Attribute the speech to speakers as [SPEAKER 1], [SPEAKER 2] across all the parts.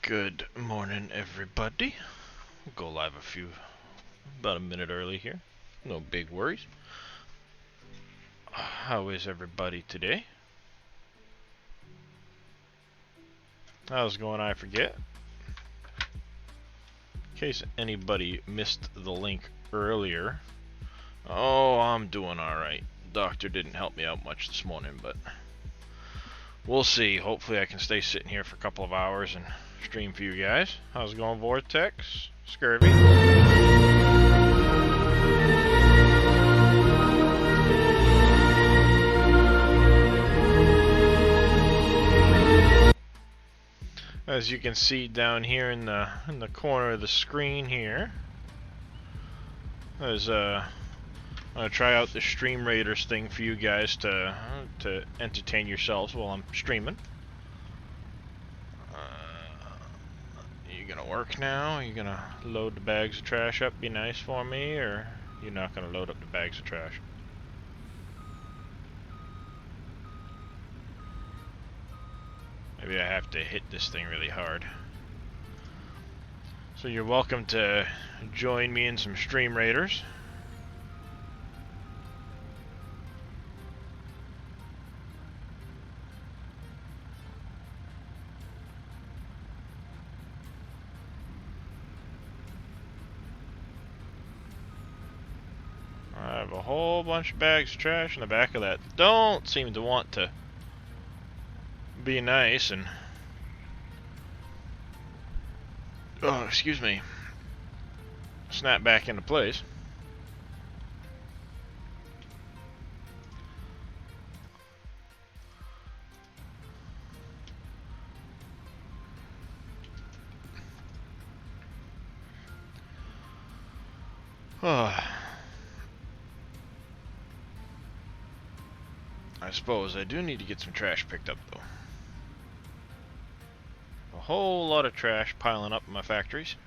[SPEAKER 1] Good morning, everybody. We'll go live about a minute early here. No big worries. How is everybody today? How's it going? I forget. In case anybody missed the link earlier. Oh, I'm doing alright. Doctor didn't help me out much this morning, but we'll see. Hopefully I can stay sitting here for a couple of hours and stream for you guys. How's it going, Vortex? Scurvy? As you can see down here in the corner of the screen here, there's I'm gonna try out the Stream Raiders thing for you guys to entertain yourselves while I'm streaming. You gonna work now? You gonna load the bags of trash up? Be nice for me, or you're not gonna load up the bags of trash? Maybe I have to hit this thing really hard. So you're welcome to join me in some Stream Raiders. I have a whole bunch of bags of trash in the back of that. Don't seem to want to be nice and... Oh, excuse me. Snap back into place. I suppose I do need to get some trash picked up, though. A whole lot of trash piling up in my factories.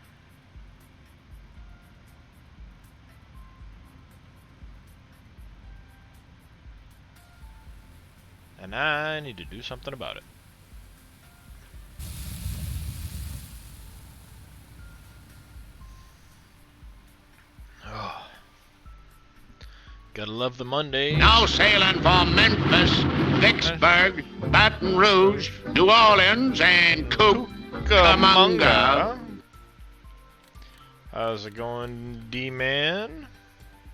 [SPEAKER 1] And I need to do something about it. Oh. Gotta love the Mondays.
[SPEAKER 2] Now sailing for Memphis, Vicksburg, Baton Rouge, New Orleans, and Cucamonga.
[SPEAKER 1] How's it going, D-Man?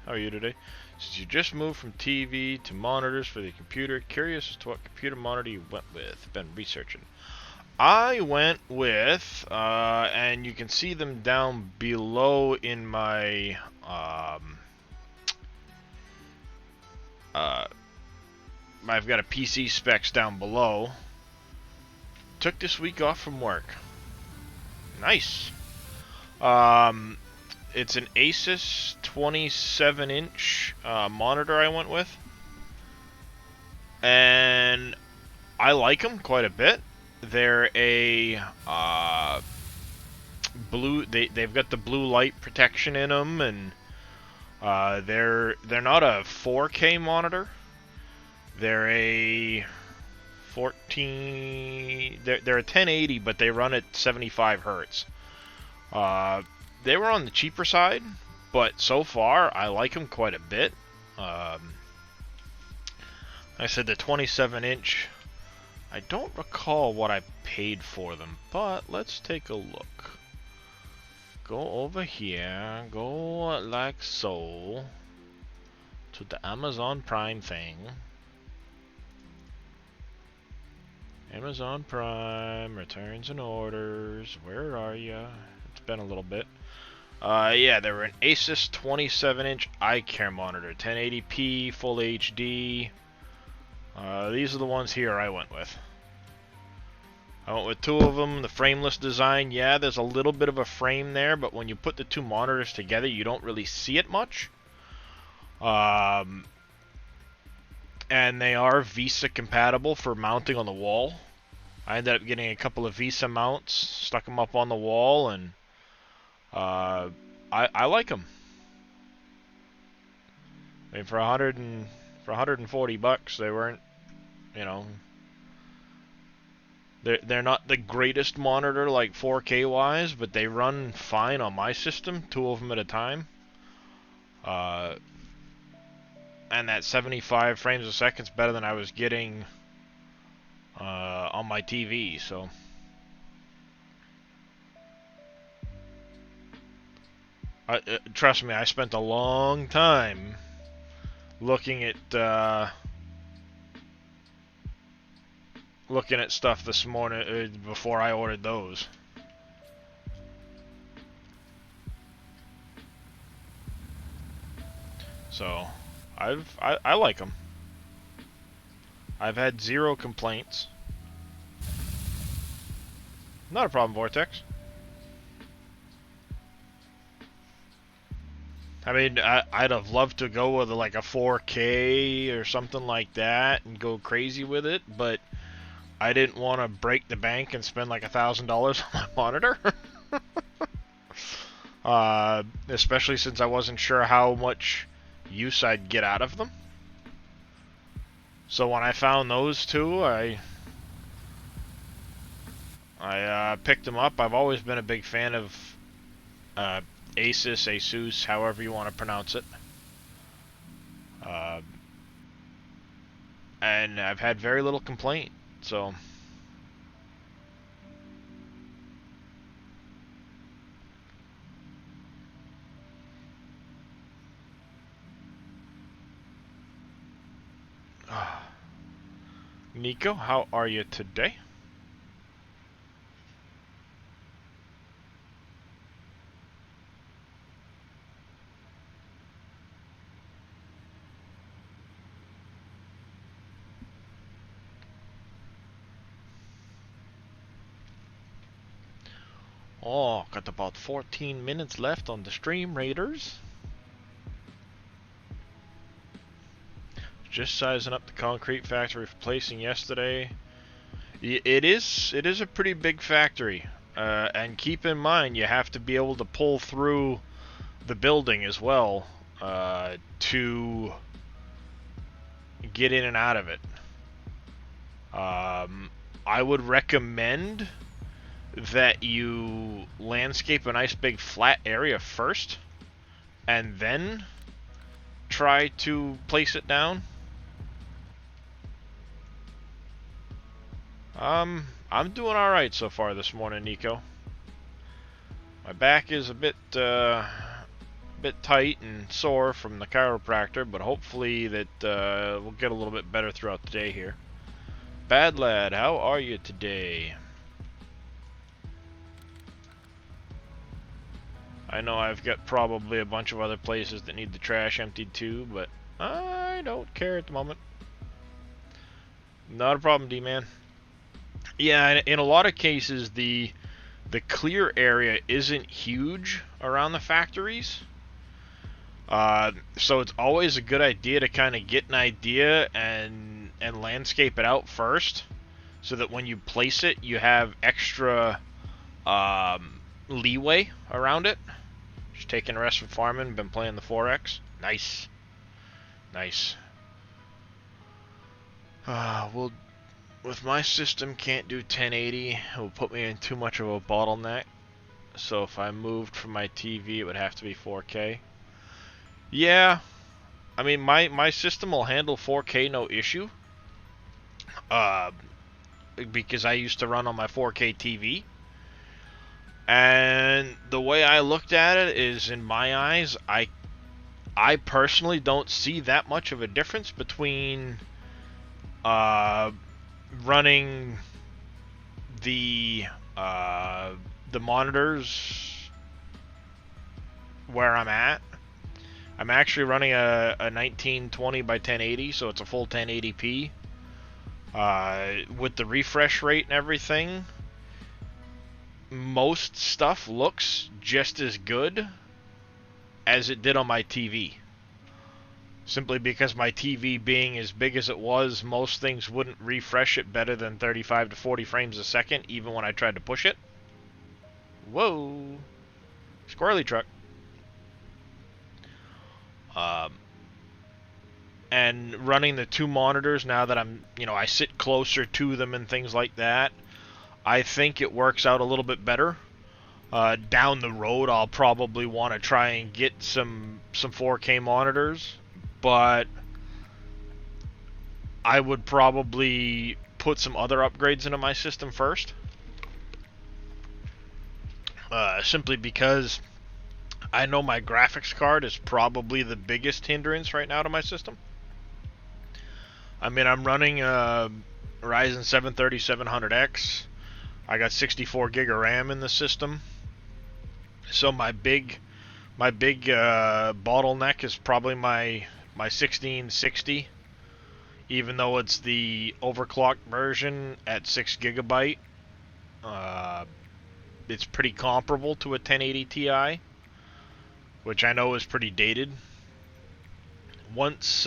[SPEAKER 1] How are you today? Since you just moved from TV to monitors for the computer, curious as to what computer monitor you went with. Been researching. I went with, and you can see them down below in my, I've got a PC specs down below. Took this week off from work. Nice. It's an Asus 27-inch monitor I went with. And I like them quite a bit. They're a blue. They've got the blue light protection in them, and they're not a 4K monitor. They're a 14. They're a 1080, but they run at 75 hertz. They were on the cheaper side, but so far I like them quite a bit. I said the 27-inch. I don't recall what I paid for them, but let's take a look. Go over here, go like so, to the Amazon Prime thing. Amazon Prime, returns and orders, where are ya? It's been a little bit. Yeah, they were an Asus 27-inch eye care monitor, 1080p, full HD. These are the ones here I went with. I went with two of them. The frameless design, yeah, there's a little bit of a frame there, but when you put the two monitors together, you don't really see it much. And they are VESA compatible for mounting on the wall. I ended up getting a couple of VESA mounts, stuck them up on the wall, and I like them. I mean, for 140 bucks, they weren't, you know, They're not the greatest monitor like 4K wise, but they run fine on my system, 2 of them at a time. And that 75 frames a second is better than I was getting on my TV, so. Trust me, I spent a long time looking at stuff this morning before I ordered those. So, I like them. I've had 0 complaints. Not a problem, Vortex. I mean, I'd have loved to go with like a 4K or something like that and go crazy with it, but I didn't want to break the bank and spend like $1,000 on my monitor. Especially since I wasn't sure how much use I'd get out of them. So when I found those two, I picked them up. I've always been a big fan of Asus, however you want to pronounce it. And I've had very little complaint, so. Nico, how are you today? Oh, got about 14 minutes left on the stream, Raiders. Just sizing up the concrete factory for placing yesterday. It is a pretty big factory, and keep in mind you have to be able to pull through the building as well to get in and out of it. I would recommend that you landscape a nice big flat area first, and then try to place it down. I'm doing alright so far this morning, Nico. My back is a bit tight and sore from the chiropractor, but hopefully that we'll get a little bit better throughout the day here. Bad Lad, how are you today? I know I've got probably a bunch of other places that need the trash emptied too, but I don't care at the moment. Not a problem, D-Man. Yeah, in a lot of cases, the clear area isn't huge around the factories. So it's always a good idea to kind of get an idea and landscape it out first, so that when you place it, you have extra leeway around it. Just taking a rest from farming, been playing the 4X. Nice. Nice. With my system, can't do 1080. It will put me in too much of a bottleneck. So if I moved from my TV, it would have to be 4K. Yeah. I mean, my system will handle 4K no issue. Because I used to run on my 4K TV. And the way I looked at it is, in my eyes, I personally don't see that much of a difference between running the monitors where I'm at. I'm actually running a 1920 by 1080, so it's a full 1080p. With the refresh rate and everything, most stuff looks just as good as it did on my TV. Simply because my TV being as big as it was, most things wouldn't refresh it better than 35 to 40 frames a second, even when I tried to push it. Whoa! Squirrely truck. And running the 2 monitors now that I sit closer to them and things like that, I think it works out a little bit better. Down the road, I'll probably want to try and get some 4K monitors, but I would probably put some other upgrades into my system first. Simply because I know my graphics card is probably the biggest hindrance right now to my system. I mean, I'm running a Ryzen 7 3700X. I got 64 gig of RAM in the system. So my big bottleneck is probably my 1660. Even though it's the overclocked version at 6 gigabyte, it's pretty comparable to a 1080 Ti, which I know is pretty dated. Once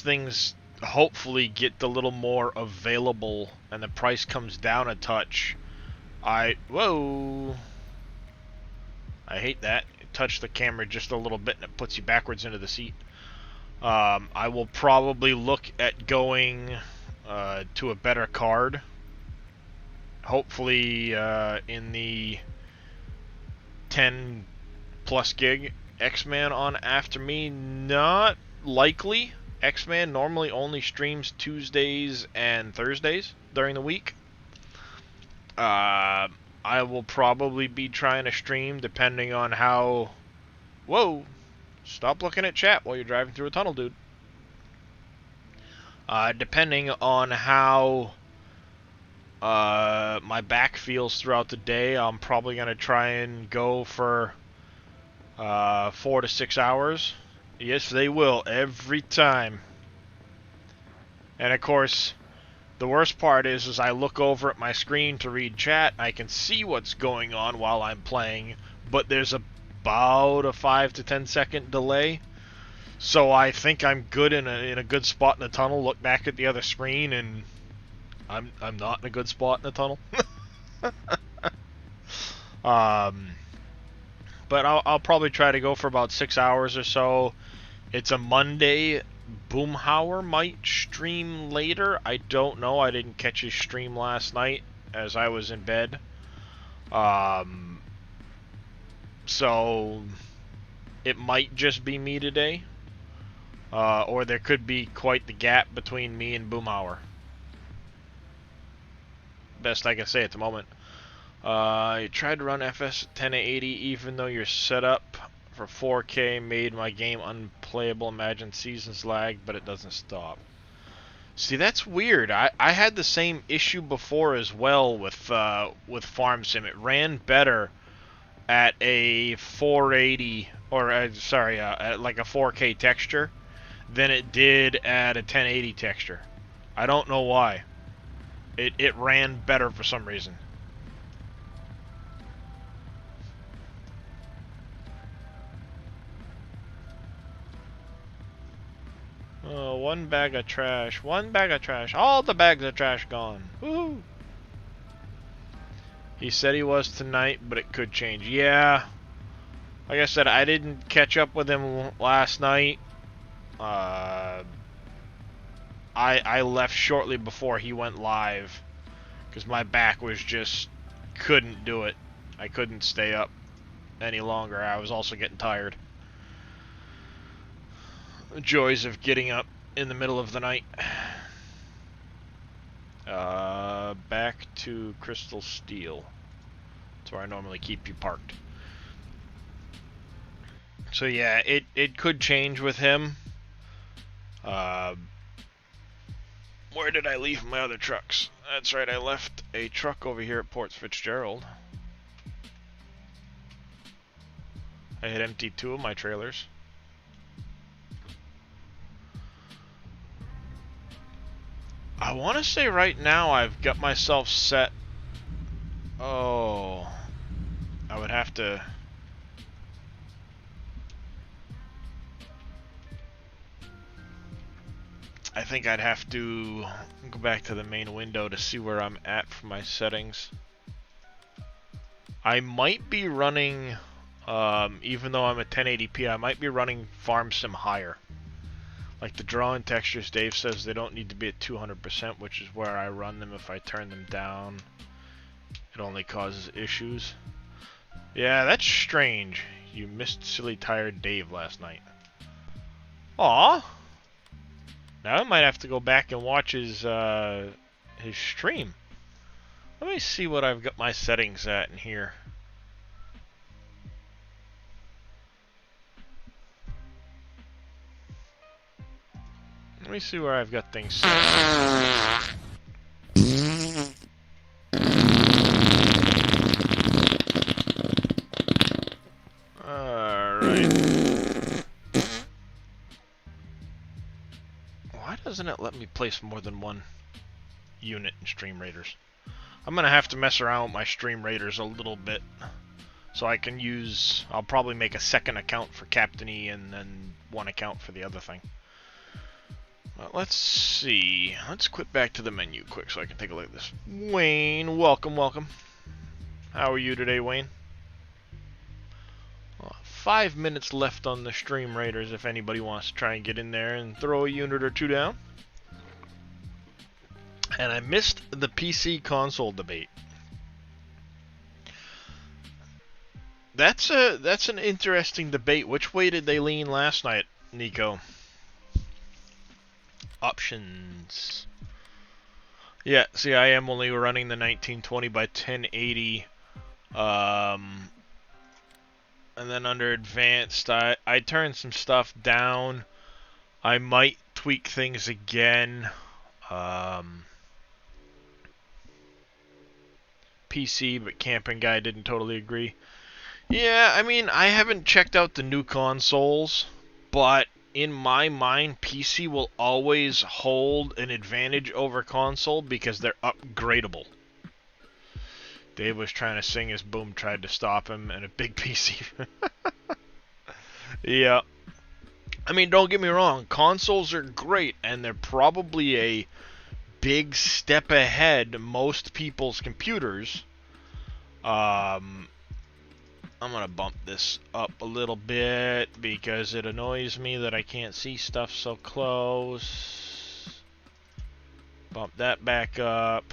[SPEAKER 1] things hopefully get a little more available and the price comes down a touch, whoa! I hate that. It touched the camera just a little bit and it puts you backwards into the seat. I will probably look at going to a better card. Hopefully in the 10 plus gig. X-Man on after me, not likely. X-Man normally only streams Tuesdays and Thursdays during the week. I will probably be trying to stream depending on how... Whoa! Stop looking at chat while you're driving through a tunnel, dude. Depending on how my back feels throughout the day, I'm probably going to try and go for 4 to 6 hours. Yes, they will, every time. And of course, the worst part is I look over at my screen to read chat, I can see what's going on while I'm playing, but there's about a 5 to 10 second delay. So I think I'm good in a good spot in the tunnel, look back at the other screen, and I'm not in a good spot in the tunnel. But I'll probably try to go for about 6 hours or so. It's a Monday. Boomhauer might stream later. I don't know. I didn't catch his stream last night as I was in bed. So it might just be me today. Or there could be quite the gap between me and Boomhauer. Best I can say at the moment. You tried to run FS 1080 even though your setup for 4K made my game unplayable. Imagine seasons lag, but it doesn't stop. See, that's weird. I had the same issue before as well with Farm Sim. It ran better at a 480 or at like a 4K texture than it did at a 1080 texture. I don't know why. It ran better for some reason. Oh, one bag of trash. One bag of trash. All the bags of trash gone. Woohoo! He said he was tonight, but it could change. Yeah. Like I said, I didn't catch up with him last night. I left shortly before he went live. Because my back was just... couldn't do it. I couldn't stay up any longer. I was also getting tired. The joys of getting up in the middle of the night. Back to Crystal Steel. That's where I normally keep you parked. So yeah, it could change with him. Where did I leave my other trucks? That's right, I left a truck over here at Port Fitzgerald. I had emptied 2 of my trailers. I want to say right now I've got myself set. Oh, I would have to. I think I'd have to go back to the main window to see where I'm at for my settings. I might be running, even though I'm at 1080p, I might be running Farm Sim higher. Like the drawing textures, Dave says they don't need to be at 200%, which is where I run them. If I turn them down, it only causes issues. Yeah, that's strange. You missed silly tired Dave last night. Aw. Now I might have to go back and watch his stream. Let me see what I've got my settings at in here. Let me see where I've got things set. Alright. Why doesn't it let me place more than one unit in Stream Raiders? I'm gonna have to mess around with my Stream Raiders a little bit. So I can use... I'll probably make a second account for Captainy and then one account for the other thing. Let's see. Let's quit back to the menu quick so I can take a look at this. Wayne, welcome, welcome. How are you today, Wayne? 5 minutes left on the Stream Raiders if anybody wants to try and get in there and throw a unit or two down. And I missed the PC console debate. That's an interesting debate. Which way did they lean last night, Nico? Options. Yeah, see, I am only running the 1920 by 1080. And then under advanced, I turned some stuff down. I might tweak things again. PC, but Camping Guy didn't totally agree. Yeah, I mean, I haven't checked out the new consoles, but in my mind, PC will always hold an advantage over console because they're upgradable. Dave was trying to sing as Boom tried to stop him, and a big PC. Yeah. I mean, don't get me wrong, consoles are great, and they're probably a big step ahead of most people's computers. I'm gonna bump this up a little bit because it annoys me that I can't see stuff so close. Bump that back up.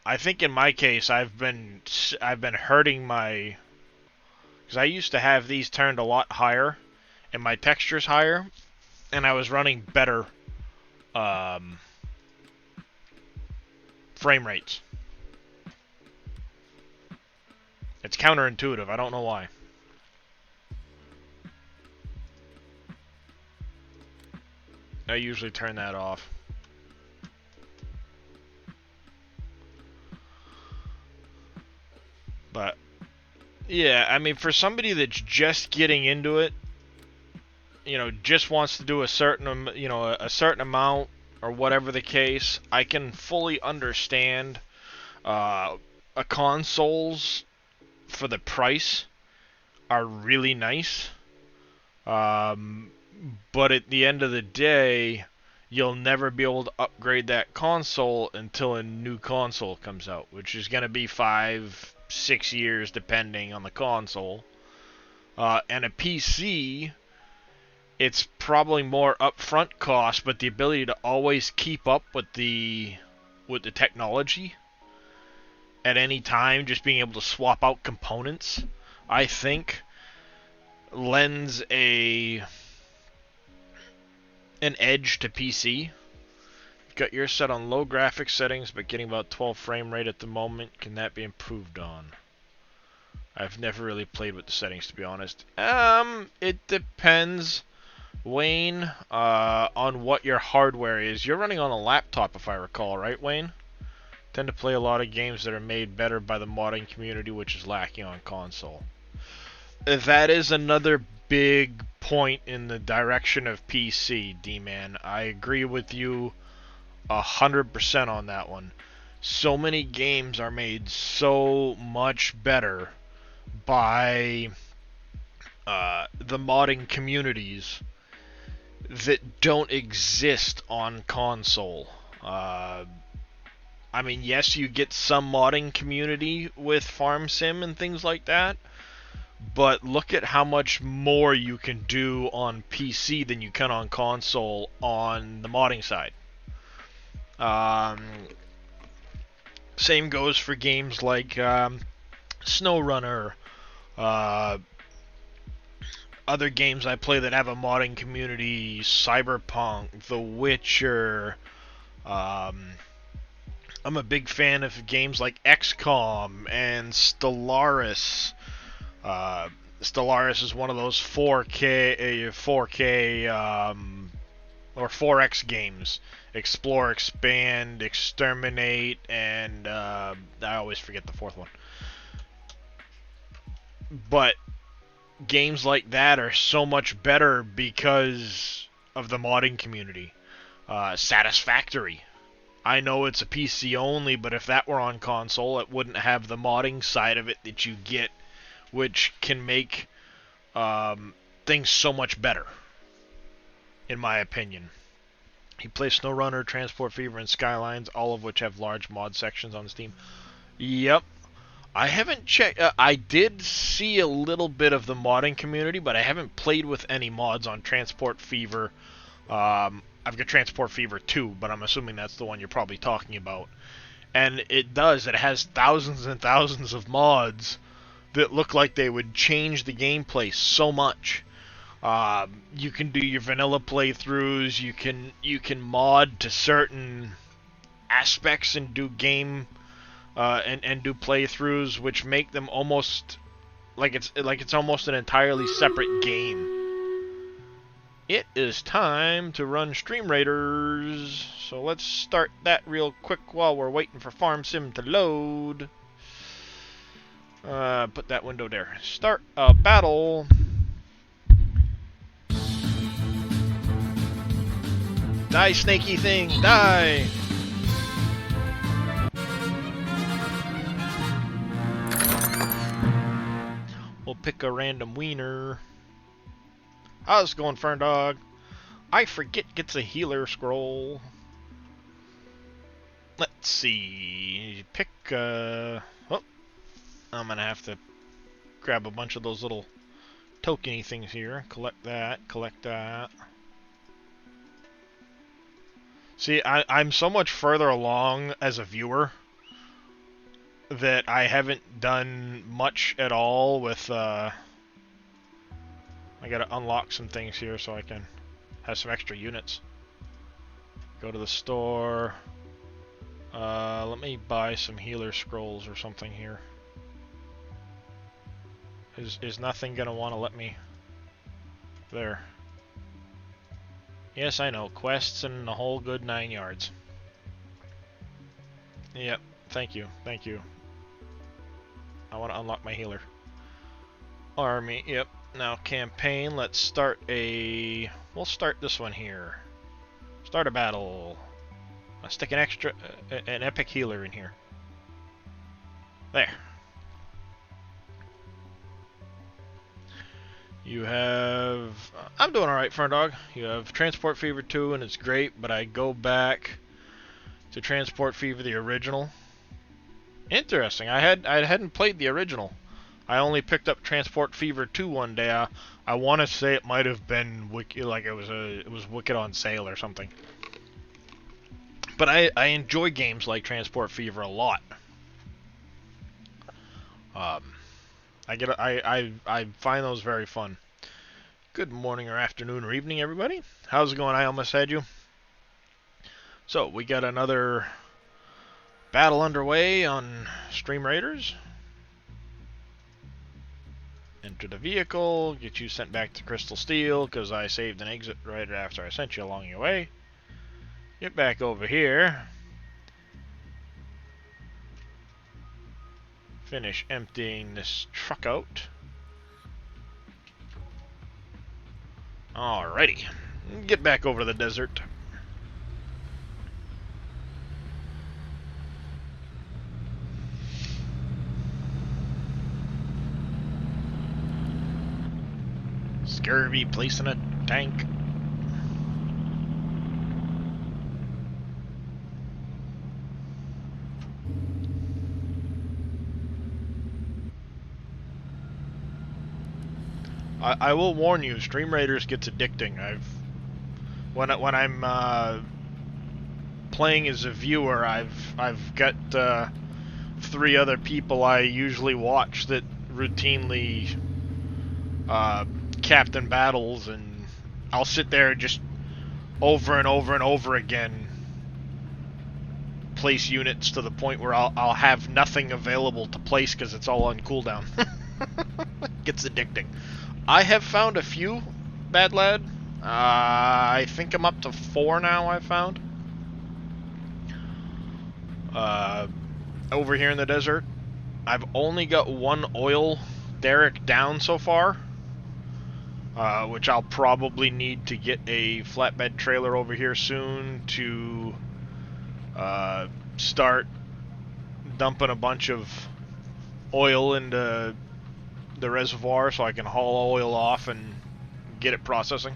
[SPEAKER 1] I think in my case I've been hurting my, because I used to have these turned a lot higher and my textures higher, and I was running better frame rates. It's counterintuitive, I don't know why. I usually turn that off. But yeah, I mean, for somebody that's just getting into it, you know, just wants to do a certain, you know, a certain amount or whatever the case, I can fully understand a consoles for the price are really nice. But at the end of the day, you'll never be able to upgrade that console until a new console comes out, which is going to be 5-6 years depending on the console. And a PC, it's probably more upfront cost, but the ability to always keep up with the technology at any time, just being able to swap out components, I think lends an edge to PC. Got yours set on low graphics settings, but getting about 12 frame rate at the moment. Can that be improved on? I've never really played with the settings, to be honest. It depends, Wayne, on what your hardware is. You're running on a laptop, if I recall, right, Wayne? Tend to play a lot of games that are made better by the modding community, which is lacking on console. That is another big point in the direction of PC, D-Man. I agree with you 100% on that one. So many games are made so much better by the modding communities that don't exist on console. I mean, yes, you get some modding community with Farm Sim and things like that, but look at how much more you can do on PC than you can on console on the modding side. Same goes for games like SnowRunner, uh, other games I play that have a modding community, Cyberpunk, The Witcher. I'm a big fan of games like XCOM and Stellaris. Stellaris is one of those 4K or 4X games. Explore, Expand, Exterminate, and I always forget the fourth one. But games like that are so much better because of the modding community. Satisfactory. I know it's a PC only, but if that were on console, it wouldn't have the modding side of it that you get, which can make things so much better, in my opinion. He plays SnowRunner, Transport Fever, and Skylines, all of which have large mod sections on Steam. Yep. I haven't checked. I did see a little bit of the modding community, but I haven't played with any mods on Transport Fever. I've got Transport Fever 2, but I'm assuming that's the one you're probably talking about. And it has thousands and thousands of mods that look like they would change the gameplay so much. You can do your vanilla playthroughs, you can mod to certain aspects and do game and do playthroughs, which make them almost like it's almost an entirely separate game. It is time to run Stream Raiders, so let's start that real quick while we're waiting for Farm Sim to load. Put that window there. Start a battle. Die, snaky thing, die! We'll pick a random wiener. How's it going, Fern Dog? I forget gets a healer scroll. Let's see. Pick, oh, I'm gonna have to grab a bunch of those little tokeny things here. Collect that, collect that. See, I'm so much further along as a viewer that I haven't done much at all with, I gotta unlock some things here so I can have some extra units. Go to the store. Let me buy some healer scrolls or something here. Is nothing gonna want to let me... There. Yes, I know. Quests and the whole good 9 yards. Yep. Thank you. Thank you. I want to unlock my healer. Army. Yep. Now campaign. Let's start a... We'll start this one here. Start a battle. I'll stick an epic healer in here. There. You have... I'm doing alright, Fern Dog. You have Transport Fever 2, and it's great, but I go back to Transport Fever, the original. Interesting. I hadn't played the original. I only picked up Transport Fever 2 one day. I want to say it might have been like it was Wicked on sale or something. But I enjoy games like Transport Fever a lot. I find those very fun. Good morning or afternoon or evening, everybody. How's it going? I almost had you. So we got another battle underway on Stream Raiders. Enter the vehicle, get you sent back to Crystal Steel, because I saved an exit right after I sent you along your way. Get back over here. Finish emptying this truck out. Alrighty. Get back over to the desert. Scurvy placing a tank. I will warn you, Stream Raiders gets addicting. When I'm playing as a viewer, I've got 3 other people I usually watch that routinely captain battles, and I'll sit there just over and over and over again place units to the point where I'll have nothing available to place because it's all on cooldown. Gets addicting. I have found a few, Bad Lad. I think I'm up to 4 now, I've found. Over here in the desert. I've only got 1 oil derrick down so far. Which I'll probably need to get a flatbed trailer over here soon to start dumping a bunch of oil into the reservoir so I can haul oil off and get it processing.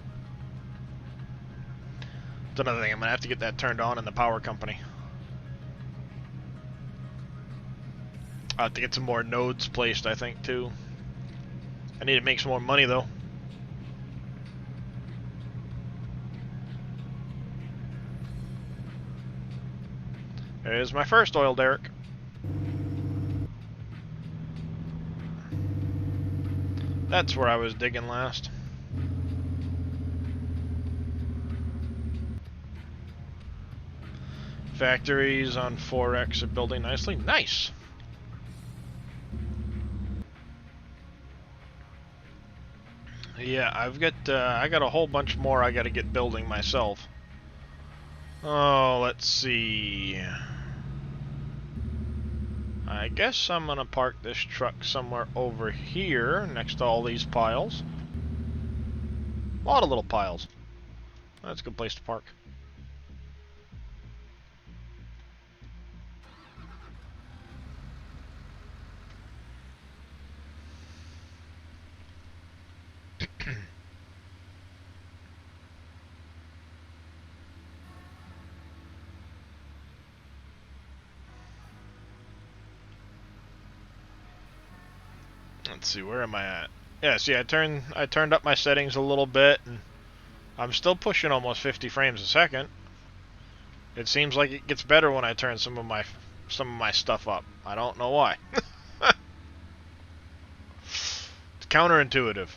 [SPEAKER 1] That's another thing, I'm going to have to get that turned on in the power company. I have to get some more nodes placed, I think, too. I need to make some more money, though. There's my first oil derrick. That's where I was digging last. Factories on 4X are building nicely. Nice! Yeah, I got a whole bunch more I gotta get building myself. Oh, let's see. I guess I'm gonna park this truck somewhere over here next to all these piles. A lot of little piles. That's a good place to park. Let's see, where am I at? Yeah, see, I turned up my settings a little bit, and I'm still pushing almost 50 frames a second. It seems like it gets better when I turn some of my stuff up. I don't know why. It's counterintuitive.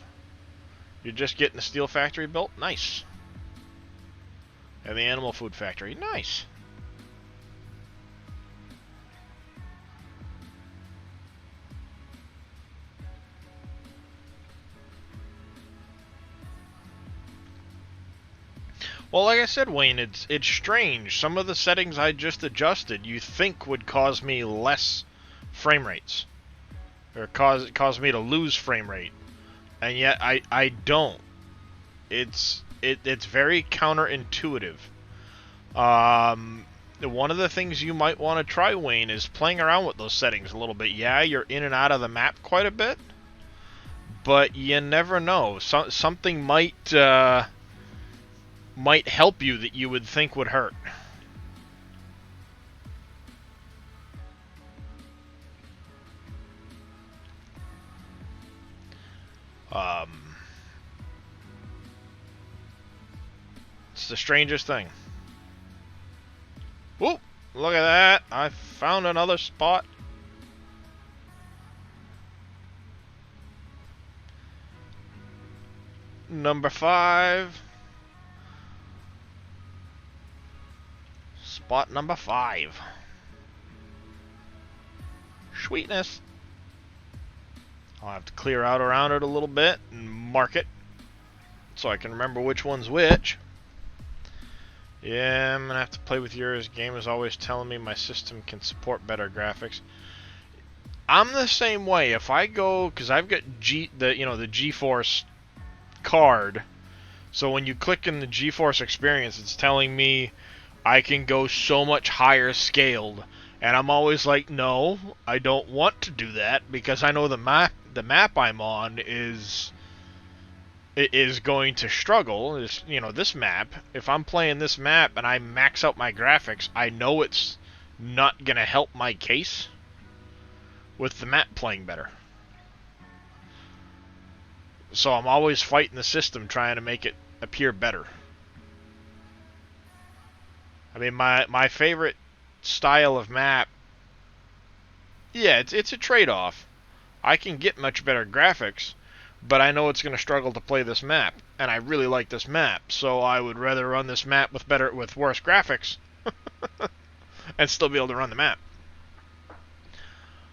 [SPEAKER 1] You're just getting the steel factory built? Nice. And the animal food factory? Nice. Well, like I said, Wayne, it's strange. Some of the settings I just adjusted you think would cause me less frame rates. Or cause me to lose frame rate. And yet I don't. It's very counterintuitive. One of the things you might want to try, Wayne, is playing around with those settings a little bit. Yeah, you're in and out of the map quite a bit, but you never know. Something might help you that you would think would hurt. It's the strangest thing. Whoop! Look at that! I found another spot. Number 5. Spot number 5. Sweetness. I'll have to clear out around it a little bit and mark it so I can remember which one's which. Yeah, I'm gonna have to play with yours. Game is always telling me my system can support better graphics. I'm the same way. If I go, because I've got the GeForce card, so when you click in the GeForce Experience, it's telling me I can go so much higher scaled, and I'm always like, no, I don't want to do that because I know the map I'm on is going to struggle. This map, if I'm playing this map and I max out my graphics, I know it's not gonna help my case with the map playing better. So I'm always fighting the system trying to make it appear better. I mean, my favorite style of map, yeah, it's a trade-off. I can get much better graphics, but I know it's going to struggle to play this map, and I really like this map, so I would rather run this map with worse graphics and still be able to run the map.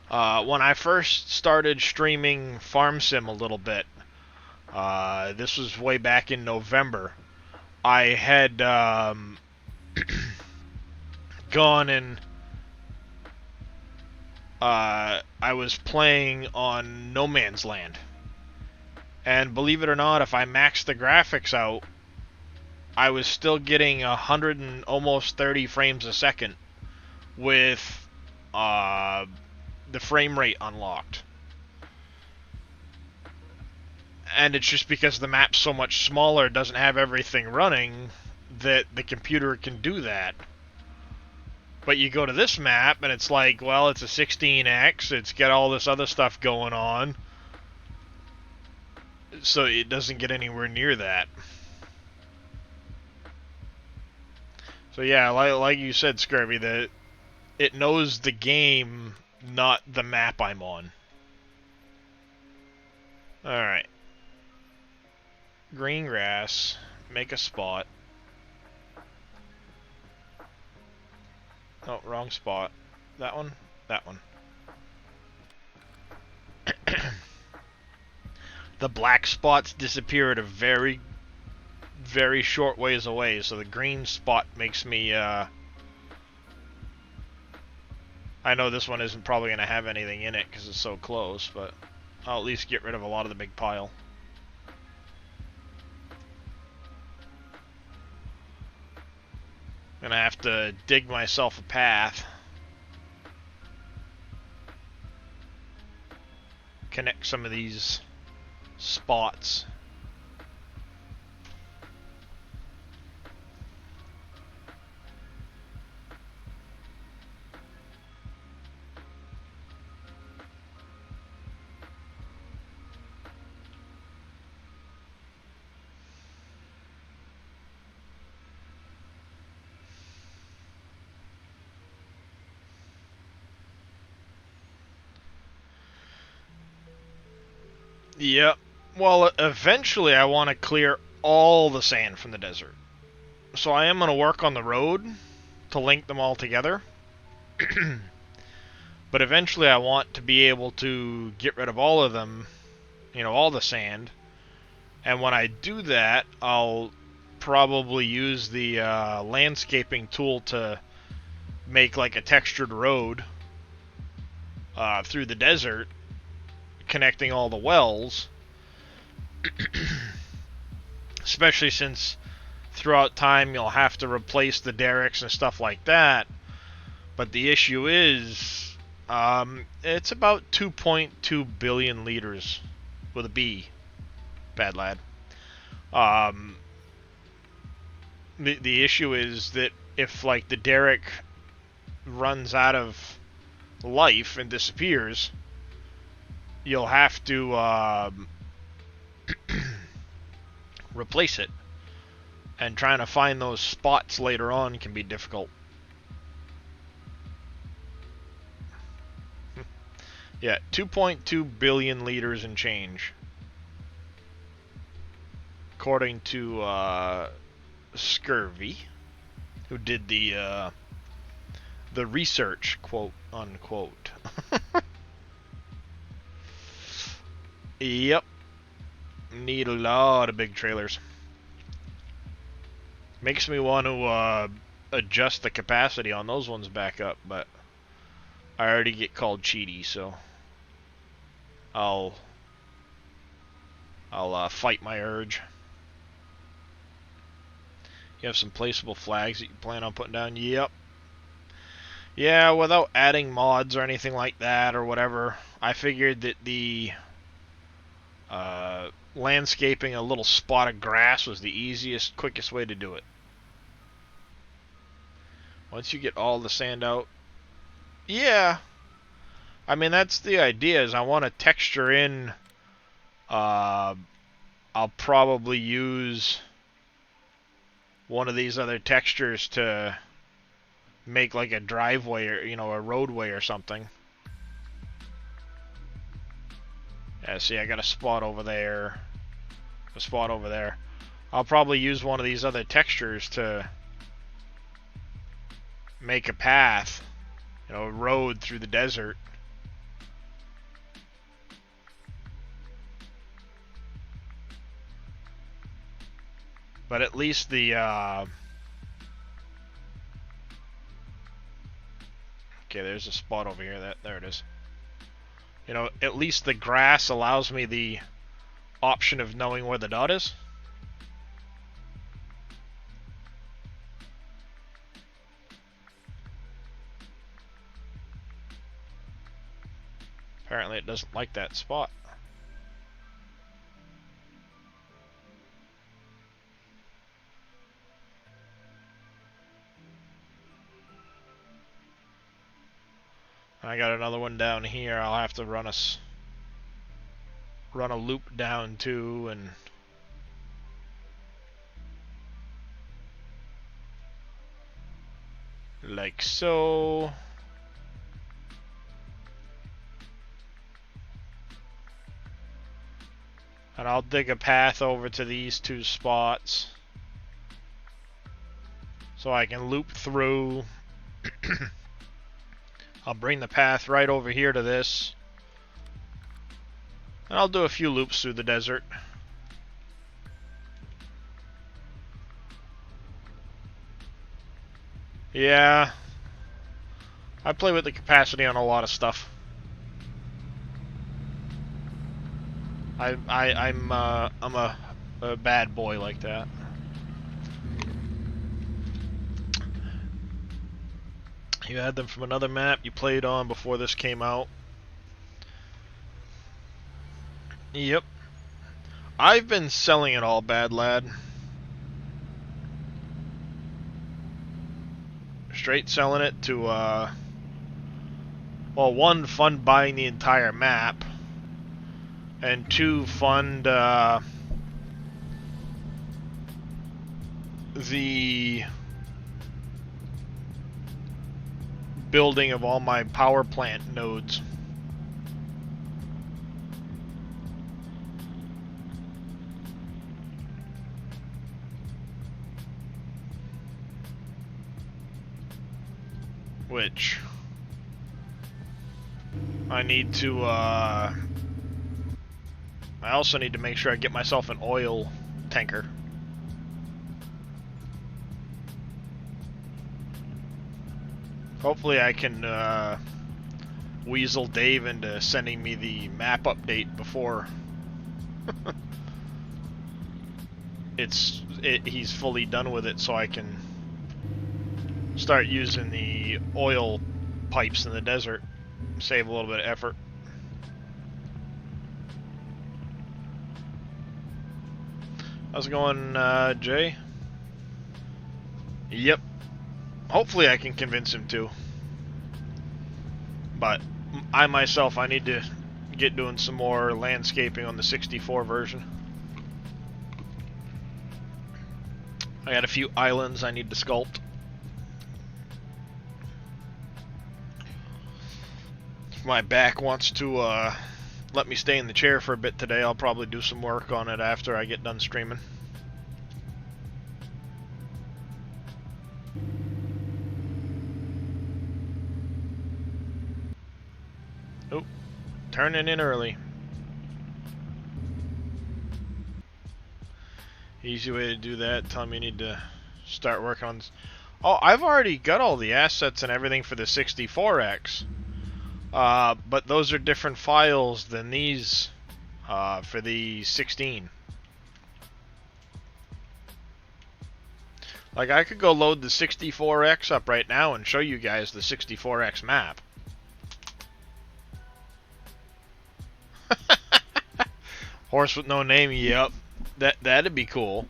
[SPEAKER 1] When I first started streaming Farm Sim a little bit, this was way back in November, I had gone and I was playing on No Man's Land. And believe it or not, if I maxed the graphics out, I was still getting 100 and almost 30 frames a second with the frame rate unlocked. And it's just because the map's so much smaller, it doesn't have everything running, that the computer can do that. But you go to this map, and it's like, well, it's a 16x, it's got all this other stuff going on, so it doesn't get anywhere near that. So yeah, like you said, Scurvy, that it knows the game, not the map I'm on. Alright. Green grass. Make a spot. Oh, wrong spot. That one? That one. The black spots disappear at a very, very short ways away, so the green spot makes me, I know this one isn't probably going to have anything in it because it's so close, but I'll at least get rid of a lot of the big pile. I'm gonna have to dig myself a path. Connect some of these spots. Yep. Well, eventually I want to clear all the sand from the desert. So I am going to work on the road to link them all together. But eventually I want to be able to get rid of all of them, you know, all the sand. And when I do that, I'll probably use the landscaping tool to make like a textured road through the desert, connecting all the wells. Especially since throughout time you'll have to replace the derricks and stuff like that. But the issue is, it's about 2.2 billion liters with a B. Bad lad. The issue is that if like the derrick runs out of life and disappears, you'll have to replace it, and trying to find those spots later on can be difficult. Yeah, 2.2 billion liters and change, according to Scurvy, who did the research, quote unquote. Yep. Need a lot of big trailers. Makes me want to adjust the capacity on those ones back up, but I already get called cheaty, so I'll fight my urge. You have some placeable flags that you plan on putting down? Yep. Yeah, without adding mods or anything like that or whatever, I figured that the landscaping a little spot of grass was the easiest, quickest way to do it. Once you get all the sand out, yeah. I mean, that's the idea, is I want to texture in I'll probably use one of these other textures to make like a driveway or, you know, a roadway or something. Yeah, see, I got a spot over there. A spot over there. I'll probably use one of these other textures to make a path, you know, a road through the desert. But at least the, okay, there's a spot over here. There it is. You know, at least the grass allows me the option of knowing where the dot is. Apparently it doesn't like that spot. I got another one down here. I'll have to run a loop down to, and like so. And I'll dig a path over to these two spots so I can loop through. I'll bring the path right over here to this. And I'll do a few loops through the desert. Yeah. I play with the capacity on a lot of stuff. I'm a bad boy like that. You had them from another map you played on before this came out. Yep. I've been selling it all, Bad Lad. Straight selling it to, well, one, fund buying the entire map, and two, fund, the building of all my power plant nodes. Which I need to, I also need to make sure I get myself an oil tanker. Hopefully I can weasel Dave into sending me the map update before he's fully done with it, so I can start using the oil pipes in the desert. Save a little bit of effort. How's it going, Jay? Yep. Hopefully I can convince him to. But I myself, I need to get doing some more landscaping on the 64 version. I got a few islands I need to sculpt. If my back wants to let me stay in the chair for a bit today, I'll probably do some work on it after I get done streaming. Oh, turning in early. Easy way to do that, tell me you need to start working on... Oh, I've already got all the assets and everything for the 64X. But those are different files than these for the 16. Like, I could go load the 64X up right now and show you guys the 64X map. Horse with no name, yep. That'd be cool.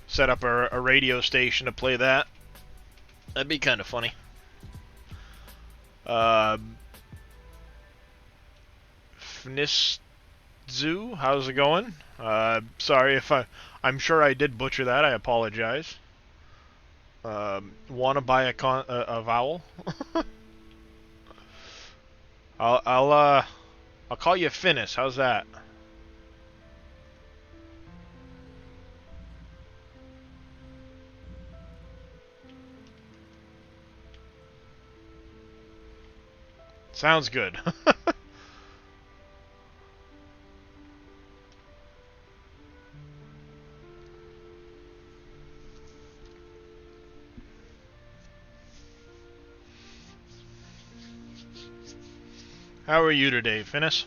[SPEAKER 1] Set up a radio station to play that. That'd be kind of funny. Zoo, how's it going? Sorry if I'm sure I did butcher that. I apologize. Want to buy a vowel? I'll call you Finnis. How's that? Sounds good. How are you today, Finnis?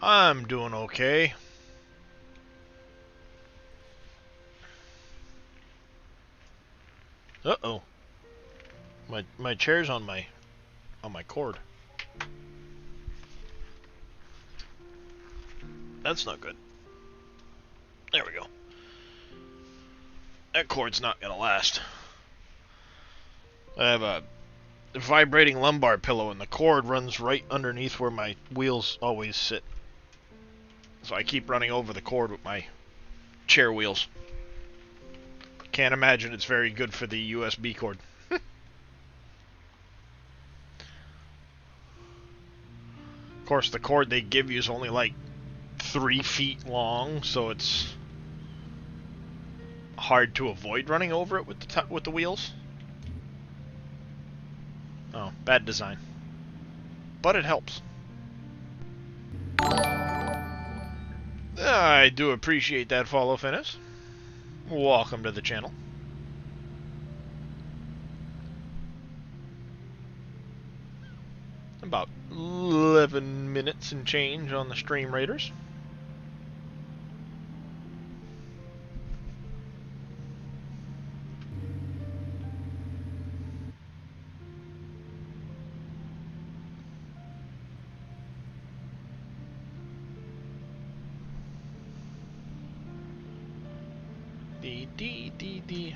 [SPEAKER 1] I'm doing okay. Uh-oh. My chair's on my cord. That's not good. There we go. That cord's not gonna last. I have a vibrating lumbar pillow and the cord runs right underneath where my wheels always sit. So I keep running over the cord with my chair wheels. Can't imagine it's very good for the USB cord. Of course, the cord they give you is only like 3 feet long, so it's hard to avoid running over it with the wheels. Oh, bad design. But it helps. I do appreciate that follow, Finnis. Welcome to the channel. About 11 minutes and change on the Stream Raiders. D.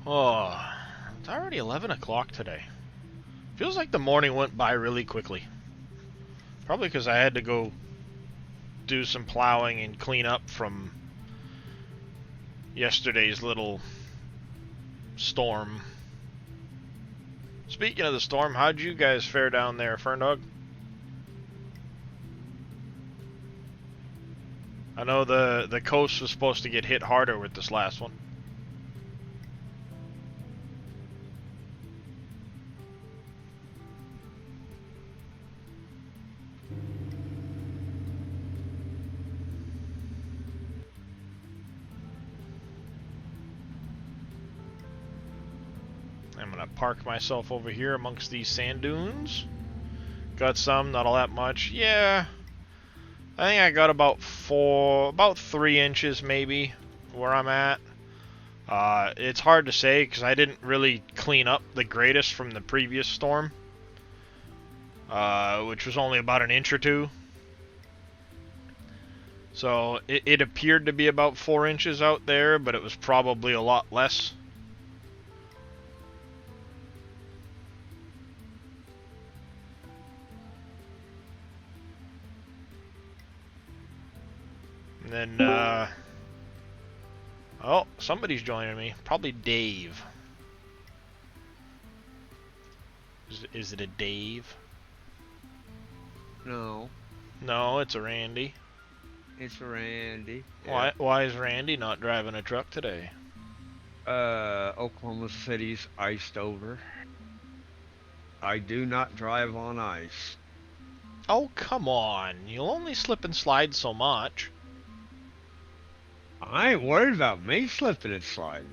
[SPEAKER 1] Oh, it's already 11 o'clock today. Feels like the morning went by really quickly. Probably because I had to go do some plowing and clean up from yesterday's little storm. Speaking of the storm, how'd you guys fare down there, Ferndog? I know the coast was supposed to get hit harder with this last one. I'm gonna park myself over here amongst these sand dunes. Got some, not all that much. Yeah, I think I got about 3 inches maybe where I'm at. It's hard to say because I didn't really clean up the greatest from the previous storm, which was only about 1 inch or 2. So it appeared to be about 4 inches out there, but it was probably a lot less. And then, oh, somebody's joining me. Probably Dave. Is it a Dave?
[SPEAKER 3] No.
[SPEAKER 1] No, it's a Randy.
[SPEAKER 3] It's Randy. Yeah.
[SPEAKER 1] Why is Randy not driving a truck today?
[SPEAKER 3] Oklahoma City's iced over. I do not drive on ice.
[SPEAKER 1] Oh, come on. You'll only slip and slide so much.
[SPEAKER 3] I ain't worried about me slipping and sliding.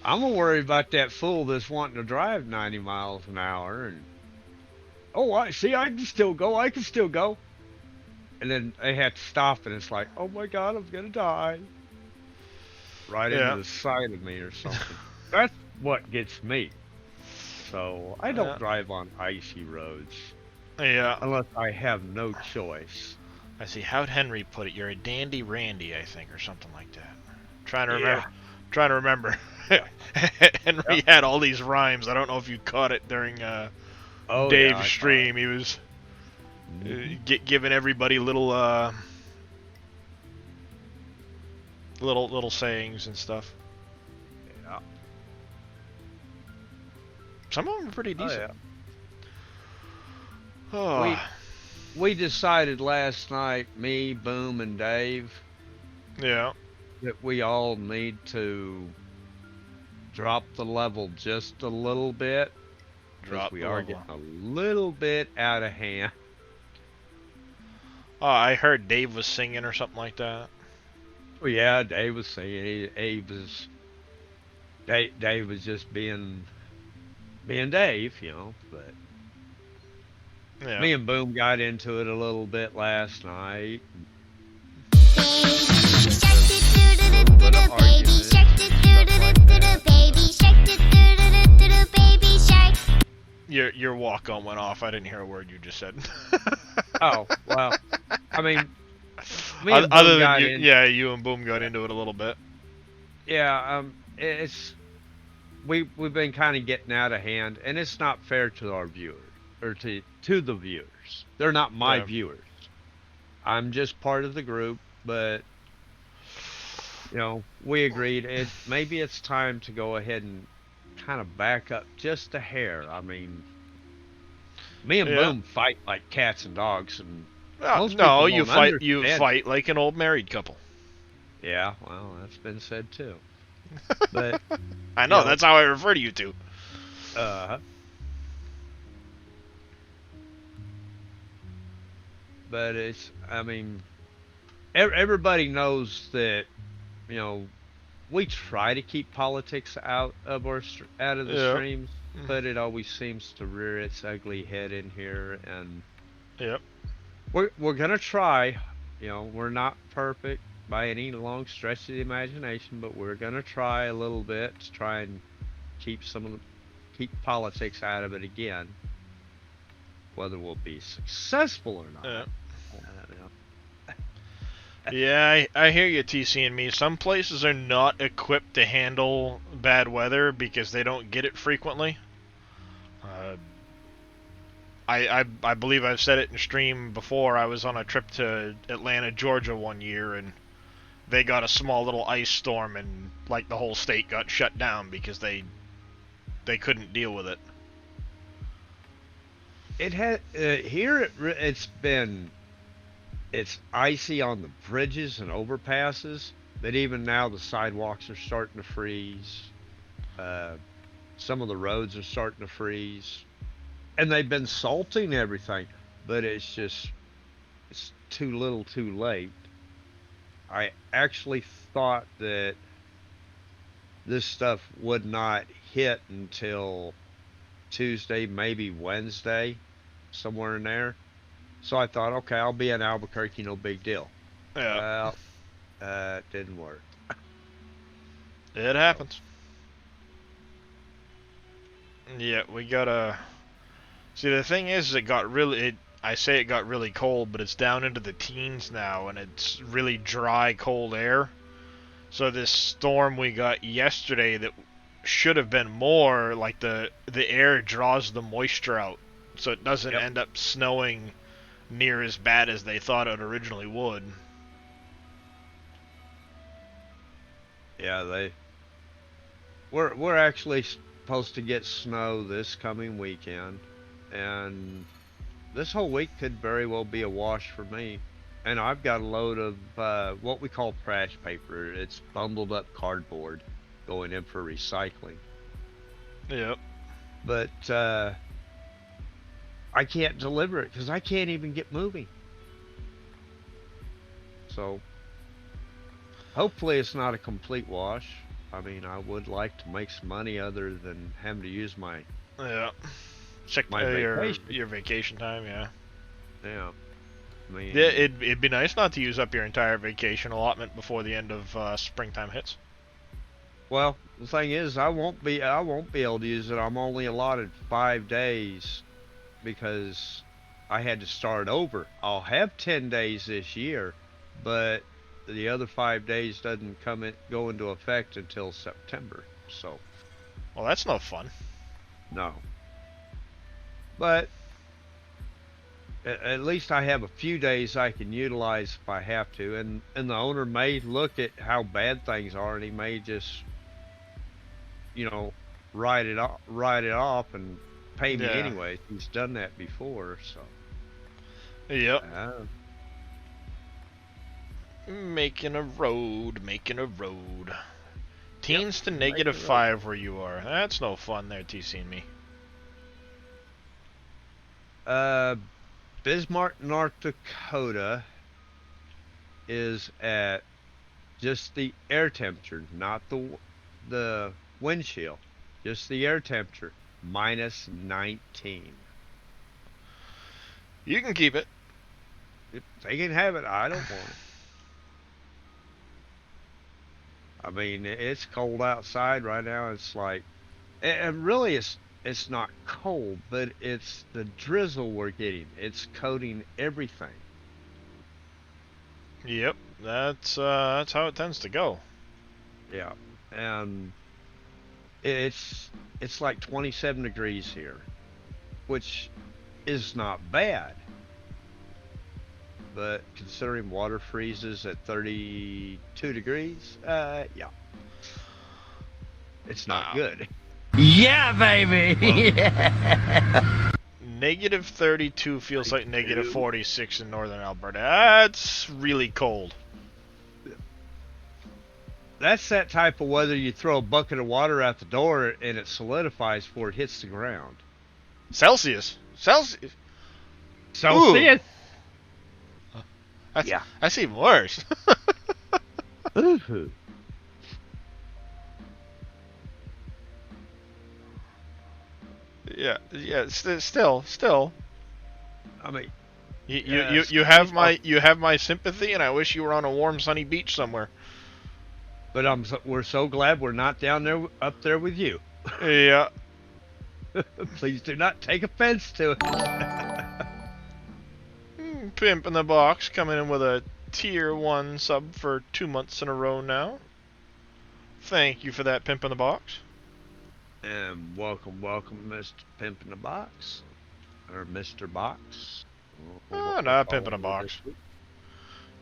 [SPEAKER 3] I'm worried about that fool that's wanting to drive 90 miles an hour and... Oh, I can still go. and then they had to stop, and it's like, oh my God, I'm gonna die. Right into
[SPEAKER 1] Yeah.
[SPEAKER 3] the side of me or something. That's what gets me. So I don't
[SPEAKER 1] Yeah.
[SPEAKER 3] drive on icy roads
[SPEAKER 1] Yeah.
[SPEAKER 3] unless I have no choice.
[SPEAKER 1] I see. How'd Henry put it? You're a dandy Randy, I think, or something like that. Trying to
[SPEAKER 3] Yeah.
[SPEAKER 1] remember. Trying to remember. Henry
[SPEAKER 3] Yep.
[SPEAKER 1] had all these rhymes. I don't know if you caught it during
[SPEAKER 3] Oh yeah,
[SPEAKER 1] Dave's
[SPEAKER 3] I
[SPEAKER 1] stream. He was giving everybody little sayings and stuff.
[SPEAKER 3] Yeah.
[SPEAKER 1] Some of them are pretty
[SPEAKER 3] Oh
[SPEAKER 1] decent.
[SPEAKER 3] yeah.
[SPEAKER 1] Oh,
[SPEAKER 3] We decided last night, me, Boom, and Dave,
[SPEAKER 1] yeah.
[SPEAKER 3] that we all need to drop the level just a little bit because
[SPEAKER 1] Drop
[SPEAKER 3] we
[SPEAKER 1] the
[SPEAKER 3] are
[SPEAKER 1] level.
[SPEAKER 3] getting a little bit out of hand.
[SPEAKER 1] Oh, I heard Dave was singing or something like that.
[SPEAKER 3] Well, yeah, Dave was saying Dave was just being Dave, you know. But
[SPEAKER 1] Yeah.
[SPEAKER 3] me and Boom got into it a little bit last night.
[SPEAKER 1] Your walk on went off. I didn't hear a word you just said.
[SPEAKER 3] Oh well, I mean, me and Boom
[SPEAKER 1] Other than
[SPEAKER 3] got
[SPEAKER 1] you,
[SPEAKER 3] in.
[SPEAKER 1] yeah, you and Boom got into it a little bit.
[SPEAKER 3] Yeah, it's we've been kind of getting out of hand, and it's not fair to our viewers or to the viewers. They're not my
[SPEAKER 1] Yeah.
[SPEAKER 3] viewers. I'm just part of the group, but you know, we agreed maybe it's time to go ahead and kind of back up just a hair. I mean, me and
[SPEAKER 1] Yeah.
[SPEAKER 3] Boom fight like cats and dogs, and most
[SPEAKER 1] No,
[SPEAKER 3] people
[SPEAKER 1] you
[SPEAKER 3] don't
[SPEAKER 1] fight. You
[SPEAKER 3] understand.
[SPEAKER 1] fight like an old married couple.
[SPEAKER 3] Yeah, well, that's been said too. But
[SPEAKER 1] I know.
[SPEAKER 3] you know,
[SPEAKER 1] That's how I refer to you two.
[SPEAKER 3] uh, but I mean, everybody knows that, you know, we try to keep politics out of out of the
[SPEAKER 1] Yeah.
[SPEAKER 3] streams, but it always seems to rear its ugly head in here, and
[SPEAKER 1] Yep.
[SPEAKER 3] we're gonna try. You know, we're not perfect by any long stretch of the imagination, but we're gonna try a little bit to try and keep keep politics out of it again. Whether we'll be successful or not,
[SPEAKER 1] Yeah.
[SPEAKER 3] I don't know.
[SPEAKER 1] Yeah, I hear you, TC and me. Some places are not equipped to handle bad weather because they don't get it frequently. I believe I've said it in stream before. I was on a trip to Atlanta, Georgia one year, and they got a small little ice storm, and like the whole state got shut down because they couldn't deal with it.
[SPEAKER 3] It had here. It's icy on the bridges and overpasses, but even now the sidewalks are starting to freeze. Some of the roads are starting to freeze, and they've been salting everything, but it's too little, too late. I actually thought that this stuff would not hit until Tuesday, maybe Wednesday, somewhere in there. So I thought, okay, I'll be in Albuquerque, no big deal.
[SPEAKER 1] Yeah,
[SPEAKER 3] Well, it didn't work.
[SPEAKER 1] it happens. Yeah, we gotta. See, the thing is, it got really. I say it got really cold, but it's down into the teens now, and it's really dry, cold air. So this storm we got yesterday that should have been more, like the air draws the moisture out, so it doesn't
[SPEAKER 3] Yep.
[SPEAKER 1] end up snowing near as bad as they thought it originally would.
[SPEAKER 3] Yeah, we're actually supposed to get snow this coming weekend, and this whole week could very well be a wash for me. And I've got a load of what we call trash paper. It's bundled up cardboard going in for recycling.
[SPEAKER 1] Yep.
[SPEAKER 3] But I can't deliver it because I can't even get moving. So hopefully it's not a complete wash. I mean, I would like to make some money other than having to use my
[SPEAKER 1] Yeah. Check
[SPEAKER 3] My
[SPEAKER 1] your
[SPEAKER 3] vacation.
[SPEAKER 1] your vacation time, yeah.
[SPEAKER 3] yeah. I mean,
[SPEAKER 1] Yeah, it'd be nice not to use up your entire vacation allotment before the end of springtime hits.
[SPEAKER 3] well, the thing is, I won't be able to use it. I'm only allotted 5 days because I had to start over. I'll have 10 days this year, but the other 5 days doesn't go into effect until September. So
[SPEAKER 1] Well, that's no fun.
[SPEAKER 3] no. But at least I have a few days I can utilize if I have to, and the owner may look at how bad things are, and he may just, write it off, and pay me
[SPEAKER 1] Yeah.
[SPEAKER 3] anyway. He's done that before, so.
[SPEAKER 1] Yep.
[SPEAKER 3] Uh,
[SPEAKER 1] Making a road, making a road. Teens to
[SPEAKER 3] making
[SPEAKER 1] negative
[SPEAKER 3] a road.
[SPEAKER 1] 5 where you are. That's no fun there, TC and me.
[SPEAKER 3] Bismarck, North Dakota is at just the air temperature, not the wind chill, just the air temperature, minus 19.
[SPEAKER 1] You can keep it.
[SPEAKER 3] If they can have it, I don't want it. I mean, it's cold outside right now. It's like, and really, it's not cold, but it's the drizzle we're getting. It's coating everything.
[SPEAKER 1] Yep. That's how it tends to go.
[SPEAKER 3] Yeah, and it's like 27 degrees here, which is not bad. But considering water freezes at 32 degrees, yeah, it's not
[SPEAKER 1] Wow.
[SPEAKER 3] good.
[SPEAKER 2] Yeah, baby.
[SPEAKER 1] Negative 32 feels like negative 46 in northern Alberta. That's really cold.
[SPEAKER 3] That's that type of weather you throw a bucket of water out the door and it solidifies before it hits the ground.
[SPEAKER 1] Celsius. Celsius.
[SPEAKER 3] Celsius.
[SPEAKER 1] That's,
[SPEAKER 3] Yeah.
[SPEAKER 1] That's even worse.
[SPEAKER 3] Ooh.
[SPEAKER 1] Yeah. Still.
[SPEAKER 3] I mean,
[SPEAKER 1] You have my sympathy, and I wish you were on a warm, sunny beach somewhere.
[SPEAKER 3] but we're so glad we're not up there with you.
[SPEAKER 1] Yeah.
[SPEAKER 3] Please do not take offense to it.
[SPEAKER 1] Pimp in the Box coming in with a tier 1 sub for 2 months in a row now. Thank you for that, Pimp in the Box.
[SPEAKER 3] And welcome, Mr. Pimp in the Box. Or Mr. Box.
[SPEAKER 1] Oh, no, Pimp in a Box.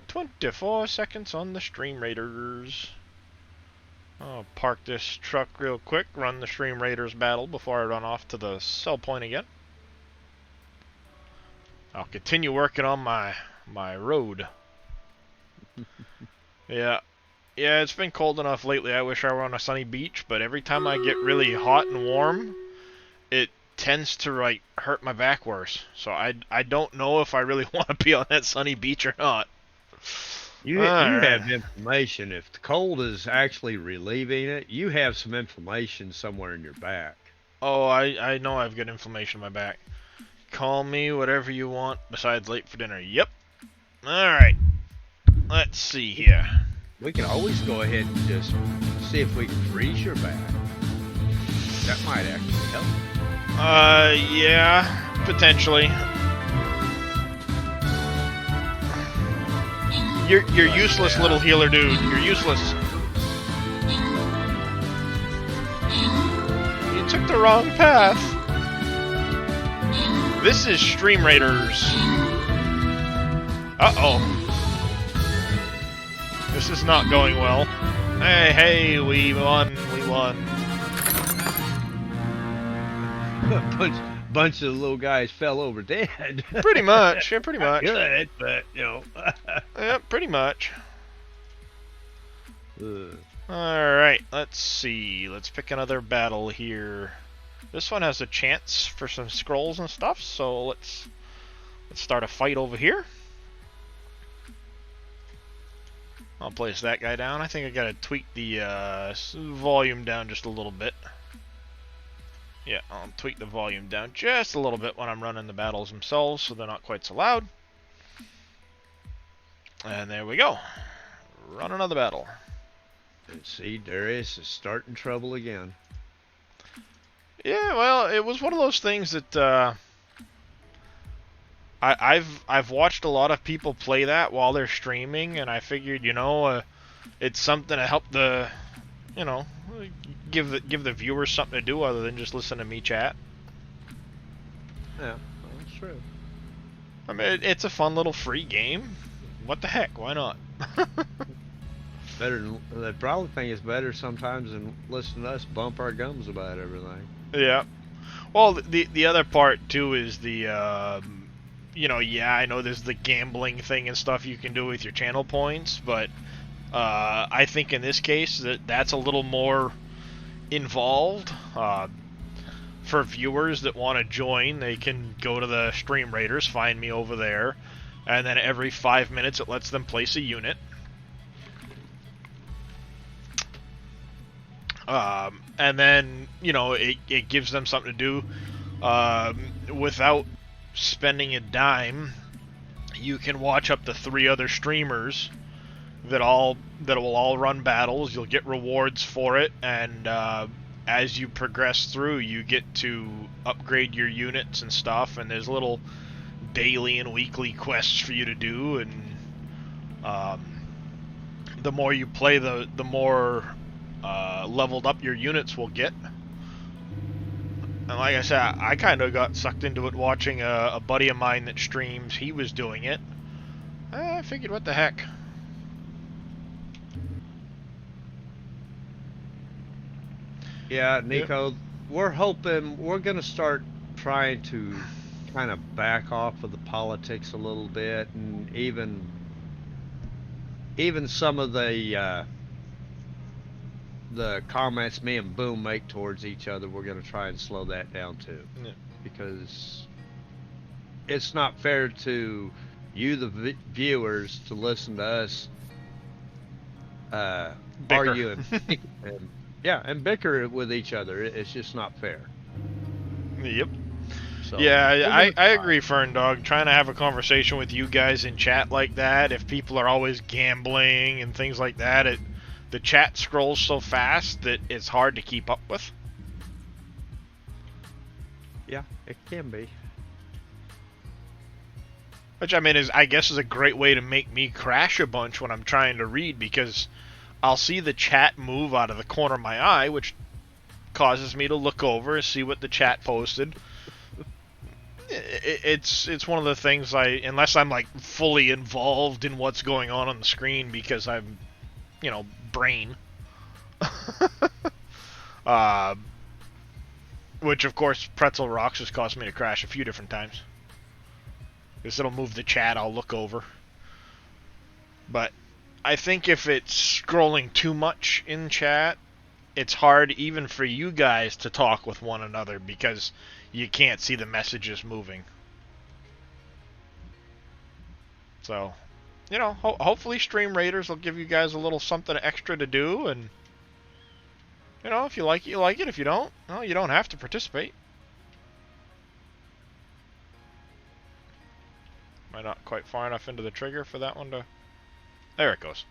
[SPEAKER 1] 24 seconds on the Stream Raiders. I'll park this truck real quick, run the Stream Raiders battle before I run off to the sell point again. I'll continue working on my road. Yeah, it's been cold enough lately. I wish I were on a sunny beach, but every time I get really hot and warm, it tends to like hurt my back worse. So I don't know if I really want to be on that sunny beach or not.
[SPEAKER 3] You have inflammation. If the cold is actually relieving it, you have some inflammation somewhere in your back.
[SPEAKER 1] Oh, I know I've got inflammation in my back. Call me whatever you want besides late for dinner. Yep. Alright. Let's see here.
[SPEAKER 3] We can always go ahead and just see if we can freeze your back. That might actually help.
[SPEAKER 1] Yeah, potentially. You're useless, little healer dude. You're useless. You took the wrong path. This is Stream Raiders. Uh-oh. This is not going well. Hey, we won.
[SPEAKER 3] Bunch of little guys fell over dead.
[SPEAKER 1] Pretty much, yeah, pretty much.
[SPEAKER 3] Good, but
[SPEAKER 1] Yeah, pretty much.
[SPEAKER 3] Ugh.
[SPEAKER 1] Alright, let's see. Let's pick another battle here. This one has a chance for some scrolls and stuff, so let's start a fight over here. I'll place that guy down. I think I gotta tweak the volume down just a little bit. Yeah, I'll tweak the volume down just a little bit when I'm running the battles themselves, so they're not quite so loud. And there we go. Run another battle.
[SPEAKER 3] And see, Darius is starting trouble again.
[SPEAKER 1] Yeah, well, it was one of those things that I've watched a lot of people play that while they're streaming, and I figured, it's something to help the, give the viewers something to do other than just listen to me chat.
[SPEAKER 3] Yeah, that's true.
[SPEAKER 1] I mean, it's a fun little free game. What the heck? Why not?
[SPEAKER 3] Better than, the probably think it's better sometimes than listening to us bump our gums about everything.
[SPEAKER 1] Yeah. Well, the other part too is the I know there's the gambling thing and stuff you can do with your channel points, but I think in this case that's a little more involved. For viewers that want to join, they can go to the Stream Raiders, find me over there, and then every 5 minutes it lets them place a unit. And then, it gives them something to do without spending a dime. You can watch up to 3 other streamers that will all run battles. You'll get rewards for it, and as you progress through, you get to upgrade your units and stuff, and there's little daily and weekly quests for you to do, and the more you play, the more leveled up your units will get. And like I said, I kind of got sucked into it watching a buddy of mine that streams. He was doing it. I figured, what the heck.
[SPEAKER 3] Yeah, Nico, we're hoping we're going to start trying to kind of back off of the politics a little bit, and even some of the comments me and Boom make towards each other, we're going to try and slow that down too.
[SPEAKER 1] Yeah.
[SPEAKER 3] Because it's not fair to you, the viewers, to listen to us argue and bicker with each other. It's just not fair.
[SPEAKER 1] Yep.
[SPEAKER 3] So,
[SPEAKER 1] yeah, I agree, Fern Dog. Trying to have a conversation with you guys in chat like that, if people are always gambling and things like that, the chat scrolls so fast that it's hard to keep up with.
[SPEAKER 3] Yeah, it can be.
[SPEAKER 1] Which, I mean, is a great way to make me crash a bunch when I'm trying to read, because I'll see the chat move out of the corner of my eye, which causes me to look over and see what the chat posted. It's one of the things unless I'm like fully involved in what's going on the screen, because I'm, brain. Which of course Pretzel Rocks has caused me to crash a few different times. Because it'll move the chat, I'll look over. But I think if it's scrolling too much in chat, it's hard even for you guys to talk with one another, because you can't see the messages moving. So, hopefully Stream Raiders will give you guys a little something extra to do, and if you like it, you like it. If you don't, well, you don't have to participate. Am I not quite far enough into the trigger for that one to... There it goes.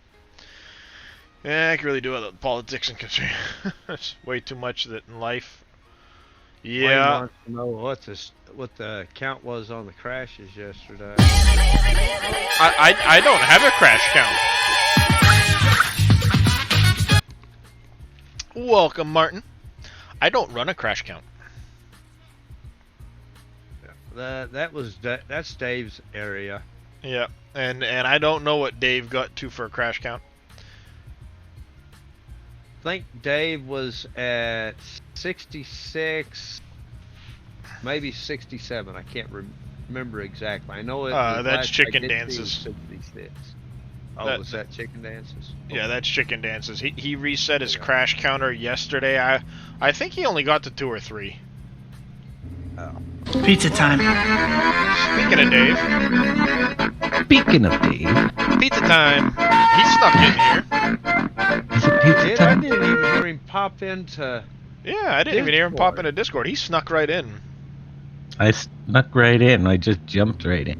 [SPEAKER 1] Yeah, I can really do it with politics and concern. It's way too much of it in life. Yeah.
[SPEAKER 3] Wants to know what the count was on the crashes yesterday.
[SPEAKER 1] I don't have a crash count. Welcome, Martin. I don't run a crash count.
[SPEAKER 3] That's Dave's area.
[SPEAKER 1] Yeah, and I don't know what Dave got to for a crash count.
[SPEAKER 3] I think Dave was at 66, maybe 67. I can't remember exactly. I know it.
[SPEAKER 1] That's Chicken Dances.
[SPEAKER 3] 66. Oh, was that Chicken Dances?
[SPEAKER 1] Yeah, that's Chicken Dances. He reset his crash counter yesterday. I think he only got to 2 or 3.
[SPEAKER 3] Oh.
[SPEAKER 4] Pizza time.
[SPEAKER 1] Speaking of Dave. Pizza time. He snuck in here.
[SPEAKER 3] I didn't even hear him pop into...
[SPEAKER 1] Yeah, I didn't even hear him pop into Discord. He snuck right in.
[SPEAKER 5] I snuck right in. I just jumped right in.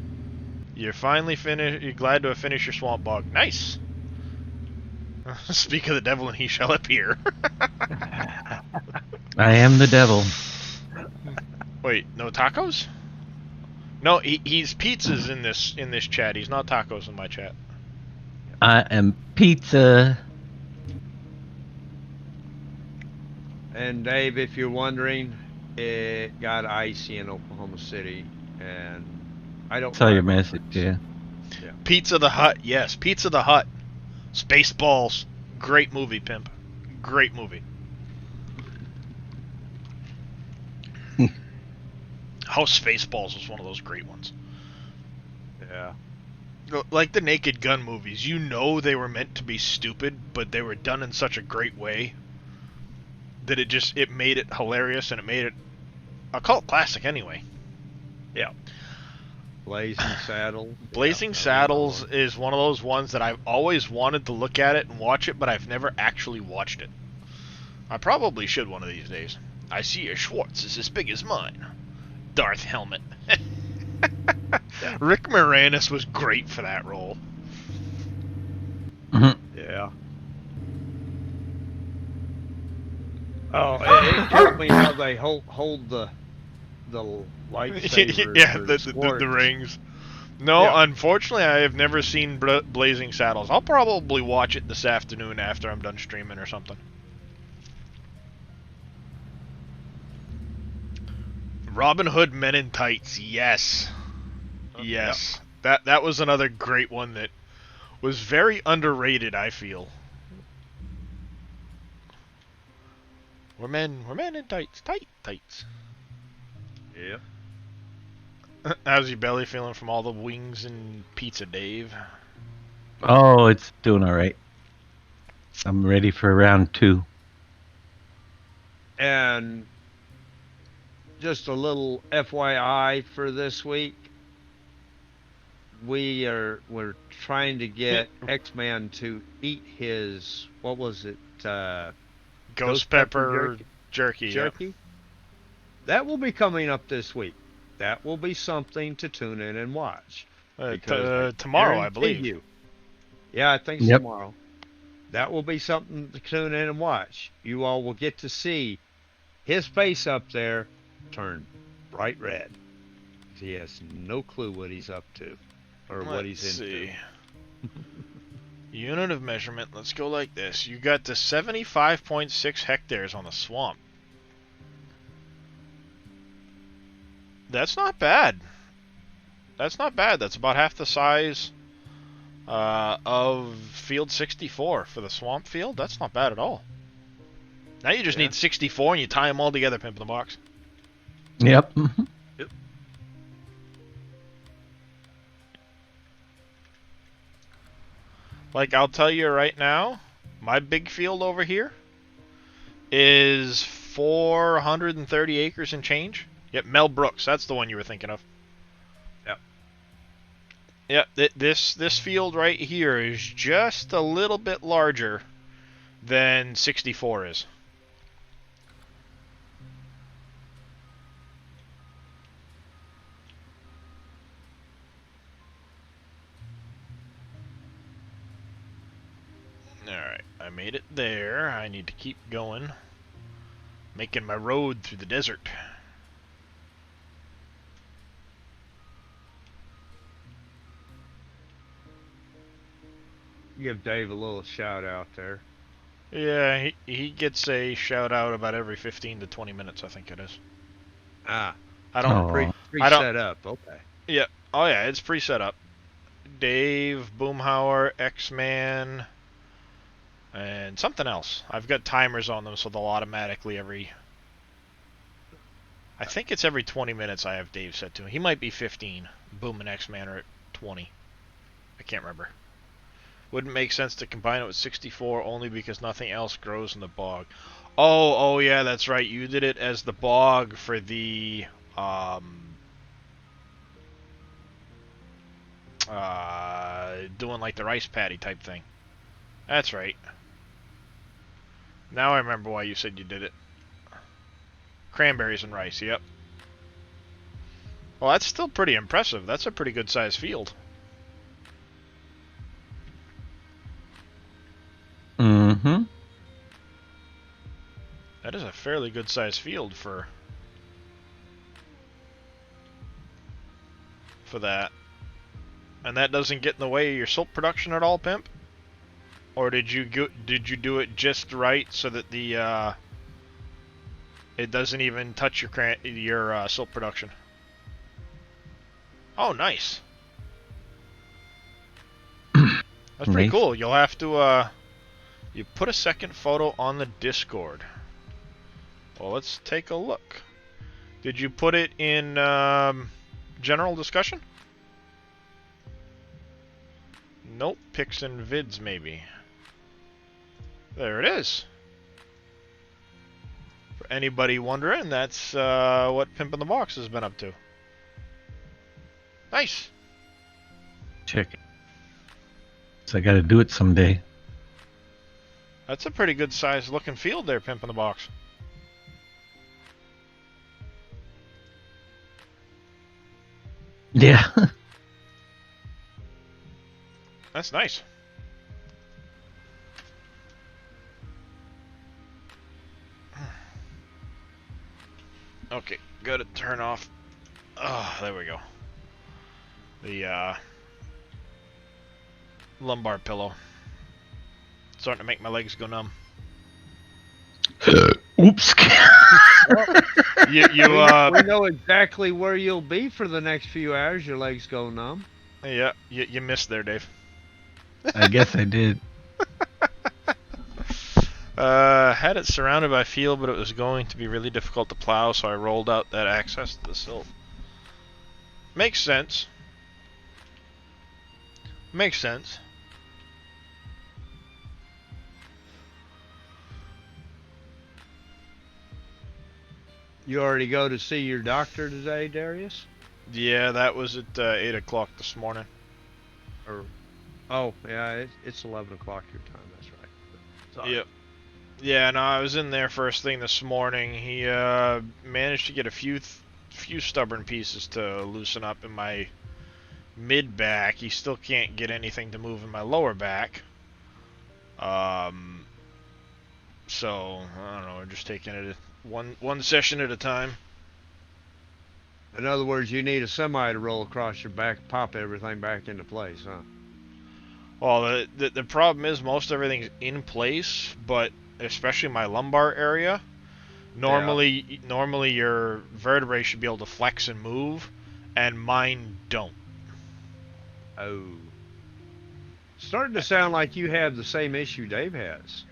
[SPEAKER 1] You're finally finished. You're glad to have finished your swamp bog. Nice. Speak of the devil, and he shall appear.
[SPEAKER 4] I am the devil.
[SPEAKER 1] Wait, no tacos? No, he's pizzas in this chat. He's not tacos in my chat.
[SPEAKER 4] I am pizza.
[SPEAKER 3] And Dave, if you're wondering, it got icy in Oklahoma City, and I don't.
[SPEAKER 4] Saw your
[SPEAKER 3] drive
[SPEAKER 4] message, yeah.
[SPEAKER 1] Pizza the Hut, yes, Pizza the Hut. Spaceballs, great movie, pimp. Great movie. House Spaceballs was one of those great ones.
[SPEAKER 3] Yeah.
[SPEAKER 1] Like the Naked Gun movies, you know they were meant to be stupid, but they were done in such a great way that it made it hilarious, and it made it a cult classic anyway.
[SPEAKER 3] Yeah. Blazing Saddles.
[SPEAKER 1] Blazing Saddles is one of those ones that I've always wanted to look at it and watch it, but I've never actually watched it. I probably should one of these days. I see your Schwartz is as big as mine. Darth Helmet. Rick Moranis was great for that role.
[SPEAKER 3] Yeah. Oh, it killed me how they hold the lightsaber.
[SPEAKER 1] Yeah, the rings. No,
[SPEAKER 3] Yeah.
[SPEAKER 1] unfortunately, I have never seen Blazing Saddles. I'll probably watch it this afternoon after I'm done streaming or something. Robin Hood Men in Tights, yes. Yes. That was another great one that was very underrated, I feel. We're men in tights, tights.
[SPEAKER 3] Yeah.
[SPEAKER 1] How's your belly feeling from all the wings and pizza, Dave?
[SPEAKER 4] Oh, it's doing all right. I'm ready for round 2.
[SPEAKER 3] And just a little FYI for this week, we're trying to get X-Man to eat his, what was it?
[SPEAKER 1] Ghost pepper jerky.
[SPEAKER 3] Jerky.
[SPEAKER 1] Yep.
[SPEAKER 3] That will be coming up this week. That will be something to tune in and watch. Because
[SPEAKER 1] Tomorrow, I
[SPEAKER 3] guarantee
[SPEAKER 1] believe.
[SPEAKER 3] you- yeah, I think it's
[SPEAKER 4] Yep.
[SPEAKER 3] tomorrow. That will be something to tune in and watch. You all will get to see his face up there turn bright red. He has no clue what he's up to or what he's
[SPEAKER 1] Let's
[SPEAKER 3] into.
[SPEAKER 1] see. Unit of measurement, let's go like this. You got the 75.6 hectares on the swamp. That's not bad. That's not bad. That's about half the size of Field 64 for the swamp field. That's not bad at all. Now you just
[SPEAKER 3] Yeah.
[SPEAKER 1] need 64 and you tie them all together, Pimp in the Box.
[SPEAKER 4] Yep.
[SPEAKER 1] Like, I'll tell you right now, my big field over here is 430 acres and change. Yep, Mel Brooks, that's the one you were thinking of.
[SPEAKER 3] Yep.
[SPEAKER 1] Yep, this field right here is just a little bit larger than 64 is. Alright, I made it there. I need to keep going. Making my road through the desert.
[SPEAKER 3] Give Dave a little shout out there.
[SPEAKER 1] Yeah, he gets a shout out about every 15 to 20 minutes, I think it is.
[SPEAKER 3] Ah,
[SPEAKER 1] I don't.
[SPEAKER 4] Oh.
[SPEAKER 3] pre
[SPEAKER 1] I don't-
[SPEAKER 3] set up. Okay.
[SPEAKER 1] Yeah. Oh yeah, it's pre-set up. Dave, Boomhauer, X-Man, and something else. I've got timers on them, so they'll automatically I think it's every 20 minutes I have Dave set to. He might be 15. Boom and X-Man are at 20. I can't remember. Wouldn't make sense to combine it with 64 only because nothing else grows in the bog. Oh yeah, that's right. You did it as the bog for the doing like the rice paddy type thing. That's right. Now I remember why you said you did it. Cranberries and rice, yep. Well, that's still pretty impressive. That's a pretty good sized field. is a fairly good sized field for that. And that doesn't get in the way of your silk production at all, Pimp? Or did you do it just right so that the it doesn't even touch your silk production? Oh, nice. That's pretty
[SPEAKER 4] Nice.
[SPEAKER 1] cool. You'll have to you put a second photo on the Discord. Well, let's take a look. Did you put it in general discussion? Nope, pics and vids maybe. There it is. For anybody wondering, that's what Pimp in the Box has been up to. Nice.
[SPEAKER 4] Check it. So I got to do it someday.
[SPEAKER 1] That's a pretty good sized looking field there, Pimp in the Box.
[SPEAKER 4] Yeah.
[SPEAKER 1] That's nice. Okay, gotta turn off. Oh, there we go. The lumbar pillow. Starting to make my legs go numb.
[SPEAKER 4] Oops.
[SPEAKER 1] You
[SPEAKER 3] We know exactly where you'll be for the next few hours. Your legs go numb.
[SPEAKER 1] yeah, you missed there, Dave.
[SPEAKER 4] I guess I did.
[SPEAKER 1] Had it surrounded by field, but it was going to be really difficult to plow, so I rolled out that access to the silt. Makes sense. Makes sense.
[SPEAKER 3] You already go to see your doctor today, Darius?
[SPEAKER 1] Yeah, that was at 8 o'clock this morning.
[SPEAKER 3] Or, oh, yeah, it's 11 o'clock your time. That's right. Sorry.
[SPEAKER 1] Yep. Yeah, no, I was in there first thing this morning. He managed to get a few stubborn pieces to loosen up in my mid back. He still can't get anything to move in my lower back. So I don't know. We're just taking it one session at a time.
[SPEAKER 3] In other words, you need a semi to roll across your back, pop everything back into place, huh?
[SPEAKER 1] Well, the problem is most everything's in place, but especially my lumbar area. Normally your vertebrae should be able to flex and move, and mine don't.
[SPEAKER 3] Oh. Starting to sound like you have the same issue Dave has.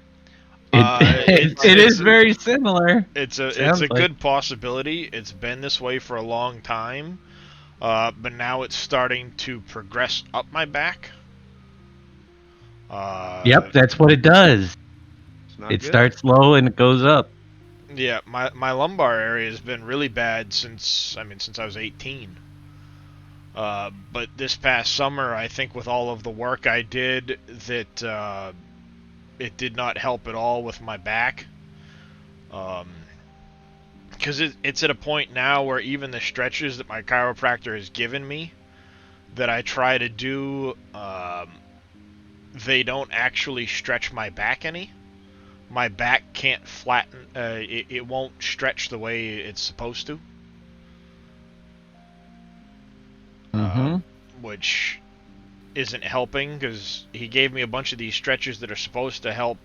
[SPEAKER 4] It is very similar.
[SPEAKER 1] It's a
[SPEAKER 4] Sounds like.
[SPEAKER 1] good possibility. It's been this way for a long time, but now it's starting to progress up my back.
[SPEAKER 4] Yep, that's what it does.
[SPEAKER 3] It's not
[SPEAKER 4] It
[SPEAKER 3] good.
[SPEAKER 4] starts low and it goes up.
[SPEAKER 1] Yeah, my lumbar area has been really bad since I was 18. But this past summer, I think with all of the work I did, that it did not help at all with my back. Because it's at a point now where even the stretches that my chiropractor has given me, that I try to do, they don't actually stretch my back any. My back can't flatten, it won't stretch the way it's supposed to.
[SPEAKER 4] Mm-hmm.
[SPEAKER 1] Which isn't helping, because he gave me a bunch of these stretches that are supposed to help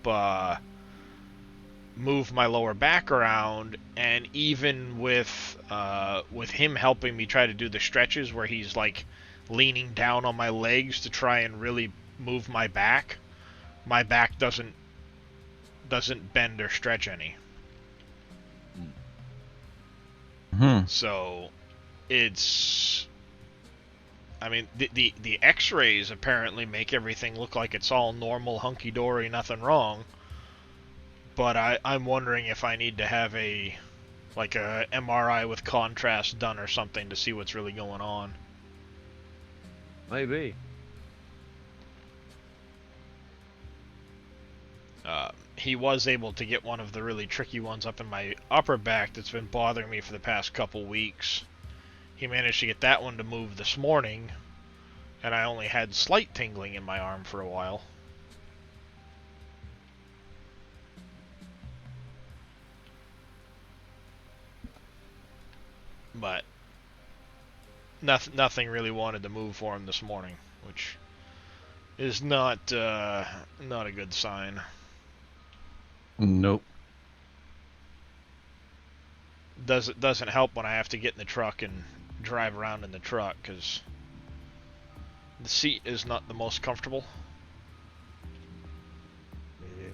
[SPEAKER 1] move my lower back around, and even with him helping me try to do the stretches where he's like leaning down on my legs to try and really move my back doesn't bend or stretch any.
[SPEAKER 4] Mm-hmm.
[SPEAKER 1] So it's, I mean, the X-rays apparently make everything look like it's all normal, hunky-dory, nothing wrong. But I'm wondering if I need to have a MRI with contrast done or something to see what's really going on.
[SPEAKER 3] Maybe.
[SPEAKER 1] He was able to get one of the really tricky ones up in my upper back that's been bothering me for the past couple weeks. He managed to get that one to move this morning, and I only had slight tingling in my arm for a while. but nothing really wanted to move for him this morning, which is not not a good sign.
[SPEAKER 4] Nope.
[SPEAKER 1] Doesn't help when I have to get in the truck and drive around in the truck, because the seat is not the most comfortable.
[SPEAKER 3] Yeah.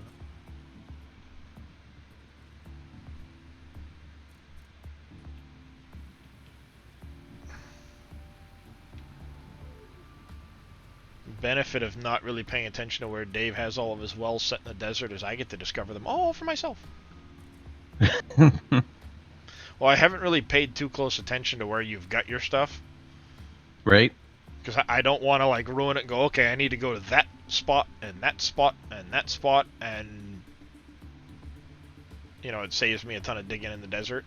[SPEAKER 1] Benefit of not really paying attention to where Dave has all of his wells set in the desert is I get to discover them all for myself. Well, I haven't really paid too close attention to where you've got your stuff,
[SPEAKER 4] Right?
[SPEAKER 1] because I don't want to like ruin it and go, okay, I need to go to that spot and that spot and that spot, and you know, it saves me a ton of digging in the desert.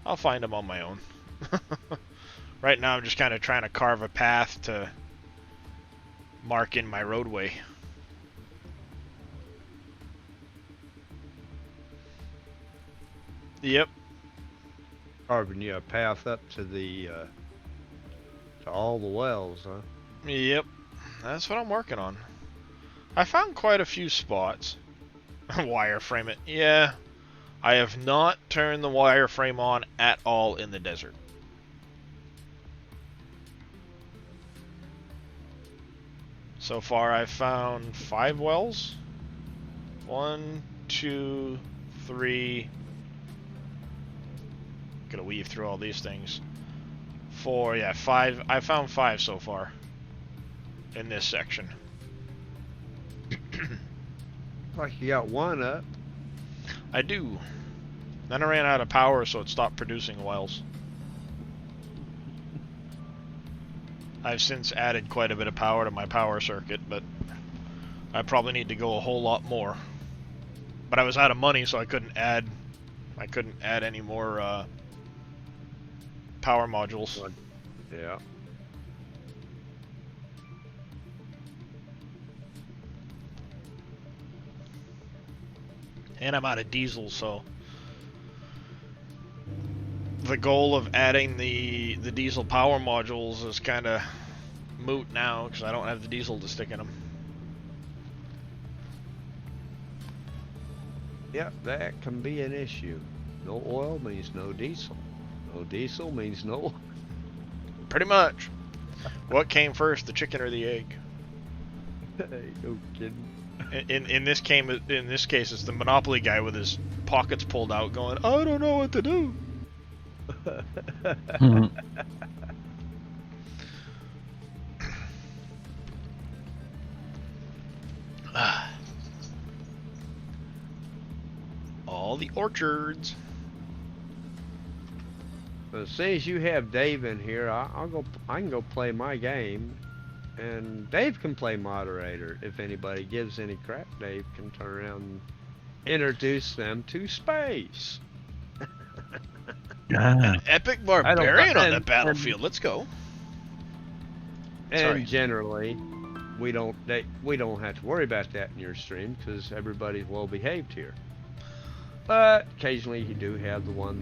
[SPEAKER 1] I'll find them on my own. Right now I'm just kind of trying to carve a path to mark in my roadway. Yep.
[SPEAKER 3] Carving you a path up to the to all the wells, huh?
[SPEAKER 1] Yep. That's what I'm working on. I found quite a few spots. Wireframe it. Yeah. I have not turned the wireframe on at all in the desert. So far I've found 5 wells. 1, 2, 3. Gotta weave through all these things. 4, yeah, 5. I found 5 so far in this section.
[SPEAKER 3] Like you got one up.
[SPEAKER 1] I do. Then I ran out of power, so it stopped producing wells. I've since added quite a bit of power to my power circuit, but I probably need to go a whole lot more. But I was out of money, so I couldn't add any more power modules.
[SPEAKER 3] Yeah.
[SPEAKER 1] And I'm out of diesel, so the goal of adding the diesel power modules is kind of moot now, because I don't have the diesel to stick in them.
[SPEAKER 3] Yep, that can be an issue. No oil means no diesel. No diesel means no.
[SPEAKER 1] Pretty much. What came first, the chicken or the egg?
[SPEAKER 3] No kidding.
[SPEAKER 1] In this case, it's the Monopoly guy with his pockets pulled out, going, "I don't know what to do." All the orchards.
[SPEAKER 3] As soon as you have Dave in here, I'll go. I can go play my game, and Dave can play moderator. If anybody gives any crap, Dave can turn around and introduce them to space.
[SPEAKER 4] Ah,
[SPEAKER 1] Epic barbarian on the
[SPEAKER 3] and-
[SPEAKER 1] battlefield. Let's go.
[SPEAKER 3] And
[SPEAKER 1] Sorry.
[SPEAKER 3] generally, we don't have to worry about that in your stream because everybody's well behaved here. But occasionally you do have the ones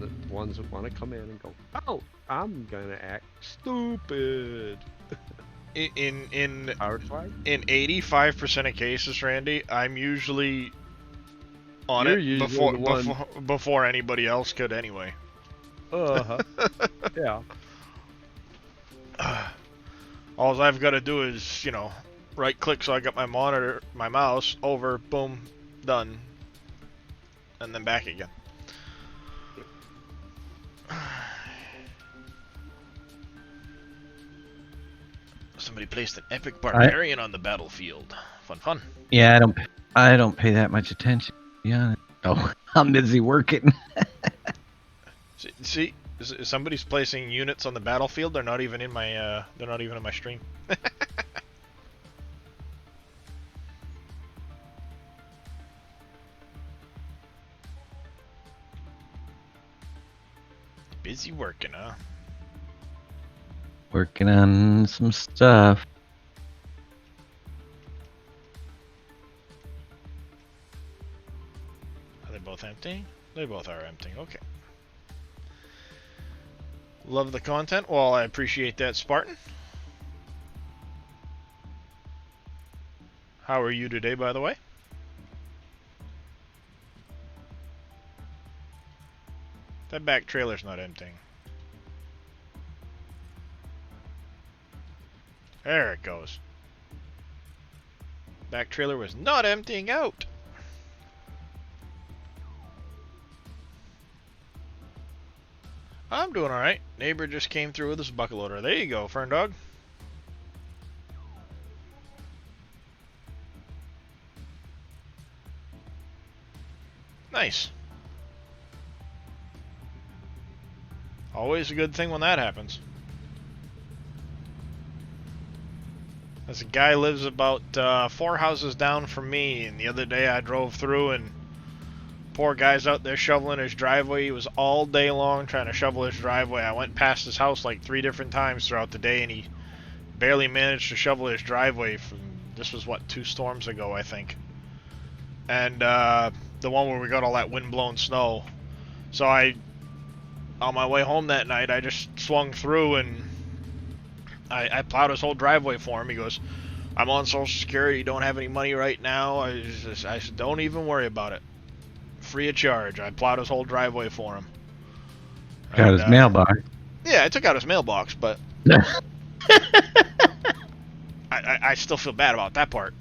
[SPEAKER 3] that want to come in and go, "Oh, I'm gonna act stupid."
[SPEAKER 1] In
[SPEAKER 3] Power slide.
[SPEAKER 1] 85% of cases, Randy, I'm usually on
[SPEAKER 3] You're
[SPEAKER 1] it
[SPEAKER 3] usually the one-
[SPEAKER 1] before anybody else could anyway.
[SPEAKER 3] Yeah.
[SPEAKER 1] All I've got to do is, you know, right click so I got my monitor, my mouse over, boom, done, and then back again. Somebody placed an epic barbarian on the battlefield. Fun, fun.
[SPEAKER 4] yeah, I don't pay that much attention. Yeah. Oh, I'm busy working.
[SPEAKER 1] See, somebody's placing units on the battlefield. They're not even in my. They're not even in my stream. Busy working, huh?
[SPEAKER 4] Working on some stuff.
[SPEAKER 1] Are they both empty? They both are empty. Okay. Love the content. Well, I appreciate that, Spartan. How are you today, by the way? That back trailer's not emptying. There it goes. Back trailer was not emptying out. I'm doing alright. Neighbor just came through with his bucket loader. There you go, Fern Dog. Nice. Always a good thing when that happens. This guy lives about 4 houses down from me, and the other day I drove through and poor guy's out there shoveling his driveway. He was all day long trying to shovel his driveway. I went past his house like 3 different times throughout the day, and he barely managed to shovel his driveway from, this was what, 2 storms ago, I think. And the one where we got all that wind-blown snow. So on my way home that night, I just swung through and I plowed his whole driveway for him. He goes, I'm on Social Security, don't have any money right now. I said, don't even worry about it. Free of charge. I plowed his whole driveway for him.
[SPEAKER 4] Got his mailbox.
[SPEAKER 1] Yeah, I took out his mailbox, but I still feel bad about that part.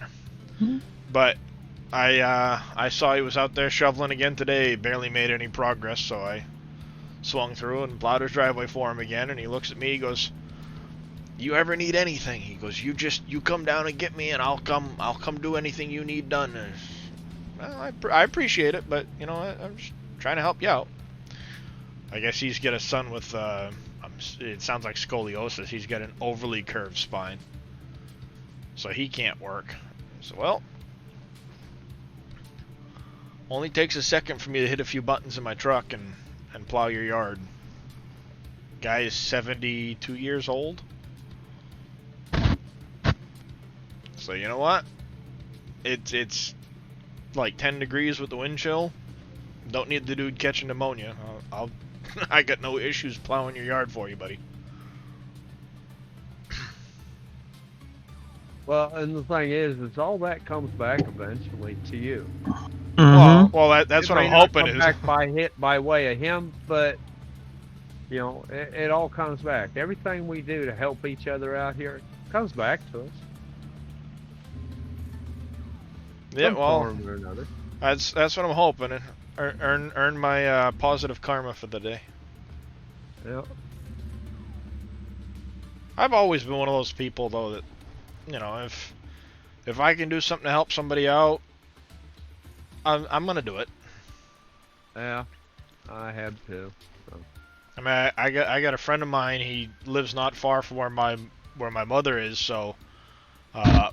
[SPEAKER 1] But I saw he was out there shoveling again today. Barely made any progress, so I swung through and plowed his driveway for him again. And he looks at me, he goes, you ever need anything? He goes, you come down and get me, and I'll come do anything you need done. Well, I appreciate it, but you know, I'm just trying to help you out. I guess he's got a son with it sounds like scoliosis. He's got an overly curved spine, so he can't work. So well, only takes a second for me to hit a few buttons in my truck and plow your yard. Guy is 72 years old. So you know what? It's like 10 degrees with the wind chill. Don't need the dude catching pneumonia. I got no issues plowing your yard for you, buddy.
[SPEAKER 3] Well, and the thing is all that comes back eventually to you.
[SPEAKER 1] Well, that's
[SPEAKER 3] It
[SPEAKER 1] what
[SPEAKER 3] may
[SPEAKER 1] I'm
[SPEAKER 3] not
[SPEAKER 1] hoping
[SPEAKER 3] come
[SPEAKER 1] is.
[SPEAKER 3] back by way of him, but you know, it all comes back. Everything we do to help each other out here comes back to us.
[SPEAKER 1] Yeah,
[SPEAKER 3] Some
[SPEAKER 1] well,
[SPEAKER 3] form or another.
[SPEAKER 1] that's what I'm hoping. And earn my positive karma for the day.
[SPEAKER 3] Yeah.
[SPEAKER 1] I've always been one of those people, though, that, you know, if I can do something to help somebody out, I'm gonna do it.
[SPEAKER 3] Yeah, I have too. So.
[SPEAKER 1] I mean, I got a friend of mine. He lives not far from where my mother is, so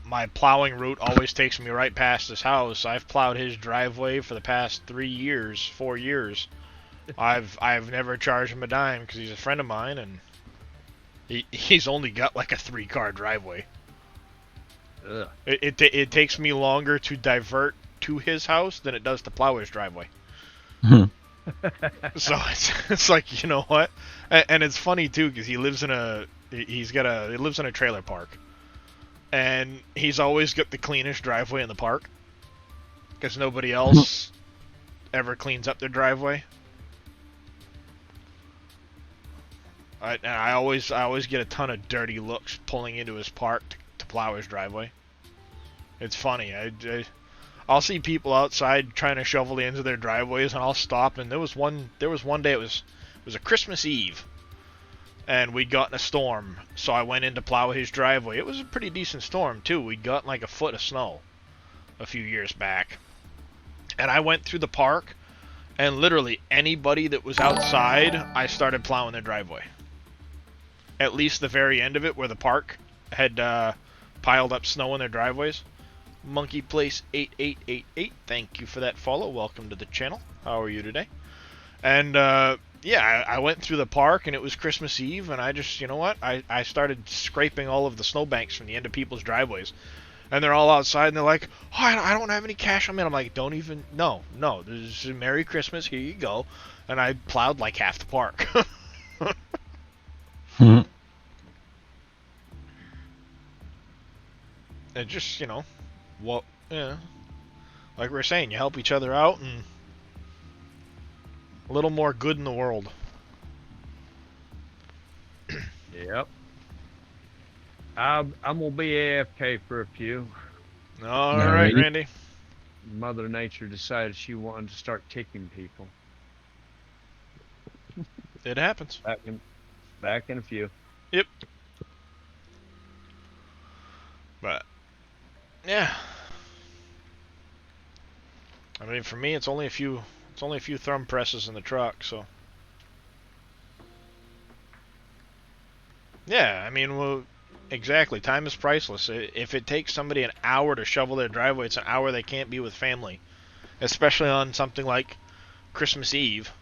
[SPEAKER 1] my plowing route always takes me right past his house. I've plowed his driveway for the past 4 years. I've never charged him a dime because he's a friend of mine, and he's only got like a 3-car driveway.
[SPEAKER 3] Ugh.
[SPEAKER 1] It takes me longer to divert to his house than it does to plow his driveway. So it's like, you know what? And it's funny too because he lives in a trailer park, and he's always got the cleanest driveway in the park because nobody else ever cleans up their driveway. I always get a ton of dirty looks pulling into his park to plow his driveway. It's funny. I'll see people outside trying to shovel the ends of their driveways, and I'll stop. And there was one day it was a Christmas Eve, and we'd gotten a storm, so I went in to plow his driveway. It was a pretty decent storm too. We'd gotten like a foot of snow a few years back, and I went through the park, and literally anybody that was outside, I started plowing their driveway. At least the very end of it, where the park had piled up snow in their driveways. Monkey Place 8888, thank you for that follow. Welcome to the channel. How are you today? And yeah, I went through the park, and it was Christmas Eve, and I just, you know what? I started scraping all of the snowbanks from the end of people's driveways. And they're all outside, and they're like, oh, I don't have any cash on me. And I'm like, don't even, no, this is Merry Christmas, here you go. And I plowed like half the park. It just, what, yeah, like we were saying, you help each other out and a little more good in the world.
[SPEAKER 3] Yep. I'm gonna be AFK for a few.
[SPEAKER 1] All right,
[SPEAKER 4] Alrighty.
[SPEAKER 1] Randy.
[SPEAKER 3] Mother Nature decided she wanted to start kicking people.
[SPEAKER 1] It happens.
[SPEAKER 3] Back in a few.
[SPEAKER 1] Yep. But yeah, I mean, for me, it's only a few thumb presses in the truck, so. Yeah, I mean, well, exactly. Time is priceless. If it takes somebody an hour to shovel their driveway, it's an hour they can't be with family, especially on something like Christmas Eve.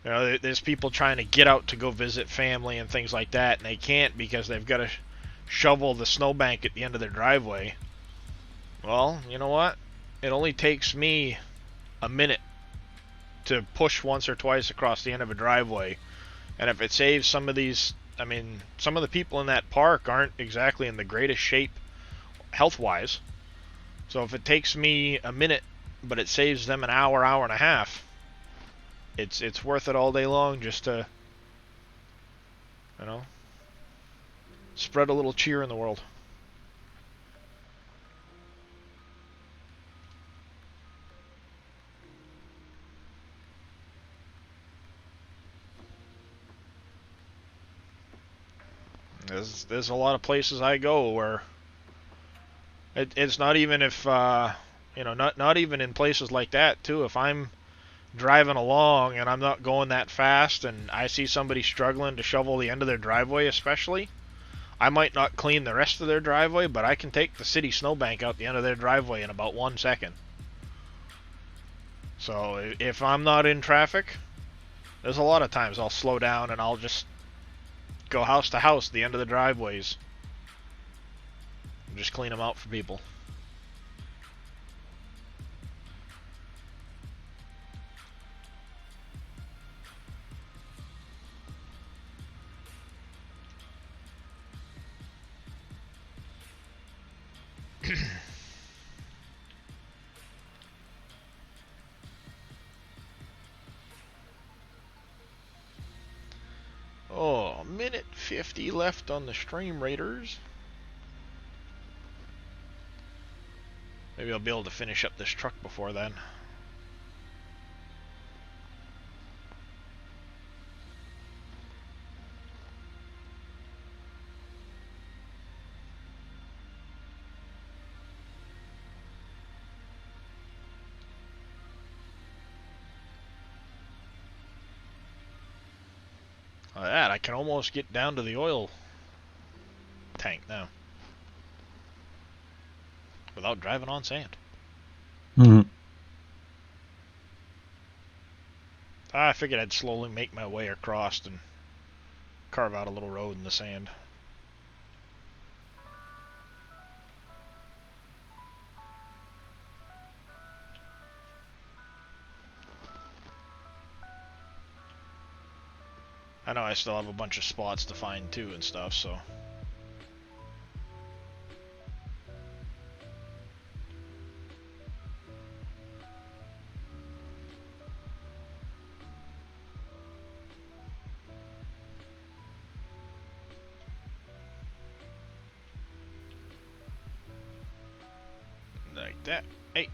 [SPEAKER 1] There's people trying to get out to go visit family and things like that, and they can't because they've got to shovel the snowbank at the end of their driveway. Well, you know what? It only takes me a minute to push once or twice across the end of a driveway, and if it saves some of these, I mean, some of the people in that park aren't exactly in the greatest shape health-wise. So if it takes me a minute, but it saves them an hour, hour and a half, it's worth it all day long just to, spread a little cheer in the world. There's a lot of places I go where it's not even if not even in places like that too. If I'm driving along and I'm not going that fast and I see somebody struggling to shovel the end of their driveway, especially, I might not clean the rest of their driveway, but I can take the city snowbank out the end of their driveway in about 1 second. So if I'm not in traffic, there's a lot of times I'll slow down and I'll just go house to house, the end of the driveways. Just clean them out for people. Oh, a minute 50 left on the Stream Raiders. Maybe I'll be able to finish up this truck before then. That, I can almost get down to the oil tank now. Without driving on sand.
[SPEAKER 4] Hmm.
[SPEAKER 1] I figured I'd slowly make my way across and carve out a little road in the sand. I know I still have a bunch of spots to find too and stuff, so. Like that. Hey,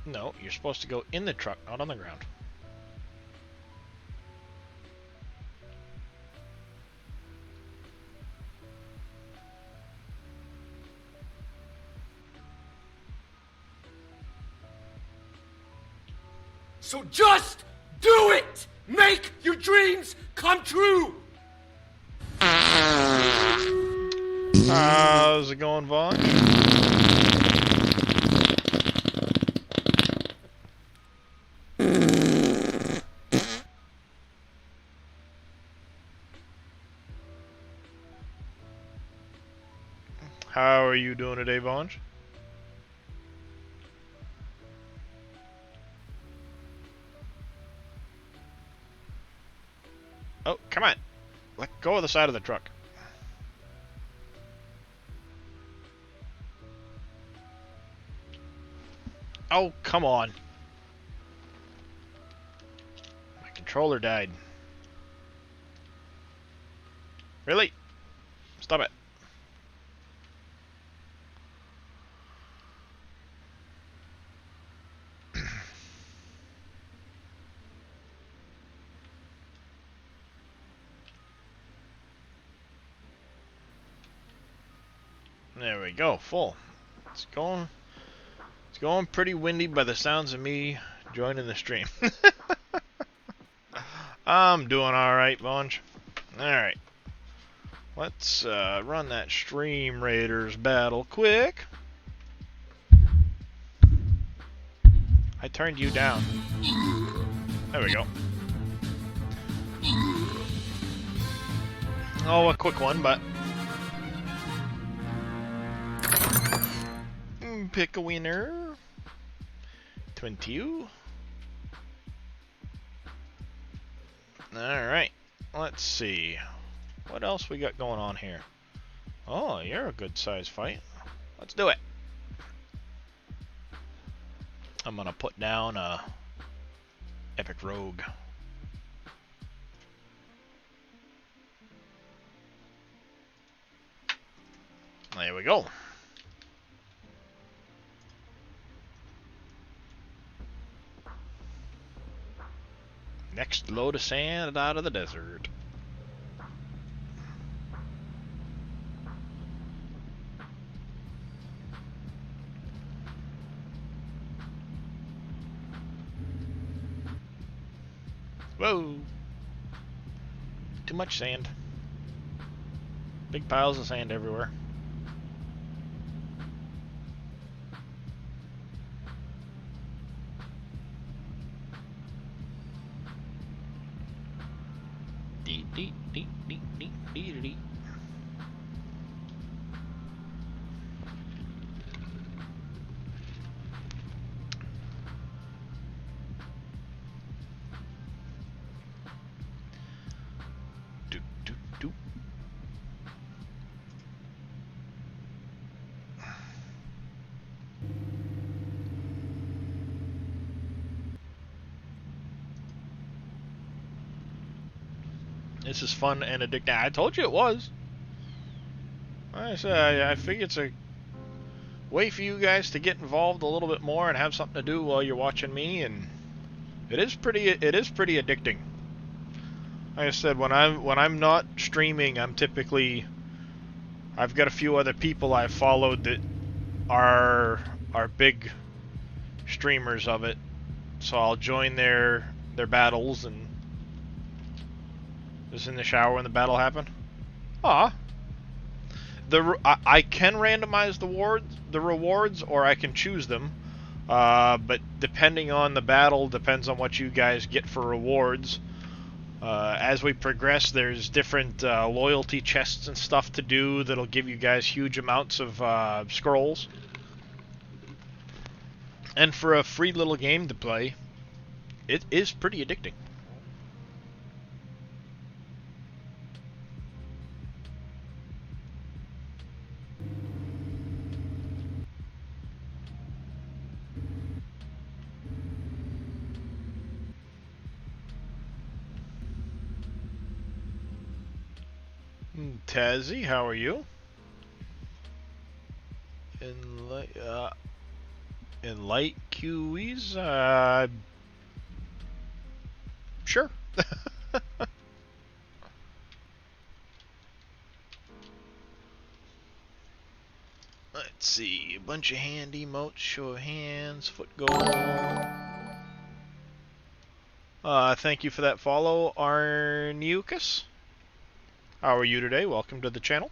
[SPEAKER 1] no, you're supposed to go in the truck, not on the ground.
[SPEAKER 5] So just do it! Make your dreams come true!
[SPEAKER 1] How's it going, Vaughn? How are you doing today, Vaughn? Oh, come on. Let go of the side of the truck. Oh, come on. My controller died. Really? Stop it. There we go, full. It's going pretty windy by the sounds of me joining the stream. I'm doing alright, Bunch. Alright. Let's run that Stream Raiders battle quick. I turned you down. There we go. Oh, a quick one, but... pick a winner. 22. Alright. Let's see. What else we got going on here? Oh, you're a good size fight. Let's do it. I'm gonna put down a Epic Rogue. There we go. Next load of sand out of the desert. Whoa. Too much sand. Big piles of sand everywhere. Dee dee dee dee dee dee dee. Do do do. This is fun and addicting. I told you it was. I said I figure it's a way for you guys to get involved a little bit more and have something to do while you're watching me, and it is pretty addicting. Like I said, when I'm not streaming, I've got a few other people I've followed that are big streamers of it, so I'll join their battles. And just in the shower when the battle happened. Ah, I can randomize the rewards, or I can choose them. But depending on the battle, depends on what you guys get for rewards. As we progress, there's different loyalty chests and stuff to do that'll give you guys huge amounts of scrolls. And for a free little game to play, it is pretty addicting. Tazzy, how are you? In light QEs, sure. Let's see, a bunch of hand emotes, show of hands, foot goal. Thank you for that follow, Arniukas. How are you today? Welcome to the channel.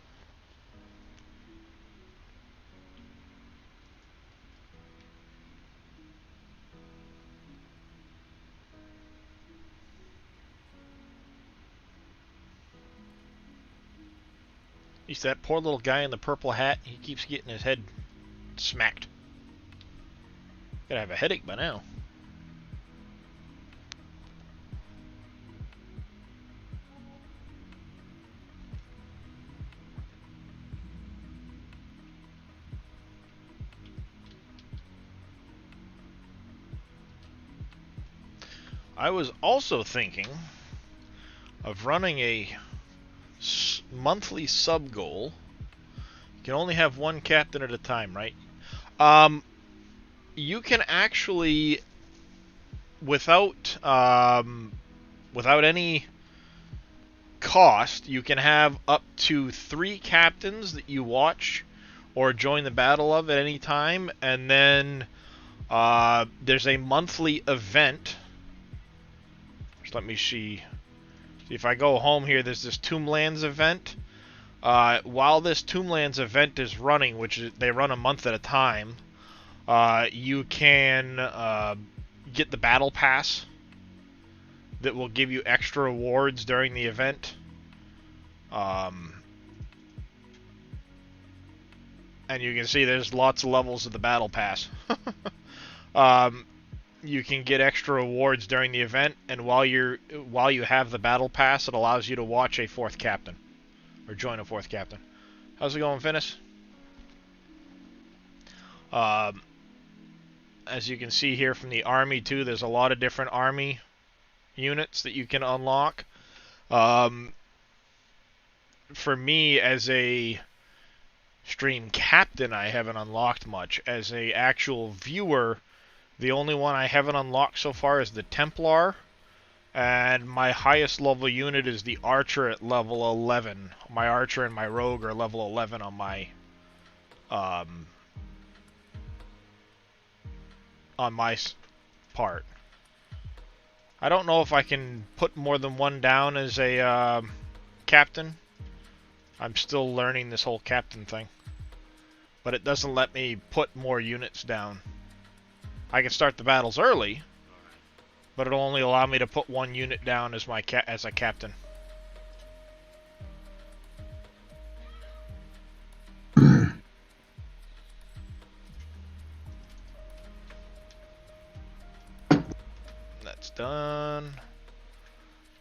[SPEAKER 1] He's that poor little guy in the purple hat. He keeps getting his head smacked. Gotta have a headache by now. I was also thinking of running a monthly sub goal. You can only have one captain at a time, right? You can actually, without any cost, you can have up to 3 captains that you watch or join the battle of at any time, and then there's a monthly event. Just let me see if I go home here. There's this Tomblands event. While this Tomblands event is running, which they run a month at a time, you can get the battle pass that will give you extra rewards during the event. And you can see there's lots of levels of the battle pass. You can get extra rewards during the event, and while you have the battle pass, it allows you to watch a 4th captain or join a 4th captain. How's it going, Finis? As you can see here from the army too, there's a lot of different army units that you can unlock. For me, as a stream captain, I haven't unlocked much. As a actual viewer, the only one I haven't unlocked so far is the Templar, and my highest level unit is the Archer at level 11. My Archer and my Rogue are level 11 on my part. I don't know if I can put more than one down as a captain. I'm still learning this whole captain thing. But it doesn't let me put more units down. I can start the battles early, but it'll only allow me to put 1 unit down as my as a captain. That's done.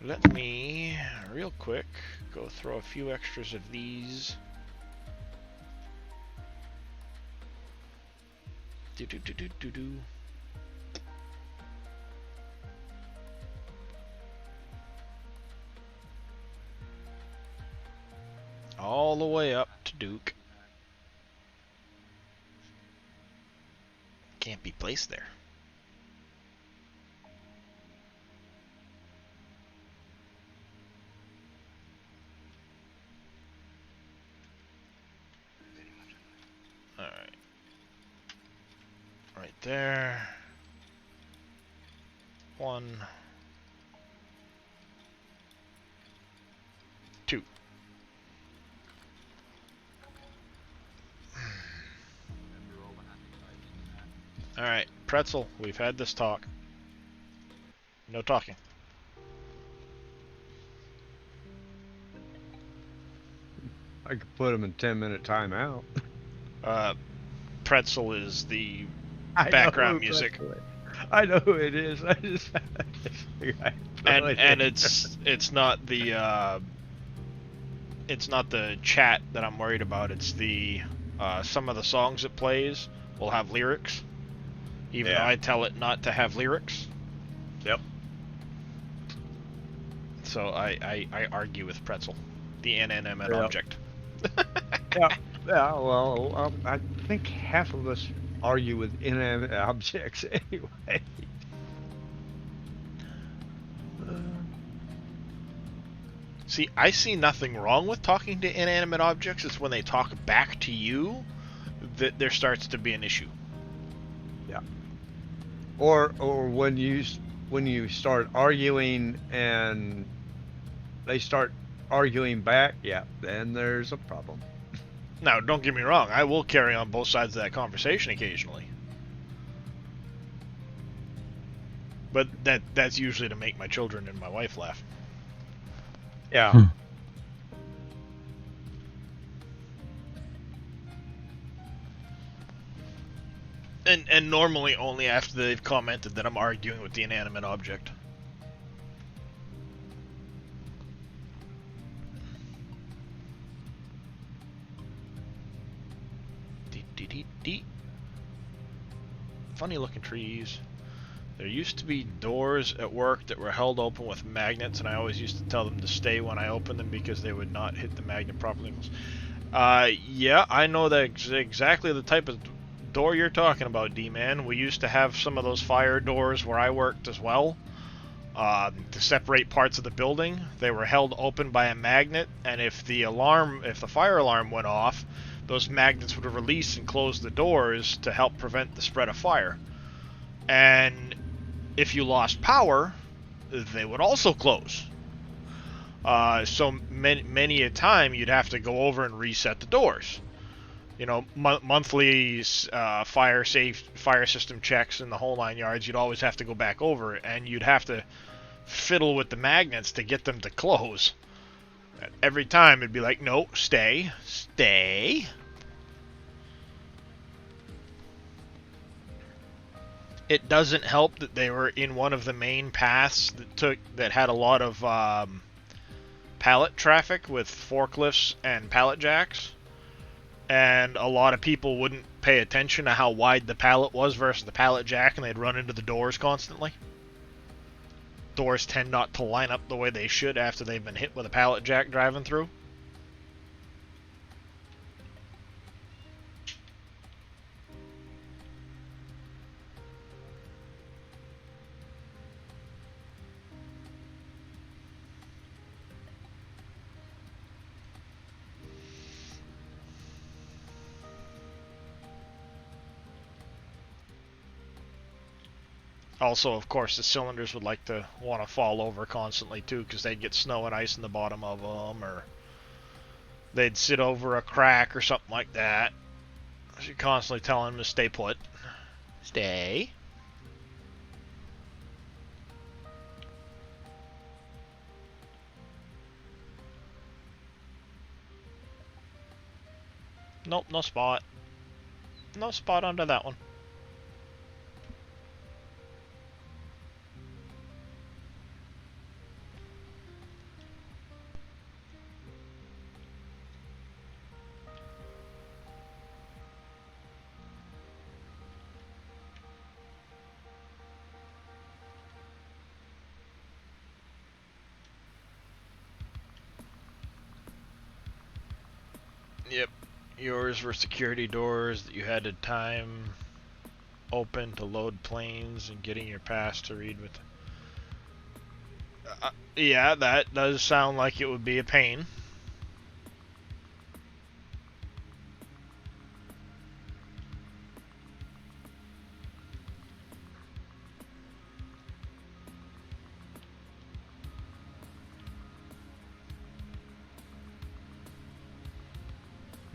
[SPEAKER 1] Let me, real quick, go throw a few extras of these. Do. All the way up to Duke. Can't be placed there. Alright. Right there. 1, 2. Alright, Pretzel, we've had this talk. No talking.
[SPEAKER 3] I could put him in 10-minute timeout.
[SPEAKER 1] Pretzel is the background music.
[SPEAKER 3] I know who it is. I just
[SPEAKER 1] and it's not the chat that I'm worried about. It's the some of the songs it plays will have lyrics, even though I tell it not to have lyrics.
[SPEAKER 3] Yep.
[SPEAKER 1] So I argue with Pretzel, the inanimate object.
[SPEAKER 3] Yeah, well, I think half of us argue with inanimate objects anyway.
[SPEAKER 1] See, I see nothing wrong with talking to inanimate objects. It's when they talk back to you that there starts to be an issue.
[SPEAKER 3] Yeah. Or when you start arguing and they start arguing back, yeah, then there's a problem.
[SPEAKER 1] Now, don't get me wrong, I will carry on both sides of that conversation occasionally. But that's usually to make my children and my wife laugh.
[SPEAKER 3] Yeah.
[SPEAKER 1] And normally only after they've commented that I'm arguing with the inanimate object. Funny looking trees. There used to be doors at work that were held open with magnets, and I always used to tell them to stay when I opened them because they would not hit the magnet properly. Yeah, I know that exactly the type of door you're talking about, D-Man. We used to have some of those fire doors where I worked as well. To separate parts of the building, they were held open by a magnet, and if the fire alarm went off, those magnets would release and close the doors to help prevent the spread of fire. And if you lost power, they would also close. So many a time you'd have to go over and reset the doors. You know, monthly fire system checks in the whole 9 yards. You'd always have to go back over, and you'd have to fiddle with the magnets to get them to close. Every time it'd be like, no, stay. It doesn't help that they were in one of the main paths that had a lot of pallet traffic with forklifts and pallet jacks, and a lot of people wouldn't pay attention to how wide the pallet was versus the pallet jack, and they'd run into the doors constantly. Doors tend not to line up the way they should after they've been hit with a pallet jack driving through. Also, of course, the cylinders would like to want to fall over constantly too, because they'd get snow and ice in the bottom of them, or they'd sit over a crack or something like that. So you're constantly telling them to stay put. Stay. Nope, no spot. No spot under that one. Yep, yours were security doors that you had to time open to load planes and getting your pass to read with. Yeah, that does sound like it would be a pain.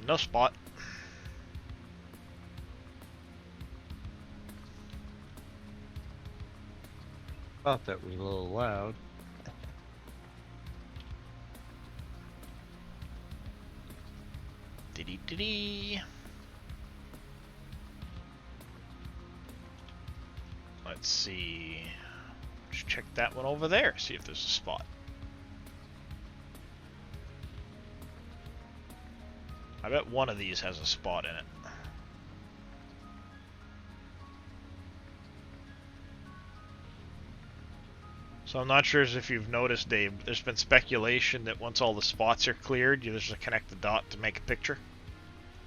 [SPEAKER 1] No spot.
[SPEAKER 3] Thought that was a little loud.
[SPEAKER 1] Diddy. Let's see. Just check that one over there, see if there's a spot. I bet one of these has a spot in it. So I'm not sure if you've noticed, Dave, there's been speculation that once all the spots are cleared, you just connect the dot to make a picture.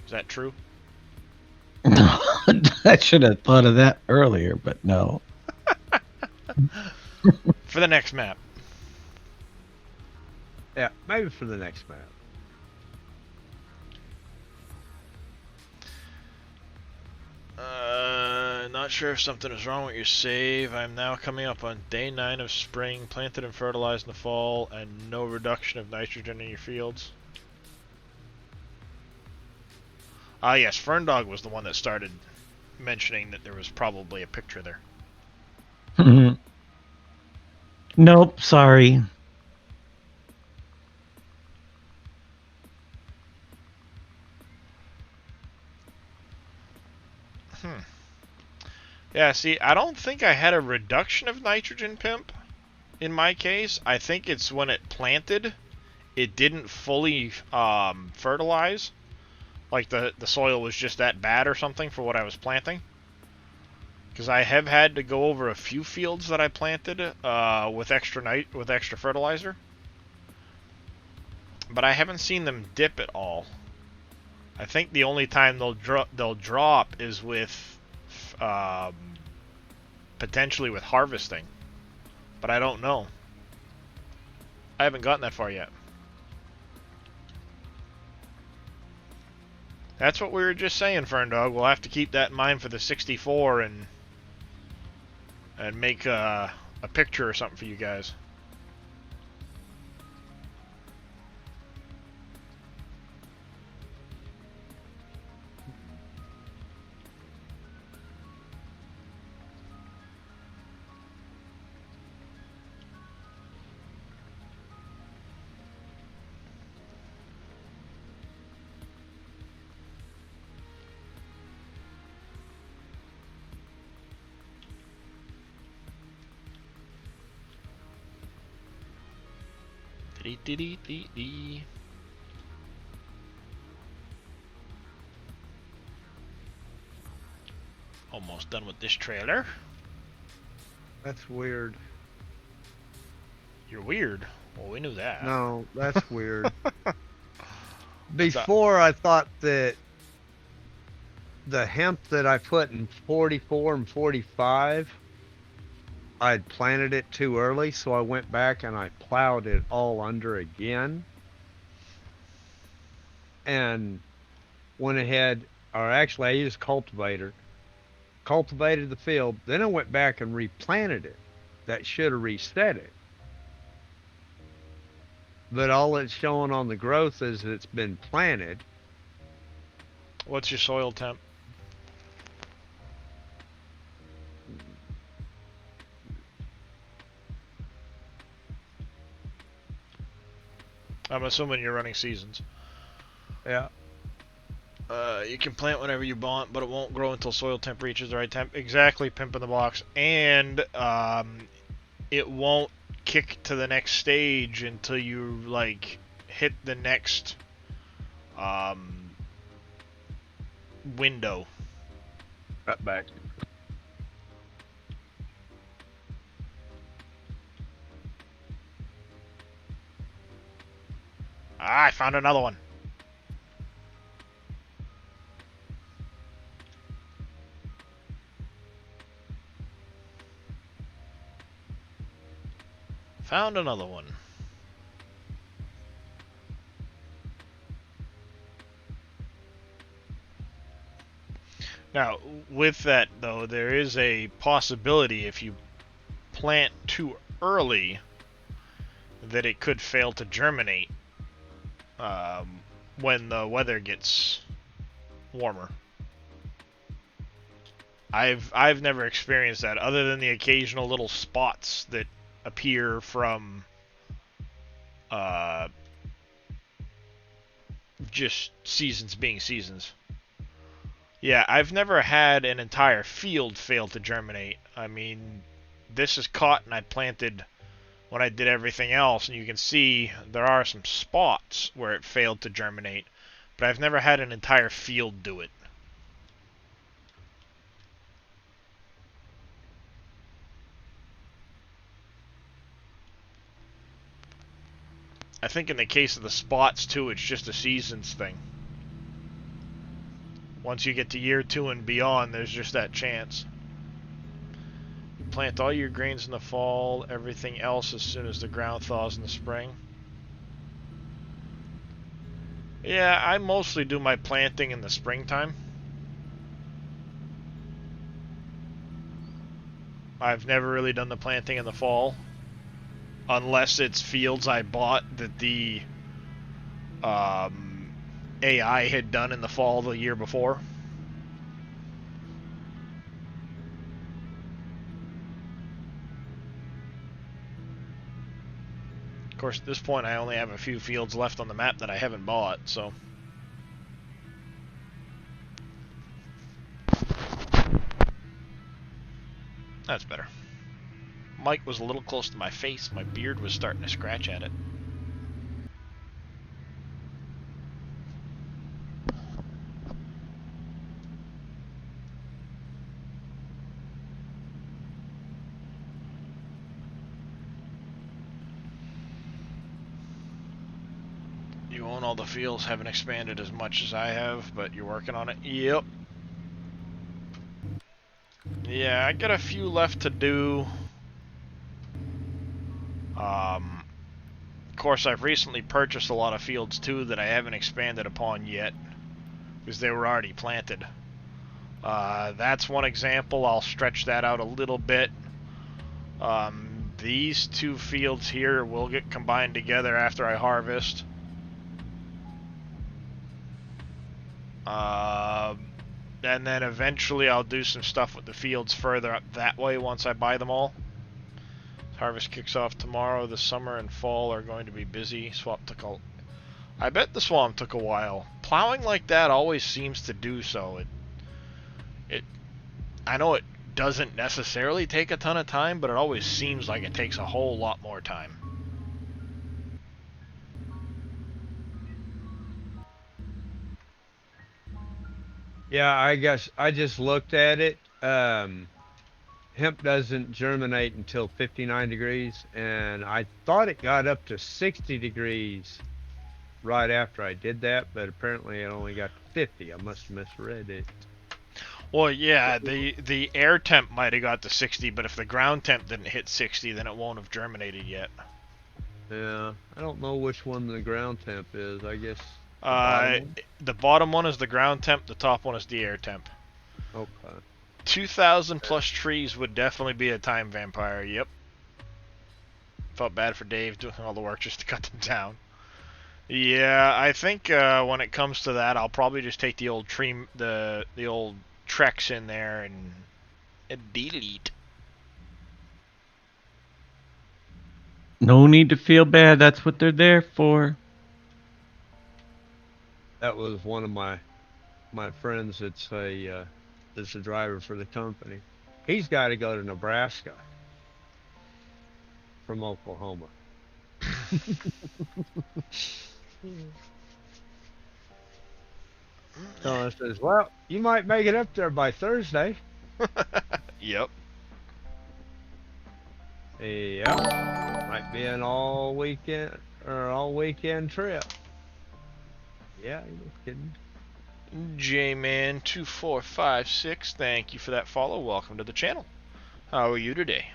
[SPEAKER 1] Is that true?
[SPEAKER 4] I should have thought of that earlier, but no.
[SPEAKER 1] For the next map.
[SPEAKER 3] Yeah, maybe for the next map.
[SPEAKER 1] Not sure if something is wrong with your save. I'm now coming up on day 9 of spring, planted and fertilized in the fall, and no reduction of nitrogen in your fields. Ah, yes, Ferndog was the one that started mentioning that there was probably a picture there.
[SPEAKER 4] Nope, sorry.
[SPEAKER 1] Yeah, see, I don't think I had a reduction of nitrogen, Pimp, in my case. I think it's when it planted, it didn't fully fertilize. Like the soil was just that bad or something for what I was planting. Because I have had to go over a few fields that I planted with extra fertilizer, but I haven't seen them dip at all. I think the only time they'll drop is with potentially with harvesting, but I don't know. I haven't gotten that far yet. That's what we were just saying, Ferndog. We'll have to keep that in mind for the 64 and make a picture or something for you guys. Almost done with this trailer.
[SPEAKER 3] That's weird.
[SPEAKER 1] You're weird. Well, we knew that.
[SPEAKER 3] No, that's weird. Before, I thought that the hemp that I put in 44 and 45, I'd planted it too early, so I went back and I plowed it all under again. And went ahead, or actually I used cultivated the field, then I went back and replanted it. That should have reset it. But all it's showing on the growth is it's been planted.
[SPEAKER 1] What's your soil temp? I'm assuming you're running seasons.
[SPEAKER 3] Yeah.
[SPEAKER 1] You can plant whenever you want, but it won't grow until soil temp reaches the right temp. Exactly, pimp in the box. And it won't kick to the next stage until you like hit the next window.
[SPEAKER 3] Right back.
[SPEAKER 1] Ah, I found another one. Found another one. Now, with that though, there is a possibility if you plant too early that it could fail to germinate when the weather gets warmer. I've never experienced that other than the occasional little spots that appear from just seasons being seasons. Yeah, I've never had an entire field fail to germinate. I mean, this is cotton I planted when I did everything else, and you can see there are some spots where it failed to germinate, but I've never had an entire field do it. I think in the case of the spots, too, it's just a seasons thing. Once you get to year 2 and beyond, there's just that chance. You plant all your grains in the fall, everything else as soon as the ground thaws in the spring. Yeah, I mostly do my planting in the springtime. I've never really done the planting in the fall. Unless it's fields I bought that the AI had done in the fall the year before. Of course, at this point I only have a few fields left on the map that I haven't bought, so... That's better. Mic was a little close to my face. My beard was starting to scratch at it. You own all the fields, haven't expanded as much as I have, but you're working on it. Yep. Yeah, I got a few left to do. Of course, I've recently purchased a lot of fields too that I haven't expanded upon yet, because they were already planted. That's one example. I'll stretch that out a little bit. These two fields here will get combined together after I harvest. And then eventually I'll do some stuff with the fields further up that way once I buy them all. Harvest kicks off tomorrow. The summer and fall are going to be busy. Swamp took a... I bet the swamp took a while. Plowing like that always seems to do so. I know it doesn't necessarily take a ton of time, but it always seems like it takes a whole lot more time.
[SPEAKER 3] Yeah, I guess I just looked at it. Hemp doesn't germinate until 59 degrees, and I thought it got up to 60 degrees right after I did that, but apparently it only got to 50. I must have misread it.
[SPEAKER 1] Well, yeah, the air temp might have got to 60, but if the ground temp didn't hit 60, then it won't have germinated yet.
[SPEAKER 3] Yeah, I don't know which one the ground temp is. I guess
[SPEAKER 1] the bottom one is the ground temp, the top one is the air temp.
[SPEAKER 3] Okay.
[SPEAKER 1] 2,000 plus trees would definitely be a time vampire, yep. Felt bad for Dave doing all the work just to cut them down. Yeah, I think when it comes to that, I'll probably just take the old tree, the old Trex in there and delete.
[SPEAKER 4] No need to feel bad. That's what they're there for.
[SPEAKER 3] That was one of my friends that's a driver for the company. He's got to go to Nebraska from Oklahoma. So I says, well, you might make it up there by Thursday.
[SPEAKER 1] Yep.
[SPEAKER 3] Yeah. Might be an all weekend trip. Yeah, you're kidding.
[SPEAKER 1] J-Man2456, thank you for that follow. Welcome to the channel. How are you today?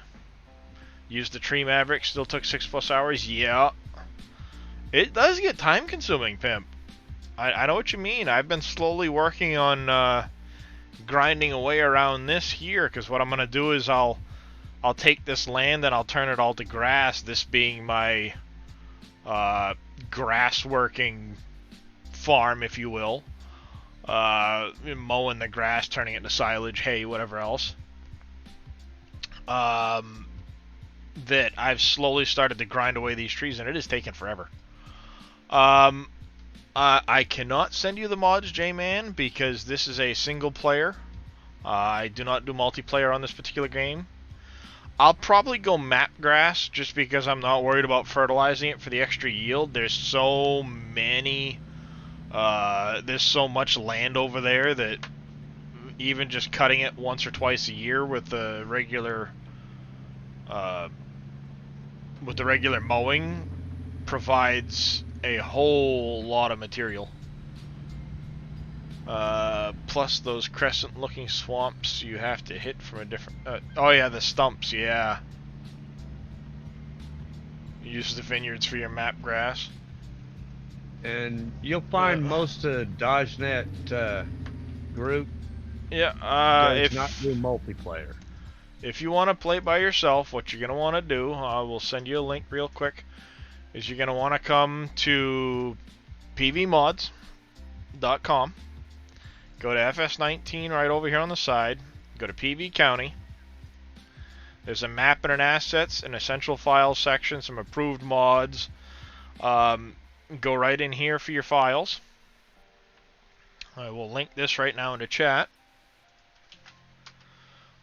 [SPEAKER 1] Used the Tree Maverick, still took 6+ hours? Yeah. It does get time consuming, Pimp. I know what you mean. I've been slowly working on grinding away around this here, because what I'm going to do is I'll take this land and I'll turn it all to grass, this being my grass working farm, if you will. Mowing the grass, turning it into silage, hay, whatever else. That I've slowly started to grind away these trees, and it is taking forever. I cannot send you the mods, J-Man, because this is a single player. I do not do multiplayer on this particular game. I'll probably go map grass, just because I'm not worried about fertilizing it for the extra yield. There's so many... there's so much land over there that even just cutting it once or twice a year with the regular mowing provides a whole lot of material. Plus those crescent-looking swamps you have to hit from a different... oh yeah, the stumps, yeah. Use the vineyards for your map grass.
[SPEAKER 3] And you'll find most of DodgeNet group does not do multiplayer.
[SPEAKER 1] If you want to play by yourself, what you're going to want to do, I will send you a link real quick, is you're going to want to come to pvmods.com, go to FS19 right over here on the side, go to PV County. There's a map and an assets, an essential files section, some approved mods. Go right in here for your files. I will link this right now into chat.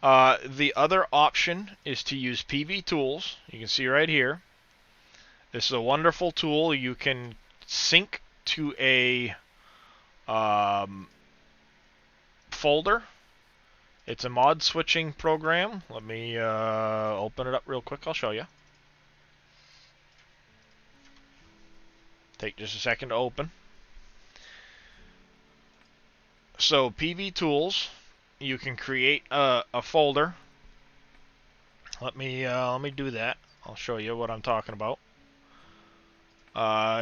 [SPEAKER 1] The other option is to use PV Tools. You can see right here. This is a wonderful tool. You can sync to a folder. It's a mod switching program. Let me open it up real quick. I'll show you. Take just a second to open. So PV Tools, you can create a folder. Let me do that. I'll show you what I'm talking about.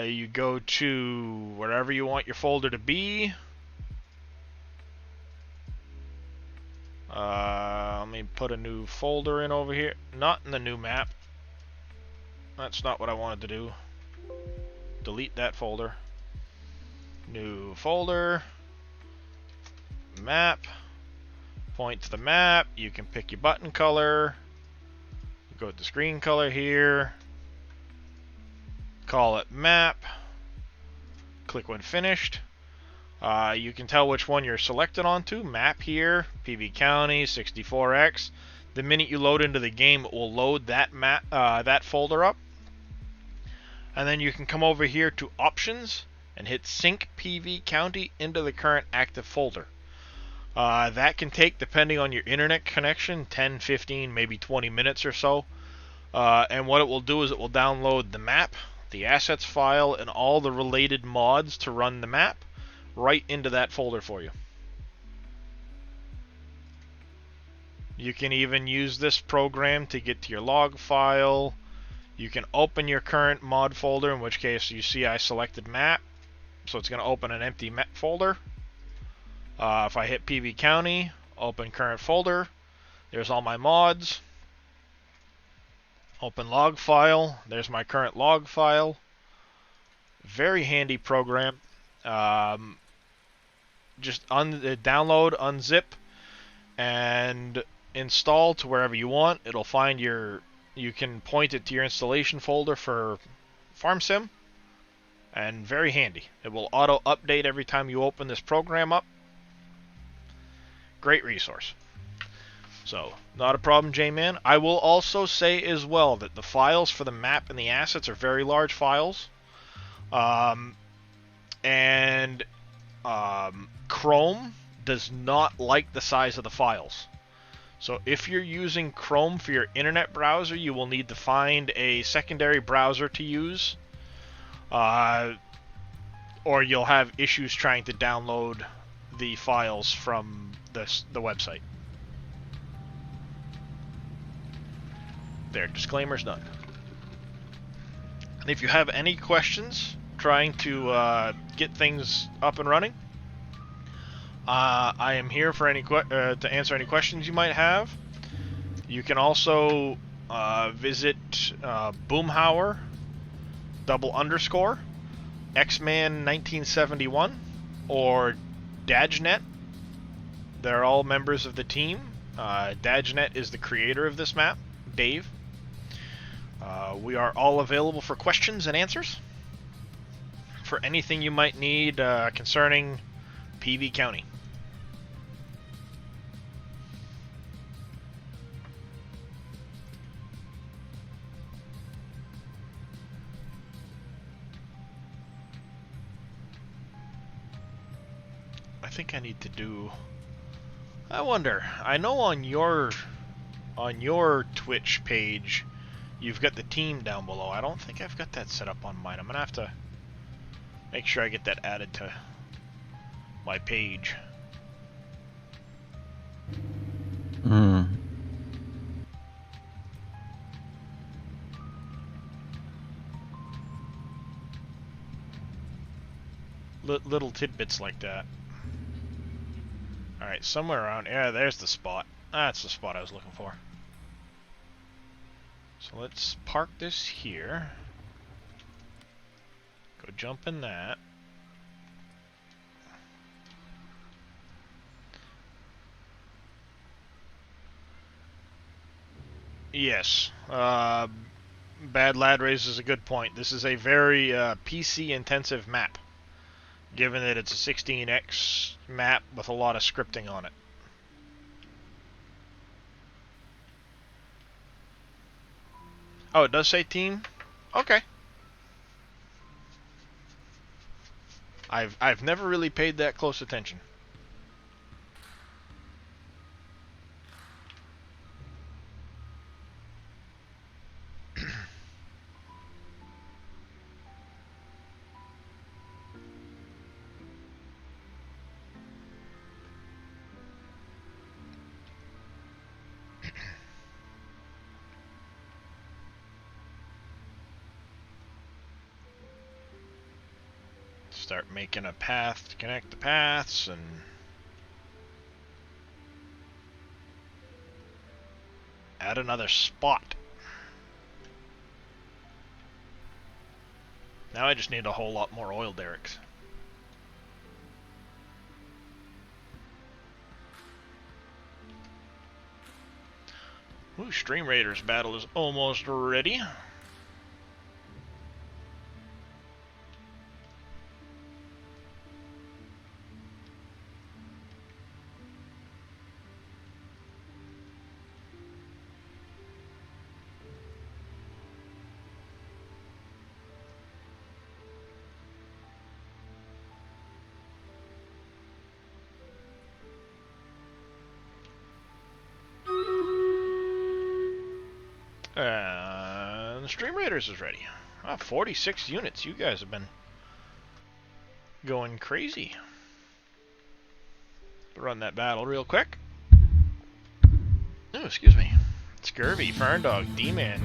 [SPEAKER 1] You go to wherever you want your folder to be. Let me put a new folder in over here. Not in the new map. That's not what I wanted to do. Delete that folder. New folder. Map. Point to the map. You can pick your button color. Go with the screen color here. Call it map. Click when finished. You can tell which one you're selected onto. Map here, PV County, 64X. The minute you load into the game, it will load that map, that folder up. And then you can come over here to Options and hit Sync PV County into the current active folder. That can take, depending on your internet connection, 10, 15, maybe 20 minutes or so. And what it will do is it will download the map, the assets file, and all the related mods to run the map right into that folder for you. You can even use this program to get to your log file. You can open your current mod folder, in which case you see I selected map, so it's going to open an empty map folder. If I hit PV County, open current folder, there's all my mods. Open log file, there's my current log file. Very handy program. Just download, unzip, and install to wherever you want. It'll find your, you can point it to your installation folder for Farm Sim, and very handy. It will auto update every time you open this program up. Great resource. So, not a problem, J-Man. I will also say as well that the files for the map and the assets are very large files. Chrome does not like the size of the files. So if you're using Chrome for your internet browser, you will need to find a secondary browser to use. Or you'll have issues trying to download the files from the website. There, disclaimer's done. And if you have any questions trying to get things up and running, I am here for any to answer any questions you might have. You can also visit Boomhauer _ Xman 1971 or Dajnet. They're all members of the team. Dajnet is the creator of this map, Dave. We are all available for questions and answers for anything you might need concerning PV County. I think I need to do... I wonder, I know on your Twitch page you've got the team down below. I don't think I've got that set up on mine. I'm gonna have to make sure I get that added to my page. Little tidbits like that. Alright, somewhere around... Yeah, there's the spot. That's the spot I was looking for. So let's park this here. Go jump in that. Yes. Bad Lad raises a good point. This is a very PC-intensive map, given that it's a 16x map with a lot of scripting on it. Oh, it does say team? Okay. I've never really paid that close attention. Start making a path to connect the paths and add another spot. Now I just need a whole lot more oil derricks. Ooh, Stream Raiders battle is almost ready. The Stream Raiders is ready. 46 units. You guys have been going crazy. Run that battle real quick. Oh, excuse me. Scurvy, Fern Dog, D-Man,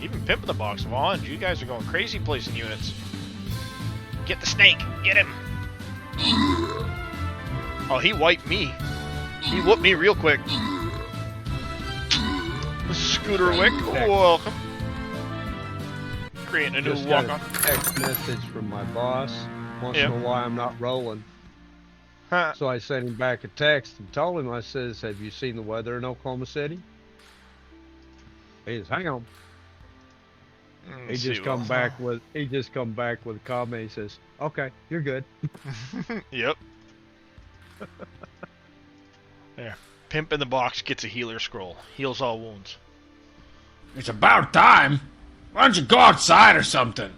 [SPEAKER 1] even Pimp in the Box, Vaughn. You guys are going crazy placing units. Get the snake. Get him. Oh, he wiped me. He whooped me real quick. Scooter Wick, welcome. Creating a new
[SPEAKER 3] Just got
[SPEAKER 1] walk-on.
[SPEAKER 3] a text message from my boss. Wants to know why I'm not rolling.
[SPEAKER 1] Huh.
[SPEAKER 3] So I sent him back a text and told him, I says, have you seen the weather in Oklahoma City? He says, hang on. He just come back with a comment. He says, okay, you're good.
[SPEAKER 1] Yep. There. Pimp in the Box gets a healer scroll. Heals all wounds.
[SPEAKER 5] It's about time. Why don't you go outside or something?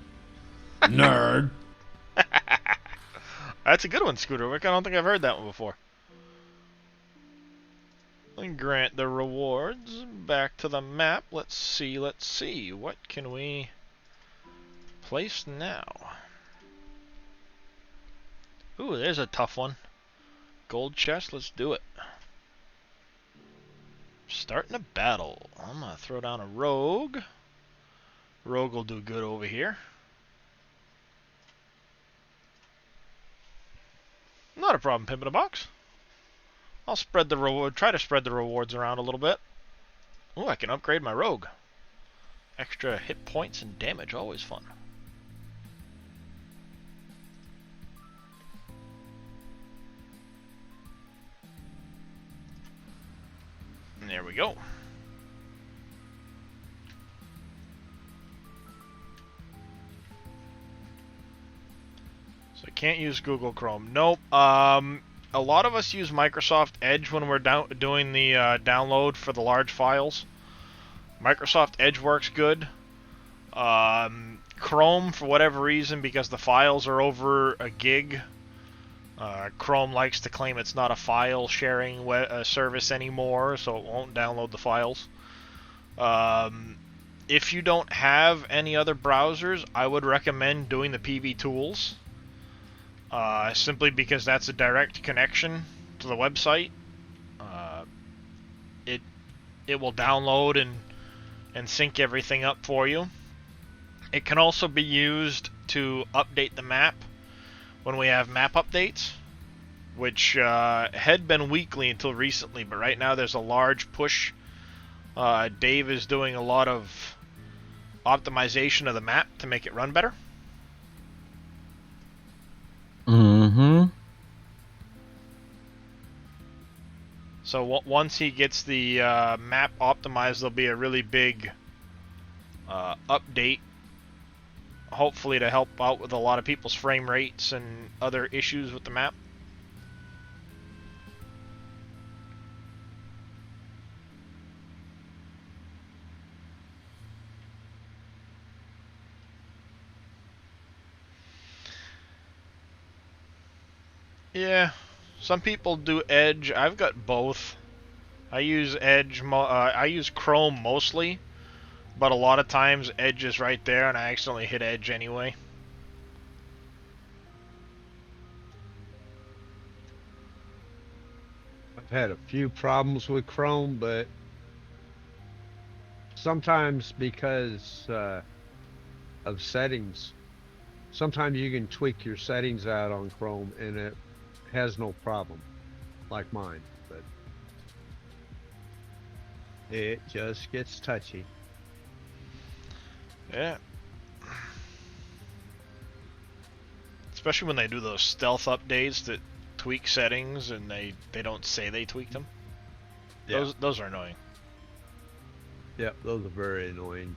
[SPEAKER 5] Nerd.
[SPEAKER 1] That's a good one, Scooter Wick. I don't think I've heard that one before. And grant the rewards. Back to the map. Let's see. What can we place now? Ooh, there's a tough one. Gold chest. Let's do it. Starting a battle. I'm gonna throw down a rogue. Rogue will do good over here. Not a problem, Pimp in a Box. I'll spread the reward. Try to spread the rewards around a little bit. Ooh, I can upgrade my rogue. Extra hit points and damage, always fun. And there we go. So I can't use Google Chrome. Nope. A lot of us use Microsoft Edge when we're doing the download for the large files. Microsoft Edge works good. Chrome, for whatever reason, because the files are over a gig, Chrome likes to claim it's not a file sharing service anymore, so it won't download the files. If you don't have any other browsers, I would recommend doing the PV Tools. Simply because that's a direct connection to the website. It will download and sync everything up for you. It can also be used to update the map when we have map updates, which had been weekly until recently, but right now there's a large push. Dave is doing a lot of optimization of the map to make it run better.
[SPEAKER 4] Mm-hmm.
[SPEAKER 1] So once he gets the map optimized, there'll be a really big update, hopefully to help out with a lot of people's frame rates and other issues with the map. Yeah, some people do Edge. I've got both. I use Edge. I use Chrome mostly, but a lot of times Edge is right there, and I accidentally hit Edge anyway.
[SPEAKER 3] I've had a few problems with Chrome, but sometimes because of settings, Sometimes you can tweak your settings out on Chrome and it has no problem, like mine, but it just gets touchy.
[SPEAKER 1] Yeah. Especially when they do those stealth updates that tweak settings and they don't say they tweaked them.
[SPEAKER 3] Yeah.
[SPEAKER 1] Those are annoying.
[SPEAKER 3] Yep, those are very annoying.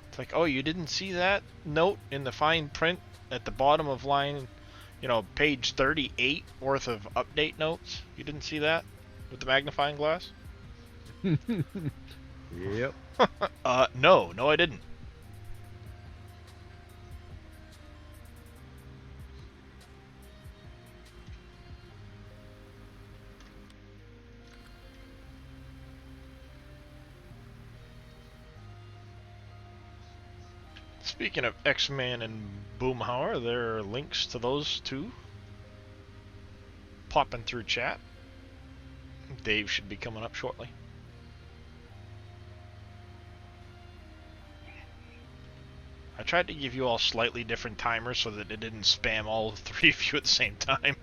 [SPEAKER 1] It's like, oh, you didn't see that note in the fine print at the bottom of line, page 38 worth of update notes? You didn't see that with the magnifying glass?
[SPEAKER 3] Yep.
[SPEAKER 1] No, I didn't. Speaking of X-Man and Boomhauer, there are links to those two popping through chat. Dave should be coming up shortly. I tried to give you all slightly different timers so that it didn't spam all three of you at the same time.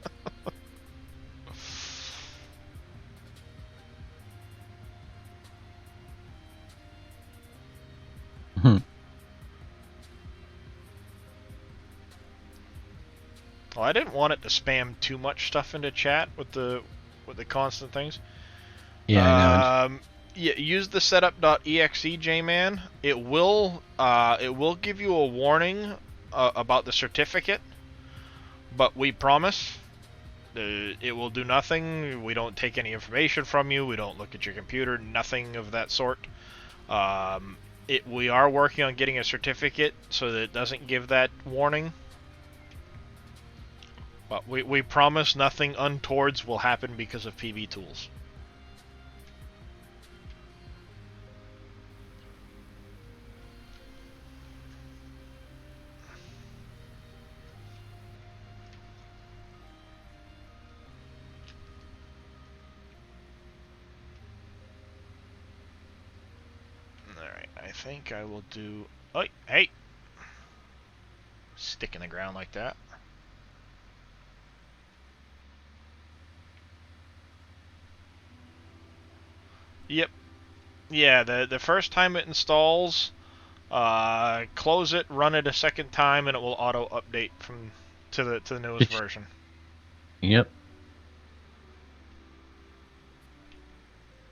[SPEAKER 1] Well, I didn't want it to spam too much stuff into chat with the constant things.
[SPEAKER 4] Yeah, I know.
[SPEAKER 1] Yeah, use the setup.exe, J-Man. It will give you a warning about the certificate, but we promise it will do nothing. We don't take any information from you. We don't look at your computer. Nothing of that sort. We are working on getting a certificate so that it doesn't give that warning. But we promise nothing untowards will happen because of PB Tools. Alright, I think I will do... Oh, hey! Stick in the ground like that. Yep. Yeah, the first time it installs, close it, run it a second time, and it will auto update to the newest version.
[SPEAKER 4] Yep.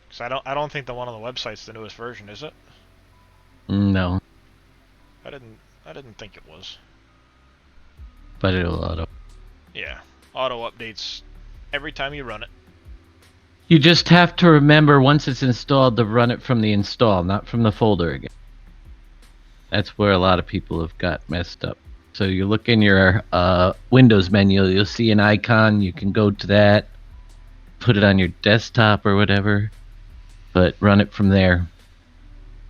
[SPEAKER 1] So I don't think the one on the website's the newest version, is it?
[SPEAKER 4] No,
[SPEAKER 1] I didn't think it was.
[SPEAKER 4] but it'll auto.
[SPEAKER 1] Yeah, auto updates every time you run it.
[SPEAKER 4] You just have to remember once it's installed to run it from the install, not from the folder again. That's where a lot of people have got messed up. So you look in your Windows menu, you'll see an icon. You can go to that, put it on your desktop or whatever, but run it from there.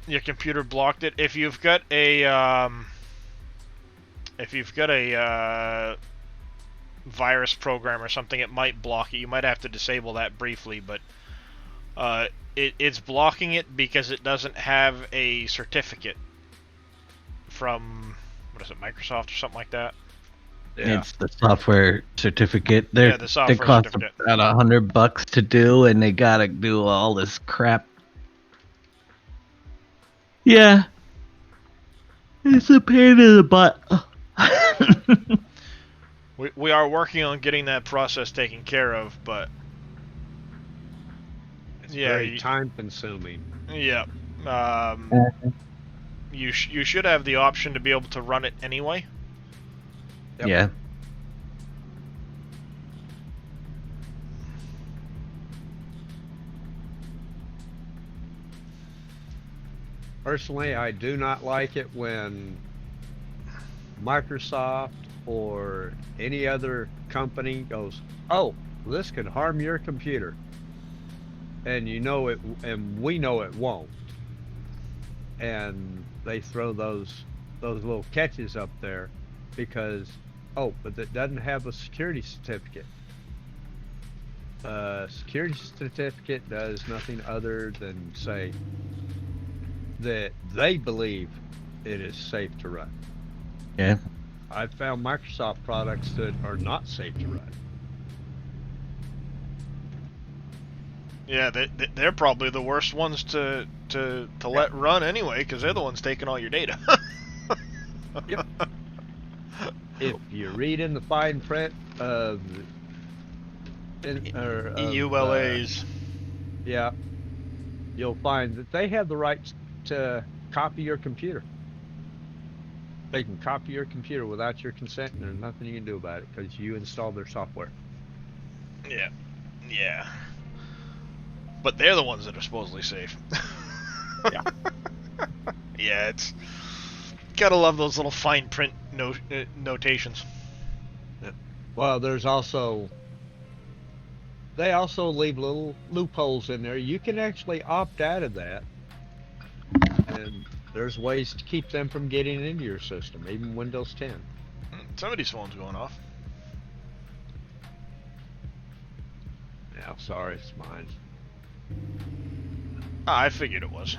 [SPEAKER 1] Your computer blocked it. If you've got a virus program or something, it might block it. You might have to disable that briefly, but it's blocking it because it doesn't have a certificate from, what is it, Microsoft or something like that?
[SPEAKER 3] Yeah.
[SPEAKER 4] It's the software certificate.
[SPEAKER 1] Yeah, the software
[SPEAKER 4] they cost
[SPEAKER 1] certificate.
[SPEAKER 4] about $100 to do, and they gotta do all this crap. Yeah, it's a pain in the butt.
[SPEAKER 1] We are working on getting that process taken care of, but
[SPEAKER 3] It's
[SPEAKER 1] yeah,
[SPEAKER 3] very time consuming.
[SPEAKER 1] yeah. You should have the option to be able to run it anyway.
[SPEAKER 3] Yep.
[SPEAKER 4] Yeah.
[SPEAKER 3] Personally, I do not like it when Microsoft or any other company goes, "Oh, this could harm your computer," and you know it, and we know it won't, and they throw those little catches up there because, oh, but it doesn't have a security certificate. Security certificate does nothing other than say that they believe it is safe to run.
[SPEAKER 4] Yeah.
[SPEAKER 3] I've found Microsoft products that are not safe to run.
[SPEAKER 1] Yeah, they're probably the worst ones to let run anyway, because they're the ones taking all your data.
[SPEAKER 3] Yep. If you read in the fine print of
[SPEAKER 1] EULAs.
[SPEAKER 3] yeah, you'll find that they have the right to copy your computer. They can copy your computer without your consent, and there's nothing you can do about it because you installed their software.
[SPEAKER 1] Yeah. Yeah. But they're the ones that are supposedly safe.
[SPEAKER 3] Yeah.
[SPEAKER 1] Yeah, it's gotta love those little fine print notations.
[SPEAKER 3] Well, there's also they also leave little loopholes in there. You can actually opt out of that, and there's ways to keep them from getting into your system, even Windows 10.
[SPEAKER 1] Somebody's phone's going off.
[SPEAKER 3] Yeah, sorry, it's mine.
[SPEAKER 1] I figured it was.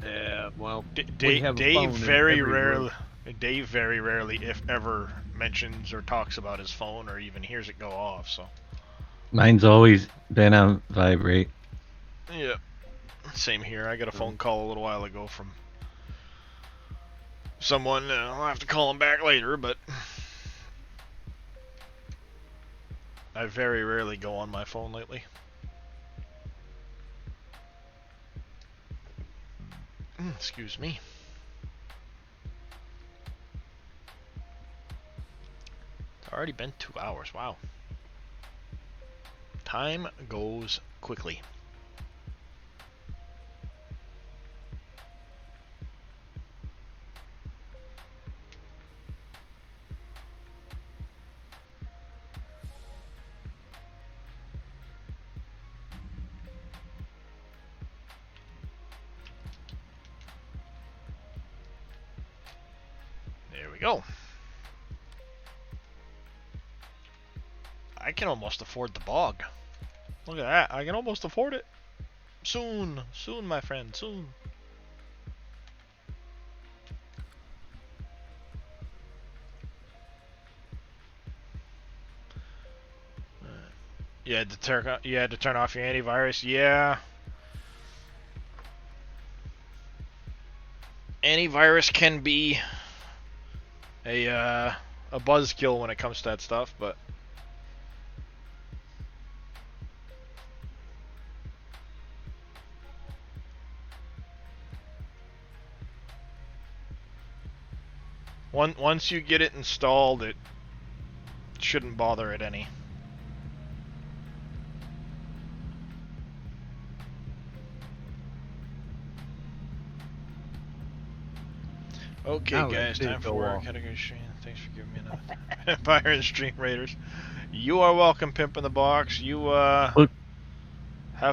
[SPEAKER 3] Yeah, well,
[SPEAKER 1] Dave
[SPEAKER 3] phone in
[SPEAKER 1] very
[SPEAKER 3] every
[SPEAKER 1] rarely,
[SPEAKER 3] room.
[SPEAKER 1] Dave very rarely, if ever, mentions or talks about his phone or even hears it go off. So.
[SPEAKER 4] Mine's always been on vibrate.
[SPEAKER 1] Yeah. Same here. I got a phone call a little while ago from someone. I'll have to call him back later, but I very rarely go on my phone lately. Excuse me. It's already been 2 hours. Wow. Time goes quickly. There we go. I can almost afford the bog. Look at that. I can almost afford it. Soon. Soon, my friend. Soon. You had to turn off your antivirus. Yeah. Antivirus can be a buzzkill when it comes to that stuff, but once you get it installed, it shouldn't bother it any. Okay,
[SPEAKER 3] Now
[SPEAKER 1] guys,
[SPEAKER 3] let's
[SPEAKER 1] time for
[SPEAKER 3] go
[SPEAKER 1] work.
[SPEAKER 3] off.
[SPEAKER 1] Had a good stream. Thanks for giving me another Vampire and Stream Raiders. You are welcome, Pimp in the Box. You have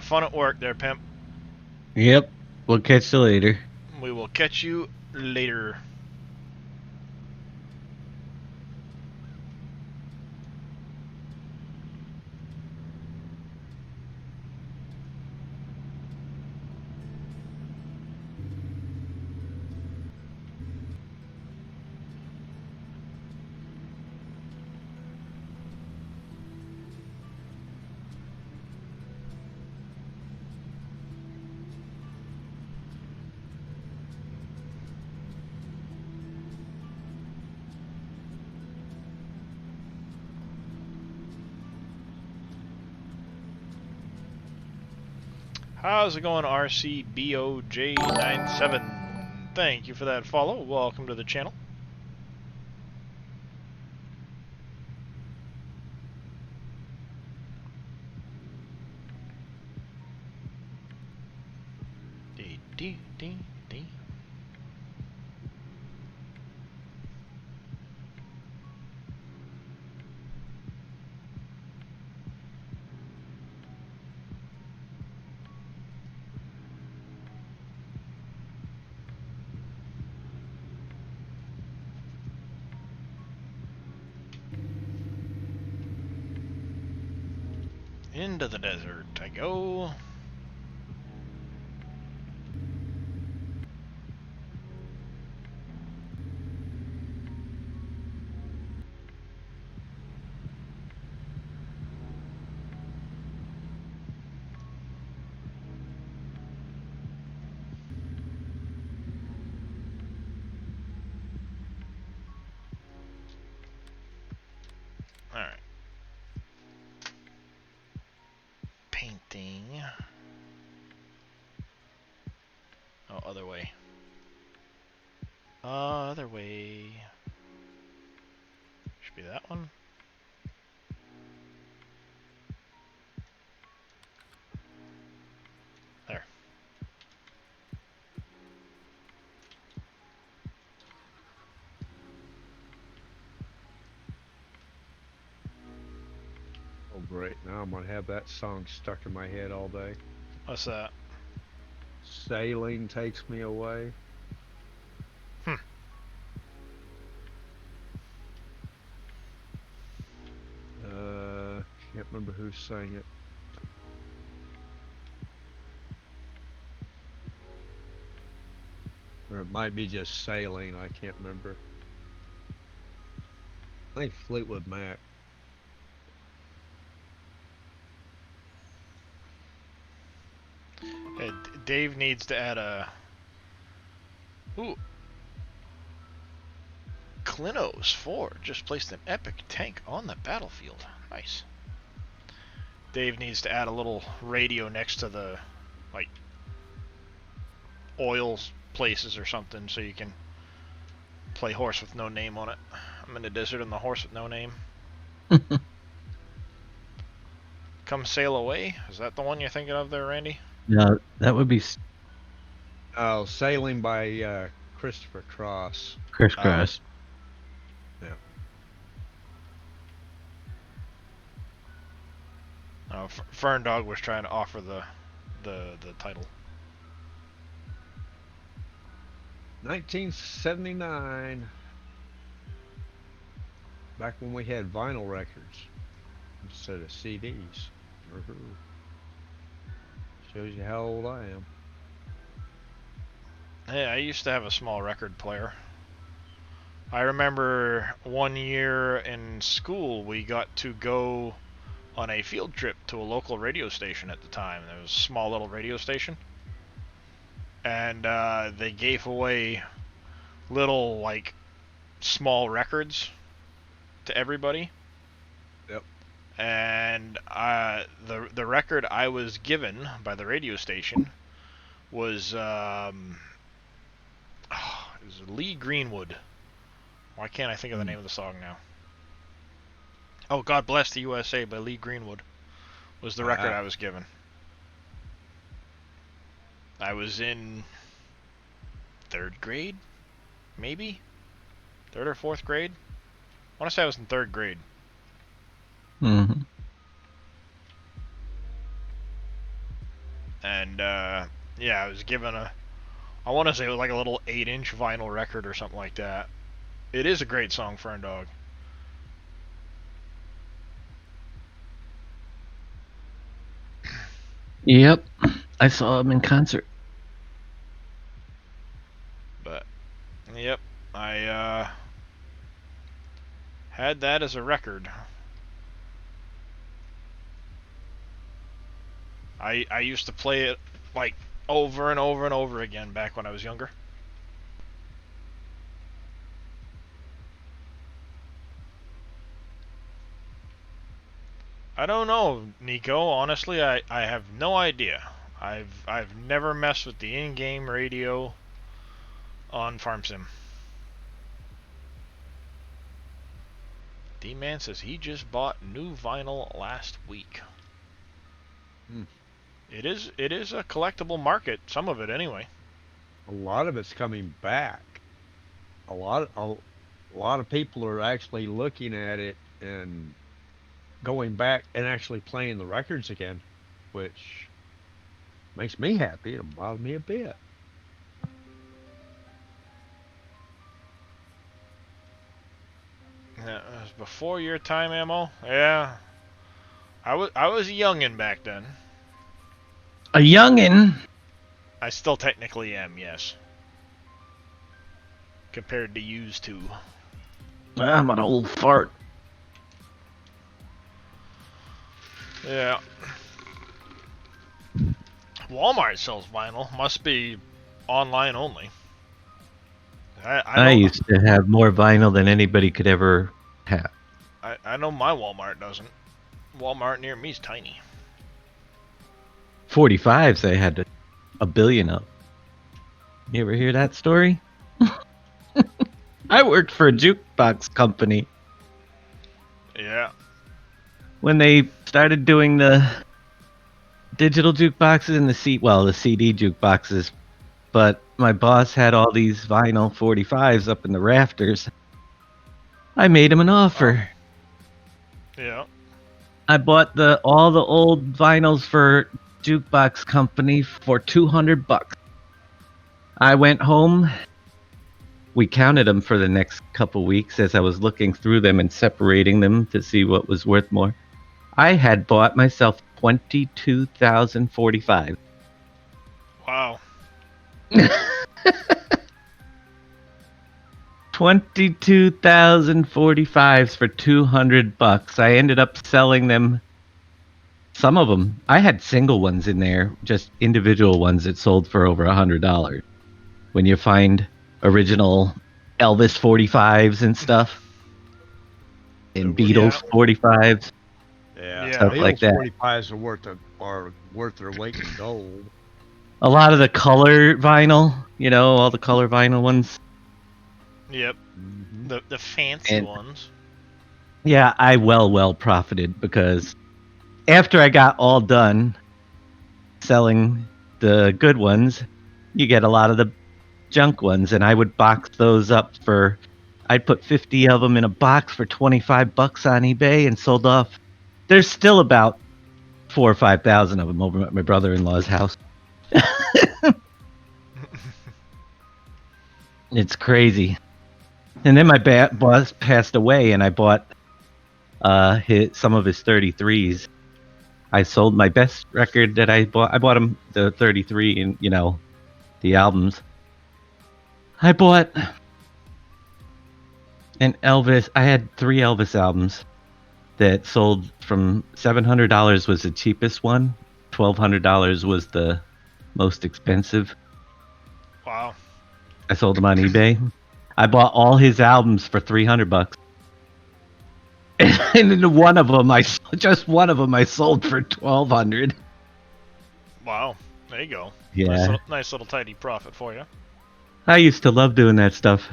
[SPEAKER 1] fun at work there, Pimp.
[SPEAKER 4] Yep. We'll catch you later.
[SPEAKER 1] We will catch you later. How's it going, RCBOJ97? Thank you for that follow. Welcome to the channel. Dee, dee, dee, dee. Into the desert I go. Oh, other way. Other way. Should be that one. There.
[SPEAKER 3] Oh, great. Now I'm going to have that song stuck in my head all day.
[SPEAKER 1] What's that?
[SPEAKER 3] Sailing Takes Me Away. Can't remember who sang it. Or it might be just Sailing, I can't remember. I think Fleetwood Mac.
[SPEAKER 1] Hey, Dave needs to add a... Ooh. Klinos 4 just placed an epic tank on the battlefield. Nice. Dave needs to add a little radio next to the, like, oil places or something so you can play Horse with No Name on it. I'm in the desert and the horse with no name. Come Sail Away? Is that the one you're thinking of there, Randy?
[SPEAKER 4] No, that would be
[SPEAKER 3] Oh, Sailing by Christopher Cross.
[SPEAKER 4] Chris Cross.
[SPEAKER 1] Oh, Fern Dog was trying to offer the title.
[SPEAKER 3] 1979. Back when we had vinyl records instead of CDs. Woohoo. Shows you how old I am.
[SPEAKER 1] Hey, I used to have a small record player. I remember one year in school we got to go on a field trip to a local radio station at the time. There was a small little radio station. And they gave away little, like, small records to everybody.
[SPEAKER 3] Yep.
[SPEAKER 1] And the record I was given by the radio station was, it was Lee Greenwood. Why can't I think of the name of the song now? Oh, God Bless the USA by Lee Greenwood was the record I was given. I was in 3rd grade, maybe? 3rd or 4th grade? I want to say I was in 3rd grade.
[SPEAKER 4] Mm-hmm.
[SPEAKER 1] And, yeah, I was given I want to say it was like a little 8-inch vinyl record or something like that. It is a great song, Fern Dog.
[SPEAKER 4] Yep, I saw him in concert.
[SPEAKER 1] But, yep, I had that as a record. I used to play it, like, over and over and over again back when I was younger. I don't know, Nico. Honestly, I have no idea. I've never messed with the in-game radio on Farm Sim. D-Man says he just bought new vinyl last week. It is a collectible market, some of it anyway.
[SPEAKER 3] A lot of it's coming back. A lot of people are actually looking at it and going back and actually playing the records again, which makes me happy. It bothers me a bit.
[SPEAKER 1] Yeah, it was before your time, Ammo. Yeah, I was a youngin' back then.
[SPEAKER 4] A youngin'?
[SPEAKER 1] I still technically am, yes. Compared to used to.
[SPEAKER 4] I'm an old fart.
[SPEAKER 1] Yeah. Walmart sells vinyl. Must be online only.
[SPEAKER 4] I used to have more vinyl than anybody could ever have.
[SPEAKER 1] I know my Walmart doesn't. Walmart near me's tiny.
[SPEAKER 4] 45s I had a billion of. You ever hear that story? I worked for a jukebox company
[SPEAKER 1] Yeah.
[SPEAKER 4] when they started doing the digital jukeboxes and the CD jukeboxes. But my boss had all these vinyl 45s up in the rafters. I made him an offer.
[SPEAKER 1] Yeah.
[SPEAKER 4] I bought all the old vinyls for jukebox company for $200. I went home. We counted them for the next couple weeks as I was looking through them and separating them to see what was worth more. I had bought myself 22,045.
[SPEAKER 1] Wow.
[SPEAKER 4] 22,045s for $200. I ended up selling them. Some of them, I had single ones in there, just individual ones that sold for over $100. When you find original Elvis 45s and stuff, and Beatles 45s,
[SPEAKER 3] Yeah.
[SPEAKER 4] stuff like that.
[SPEAKER 3] 45s are worth their weight in gold.
[SPEAKER 4] A lot of the color vinyl, all the color vinyl ones.
[SPEAKER 1] Yep. The fancy ones.
[SPEAKER 4] Yeah, I well profited because after I got all done selling the good ones, you get a lot of the junk ones, and I would box those up I'd put 50 of them in a box for $25 on eBay and sold off. There's still about 4,000 or 5,000 of them over at my brother-in-law's house. It's crazy. And then my boss passed away, and I bought some of his 33s. I sold my best record that I bought. I bought him the 33 and, the albums. I bought an Elvis. I had 3 Elvis albums that sold from $700 was the cheapest one. $1,200 was the most expensive.
[SPEAKER 1] Wow.
[SPEAKER 4] I sold them on eBay. I bought all his albums for $300. And in one of them, I sold for $1,200.
[SPEAKER 1] Wow. There you go.
[SPEAKER 4] Yeah.
[SPEAKER 1] Nice little tidy profit for you.
[SPEAKER 4] I used to love doing that stuff.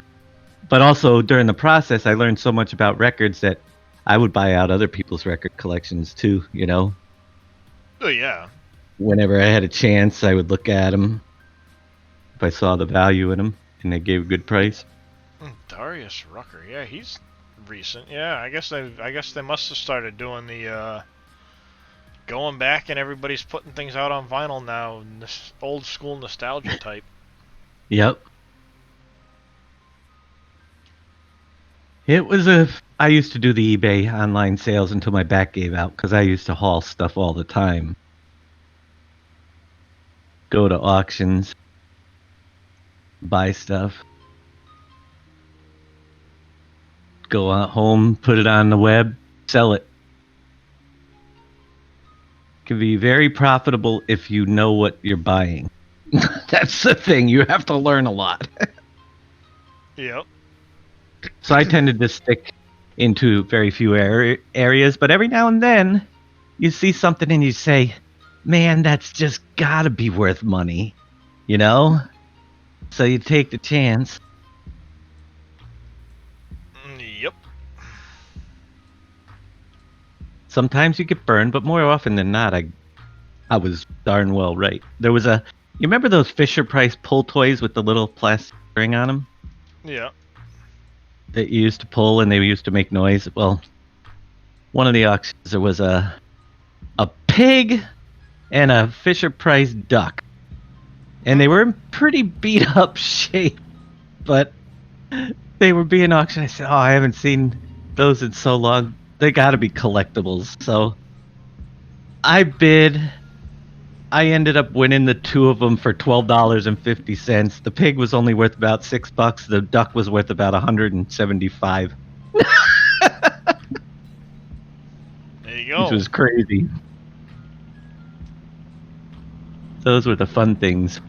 [SPEAKER 4] But also, during the process, I learned so much about records that I would buy out other people's record collections too,
[SPEAKER 1] Oh, yeah.
[SPEAKER 4] Whenever I had a chance, I would look at them. If I saw the value in them and they gave a good price.
[SPEAKER 1] Darius Rucker. Yeah, he's recent. Yeah, I guess they must have started doing the going back, and everybody's putting things out on vinyl now. This old school nostalgia type.
[SPEAKER 4] Yep. I used to do the eBay online sales until my back gave out because I used to haul stuff all the time. Go to auctions, buy stuff, go out home, put it on the web, sell it. Can be very profitable if you know what you're buying. That's the thing. You have to learn a lot.
[SPEAKER 1] Yep.
[SPEAKER 4] So I tended to stick into very few areas, but every now and then you see something and you say, man, that's just gotta be worth money, So you take the chance.
[SPEAKER 1] Yep.
[SPEAKER 4] Sometimes you get burned, but more often than not, I was darn well right. There was you remember those Fisher-Price pull toys with the little plastic string on them?
[SPEAKER 1] Yeah.
[SPEAKER 4] That you used to pull and they used to make noise. Well, one of the auctions, there was a pig and a Fisher-Price duck. And they were in pretty beat up shape, but they were being auctioned. I said, oh, I haven't seen those in so long. They gotta be collectibles. So I bid. I ended up winning the 2 of them for $12.50. The pig was only worth about $6. The duck was worth about $175.
[SPEAKER 1] There you go.
[SPEAKER 4] Which was crazy. Those were the fun things.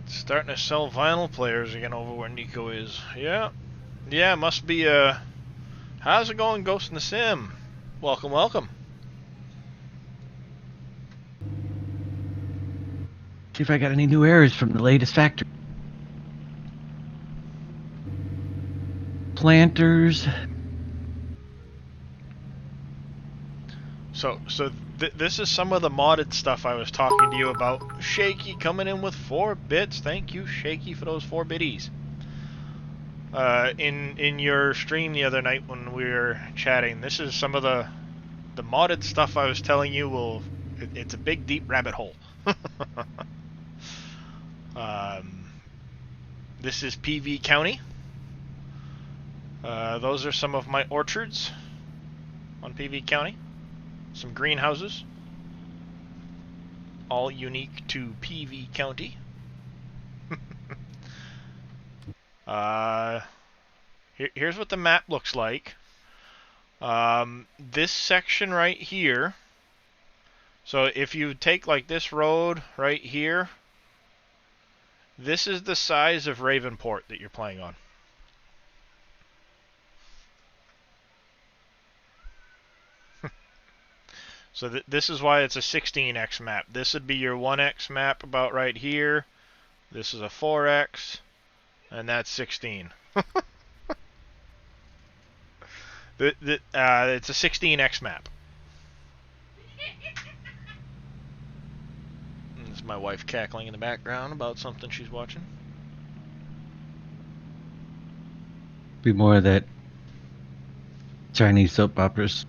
[SPEAKER 1] Starting to sell vinyl players again over where Nico is. Yeah. Yeah, must be, how's it going, Ghost in the Sim? Welcome, welcome.
[SPEAKER 4] See if I got any new errors from the latest factory. Planters.
[SPEAKER 1] So this is some of the modded stuff I was talking to you about. Shaky coming in with 4 bits. Thank you, Shaky, for those 4 bitties. In your stream the other night when we were chatting, this is some of the modded stuff I was telling you. It's a big deep rabbit hole. This is PV County. Those are some of my orchards on PV County. Some greenhouses, all unique to PV County. Here's what the map looks like. This section right here, so if you take like this road right here, this is the size of Ravenport that you're playing on. So this is why it's a 16x map. This would be your 1x map about right here. This is a 4x, and that's 16. It's a 16x map. And this is my wife cackling in the background about something she's watching.
[SPEAKER 4] Be more of that Chinese soap operas.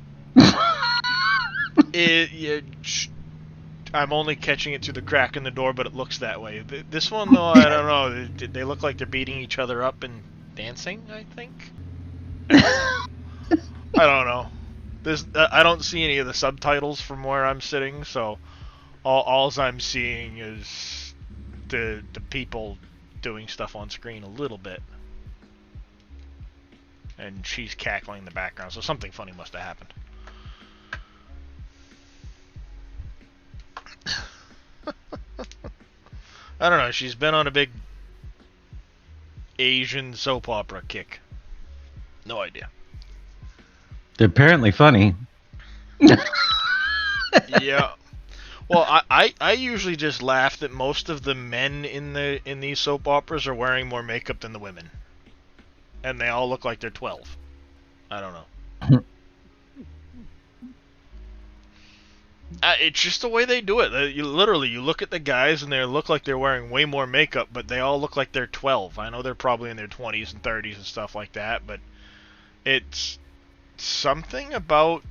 [SPEAKER 1] I'm only catching it through the crack in the door, but it looks that way. This one, though, I don't know. They look like they're beating each other up and dancing, I think. I don't know. I don't see any of the subtitles from where I'm sitting, so all I'm seeing is the people doing stuff on screen a little bit. And she's cackling in the background, so something funny must have happened. I don't know, she's been on a big Asian soap opera kick. No idea.
[SPEAKER 4] They're apparently funny.
[SPEAKER 1] Yeah. Well, I usually just laugh that most of the men in these soap operas are wearing more makeup than the women. And they all look like they're 12. I don't know. It's just the way they do it. You look at the guys and they look like they're wearing way more makeup, but they all look like they're 12. I know they're probably in their 20s and 30s and stuff like that, but it's something about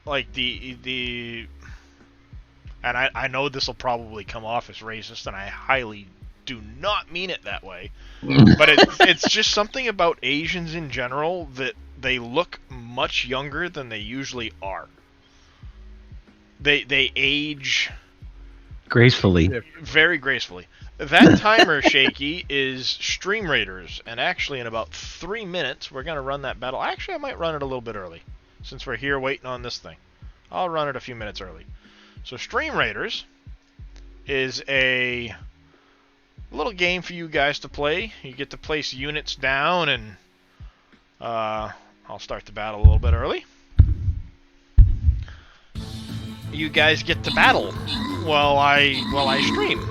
[SPEAKER 1] like the and I know this will probably come off as racist, and I highly do not mean it that way, but it's just something about Asians in general that they look much younger than they usually are. They age
[SPEAKER 4] gracefully.
[SPEAKER 1] Very gracefully. That timer, Shaky, is Stream Raiders, and actually in about 3 minutes we're going to run that battle. Actually, I might run it a little bit early, since we're here waiting on this thing. I'll run it a few minutes early. So Stream Raiders is a little game for you guys to play. You get to place units down, and I'll start the battle a little bit early. You guys get to battle while I stream.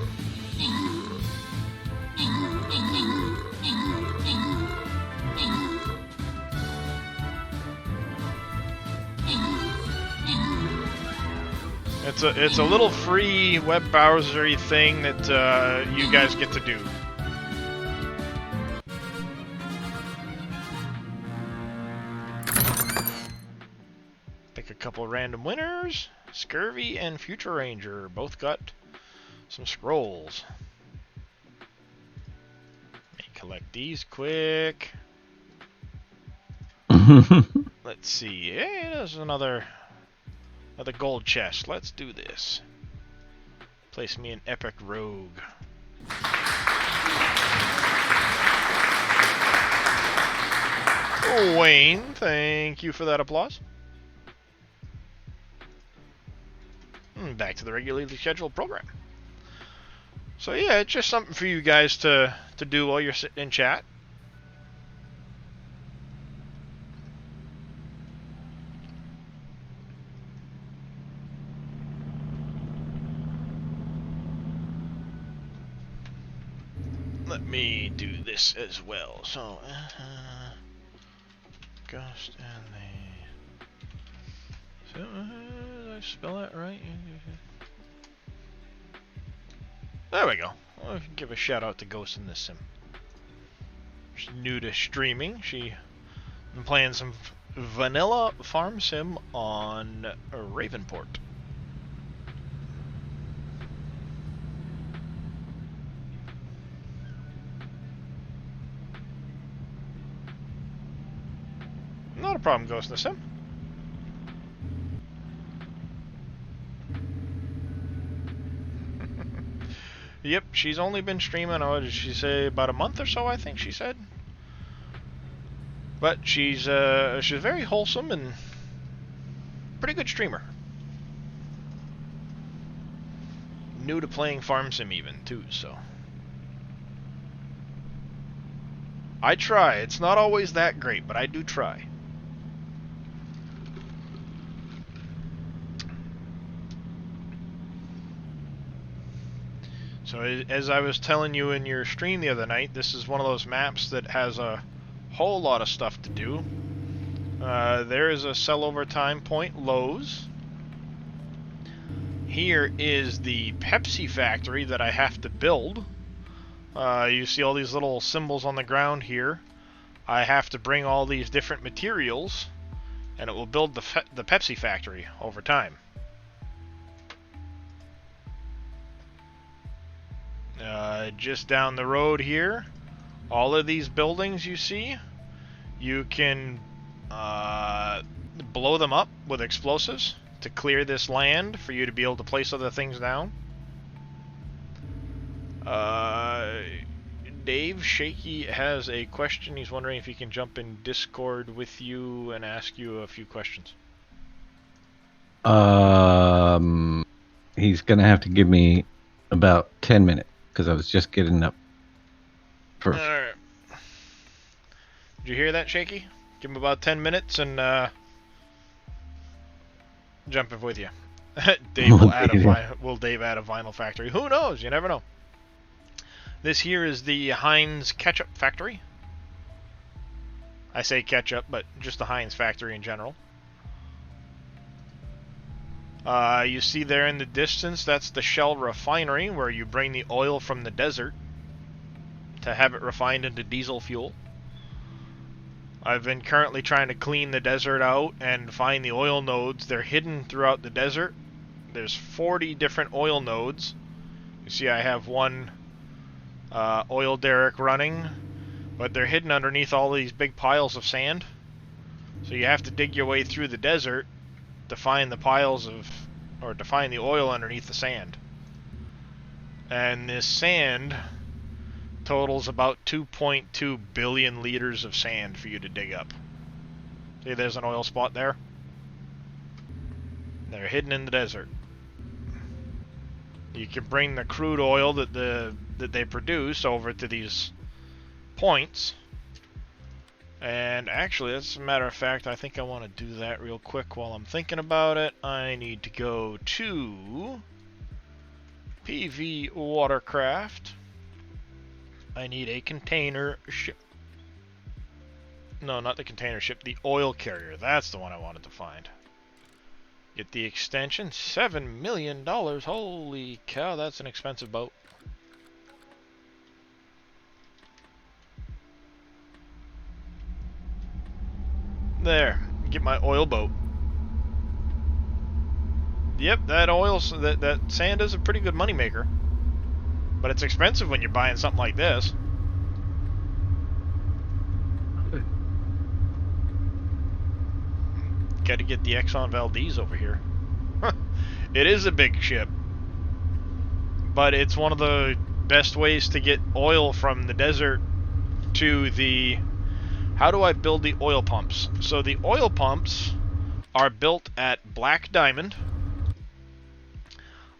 [SPEAKER 1] It's a little free web browsery thing that you guys get to do. Pick a couple random winners. Scurvy and Future Ranger both got some scrolls. Let me collect these quick. Let's see. Hey, there's another gold chest. Let's do this. Place me an epic rogue. Oh, Wayne, thank you for that applause. Back to the regularly scheduled program. So yeah, it's just something for you guys to do while you're sitting in chat. let me do this as well. So, Ghost and the... So, did I spell that right? There we go. I'll give a shout out to Ghost in the Sim. She's new to streaming. She's been playing some vanilla farm sim on Ravenport. Not a problem, Ghost in the Sim. Yep, she's only been streaming, what did she say, about a month or so, I think she said. But she's very wholesome and pretty good streamer. New to playing farm sim even, too, so. I try. It's not always that great, but I do try. So as I was telling you in your stream the other night, this is one of those maps that has a whole lot of stuff to do. There is a sell over time point, Lowe's. Here is the Pepsi factory that I have to build. You see all these little symbols on the ground here. I have to bring all these different materials, and it will build the Pepsi factory over time. Just down the road here, all of these buildings you see, you can blow them up with explosives to clear this land for you to be able to place other things down. Dave Shaky has a question. He's wondering if he can jump in Discord with you and ask you a few questions.
[SPEAKER 4] He's gonna have to give me about 10 minutes because I was just getting up first.
[SPEAKER 1] Alright. Did you hear that, Shaky? Give him about 10 minutes and jump in with you. Dave will Dave add a vinyl factory? Who knows? You never know. This here is the Heinz ketchup factory. I say ketchup, but just the Heinz factory in general. You see there in the distance, that's the Shell refinery, where you bring the oil from the desert to have it refined into diesel fuel. I've been currently trying to clean the desert out and find the oil nodes. They're hidden throughout the desert. There's 40 different oil nodes. You see I have one oil derrick running, but they're hidden underneath all these big piles of sand. So you have to dig your way through the desert to find the piles of, or to find the oil underneath the sand. And this sand totals about 2.2 billion liters of sand for you to dig up. See, there's an oil spot there. They're hidden in the desert. You can bring the crude oil that they produce over to these points. And actually, as a matter of fact, I think I want to do that real quick while I'm thinking about it. I need to go to PV Watercraft. I need a container ship. No, not the container ship, the oil carrier. That's the one I wanted to find. Get the extension, $7 million. Holy cow, that's an expensive boat. There, get my oil boat. Yep, that sand is a pretty good moneymaker. But it's expensive when you're buying something like this. Got to get the Exxon Valdez over here. It is a big ship, but it's one of the best ways to get oil from the desert to the... How do I build the oil pumps? So the oil pumps are built at Black Diamond.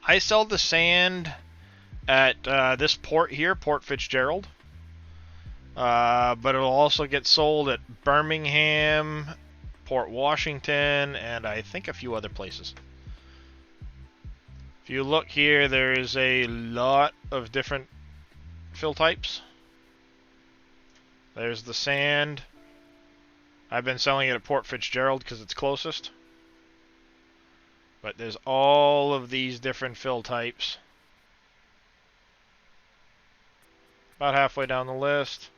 [SPEAKER 1] I sell the sand at this port here, Port Fitzgerald. But it'll also get sold at Birmingham, Port Washington, and I think a few other places. If you look here, there is a lot of different fill types. There's the sand. I've been selling it at Port Fitzgerald because it's closest. But there's all of these different fill types. About halfway down the list.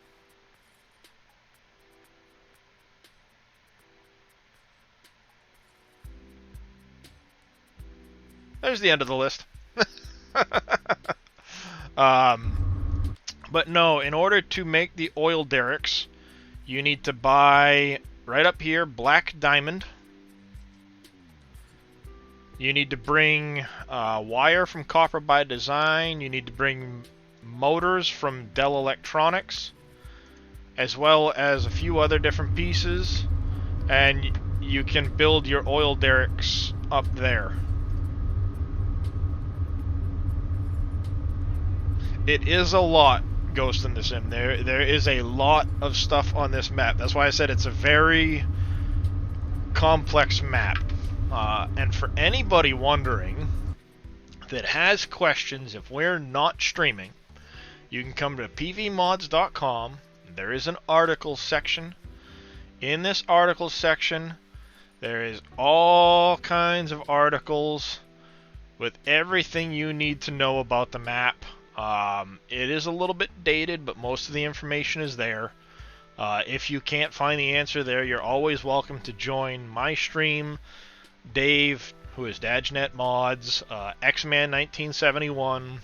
[SPEAKER 1] There's the end of the list. But no, in order to make the oil derricks, you need to buy, right up here, black diamond. You need to bring wire from Copper by Design. You need to bring motors from Dell Electronics, as well as a few other different pieces. And you can build your oil derricks up there. It is a lot, Ghost in the Sim. There is a lot of stuff on this map. That's why I said it's a very complex map. And for anybody wondering that has questions if we're not streaming, you can come to pvmods.com. There is an article section. In this article section, there is all kinds of articles with everything you need to know about the map. It is a little bit dated, but most of the information is there. If you can't find the answer there, you're always welcome to join my stream, Dave, who is Dajnet Mods, Xman1971,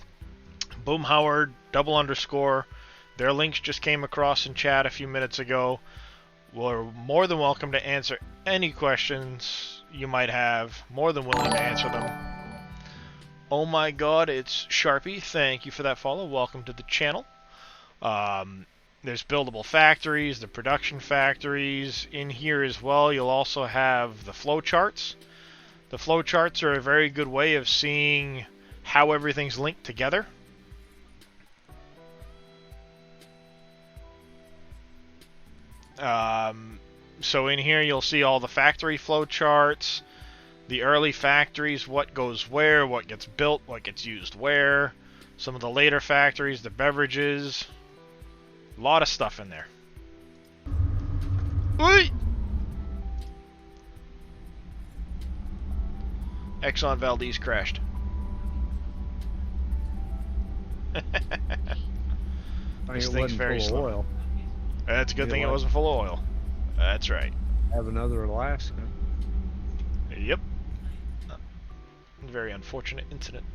[SPEAKER 1] Boomhoward, _. Their links just came across in chat a few minutes ago. We're more than welcome to answer any questions you might have. More than willing to answer them. Oh my god, it's Sharpie. Thank you for that follow. Welcome to the channel. There's buildable factories, the production factories. In here as well, you'll also have the flowcharts. The flowcharts are a very good way of seeing how everything's linked together. So in here you'll see all the factory flowcharts, the early factories, what goes where, what gets built, what gets used where, some of the later factories, the beverages, a lot of stuff in there. Oi! Exxon Valdez crashed. This thing's very slow.
[SPEAKER 3] Oil.
[SPEAKER 1] That's a good thing it wasn't full of oil. That's right.
[SPEAKER 3] Have another Alaska.
[SPEAKER 1] Yep. Very unfortunate incident.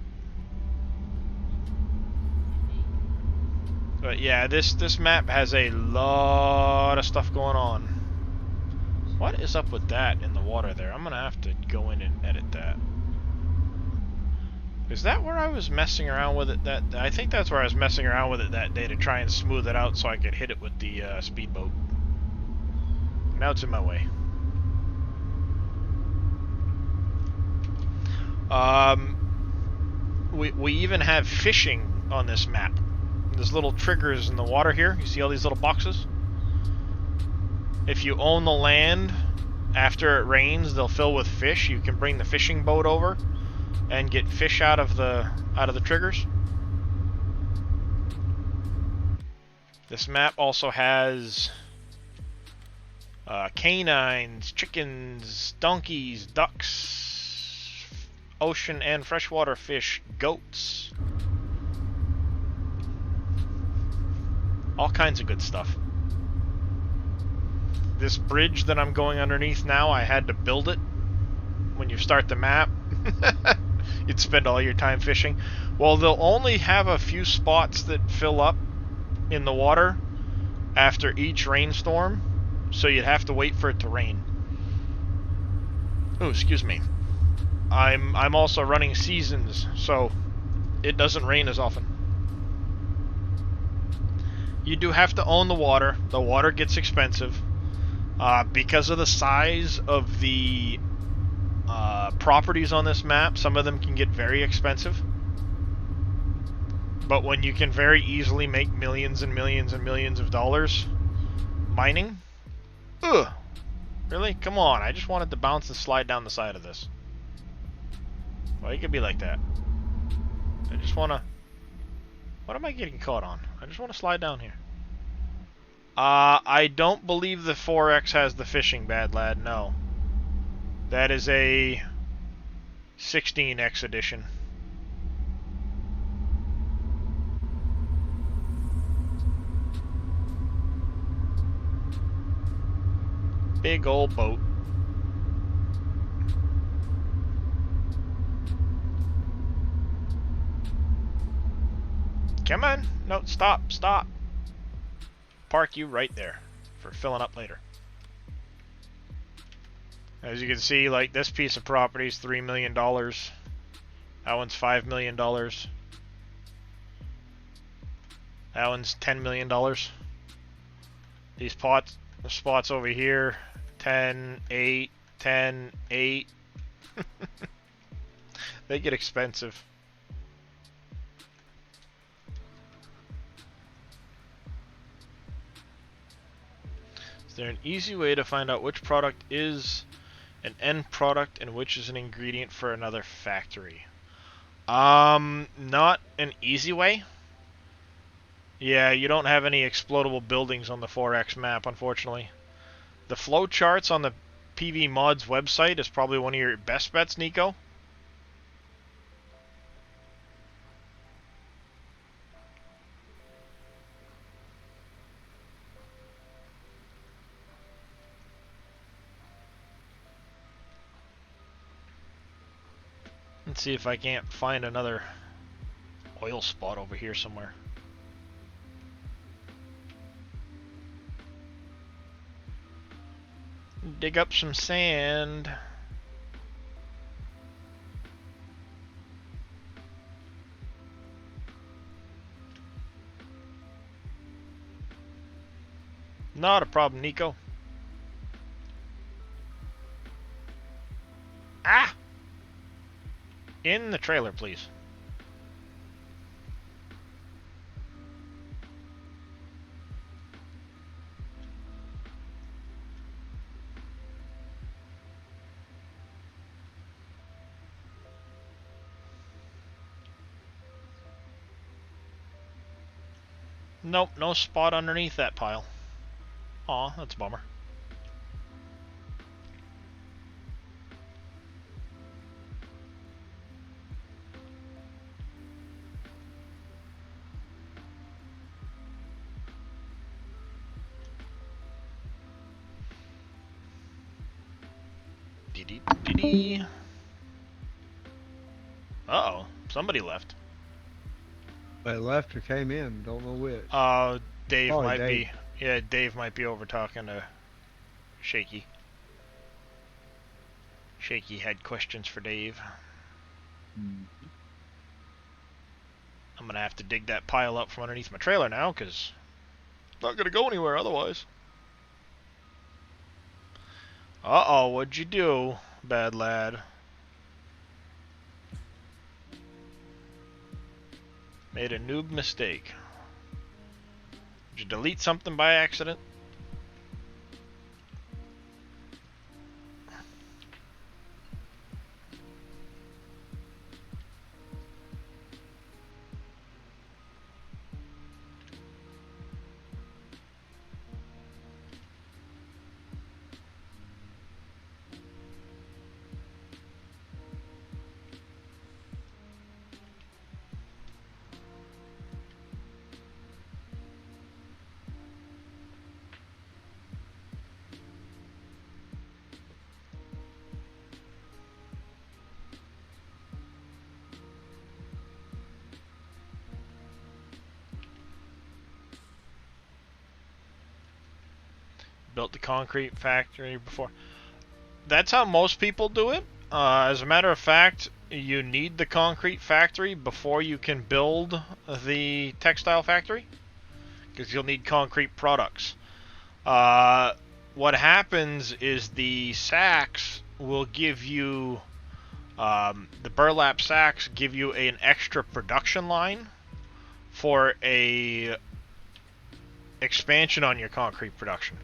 [SPEAKER 1] But yeah, this map has a lot of stuff going on. What is up with that in the water there? I'm gonna have to go in and edit that. Is that where I was messing around with it? I think that's where I was messing around with it that day to try and smooth it out so I could hit it with the speedboat. Now it's in my way. We even have fishing on this map. There's little triggers in the water here. You see all these little boxes? If you own the land, after it rains, they'll fill with fish. You can bring the fishing boat over and get fish out of the triggers. This map also has canines, chickens, donkeys, ducks, ocean and freshwater fish, goats. All kinds of good stuff. This bridge that I'm going underneath now, I had to build it. When you start the map, you'd spend all your time fishing. Well, they'll only have a few spots that fill up in the water after each rainstorm, so you'd have to wait for it to rain. Oh, excuse me. I'm also running seasons, so it doesn't rain as often. You do have to own the water. The water gets expensive. Because of the size of the properties on this map, some of them can get very expensive. But when you can very easily make millions and millions and millions of dollars mining, ugh, really? Come on, I just wanted to bounce and slide down the side of this. Well, you could be like that. I just want to... What am I getting caught on? I just want to slide down here. I don't believe the 4X has the fishing, bad lad, no. That is a 16X edition. Big old boat. Come on. No, stop, stop. Park you right there for filling up later. As you can see, like, this piece of property is $3 million. That one's $5 million. That one's $10 million. These spots over here, 10, 8, 10, 8. They get expensive. Is there an easy way to find out which product is an end product and which is an ingredient for another factory? Not an easy way. Yeah, you don't have any explodable buildings on the 4X map, unfortunately. The flow charts on the PV Mods website is probably one of your best bets, Nico. Let's see if I can't find another oil spot over here somewhere. Dig up some sand. Not a problem, Nico. Ah! In the trailer, please. Nope, no spot underneath that pile. Aw, that's a bummer. Dee-dee-dee-dee. Uh-oh, somebody left.
[SPEAKER 3] They left or came in, don't know which.
[SPEAKER 1] Dave
[SPEAKER 3] Oh,
[SPEAKER 1] might
[SPEAKER 3] Dave.
[SPEAKER 1] be. Yeah, Dave might be over talking to Shaky. Shaky had questions for Dave. I'm gonna have to dig that pile up from underneath my trailer now, because it's not gonna go anywhere otherwise. Uh-oh, what'd you do, bad lad? Made a noob mistake. Did you delete something by accident? Built the concrete factory before. That's how most people do it. As a matter of fact, you need the concrete factory before you can build the textile factory, because you'll need concrete products. What happens is the sacks will give you, the burlap sacks give you an extra production line for a expansion on your concrete production.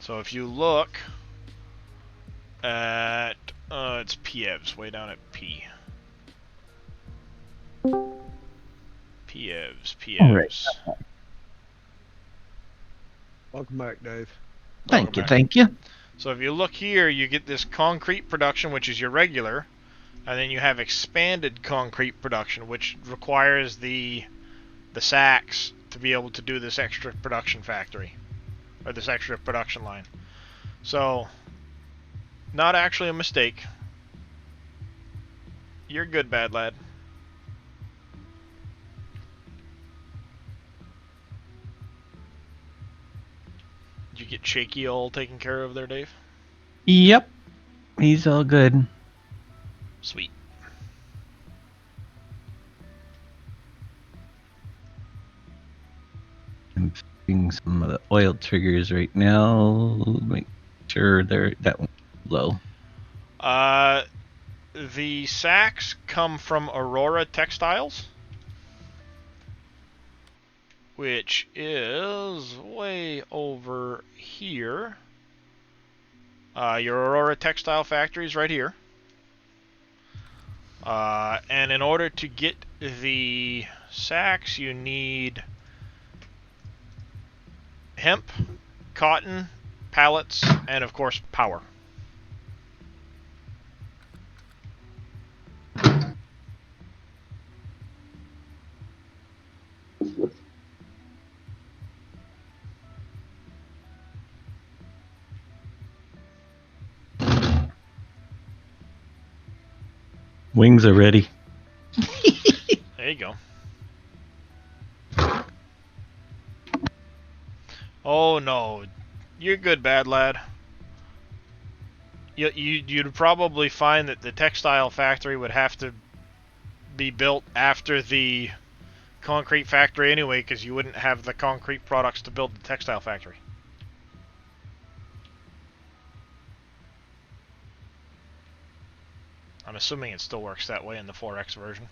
[SPEAKER 1] So if you look at it's Pievs, way down at P. Pievs.
[SPEAKER 3] Welcome back, Dave.
[SPEAKER 4] Thank you,
[SPEAKER 1] back.
[SPEAKER 4] thank you.
[SPEAKER 1] So if you look here, you get this concrete production, which is your regular, and then you have expanded concrete production, which requires the sacks to be able to do this extra production factory, or this extra production line. So, not actually a mistake. You're good, bad lad. Did you get Shaky all taken care of there, Dave?
[SPEAKER 4] Yep. He's all good.
[SPEAKER 1] Sweet.
[SPEAKER 4] I'm fixing some of the oil triggers right now. Make sure they're that one's low.
[SPEAKER 1] The sacks come from Aurora Textiles, which is way over here. Your Aurora Textile factory is right here. And in order to get the sacks, you need hemp, cotton, pallets, and of course power.
[SPEAKER 4] Wings are ready.
[SPEAKER 1] There you go. Oh no, you're good, bad lad. You'd probably find that the textile factory would have to be built after the concrete factory anyway, because you wouldn't have the concrete products to build the textile factory. I'm assuming it still works that way in the 4X version.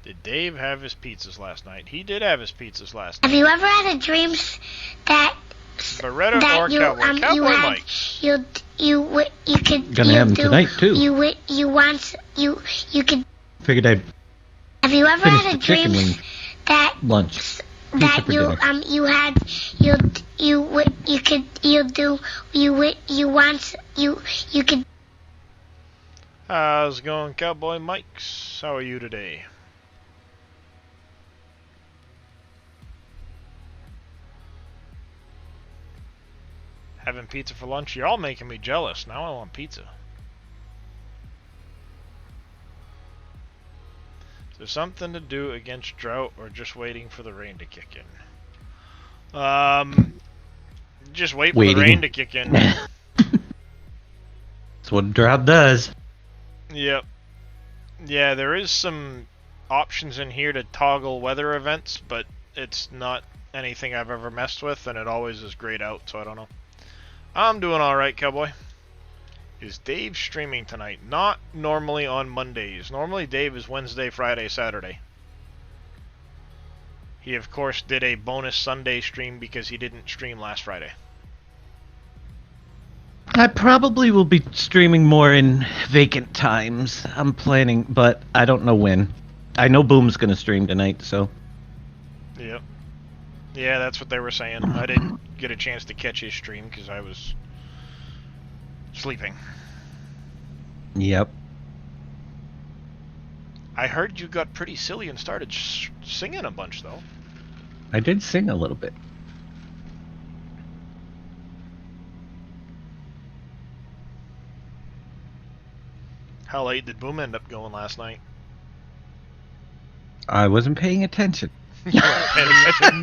[SPEAKER 1] Did Dave have his pizzas last night? He did have his pizzas last night.
[SPEAKER 6] Have you ever had a dream that
[SPEAKER 1] Beretta
[SPEAKER 6] that
[SPEAKER 1] or
[SPEAKER 6] you
[SPEAKER 1] Cowboy?
[SPEAKER 6] you
[SPEAKER 1] Cowboy
[SPEAKER 6] had
[SPEAKER 1] Mike's.
[SPEAKER 6] you could
[SPEAKER 4] Gonna
[SPEAKER 6] you
[SPEAKER 4] have 'em
[SPEAKER 6] do,
[SPEAKER 4] tonight, too.
[SPEAKER 6] You could.
[SPEAKER 4] Figured I'd
[SPEAKER 6] Have you ever
[SPEAKER 4] finish
[SPEAKER 6] had a
[SPEAKER 4] the chicken
[SPEAKER 6] dream
[SPEAKER 4] wing
[SPEAKER 6] that
[SPEAKER 4] lunch.
[SPEAKER 6] that
[SPEAKER 4] for
[SPEAKER 6] you
[SPEAKER 4] dinner.
[SPEAKER 6] you had you could you do you could.
[SPEAKER 1] How's it going, Cowboy Mike's? How are you today? Having pizza for lunch? You're all making me jealous. Now I want pizza. Is there something to do against drought or just waiting for the rain to kick in? Just wait for the
[SPEAKER 4] Waiting.
[SPEAKER 1] rain to kick in.
[SPEAKER 4] That's what a drought does.
[SPEAKER 1] Yep. Yeah, there is some options in here to toggle weather events, but it's not anything I've ever messed with, and it always is grayed out, so I don't know. I'm doing alright, Cowboy. Is Dave streaming tonight? Not normally on Mondays. Normally Dave is Wednesday, Friday, Saturday. He, of course, did a bonus Sunday stream because he didn't stream last Friday.
[SPEAKER 4] I probably will be streaming more in vacant times. I'm planning, but I don't know when. I know Boom's gonna stream tonight, so.
[SPEAKER 1] Yep. Yeah, that's what they were saying. I didn't get a chance to catch his stream because I was sleeping.
[SPEAKER 4] Yep.
[SPEAKER 1] I heard you got pretty silly and started singing a bunch, though.
[SPEAKER 4] I did sing a little bit.
[SPEAKER 1] How late did Boom end up going last night?
[SPEAKER 4] I wasn't paying attention.
[SPEAKER 1] You weren't paying attention.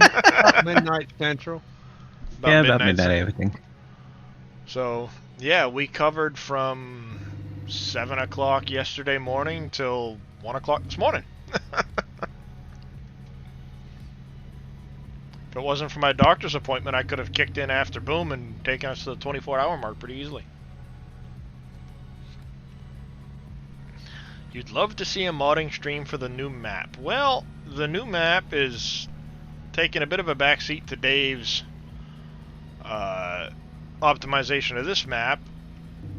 [SPEAKER 3] Midnight Central.
[SPEAKER 4] About midnight,
[SPEAKER 1] so-
[SPEAKER 4] everything.
[SPEAKER 1] So, yeah, we covered from 7 o'clock yesterday morning till 1 o'clock this morning. If it wasn't for my doctor's appointment, I could have kicked in after Boom and taken us to the 24-hour mark pretty easily. You'd love to see a modding stream for the new map. Well, the new map is taking a bit of a backseat to Dave's optimization of this map,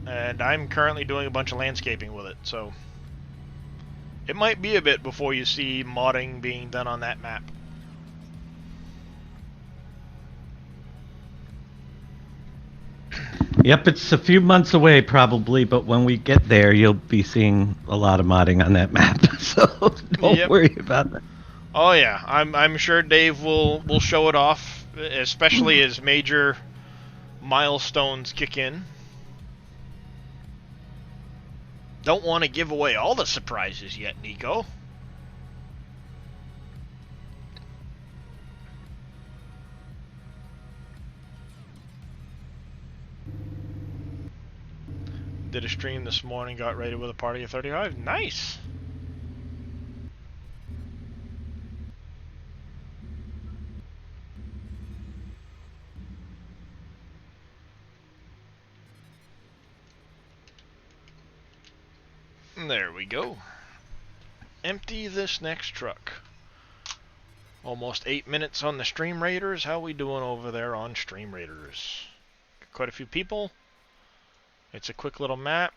[SPEAKER 1] and I'm currently doing a bunch of landscaping with it, so it might be a bit before you see modding being done on that map.
[SPEAKER 4] Yep, it's a few months away probably, but when we get there, you'll be seeing a lot of modding on that map. So don't worry about that.
[SPEAKER 1] Oh yeah, I'm sure Dave will show it off, especially as major milestones kick in. Don't want to give away all the surprises yet, Nico. Did a stream this morning, got rated with a party of 35. Nice! There we go. Empty this next truck. Almost 8 minutes on the Stream Raiders. How we doing over there on Stream Raiders? Quite a few people. It's a quick little map.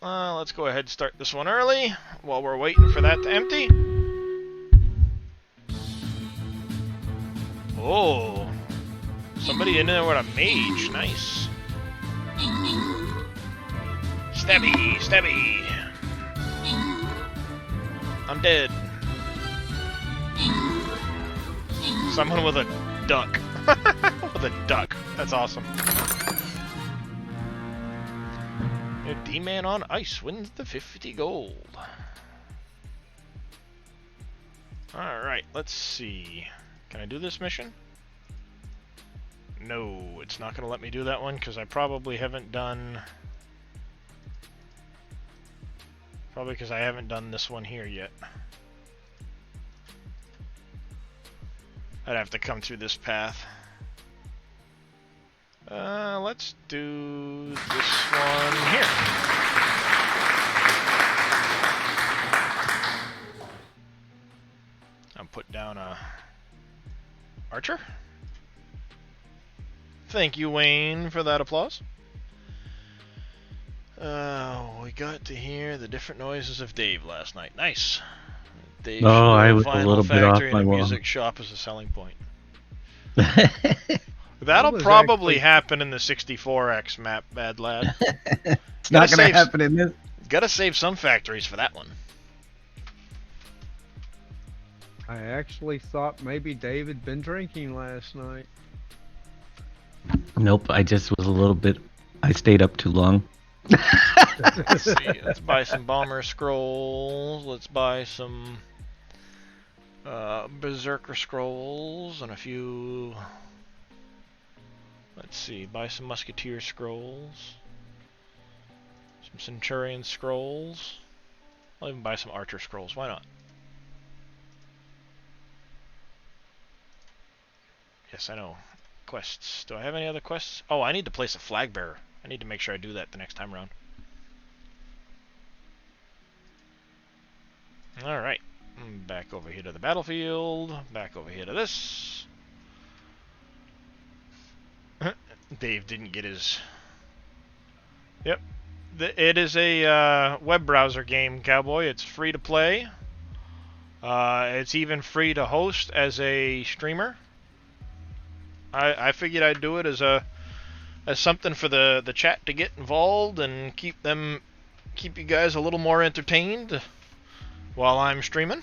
[SPEAKER 1] Let's go ahead and start this one early while we're waiting for that to empty. Oh, somebody in there with a mage. Nice. Stabby, stabby. I'm dead. Someone with a duck. With a duck. That's awesome. D-Man on Ice wins the 50 gold. Alright, let's see. Can I do this mission? No, it's not going to let me do that one because I probably haven't done... Probably because I haven't done this one here yet. I'd have to come through this path. Let's do this one here. I'll put down a archer. Thank you, Wayne, for that applause. We got to hear the different noises of Dave last night. Nice. Dave
[SPEAKER 4] I was a
[SPEAKER 1] vinyl
[SPEAKER 4] little bit off
[SPEAKER 1] factory
[SPEAKER 4] my
[SPEAKER 1] and a
[SPEAKER 4] wall.
[SPEAKER 1] music shop as a selling point. That'll probably happen in the 64X map, Bad Lad.
[SPEAKER 4] It's not going to happen in this.
[SPEAKER 1] Gotta save some factories for that one.
[SPEAKER 3] I actually thought maybe David been drinking last night.
[SPEAKER 4] Nope, I just was a little bit... I stayed up too long.
[SPEAKER 1] Let's see. Let's buy some Bomber Scrolls. Let's buy some Berserker Scrolls and a few... Let's see. Buy some Musketeer Scrolls. Some Centurion Scrolls. I'll even buy some Archer Scrolls. Why not? Yes, I know. Quests. Do I have any other quests? Oh, I need to place a flag bearer. I need to make sure I do that the next time around. Alright. Back over here to the battlefield. Back over here to this. Dave didn't get his... Yep. It is a web browser game, Cowboy. It's free to play. It's even free to host as a streamer. I figured I'd do it as something for the chat to get involved and keep you guys a little more entertained while I'm streaming.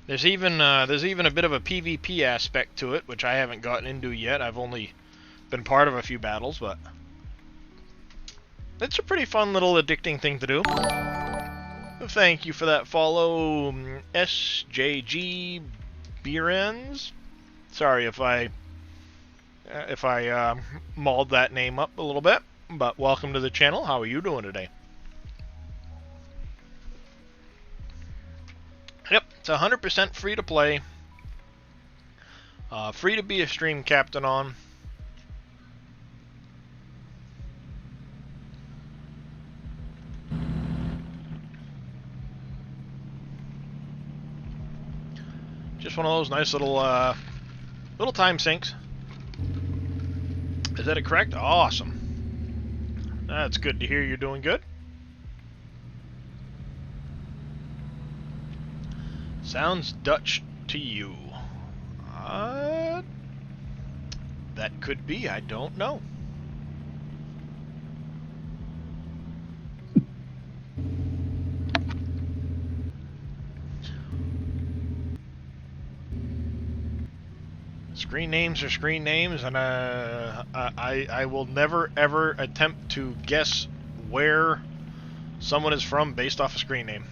[SPEAKER 1] There's even a bit of a PvP aspect to it, which I haven't gotten into yet. I've only been part of a few battles, but it's a pretty fun little addicting thing to do. Thank you for that follow, SJG Beerens. Sorry if I mauled that name up a little bit, but welcome to the channel. How are you doing today? Yep, it's 100% free to play. Free to be a stream captain on. Just one of those nice little time sinks. Is that correct? Awesome. That's good to hear you're doing good. Sounds Dutch to you. That could be, I don't know. Screen names are screen names, and I will never ever attempt to guess where someone is from based off a screen name.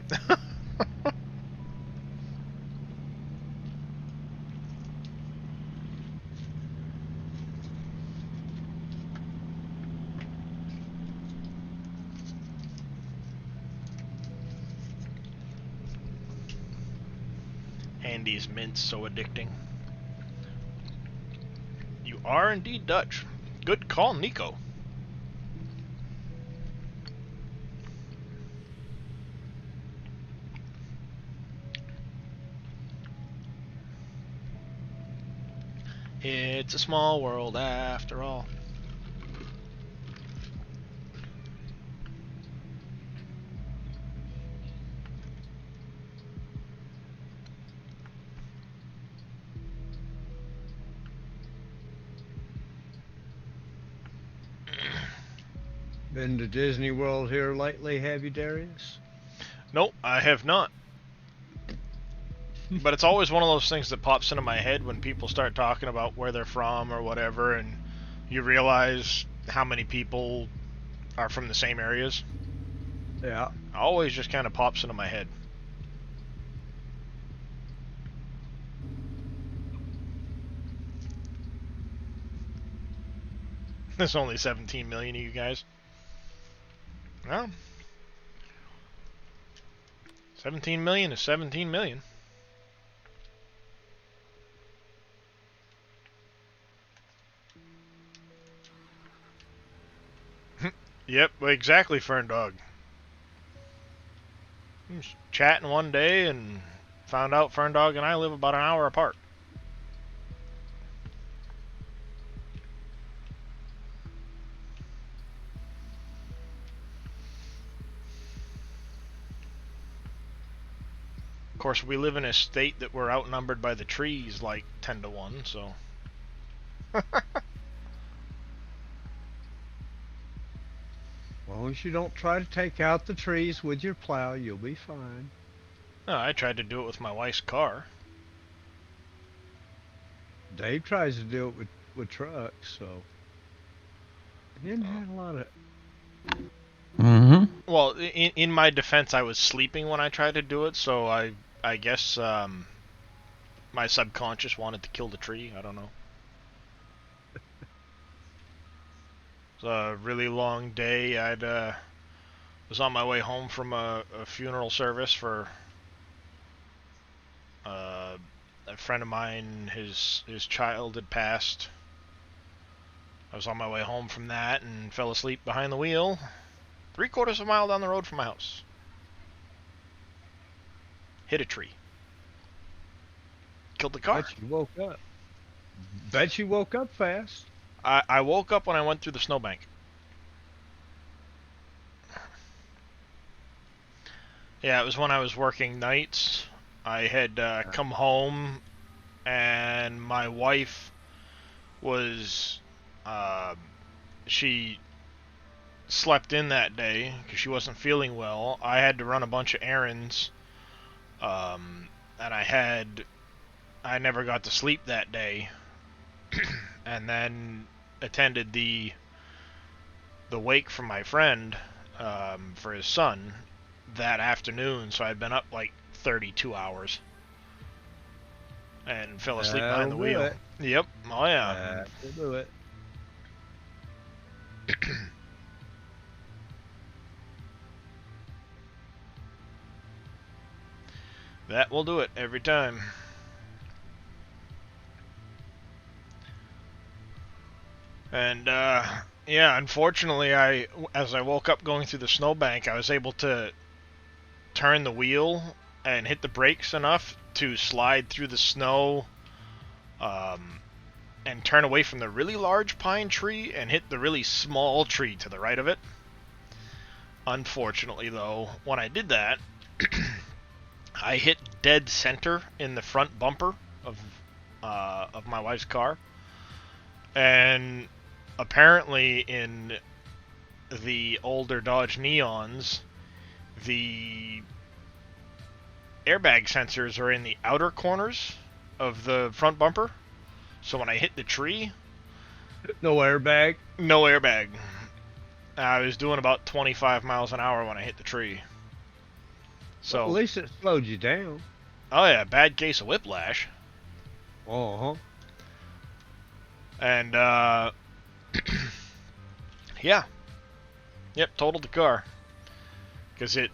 [SPEAKER 1] Andy's mints so addicting. You are indeed Dutch. Good call, Nico. It's a small world after all.
[SPEAKER 3] Been to Disney World here lately, have you, Darius?
[SPEAKER 1] Nope, I have not. But it's always one of those things that pops into my head when people start talking about where they're from or whatever, and you realize how many people are from the same areas.
[SPEAKER 3] Yeah.
[SPEAKER 1] Always just kind of pops into my head. There's only 17 million of you guys. Well, 17 million is 17 million. Yep, exactly, Fern Dog. Just chatting one day and found out Fern Dog and I live about an hour apart. Of course, we live in a state that we're outnumbered by the trees like 10 to 1, so...
[SPEAKER 3] As long as you don't try to take out the trees with your plow, you'll be fine.
[SPEAKER 1] No, I tried to do it with my wife's car.
[SPEAKER 3] Dave tries to do it with trucks, so... He didn't have a lot of...
[SPEAKER 4] Mm-hmm.
[SPEAKER 1] Well, in my defense, I was sleeping when I tried to do it, so I guess my subconscious wanted to kill the tree. I don't know. It was a really long day. Was on my way home from a funeral service for a friend of mine. His child had passed. I was on my way home from that and fell asleep behind the wheel. 3/4 of a mile down the road from my house. Hit a tree. Killed the car.
[SPEAKER 3] Bet you woke up. Bet you woke up fast.
[SPEAKER 1] I woke up when I went through the snowbank. Yeah, it was when I was working nights. I had come home, and my wife was... she slept in that day because she wasn't feeling well. I had to run a bunch of errands, and I never got to sleep that day, and then attended the wake for my friend for his son that afternoon. So I'd been up like 32 hours and fell asleep behind the wheel. Yep. Oh yeah.
[SPEAKER 3] That'll do it.
[SPEAKER 1] That will do it every time. And, yeah, unfortunately, as I woke up going through the snowbank, I was able to turn the wheel and hit the brakes enough to slide through the snow, and turn away from the really large pine tree and hit the really small tree to the right of it. Unfortunately, though, when I did that, I hit dead center in the front bumper of my wife's car, and apparently in the older Dodge Neons, the airbag sensors are in the outer corners of the front bumper. So when I hit the tree,
[SPEAKER 3] No airbag.
[SPEAKER 1] no airbag. I was doing about 25 miles an hour when I hit the tree. So,
[SPEAKER 3] Well, at least it slowed you down.
[SPEAKER 1] oh yeah, bad case of whiplash.
[SPEAKER 3] Uh-huh.
[SPEAKER 1] And, yeah. Yep, totaled the car. Because it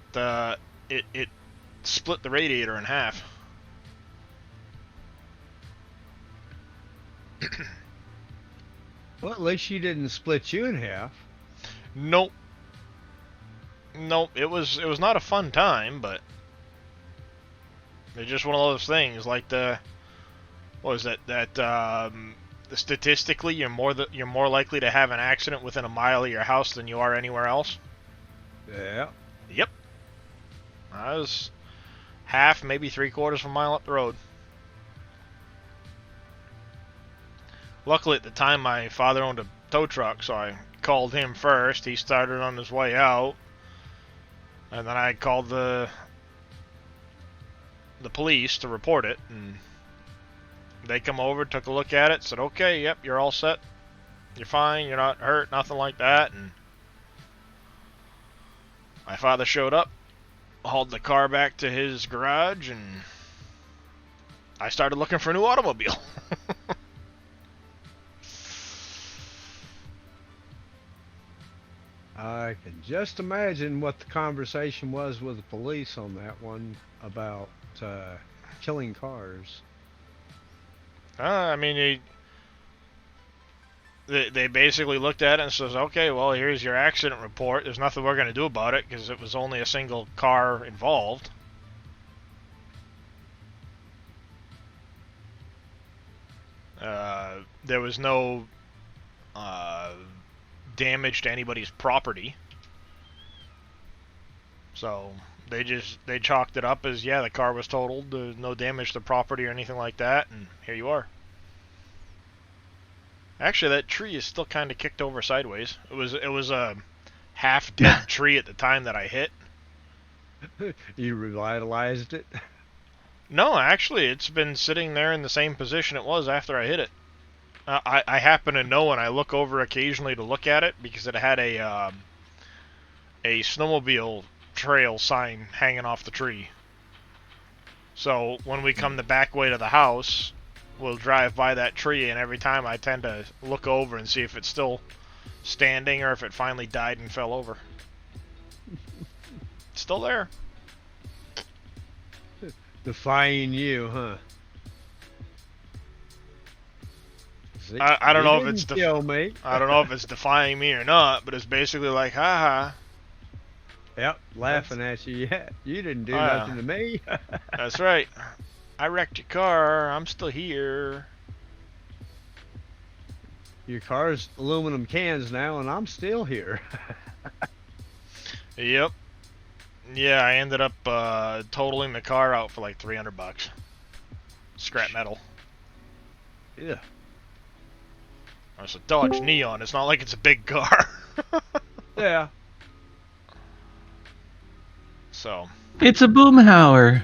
[SPEAKER 1] split the radiator in half.
[SPEAKER 3] Well, at least she didn't split you in half.
[SPEAKER 1] Nope. Nope, it was not a fun time, but it's just one of those things, like what was that statistically you're more likely to have an accident within a mile of your house than you are anywhere else.
[SPEAKER 3] Yeah.
[SPEAKER 1] Yep. I was half, maybe 3/4 of a mile up the road. Luckily at the time my father owned a tow truck, so I called him first. He started on his way out, and then I called the police to report it, and they come over, took a look at it, said, okay, yep, you're all set, you're fine, you're not hurt, nothing like that. And my father showed up, hauled the car back to his garage, and I started looking for a new automobile.
[SPEAKER 3] I can just imagine what the conversation was with the police on that one about killing cars.
[SPEAKER 1] I mean, they basically looked at it and says, okay, well, here's your accident report. There's nothing we're going to do about it because it was only a single car involved. There was no damage to anybody's property. So they chalked it up as, yeah, the car was totaled. There's no damage to property or anything like that, and here you are. Actually, that tree is still kind of kicked over sideways. It was a half dead tree at the time that I hit.
[SPEAKER 3] You revitalized it?
[SPEAKER 1] No, actually, it's been sitting there in the same position it was after I hit it. I happen to know, and I look over occasionally to look at it because it had a snowmobile trail sign hanging off the tree. So when we come the back way to the house, we'll drive by that tree, and every time I tend to look over and see if it's still standing or if it finally died and fell over. It's still there.
[SPEAKER 3] Defying you, huh? See,
[SPEAKER 1] I don't
[SPEAKER 3] you
[SPEAKER 1] know if it's
[SPEAKER 3] didn't kill me.
[SPEAKER 1] I don't know if it's defying me or not, but it's basically like, haha.
[SPEAKER 3] Yep, laughing at you. Yeah, you didn't do
[SPEAKER 1] Oh, yeah.
[SPEAKER 3] nothing to me.
[SPEAKER 1] That's right. I wrecked your car. I'm still here.
[SPEAKER 3] Your car's aluminum cans now, and I'm still here.
[SPEAKER 1] Yep. Yeah, I ended up totaling the car out for like $300. Scrap metal.
[SPEAKER 3] Yeah.
[SPEAKER 1] It's a Dodge Neon. It's not like it's a big car.
[SPEAKER 3] Yeah.
[SPEAKER 1] So,
[SPEAKER 4] It's a Boomhauer.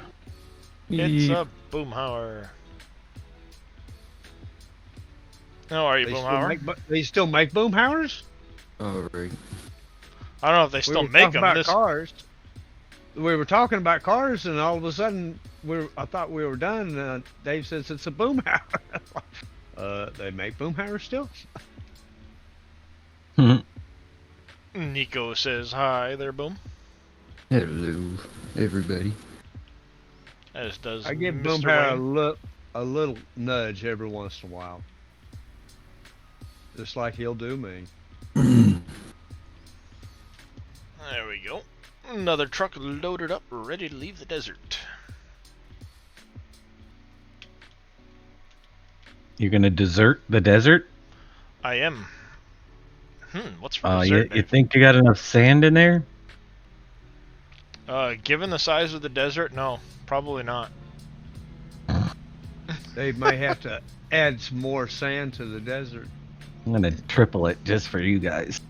[SPEAKER 1] it's a Boomhauer. How are you, Boomhauer?
[SPEAKER 3] They still make Boomhauers?
[SPEAKER 7] Alright.
[SPEAKER 1] I don't know if they still
[SPEAKER 3] we were
[SPEAKER 1] make
[SPEAKER 3] talking
[SPEAKER 1] them.
[SPEAKER 3] about cars. We were talking about cars, and all of a sudden, I thought we were done. And Dave says it's a Boomhauer. They make Boomhauers still?
[SPEAKER 1] Nico says hi there, Boom.
[SPEAKER 7] Hello, everybody.
[SPEAKER 1] as does
[SPEAKER 3] I give
[SPEAKER 1] Mr.
[SPEAKER 3] Boomhauer
[SPEAKER 1] Wayne.
[SPEAKER 3] a little nudge every once in a while. Just like he'll do me.
[SPEAKER 1] There we go. Another truck loaded up, ready to leave the desert.
[SPEAKER 4] You're gonna desert the desert?
[SPEAKER 1] I am. What's for
[SPEAKER 4] You
[SPEAKER 1] dessert, Dave?
[SPEAKER 4] think you got enough sand in there?
[SPEAKER 1] Given the size of the desert, no, probably not.
[SPEAKER 3] They may have to add some more sand to the desert.
[SPEAKER 4] I'm gonna triple it just for you guys.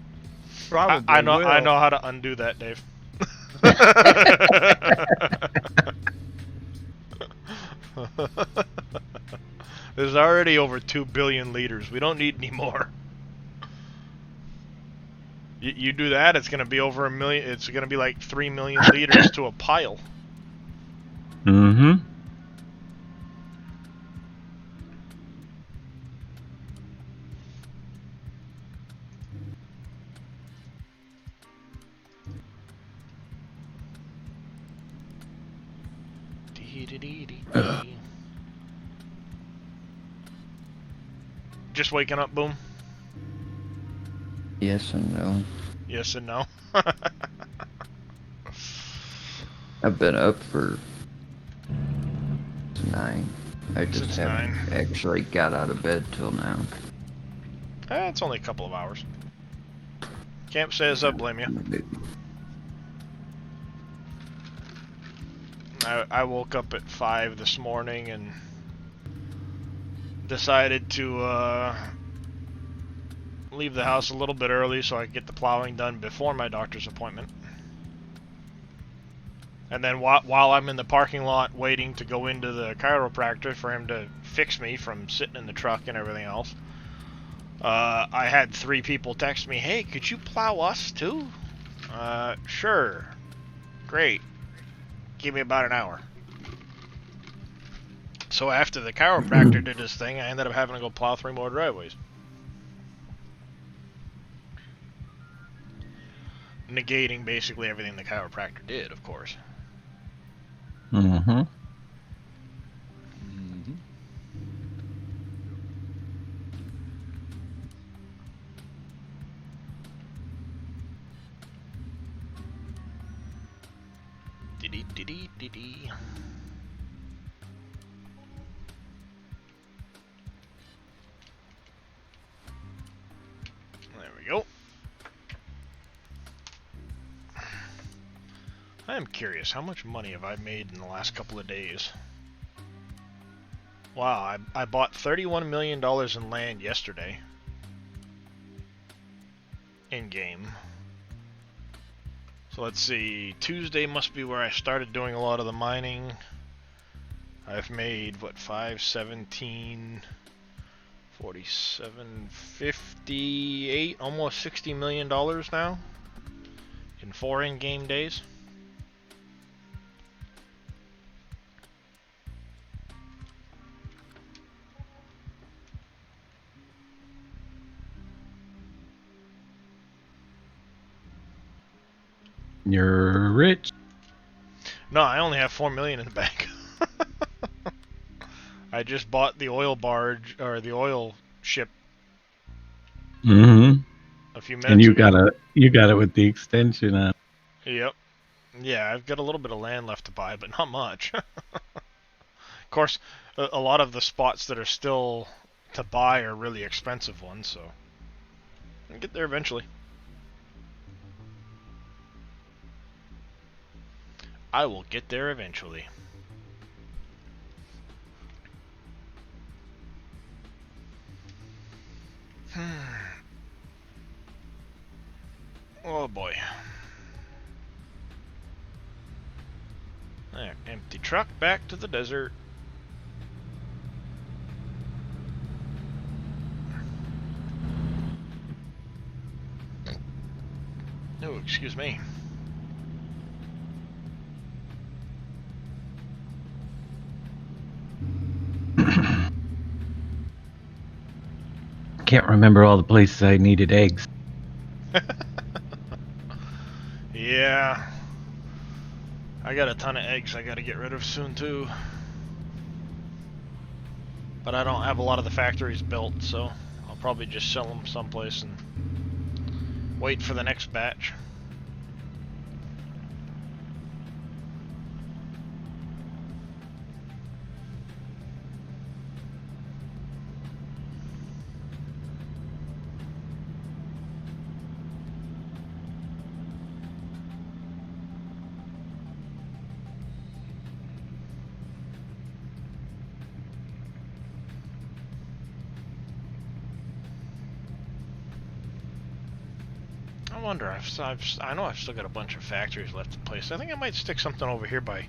[SPEAKER 3] Probably
[SPEAKER 1] I know
[SPEAKER 3] will.
[SPEAKER 1] how to undo that, Dave. There's already over 2 billion liters. We don't need any more. You do that, it's gonna be over 1 million. It's gonna be like 3 million liters to a pile.
[SPEAKER 4] Mm-hmm.
[SPEAKER 1] Just waking up, Boom?
[SPEAKER 7] Yes and no.
[SPEAKER 1] Yes and no.
[SPEAKER 7] I've been up for 9. I just
[SPEAKER 1] Since
[SPEAKER 7] haven't
[SPEAKER 1] 9.
[SPEAKER 7] actually got out of bed till now.
[SPEAKER 1] It's only a couple of hours. Camp says I blame you. I woke up at 5 this morning and decided to leave the house a little bit early so I could get the plowing done before my doctor's appointment. And then while I'm in the parking lot waiting to go into the chiropractor for him to fix me from sitting in the truck and everything else, I had 3 people text me, "Hey, could you plow us too?" Sure. Great. Give me about an hour. So after the chiropractor did his thing, I ended up having to go plow 3 more driveways. Negating basically everything the chiropractor did, of course.
[SPEAKER 4] Mm-hmm.
[SPEAKER 1] Dee-dee. There we go. I am curious, how much money have I made in the last couple of days? Wow, I bought $31 million in land yesterday. In-game. So let's see, Tuesday must be where I started doing a lot of the mining. I've made, what, 5, 17, 47, 58, almost $60 million now in 4 in-game days.
[SPEAKER 4] You're rich.
[SPEAKER 1] No, I only have 4 million in the bank. I just bought the oil barge, or the oil ship,
[SPEAKER 4] Mm-hmm.
[SPEAKER 1] a few minutes
[SPEAKER 4] And you
[SPEAKER 1] ago.
[SPEAKER 4] got it with the extension on.
[SPEAKER 1] Yep. Yeah, I've got a little bit of land left to buy, but not much. Of course, a lot of the spots that are still to buy are really expensive ones, so I'll get there eventually. I will get there eventually. Oh boy. There, empty truck, back to the desert. Oh, excuse me.
[SPEAKER 4] Can't remember all the places I needed eggs.
[SPEAKER 1] Yeah. I got a ton of eggs I gotta get rid of soon too. But I don't have a lot of the factories built, so I'll probably just sell them someplace and wait for the next batch. I wonder, I know I've still got a bunch of factories left in place. I think I might stick something over here by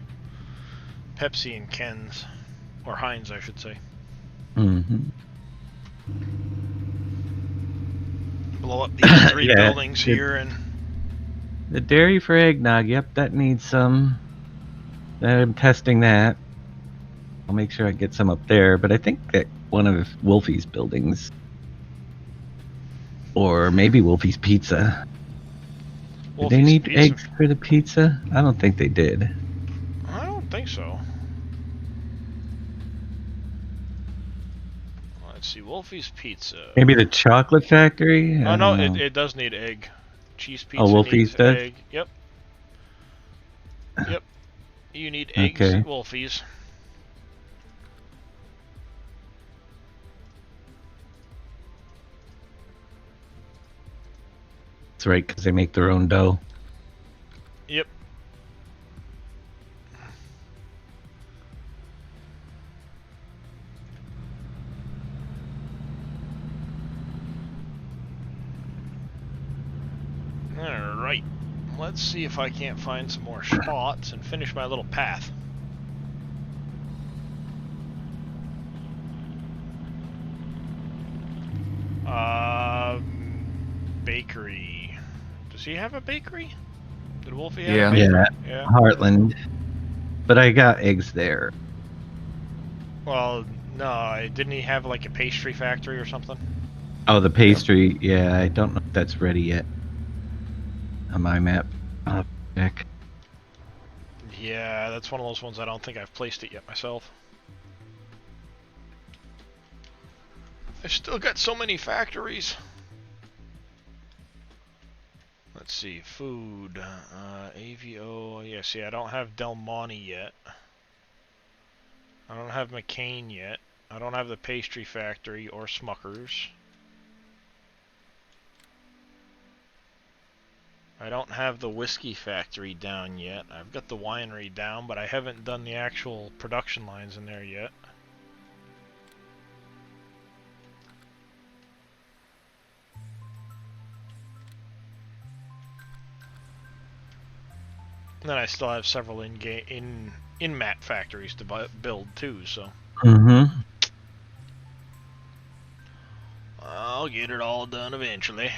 [SPEAKER 1] Pepsi and Ken's, or Heinz, I should say.
[SPEAKER 4] Mm-hmm.
[SPEAKER 1] Blow up these three
[SPEAKER 4] Yeah,
[SPEAKER 1] buildings
[SPEAKER 4] it-
[SPEAKER 1] here and...
[SPEAKER 4] The dairy for eggnog, yep, that needs some. I'm testing that. I'll make sure I get some up there, but I think that one of Wolfie's buildings, or maybe Wolfie's Pizza. Did they
[SPEAKER 1] Wolfie's
[SPEAKER 4] need
[SPEAKER 1] Pizza.
[SPEAKER 4] eggs for the pizza? I don't think they did.
[SPEAKER 1] I don't think so. Let's see, Wolfie's Pizza.
[SPEAKER 4] Maybe the chocolate factory?
[SPEAKER 1] Oh
[SPEAKER 4] I
[SPEAKER 1] no,
[SPEAKER 4] don't know.
[SPEAKER 1] it does need egg. Cheese pizza
[SPEAKER 4] Wolfie's
[SPEAKER 1] needs
[SPEAKER 4] does?
[SPEAKER 1] egg. Yep. Yep. You need eggs
[SPEAKER 4] Okay.
[SPEAKER 1] at Wolfie's.
[SPEAKER 4] That's right, because they make their own dough.
[SPEAKER 1] Yep. Alright. Let's see if I can't find some more spots and finish my little path. Bakery. Does he have a bakery? Did Wolfie have
[SPEAKER 7] Yeah.
[SPEAKER 1] a bakery?
[SPEAKER 4] Yeah.
[SPEAKER 1] Yeah.
[SPEAKER 4] Heartland. But I got eggs there.
[SPEAKER 1] Well, no, didn't he have like a pastry factory or something?
[SPEAKER 4] Oh, the pastry. Yeah, I don't know if that's ready yet. On my map. I'll have to check.
[SPEAKER 1] Yeah, that's one of those ones I don't think I've placed it yet myself. I've still got so many factories. Let's see, food, AVO, yeah, see, I don't have Del Monte yet. I don't have McCain yet. I don't have the pastry factory or Smuckers. I don't have the whiskey factory down yet. I've got the winery down, but I haven't done the actual production lines in there yet. And then I still have several in-map factories to build too, so
[SPEAKER 4] Mm-hmm.
[SPEAKER 1] I'll get it all done eventually.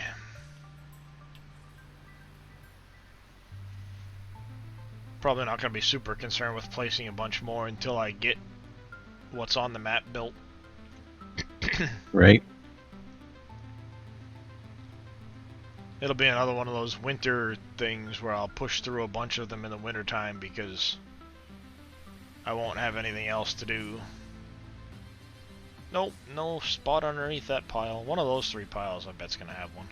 [SPEAKER 1] Probably not going to be super concerned with placing a bunch more until I get what's on the map built.
[SPEAKER 4] Right.
[SPEAKER 1] It'll be another one of those winter things where I'll push through a bunch of them in the winter time because I won't have anything else to do. Nope, no spot underneath that pile. One of those three piles I bet's gonna have one.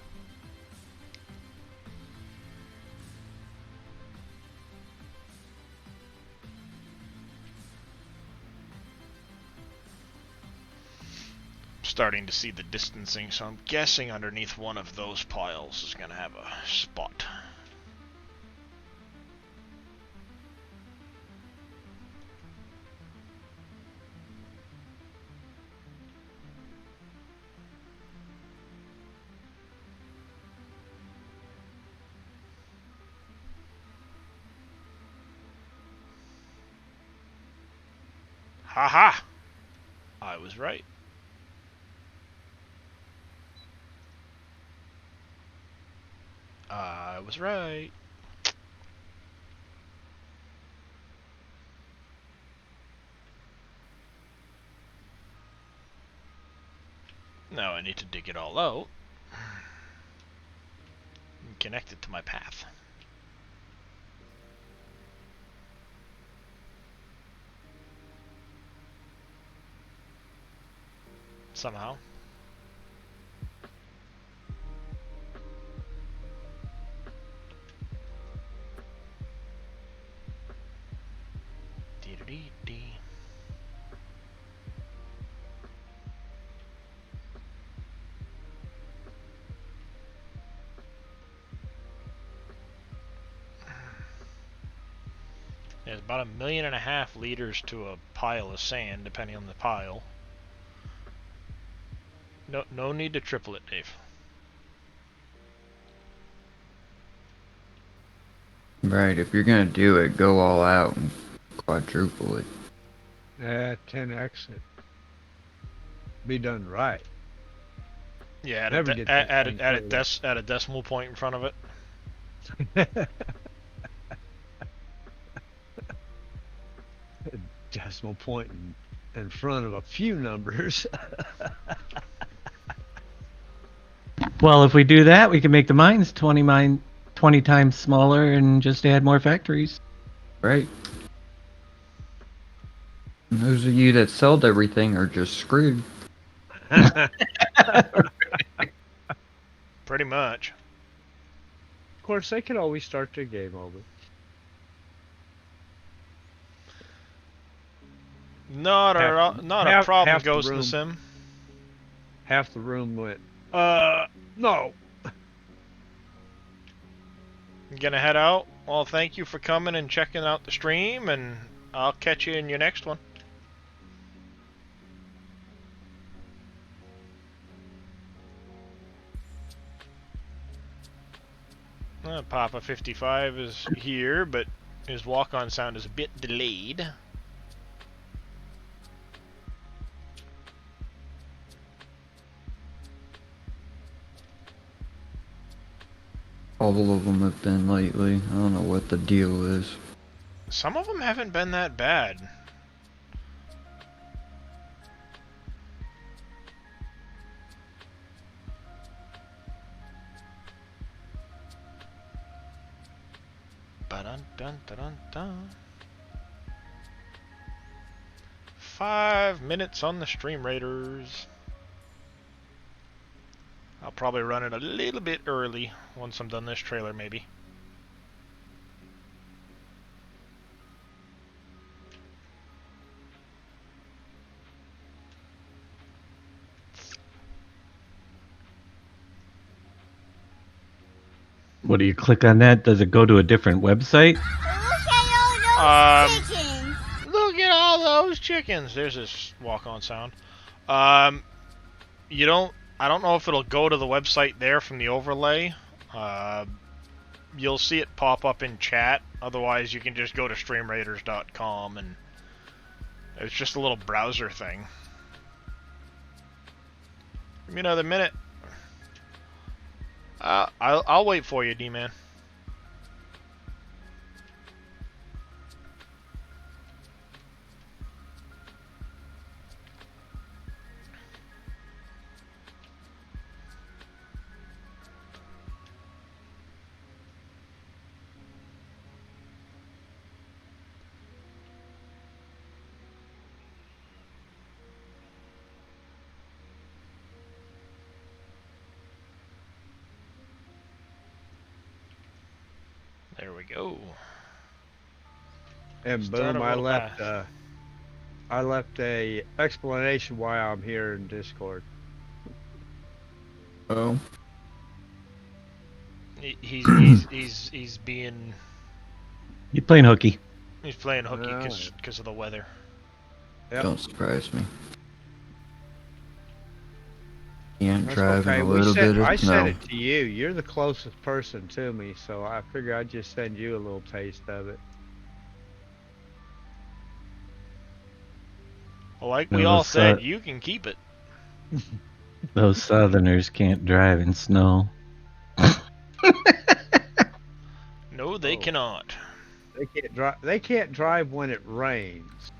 [SPEAKER 1] Starting to see the distancing, so I'm guessing underneath one of those piles is gonna have a spot. Haha! I was right. I was right. Now I need to dig it all out and connect it to my path. somehow. Dee-dee-dee-dee. There's about 1.5 million liters to a pile of sand, depending on the pile. No need to triple it, Dave.
[SPEAKER 7] Right, if you're gonna do it, go all out and quadruple it.
[SPEAKER 3] 10x it. Be done right.
[SPEAKER 1] Yeah,
[SPEAKER 3] Never get that thing filled.
[SPEAKER 1] add a decimal point in front of it.
[SPEAKER 3] Decimal point in front of a few numbers.
[SPEAKER 4] Well, if we do that, we can make the mines 20 times smaller and just add more factories.
[SPEAKER 7] Right. And those of you that sold everything are just screwed.
[SPEAKER 1] Pretty much.
[SPEAKER 3] Of course, they can always start their game over.
[SPEAKER 1] Not a problem,
[SPEAKER 3] half the
[SPEAKER 1] Ghost in the
[SPEAKER 3] room-
[SPEAKER 1] Sim.
[SPEAKER 3] Half the room went, no.
[SPEAKER 1] You gonna head out? Well, thank you for coming and checking out the stream, and I'll catch you in your next one. Papa 55 is here, but his walk-on sound is a bit delayed.
[SPEAKER 7] All of them have been lately. I don't know what the deal is.
[SPEAKER 1] Some of them haven't been that bad. Ba-dun-dun-dun-dun-dun. 5 minutes on the Stream Raiders. I'll probably run it a little bit early once I'm done this trailer, maybe.
[SPEAKER 4] What do you click on that? Does it go to a different website?
[SPEAKER 6] Look at all those chickens.
[SPEAKER 1] Look at all those chickens. There's this walk-on sound. You don't. I don't know if it'll go to the website there from the overlay. You'll see it pop up in chat. Otherwise, you can just go to streamraiders.com, and it's just a little browser thing. Give me another minute. I'll wait for you, D-Man. There we go.
[SPEAKER 3] And
[SPEAKER 1] Start
[SPEAKER 3] boom,
[SPEAKER 1] a
[SPEAKER 3] I
[SPEAKER 1] little
[SPEAKER 3] left.
[SPEAKER 1] fast.
[SPEAKER 3] I left a explanation why I'm here in Discord.
[SPEAKER 7] Oh,
[SPEAKER 1] He's being.
[SPEAKER 4] You playing hooky?
[SPEAKER 1] He's playing hooky
[SPEAKER 3] No.
[SPEAKER 1] because of the weather.
[SPEAKER 3] Yep.
[SPEAKER 7] don't surprise me. Can't
[SPEAKER 3] That's
[SPEAKER 7] drive
[SPEAKER 3] okay.
[SPEAKER 7] in a little bit
[SPEAKER 3] I
[SPEAKER 7] of
[SPEAKER 3] sent
[SPEAKER 7] snow.
[SPEAKER 3] it to you. You're the closest person to me, so I figure I'd just send you a little taste of it.
[SPEAKER 1] Like
[SPEAKER 4] No,
[SPEAKER 1] we all
[SPEAKER 4] it's,
[SPEAKER 1] said, you can keep it.
[SPEAKER 4] Those Southerners can't drive in snow.
[SPEAKER 1] No, they
[SPEAKER 3] Oh.
[SPEAKER 1] cannot.
[SPEAKER 3] They can't drive. They can't drive when it rains.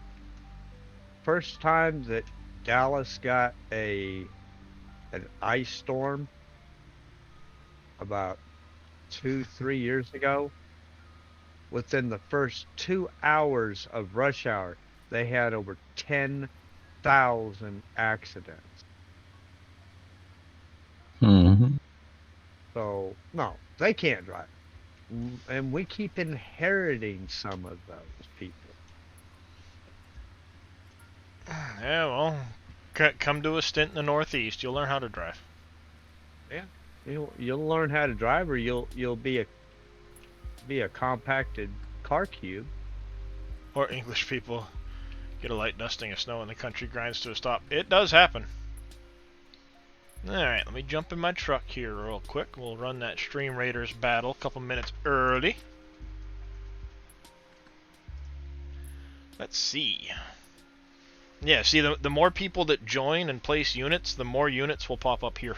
[SPEAKER 3] First time that Dallas got an ice storm about 2-3 years ago. Within the first 2 hours of rush hour, they had over 10,000 accidents. So no, they can't drive. And we keep inheriting some of those people.
[SPEAKER 1] Yeah, well, come to a stint in the Northeast. You'll learn how to drive.
[SPEAKER 3] Yeah, you'll learn how to drive, or you'll be a compacted car cube.
[SPEAKER 1] Or English people get a light dusting of snow and the country grinds to a stop. It does happen. Alright, let me jump in my truck here real quick. We'll run that Stream Raiders battle a couple minutes early. Let's see. Yeah, see, the more people that join and place units, the more units will pop up here.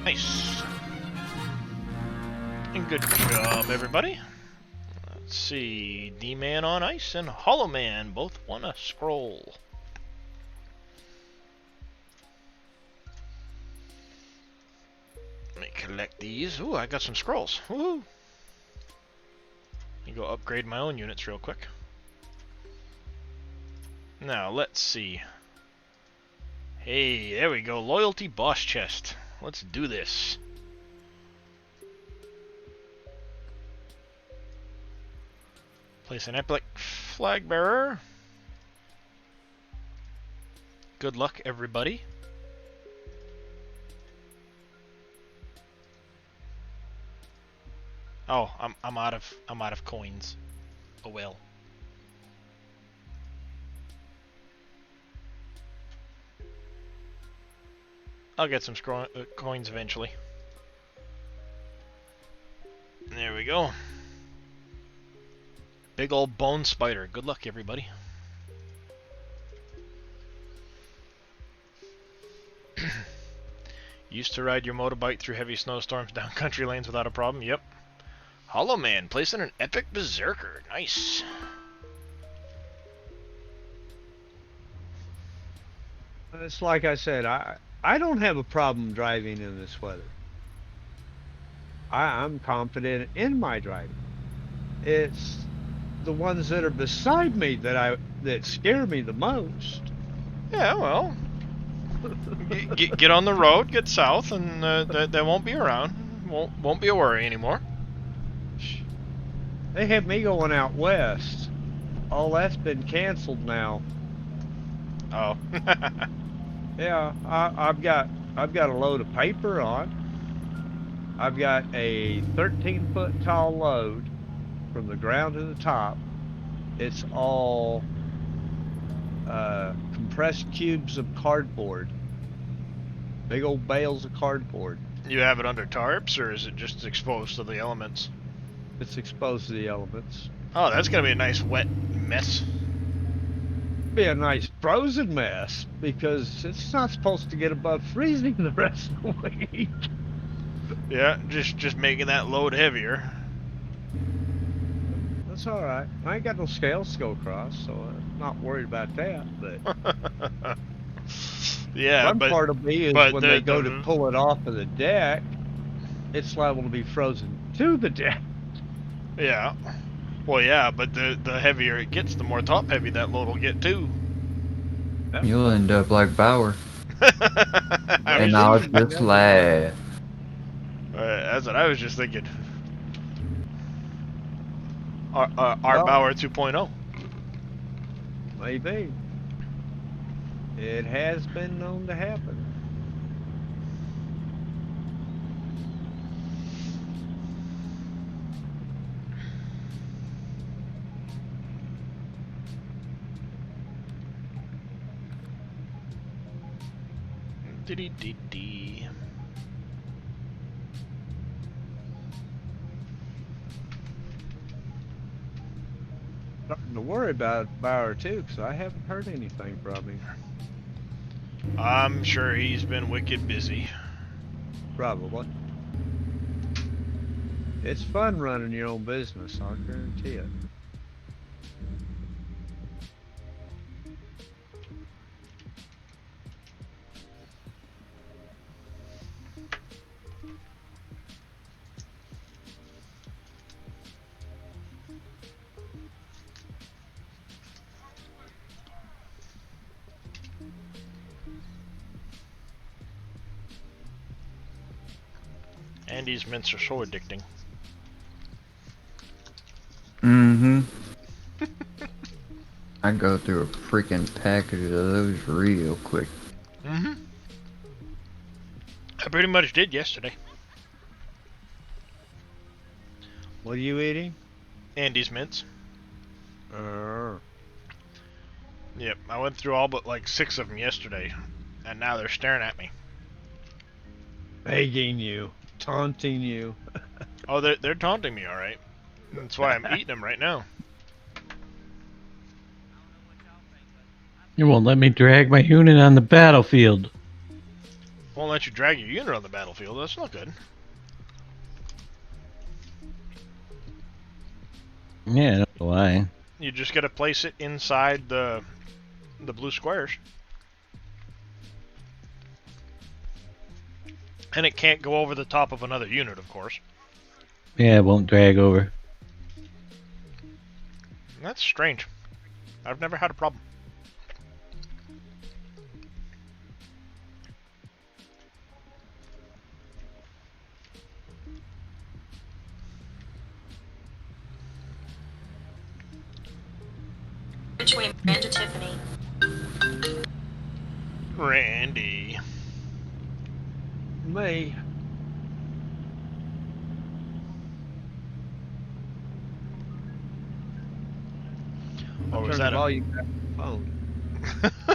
[SPEAKER 1] Nice. And good job, everybody. Let's see. D-Man on Ice and Hollow Man both won a scroll. Let me collect these. Ooh, I got some scrolls. Woohoo! Let me go upgrade my own units real quick. Now, let's see. Hey, there we go. Loyalty boss chest. Let's do this. Place an epic flag bearer. Good luck, everybody. Oh, I'm out of coins. Oh well. I'll get some coins eventually. There we go. Big old bone spider. Good luck, everybody. Used to ride your motorbike through heavy snowstorms down country lanes without a problem. Yep. Hollow Man placing an epic berserker. Nice.
[SPEAKER 3] It's like I said, I don't have a problem driving in this weather. I'm confident in my driving. It's the ones that are beside me that scare me the most.
[SPEAKER 1] Yeah, well, get on the road, get south, and they won't be around. Won't be a worry anymore.
[SPEAKER 3] They have me going out west. All that's been canceled now.
[SPEAKER 1] Oh.
[SPEAKER 3] Yeah, I've got a load of paper on. I've got a 13-foot tall load from the ground to the top. It's all compressed cubes of cardboard. Big old bales of cardboard.
[SPEAKER 1] You have it under tarps, or is it just exposed to the elements?
[SPEAKER 3] It's exposed to the elements.
[SPEAKER 1] Oh, that's gonna be a nice wet mess.
[SPEAKER 3] Be a nice frozen mess, because it's not supposed to get above freezing the rest of the week.
[SPEAKER 1] Yeah, just making that load heavier.
[SPEAKER 3] That's all right. I ain't got no scales to go across, so I'm not worried about that. But
[SPEAKER 1] yeah,
[SPEAKER 3] one part of me is when they go to pull it off of the deck, it's liable to be frozen to the deck.
[SPEAKER 1] Yeah. Well, yeah, but the heavier it gets, the more top heavy that load will get too.
[SPEAKER 3] Yep.
[SPEAKER 7] You'll end up like Bauer. And I'll just laugh.
[SPEAKER 1] That's what I was just thinking. Our
[SPEAKER 3] Well,
[SPEAKER 1] Bauer 2.0.
[SPEAKER 3] Maybe. It has been known to happen.
[SPEAKER 1] Dee-dee-dee-dee.
[SPEAKER 3] Starting to worry about Bauer too, because I haven't heard anything from him.
[SPEAKER 1] I'm sure he's been wicked busy.
[SPEAKER 3] Probably. It's fun running your own business, I'll guarantee it.
[SPEAKER 1] Andy's mints are so addicting.
[SPEAKER 7] Mm-hmm. I go through a freaking package of those real quick.
[SPEAKER 1] Mm-hmm. I pretty much did yesterday.
[SPEAKER 3] What are you eating?
[SPEAKER 1] Andy's mints.
[SPEAKER 3] Uh,
[SPEAKER 1] Yep, I went through all but like 6 of them yesterday, and now they're staring at me.
[SPEAKER 3] begging you, taunting you.
[SPEAKER 1] Oh, they're taunting me, all right. That's why I'm eating them right now.
[SPEAKER 4] You won't let me drag my unit on the battlefield.
[SPEAKER 1] Won't let you drag your unit on the battlefield. That's not good.
[SPEAKER 4] Yeah, I don't know why.
[SPEAKER 1] You just gotta place it inside the blue squares. And it can't go over the top of another unit, of course.
[SPEAKER 4] Yeah, it won't drag over.
[SPEAKER 1] That's strange. I've never had a problem.
[SPEAKER 8] Between Brand and Tiffany.
[SPEAKER 1] Randy.
[SPEAKER 3] Me.
[SPEAKER 1] Or was
[SPEAKER 3] Turn
[SPEAKER 1] that
[SPEAKER 3] the
[SPEAKER 1] a...
[SPEAKER 3] volume back on the phone.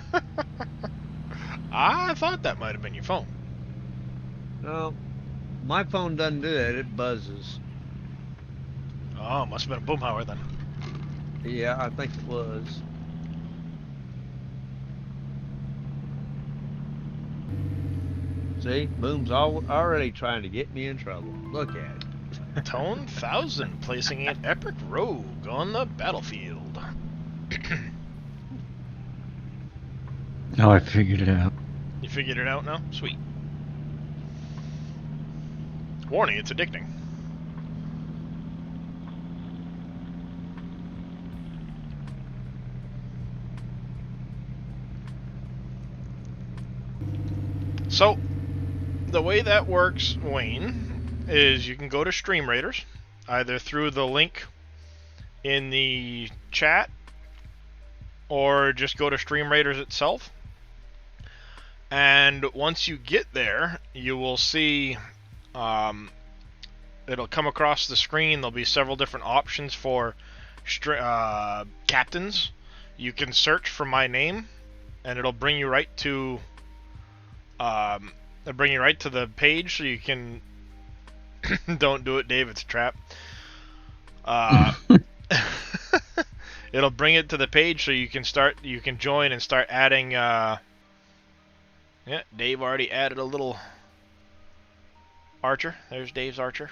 [SPEAKER 1] I thought that might have been your phone.
[SPEAKER 3] No, my phone doesn't do that. It buzzes.
[SPEAKER 1] Oh, must have been a Boomhauer then.
[SPEAKER 3] Yeah, I think it was. See, Boom's already trying to get me in trouble. Look at it.
[SPEAKER 1] Tone 1000 placing an epic rogue on the battlefield.
[SPEAKER 4] Oh, I figured it out.
[SPEAKER 1] You figured it out now? Sweet. Warning, it's addicting. So, the way that works, Wayne, is you can go to Stream Raiders, either through the link in the chat, or just go to Stream Raiders itself. And once you get there, you will see, it'll come across the screen. There'll be several different options for captains. You can search for my name, and it'll bring you right to the page, so you can don't do it, Dave, it's a trap. It'll bring it to the page so you can join and start adding yeah, Dave already added a little archer. There's Dave's archer.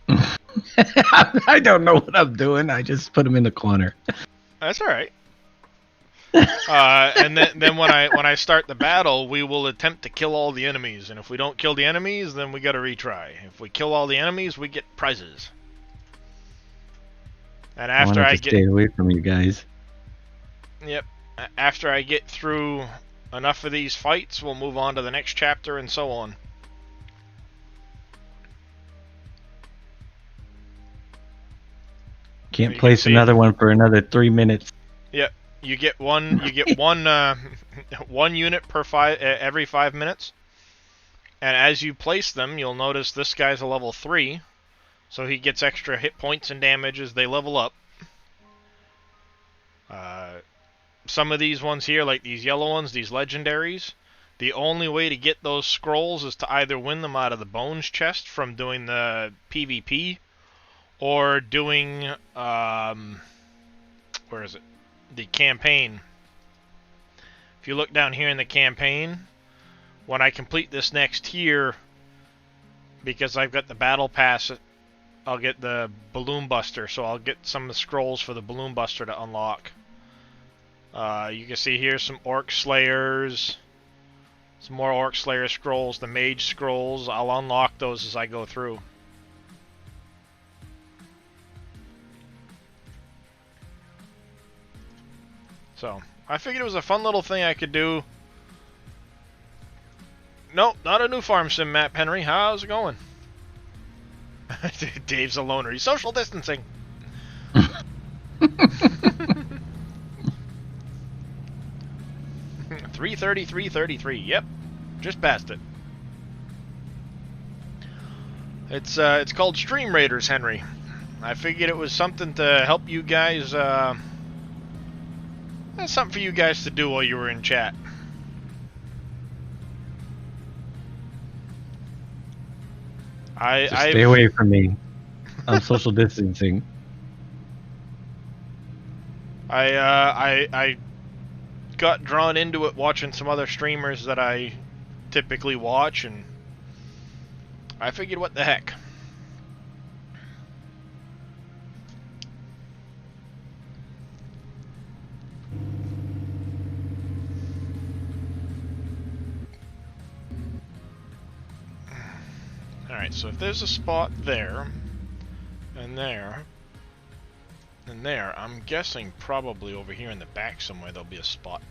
[SPEAKER 4] I don't know what I'm doing. I just put him in the corner.
[SPEAKER 1] That's all right. And then when I start the battle, we will attempt to kill all the enemies. And if we don't kill the enemies, then we got to retry. If we kill all the enemies, we get prizes. And after I get
[SPEAKER 4] stay away from you guys.
[SPEAKER 1] Yep. After I get through enough of these fights, we'll move on to the next chapter and so on.
[SPEAKER 4] Can't place another one for another 3 minutes.
[SPEAKER 1] Yep. You get one one unit per every 5 minutes. And as you place them, you'll notice this guy's a level 3, so he gets extra hit points and damage as they level up. Some of these ones here, like these yellow ones, these legendaries, the only way to get those scrolls is to either win them out of the bones chest from doing the PvP, or doing, where is it? The campaign. If you look down here in the campaign, when I complete this next tier, because I've got the battle pass, I'll get the Balloon Buster, so I'll get some of the scrolls for the Balloon Buster to unlock. You can see here some Orc Slayers, some more Orc Slayer scrolls, the Mage scrolls. I'll unlock those as I go through. So, I figured it was a fun little thing I could do. Nope, not a new farm sim, Matt Penry. How's it going? Dave's a loner. He's social distancing. 3:30, 3:33. Yep, just passed it. It's called Stream Raiders, Henry. I figured it was something to help you guys. That's something for you guys to do while you were in chat.
[SPEAKER 4] Stay away from me. I'm social distancing.
[SPEAKER 1] I got drawn into it watching some other streamers that I typically watch, and I figured, what the heck. Alright, so if there's a spot there, and there, and there, I'm guessing probably over here in the back somewhere there'll be a spot.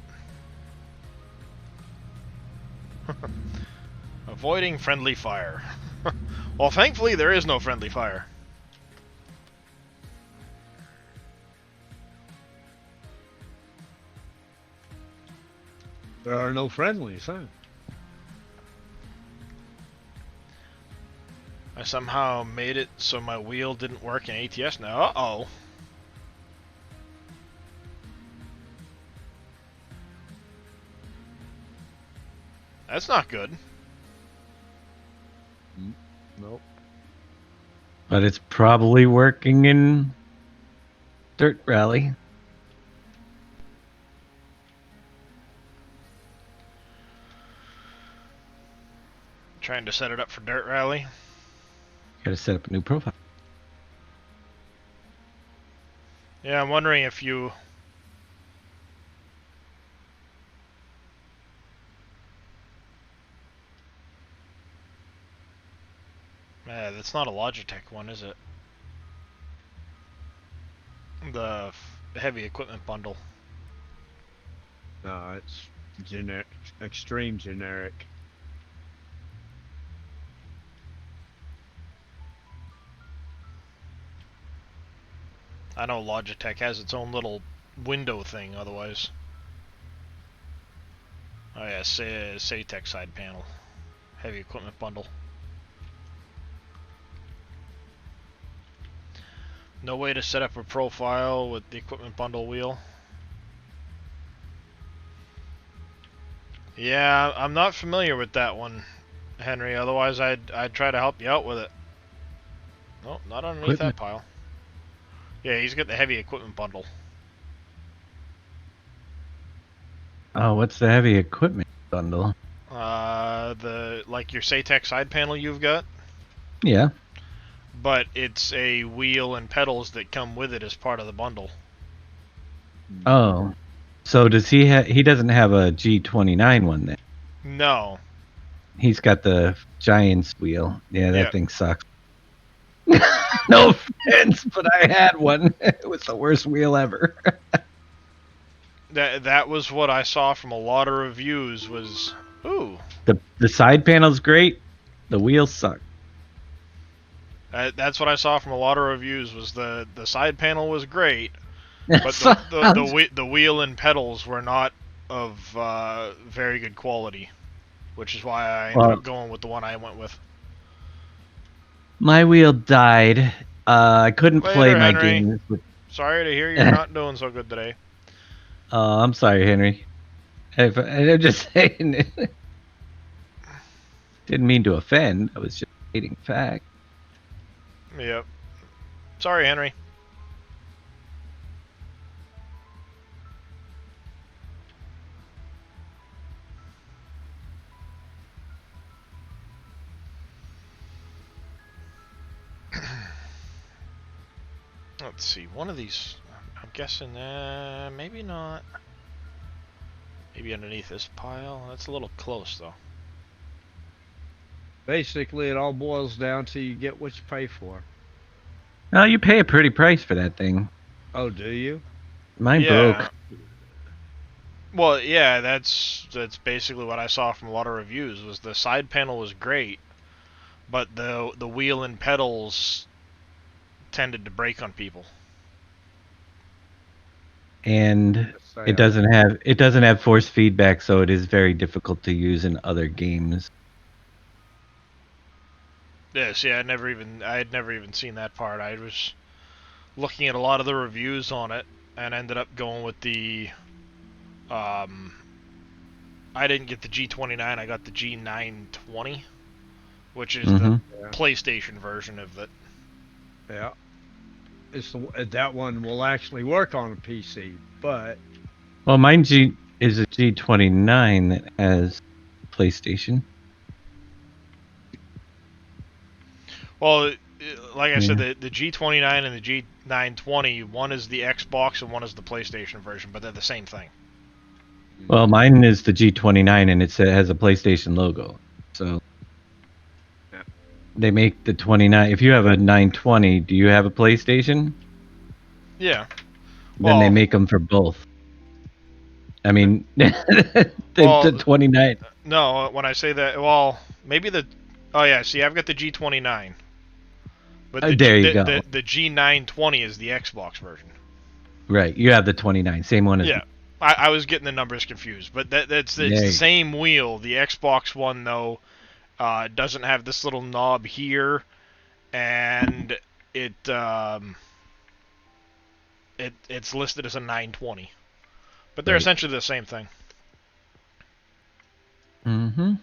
[SPEAKER 1] Avoiding friendly fire. Well, thankfully there is no friendly fire.
[SPEAKER 3] There are no friendlies, huh?
[SPEAKER 1] I somehow made it so my wheel didn't work in ATS now. Uh-oh. That's not good.
[SPEAKER 3] Nope.
[SPEAKER 4] But it's probably working in Dirt Rally.
[SPEAKER 1] Trying to set it up for Dirt Rally.
[SPEAKER 4] Gotta set up a new profile.
[SPEAKER 1] Yeah, I'm wondering if you... that's not a Logitech one, is it? The heavy equipment bundle.
[SPEAKER 3] No, it's generic, extreme generic.
[SPEAKER 1] I know Logitech has its own little window thing otherwise. Oh yeah, Saytech side panel. Heavy equipment bundle. No way to set up a profile with the equipment bundle wheel. Yeah, I'm not familiar with that one, Henry. Otherwise, I'd try to help you out with it. No, not underneath that pile. Yeah, he's got the heavy equipment bundle.
[SPEAKER 4] Oh, what's the heavy equipment bundle?
[SPEAKER 1] Like your Saytech side panel you've got.
[SPEAKER 4] Yeah.
[SPEAKER 1] But it's a wheel and pedals that come with it as part of the bundle.
[SPEAKER 4] Oh. So does he doesn't have a G29 one then?
[SPEAKER 1] No.
[SPEAKER 4] He's got the Giants wheel. Yeah, that
[SPEAKER 1] Yeah.
[SPEAKER 4] thing sucks. No offense, but I had one. It was the worst wheel ever.
[SPEAKER 1] That was what I saw from a lot of reviews was, ooh.
[SPEAKER 4] The side panel's great. The wheels suck.
[SPEAKER 1] That's what I saw from a lot of reviews was the side panel was great, but the wheel and pedals were not of very good quality, which is why I ended up going with the one I went with.
[SPEAKER 4] My wheel died. I couldn't play my
[SPEAKER 1] Henry.
[SPEAKER 4] games.
[SPEAKER 1] Sorry to hear you're not doing so good today.
[SPEAKER 4] I'm sorry, Henry. I'm just saying. Didn't mean to offend. I was just stating fact.
[SPEAKER 1] Yep. Sorry, Henry. Let's see, one of these, I'm guessing, maybe not. Maybe underneath this pile. That's a little close, though.
[SPEAKER 3] Basically, it all boils down to you get what you pay for.
[SPEAKER 4] Well, you pay a pretty price for that thing.
[SPEAKER 3] Oh, do you?
[SPEAKER 4] Mine broke.
[SPEAKER 1] Well, yeah, that's basically what I saw from a lot of reviews. Was the side panel was great, but the wheel and pedals tended to break on people.
[SPEAKER 4] And it doesn't have force feedback, so it is very difficult to use in other games.
[SPEAKER 1] Yes, yeah, I had never even seen that part. I was looking at a lot of the reviews on it and ended up going with the I didn't get the G29, I got the G920, which is the PlayStation version of it.
[SPEAKER 3] Yeah. That one will actually work on a PC, but
[SPEAKER 4] Well, mine is a G29 that has PlayStation.
[SPEAKER 1] Well, like I said, the G29 and the G920, one is the Xbox and one is the PlayStation version, but they're the same thing.
[SPEAKER 4] Well, mine is the G29 and it has a PlayStation logo. So they make the 29. If you have a 920, do you have a PlayStation?
[SPEAKER 1] Yeah.
[SPEAKER 4] Then they make them for both. I mean, the 29.
[SPEAKER 1] No, when I say that, well, maybe oh yeah, see, I've got the G29. But
[SPEAKER 4] there you go.
[SPEAKER 1] The G920 is the Xbox version.
[SPEAKER 4] Right, you have the 29, same one as
[SPEAKER 1] yeah. I was getting the numbers confused, but it's the same wheel. The Xbox one though doesn't have this little knob here, and it's listed as a 920, but they're essentially the same thing.
[SPEAKER 4] Mm-hmm.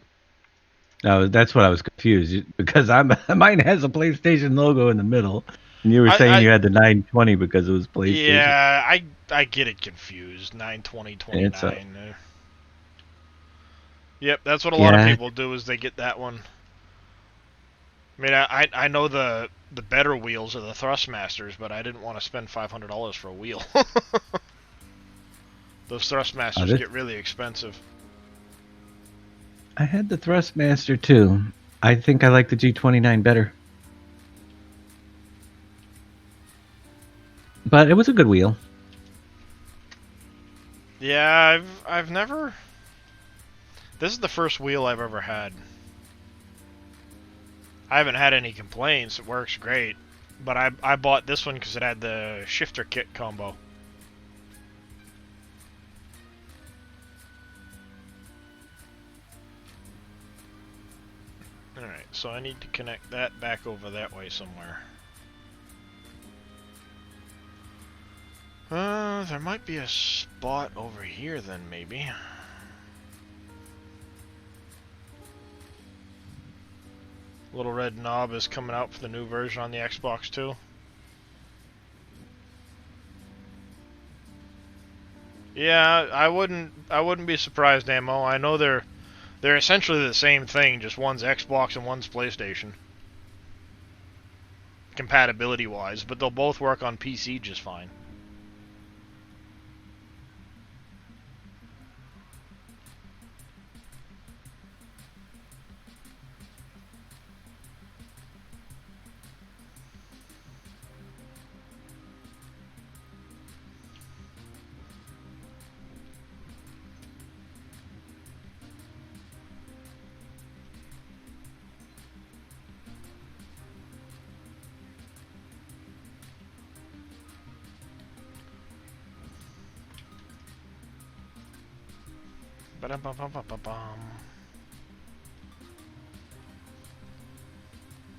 [SPEAKER 4] No, that's what I was confused because mine has a PlayStation logo in the middle, and you were saying you had the 920 because it was PlayStation.
[SPEAKER 1] Yeah, I get it confused. 920, 29. Yep, that's what a lot of people do is they get that one. I mean, I know the better wheels are the Thrustmasters, but I didn't want to spend $500 for a wheel. Those Thrustmasters get really expensive.
[SPEAKER 4] I had the Thrustmaster too. I think I like the G29 better. But it was a good wheel.
[SPEAKER 1] Yeah, I've never... This is the first wheel I've ever had. I haven't had any complaints. It works great. But I bought this one because it had the shifter kit combo. Alright, so I need to connect that back over that way somewhere. There might be a spot over here then, maybe. Little red knob is coming out for the new version on the Xbox too. Yeah, I wouldn't be surprised, Ammo. I know they're essentially the same thing, just one's Xbox and one's PlayStation. Compatibility-wise, but they'll both work on PC just fine.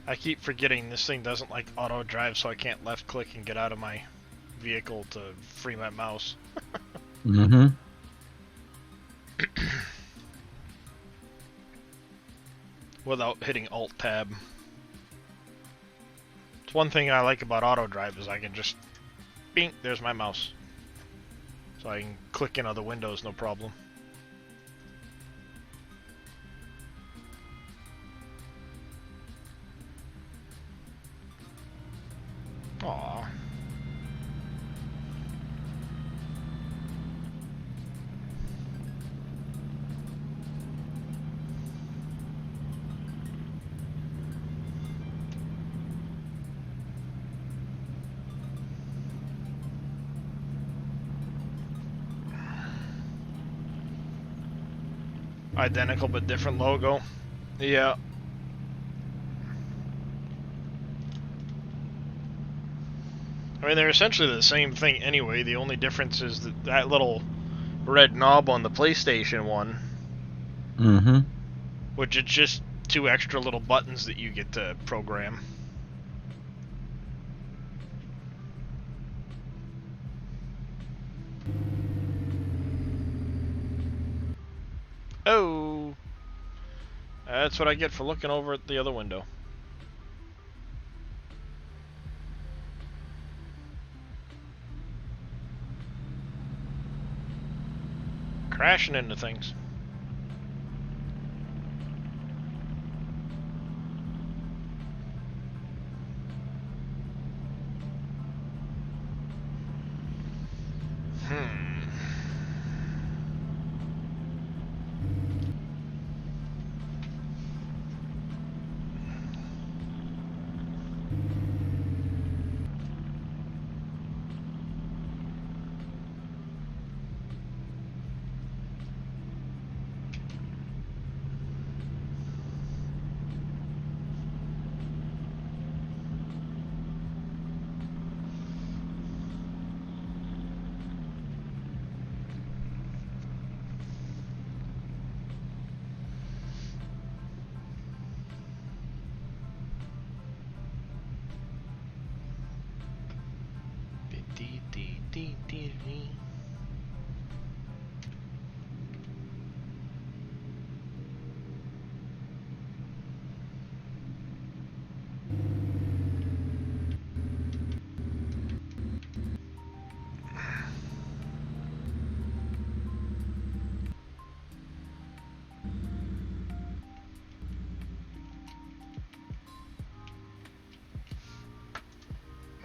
[SPEAKER 1] I keep forgetting this thing doesn't like auto drive, so I can't left click and get out of my vehicle to free my mouse.
[SPEAKER 4] Mm-hmm.
[SPEAKER 1] Without hitting Alt Tab. It's one thing I like about auto drive is I can just bing, there's my mouse. So I can click in other windows, no problem. Aww. Identical but different logo. Yeah. I mean, they're essentially the same thing anyway. The only difference is that little red knob on the PlayStation one,
[SPEAKER 4] Mm-hmm.
[SPEAKER 1] which is just 2 extra little buttons that you get to program. Oh! That's what I get for looking over at the other window. Crashing into things.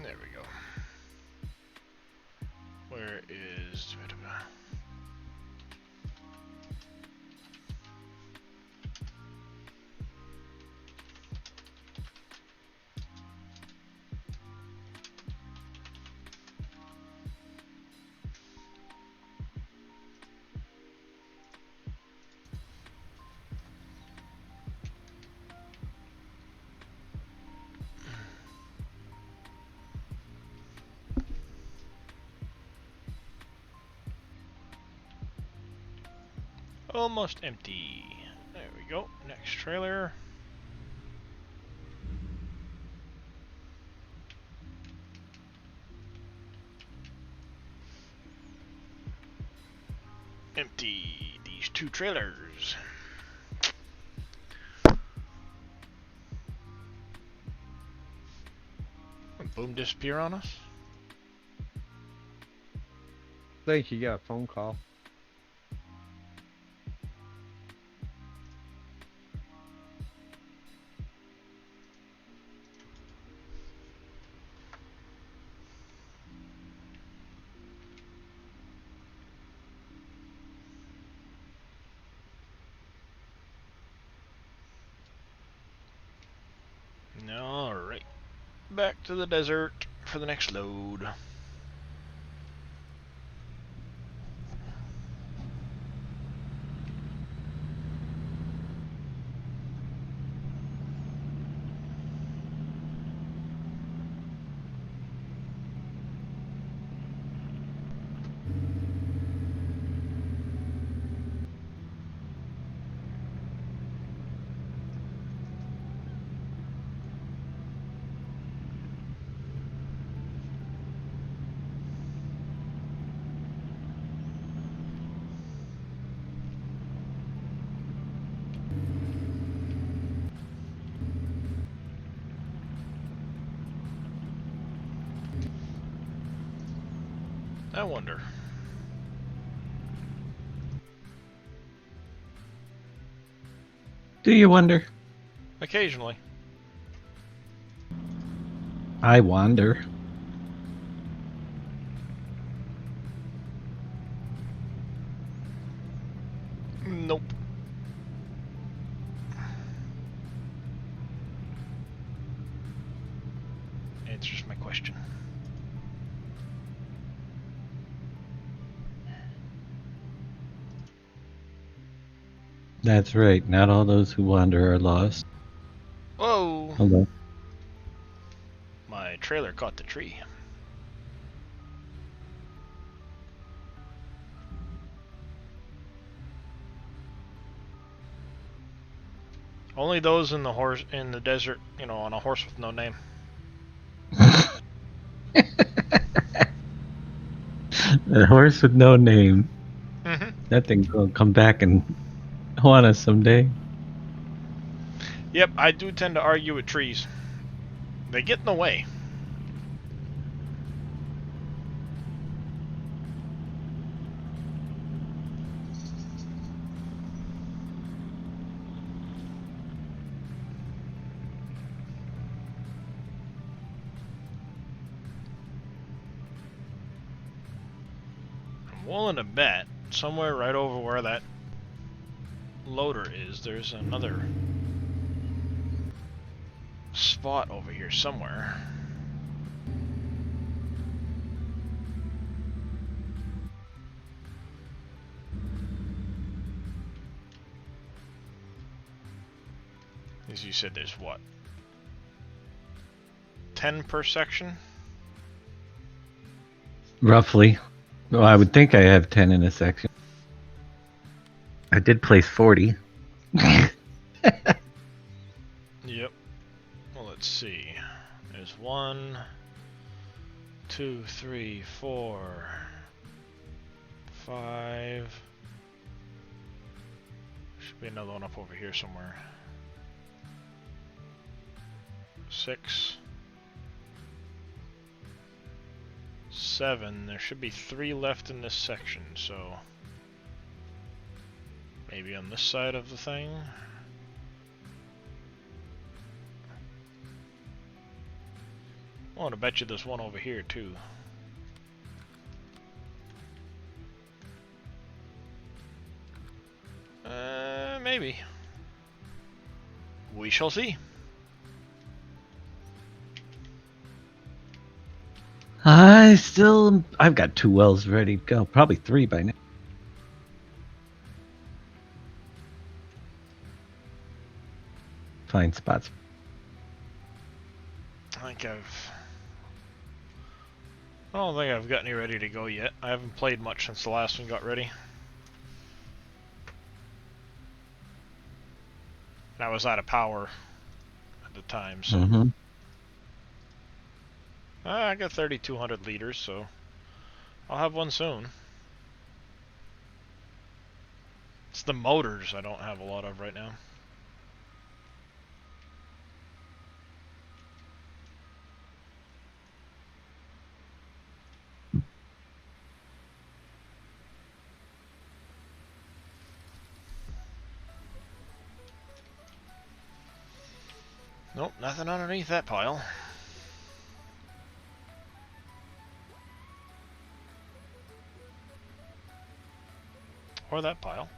[SPEAKER 1] There we go. Where is... Almost empty. There we go. Next trailer. Empty. These 2 trailers. Boom, disappear on us.
[SPEAKER 3] Think you got a phone call.
[SPEAKER 1] Alright. Back to the desert for the next load. I wonder.
[SPEAKER 4] Do you wonder?
[SPEAKER 1] Occasionally.
[SPEAKER 4] I wonder.
[SPEAKER 1] Nope. Answers my question.
[SPEAKER 4] That's right. Not all those who wander are lost.
[SPEAKER 1] Whoa!
[SPEAKER 4] Hello.
[SPEAKER 1] My trailer caught the tree. Only those in the desert, you know, on a horse with no name.
[SPEAKER 4] The horse with no name.
[SPEAKER 1] Hmm.
[SPEAKER 4] That thing's gonna come back and haunt us someday.
[SPEAKER 1] Yep, I do tend to argue with trees. They get in the way. I'm willing to bet somewhere right over where that loader is, there's another spot over here somewhere. As you said, there's what? 10 per section?
[SPEAKER 4] Roughly. Well, I would think I have 10 in a section. I did place 40.
[SPEAKER 1] Yep. Well, let's see. There's 1, 2, 3, 4, 5. Should be another one up over here somewhere. 6, 7. There should be 3 left in this section, so maybe on this side of the thing. I want to bet you there's one over here too. Maybe. We shall see.
[SPEAKER 4] I've got 2 wells ready to go. Probably 3 by now. Find spots.
[SPEAKER 1] I don't think I've got any ready to go yet. I haven't played much since the last one got ready. And I was out of power at the time, so
[SPEAKER 4] Mm-hmm.
[SPEAKER 1] I got 3,200 liters, so I'll have one soon. It's the motors I don't have a lot of right now. Nope, nothing underneath that pile. Or that pile.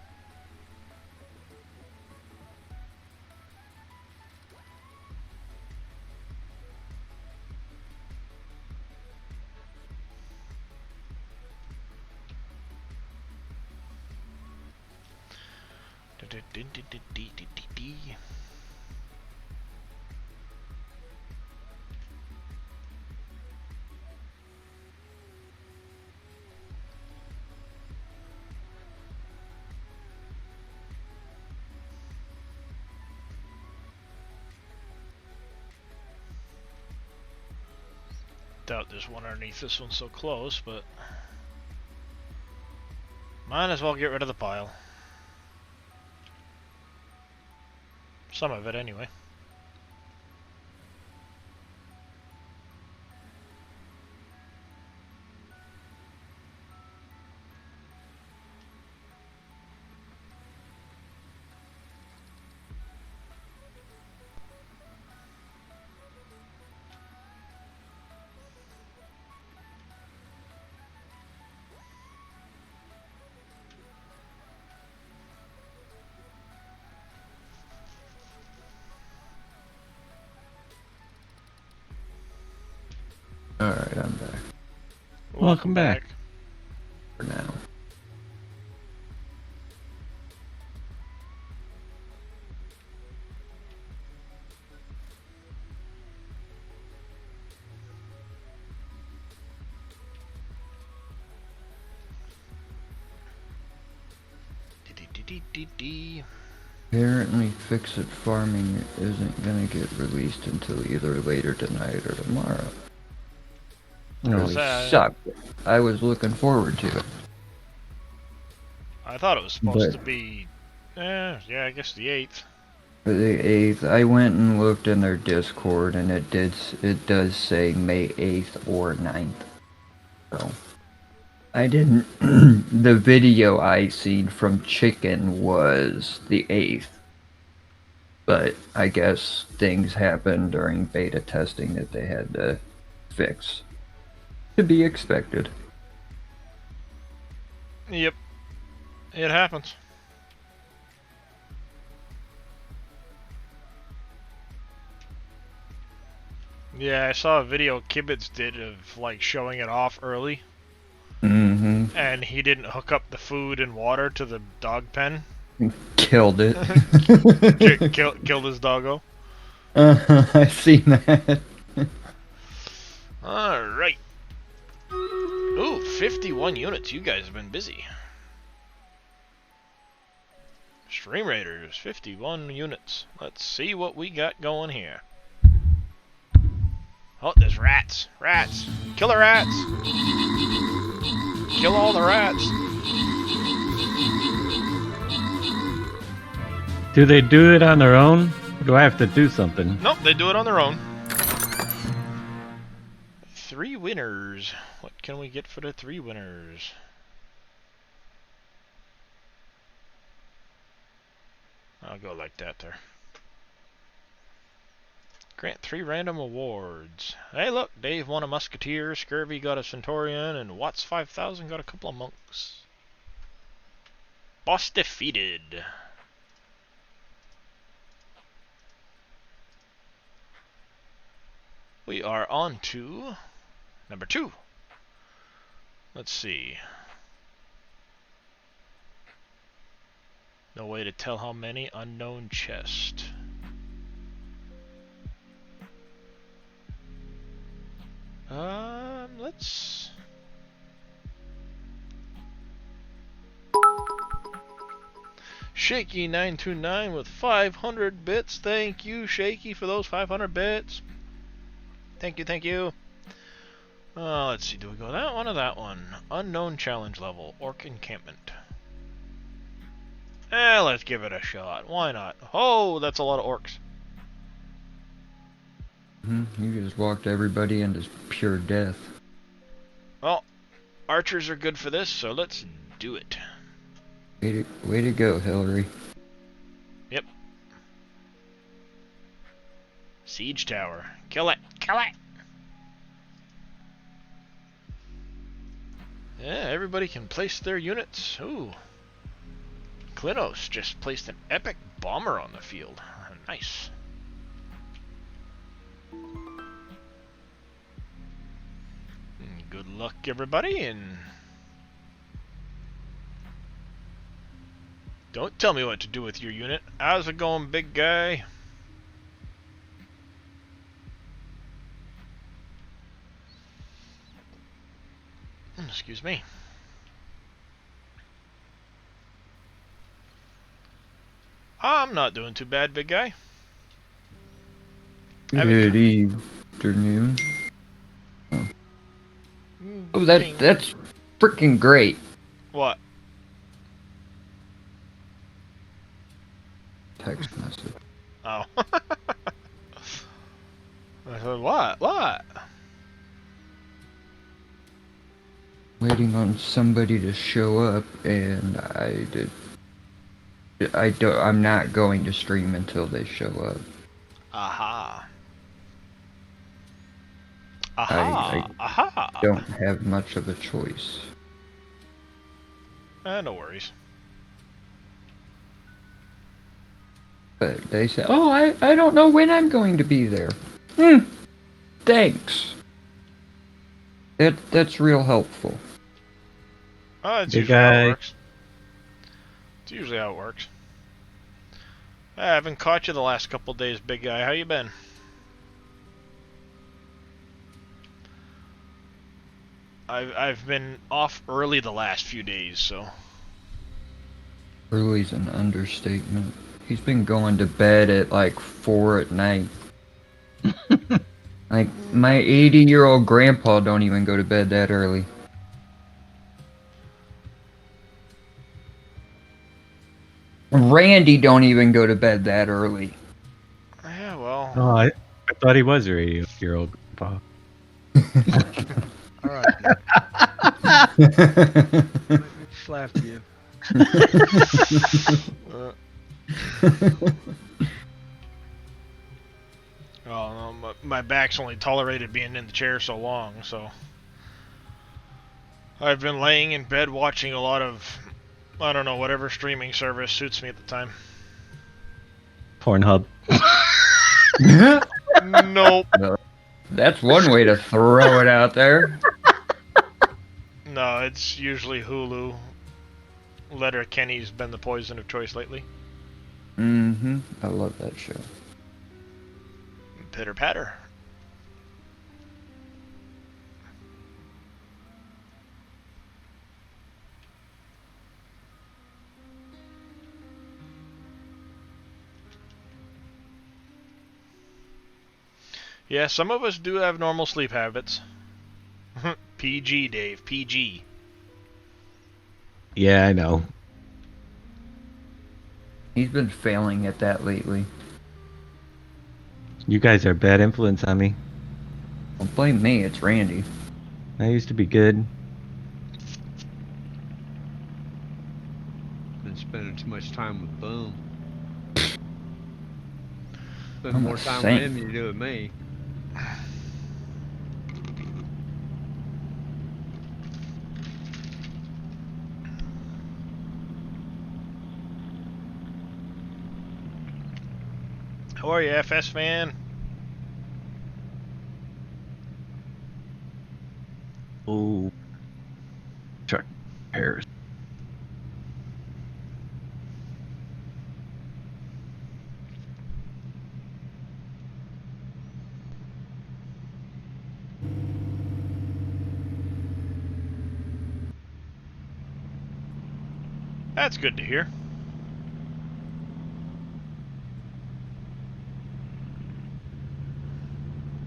[SPEAKER 1] Doubt there's one underneath this one so close, but might as well get rid of the pile. Some of it anyway.
[SPEAKER 7] Alright, I'm back
[SPEAKER 4] Welcome back.
[SPEAKER 7] for now.
[SPEAKER 1] Dee-dee-dee-dee-dee.
[SPEAKER 7] Apparently, Fix It Farming isn't gonna get released until either later tonight or tomorrow.
[SPEAKER 4] No.
[SPEAKER 1] Is
[SPEAKER 7] Really
[SPEAKER 1] that-
[SPEAKER 7] sucked. I was looking forward to it.
[SPEAKER 1] I thought it was supposed
[SPEAKER 7] But-
[SPEAKER 1] to be. Yeah, I guess the 8th.
[SPEAKER 7] For the 8th, I went and looked in their Discord, and it does say May 8th or 9th. So, I didn't. The video I seen from Chicken was the 8th. But I guess things happened during beta testing that they had to fix. To be expected.
[SPEAKER 1] Yep. It happens. Yeah, I saw a video Kibitz did of like showing it off early,
[SPEAKER 7] Mm-hmm.
[SPEAKER 1] and he didn't hook up the food and water to the dog pen.
[SPEAKER 7] Killed it.
[SPEAKER 1] Killed his doggo.
[SPEAKER 7] I seen that.
[SPEAKER 1] Alright. Ooh, 51 units. You guys have been busy. Stream Raiders, 51 units. Let's see what we got going here. Oh, there's rats. Rats. Kill the rats. Kill all the rats.
[SPEAKER 4] Do they do it on their own? Or do I have to do something?
[SPEAKER 1] Nope, they do it on their own. 3 winners. What can we get for the 3 winners? I'll go like that there. Grant 3 random awards. Hey look, Dave won a Musketeer, Scurvy got a Centurion, and Watts 5000 got a couple of monks. Boss defeated. We are on to number 2. Let's see. No way to tell how many. Unknown chest. Let's... Shaky929 with 500 bits. Thank you, Shaky, for those 500 bits. Thank you, thank you. Let's see, do we go that one or that one? Unknown challenge level, Orc encampment. Let's give it a shot. Why not? Oh, that's a lot of orcs.
[SPEAKER 7] You just walked everybody into pure death.
[SPEAKER 1] Well, archers are good for this, so let's do it.
[SPEAKER 7] Way to go, Hillary.
[SPEAKER 1] Yep. Siege tower. Kill it. Kill it. Yeah, everybody can place their units. Ooh. Klinos just placed an epic bomber on the field. Nice. Good luck, everybody, and don't tell me what to do with your unit. How's it going, big guy? Excuse me. I'm not doing too bad, big guy.
[SPEAKER 7] Good afternoon. Oh, that's freaking great.
[SPEAKER 1] What?
[SPEAKER 7] Text message.
[SPEAKER 1] Oh. I said, what? What?
[SPEAKER 7] Waiting on somebody to show up, and I'm not going to stream until they show up.
[SPEAKER 1] Aha. Aha. Aha.
[SPEAKER 7] Don't have much of a choice.
[SPEAKER 1] No worries.
[SPEAKER 7] But they say, oh, I don't know when I'm going to be there. Thanks. That's real helpful.
[SPEAKER 1] Oh, that's
[SPEAKER 4] Big
[SPEAKER 1] usually how it
[SPEAKER 4] guy.
[SPEAKER 1] works. It's usually how it works. I haven't caught you the last couple days, big guy. How you been? I've been off early the last few days, so.
[SPEAKER 7] Early's an understatement. He's been going to bed at like 4 at night. Like, my 80-year-old grandpa don't even go to bed that early. Randy don't even go to bed that early.
[SPEAKER 1] Yeah, well.
[SPEAKER 4] Oh, I thought he was your 80-year-old grandpa.
[SPEAKER 3] All right. Let me slap you.
[SPEAKER 1] Oh, no, my back's only tolerated being in the chair so long, so I've been laying in bed watching a lot of, I don't know, whatever streaming service suits me at the time.
[SPEAKER 4] Pornhub.
[SPEAKER 1] Nope.
[SPEAKER 7] That's one way to throw it out there.
[SPEAKER 1] No, it's usually Hulu. Letterkenny's been the poison of choice lately.
[SPEAKER 7] Mm-hmm. I love that show.
[SPEAKER 1] Pitter patter. Yeah, some of us do have normal sleep habits. PG, Dave. PG.
[SPEAKER 4] Yeah, I know.
[SPEAKER 7] He's been failing at that lately.
[SPEAKER 4] You guys are a bad influence on me.
[SPEAKER 7] Don't blame me, it's Randy.
[SPEAKER 4] I used to be good.
[SPEAKER 3] Been spending too much time with Boom. Spend
[SPEAKER 7] I'm
[SPEAKER 3] more
[SPEAKER 7] a
[SPEAKER 3] time
[SPEAKER 7] saint.
[SPEAKER 3] with him than you do with me.
[SPEAKER 1] How are you, FS fan?
[SPEAKER 4] Oh. Truck repairs.
[SPEAKER 1] That's good to hear.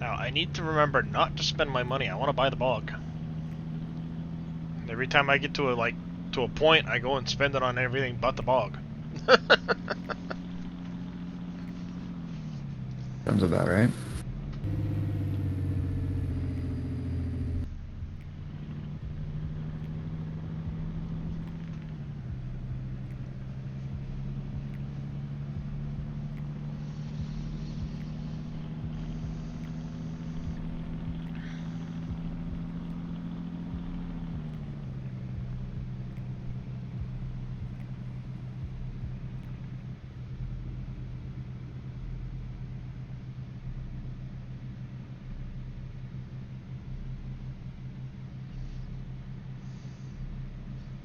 [SPEAKER 1] Now, I need to remember not to spend my money. I want to buy the bog. Every time I get to a point, I go and spend it on everything but the bog.
[SPEAKER 7] Sounds about right.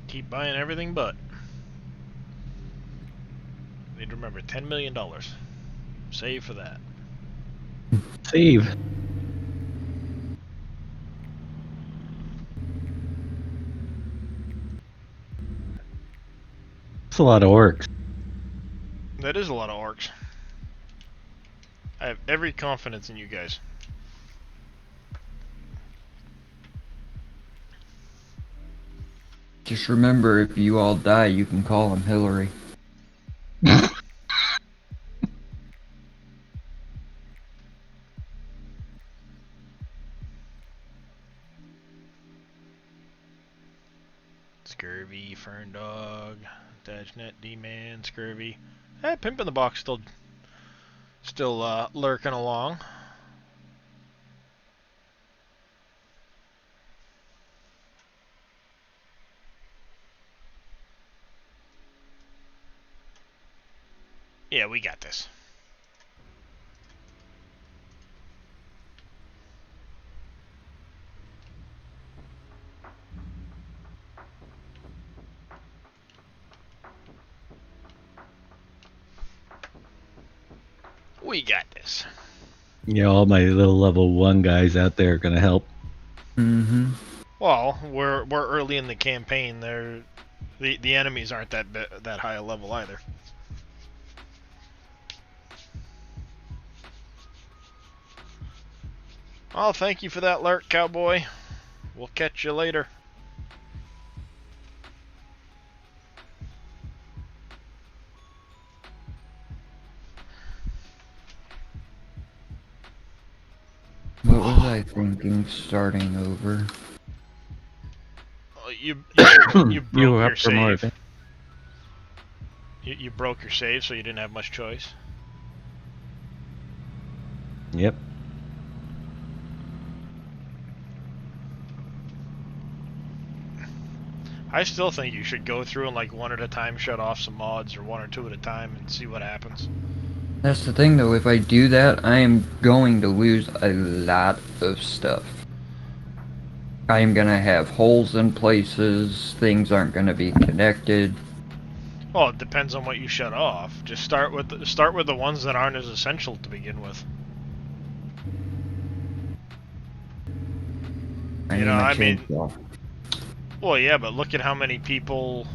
[SPEAKER 1] Keep buying everything but. Need to remember $10 million. Save for that.
[SPEAKER 4] Save. That's a lot of work.
[SPEAKER 1] That is a lot of orcs. I have every confidence in you guys.
[SPEAKER 7] Just remember, if you all die, you can call him Hillary.
[SPEAKER 1] Scurvy, Fern Dog, Dashnet, D-Man, Scurvy. Pimp in the Box still lurking along. Yeah, we got this. We got this.
[SPEAKER 4] Yeah, all my little level 1 guys out there are gonna help.
[SPEAKER 7] Mm-hmm.
[SPEAKER 1] Well, we're early in the campaign. The enemies aren't that high a level either. Oh, thank you for that alert, cowboy. We'll catch you later.
[SPEAKER 7] What was I thinking starting over?
[SPEAKER 1] You
[SPEAKER 4] You
[SPEAKER 1] broke
[SPEAKER 4] were
[SPEAKER 1] your
[SPEAKER 4] up for more of
[SPEAKER 1] save.
[SPEAKER 4] it.
[SPEAKER 1] You broke your save, so you didn't have much choice.
[SPEAKER 4] Yep.
[SPEAKER 1] I still think you should go through and like one at a time shut off some mods, or one or two at a time, and see what happens.
[SPEAKER 7] That's the thing though, if I do that, I am going to lose a lot of stuff. I am gonna have holes in places, things aren't gonna be connected.
[SPEAKER 1] Well, it depends on what you shut off. Just start with the ones that aren't as essential to begin with.
[SPEAKER 7] I
[SPEAKER 1] You
[SPEAKER 7] need
[SPEAKER 1] know,
[SPEAKER 7] my
[SPEAKER 1] I mean-
[SPEAKER 7] chainsaw.
[SPEAKER 1] Well, yeah, but look at how many people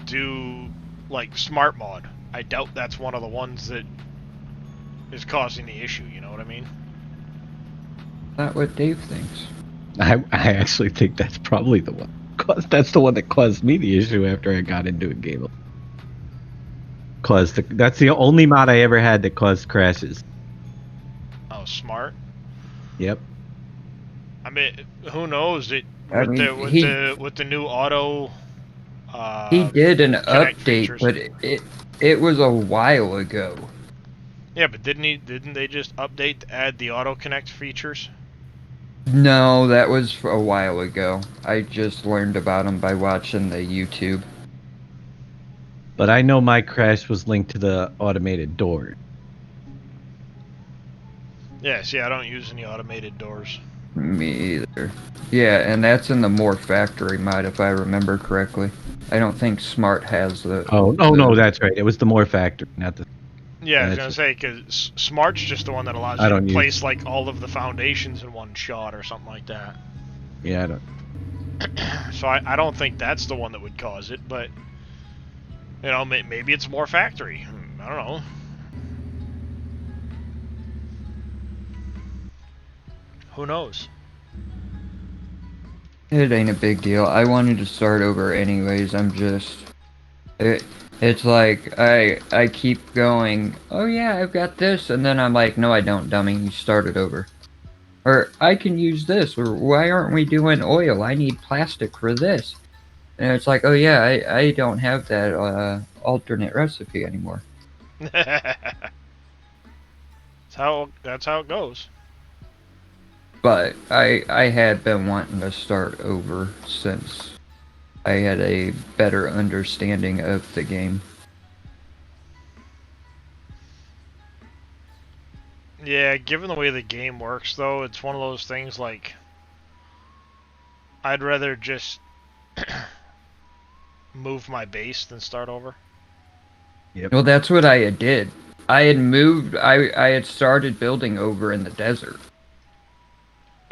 [SPEAKER 1] do like smart mod. I doubt that's one of the ones that is causing the issue. You know what I mean?
[SPEAKER 7] Not what Dave thinks.
[SPEAKER 4] I actually think that's probably the one. That's the one that caused me the issue after I got into a game. That's the only mod I ever had that caused crashes.
[SPEAKER 1] Oh, smart.
[SPEAKER 4] Yep.
[SPEAKER 1] I mean, who knows?
[SPEAKER 7] I mean,
[SPEAKER 1] With the new auto.
[SPEAKER 7] He did an
[SPEAKER 1] Connect
[SPEAKER 7] update,
[SPEAKER 1] features.
[SPEAKER 7] but it was a while ago.
[SPEAKER 1] Yeah, but didn't they just update to add the auto connect features?
[SPEAKER 7] No, that was a while ago. I just learned about him by watching the YouTube.
[SPEAKER 4] But I know my crash was linked to the automated door.
[SPEAKER 1] Yeah, see, I don't use any automated doors.
[SPEAKER 7] Me either. Yeah, and that's in the More Factory mod, if I remember correctly. I don't think Smart has the.
[SPEAKER 4] No, that's right. It was the more factor, not the.
[SPEAKER 1] Yeah, I was
[SPEAKER 4] That's
[SPEAKER 1] gonna
[SPEAKER 4] it.
[SPEAKER 1] say, because Smart's just the one that allows
[SPEAKER 4] I
[SPEAKER 1] you to
[SPEAKER 4] don't use-
[SPEAKER 1] place like all of the foundations in one shot or something like that.
[SPEAKER 4] Yeah, I don't.
[SPEAKER 1] So I don't think that's the one that would cause it, but you know, maybe it's more factory. I don't know. Who knows?
[SPEAKER 7] It ain't a big deal. I wanted to start over anyways. I'm just. It's like I keep going. Oh yeah, I've got this, and then I'm like, no, I don't, dummy. You started over. Or I can use this. Or why aren't we doing oil? I need plastic for this. And it's like, oh yeah, I don't have that alternate recipe anymore.
[SPEAKER 1] That's how it goes.
[SPEAKER 7] But I had been wanting to start over since I had a better understanding of the game.
[SPEAKER 1] Yeah, given the way the game works, though, it's one of those things like I'd rather just move my base than start over.
[SPEAKER 7] Well, that's what I had did. I had moved. I had started building over in the desert,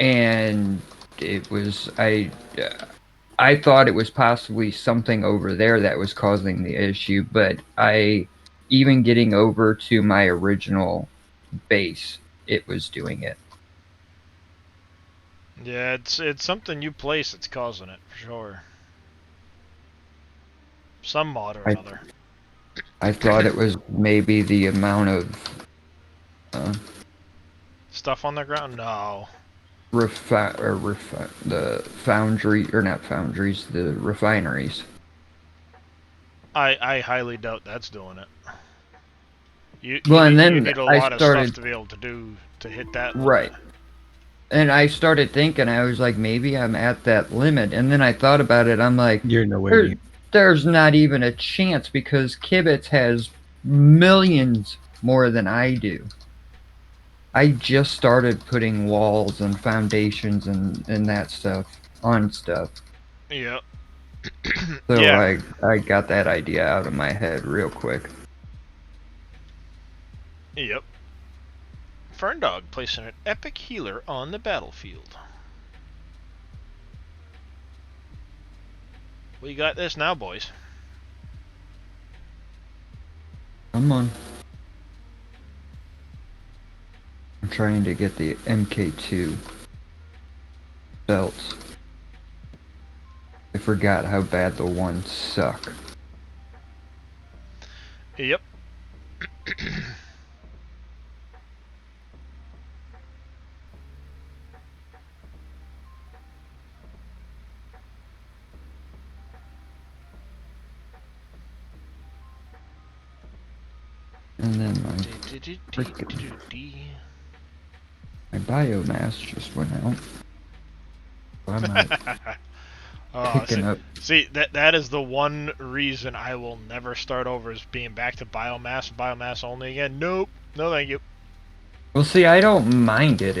[SPEAKER 7] and it was I thought it was possibly something over there that was causing the issue, but even getting over to my original base, it was doing it.
[SPEAKER 1] Yeah, it's something you place that's causing it for sure. Some mod or another.
[SPEAKER 7] I thought it was maybe the amount of
[SPEAKER 1] Stuff on the ground? No.
[SPEAKER 7] the foundry, or not foundries, the refineries.
[SPEAKER 1] I highly doubt that's doing it. You need a
[SPEAKER 7] I
[SPEAKER 1] lot of
[SPEAKER 7] started
[SPEAKER 1] stuff to be able to hit that limit.
[SPEAKER 7] right. And I started thinking, I was like, maybe I'm at that limit. And then I thought about it. I'm like,
[SPEAKER 4] You're nowhere near.
[SPEAKER 7] there's not even a chance because Kibitz has millions more than I do. I just started putting walls and foundations and that stuff on stuff.
[SPEAKER 1] Yep.
[SPEAKER 7] So
[SPEAKER 1] Yeah.
[SPEAKER 7] I got that idea out of my head real quick.
[SPEAKER 1] Yep. Ferndog placing an epic healer on the battlefield. We got this now, boys.
[SPEAKER 7] Come on. trying to get the MK2 belts. I forgot how bad the ones suck.
[SPEAKER 1] Yep.
[SPEAKER 7] And then my biomass just went out. So I'm not picking up.
[SPEAKER 1] See, that is the one reason I will never start over, is being back to biomass only again. Nope. No thank you.
[SPEAKER 7] Well, see, I don't mind it.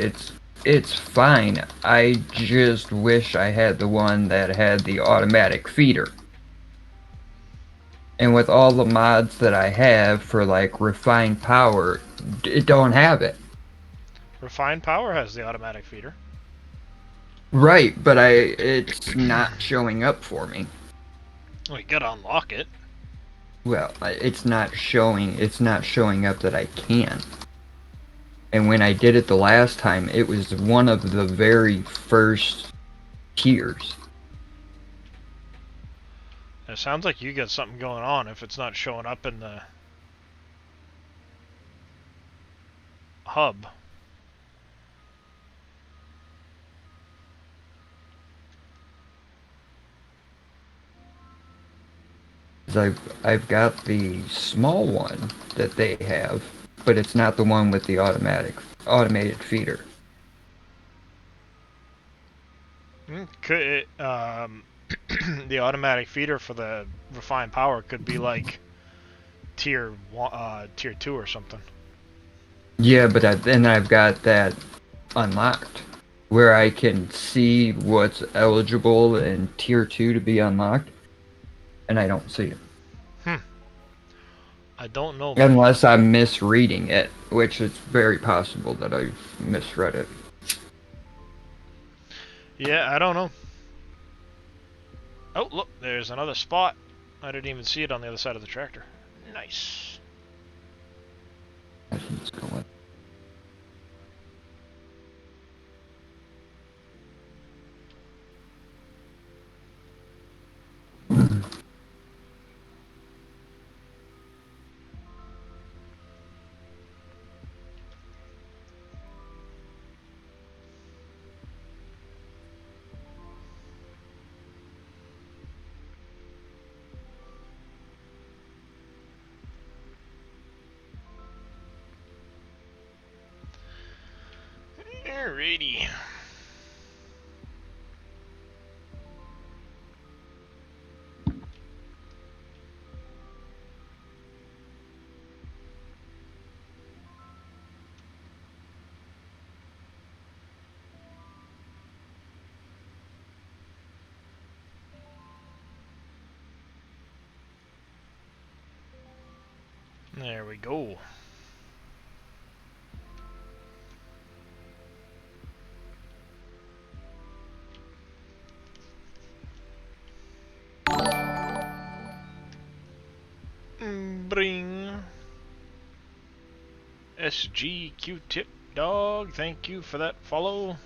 [SPEAKER 7] It's fine. I just wish I had the one that had the automatic feeder. And with all the mods that I have for like refined power, it don't have it.
[SPEAKER 1] Refined Power has the automatic feeder.
[SPEAKER 7] Right, but it's not showing up for me.
[SPEAKER 1] Well, you gotta unlock it.
[SPEAKER 7] Well, it's not showing up that I can. And when I did it the last time, it was one of the very first tiers.
[SPEAKER 1] It sounds like you got something going on if it's not showing up in the hub.
[SPEAKER 7] 'Cause I've got the small one that they have, but it's not the one with the automated feeder.
[SPEAKER 1] Could the automatic feeder for the refined power could be like tier 2 or something.
[SPEAKER 7] Yeah, but then I've got that unlocked, where I can see what's eligible in tier 2 to be unlocked, and I don't see it.
[SPEAKER 1] I don't know.
[SPEAKER 7] Unless I'm misreading it, which is very possible that I misread it.
[SPEAKER 1] Yeah, I don't know. Oh, look, there's another spot. I didn't even see it on the other side of the tractor. Nice.
[SPEAKER 7] Let's go with.
[SPEAKER 1] Alrighty. There we go. Bring SG Q-Tip Dog, thank you for that follow.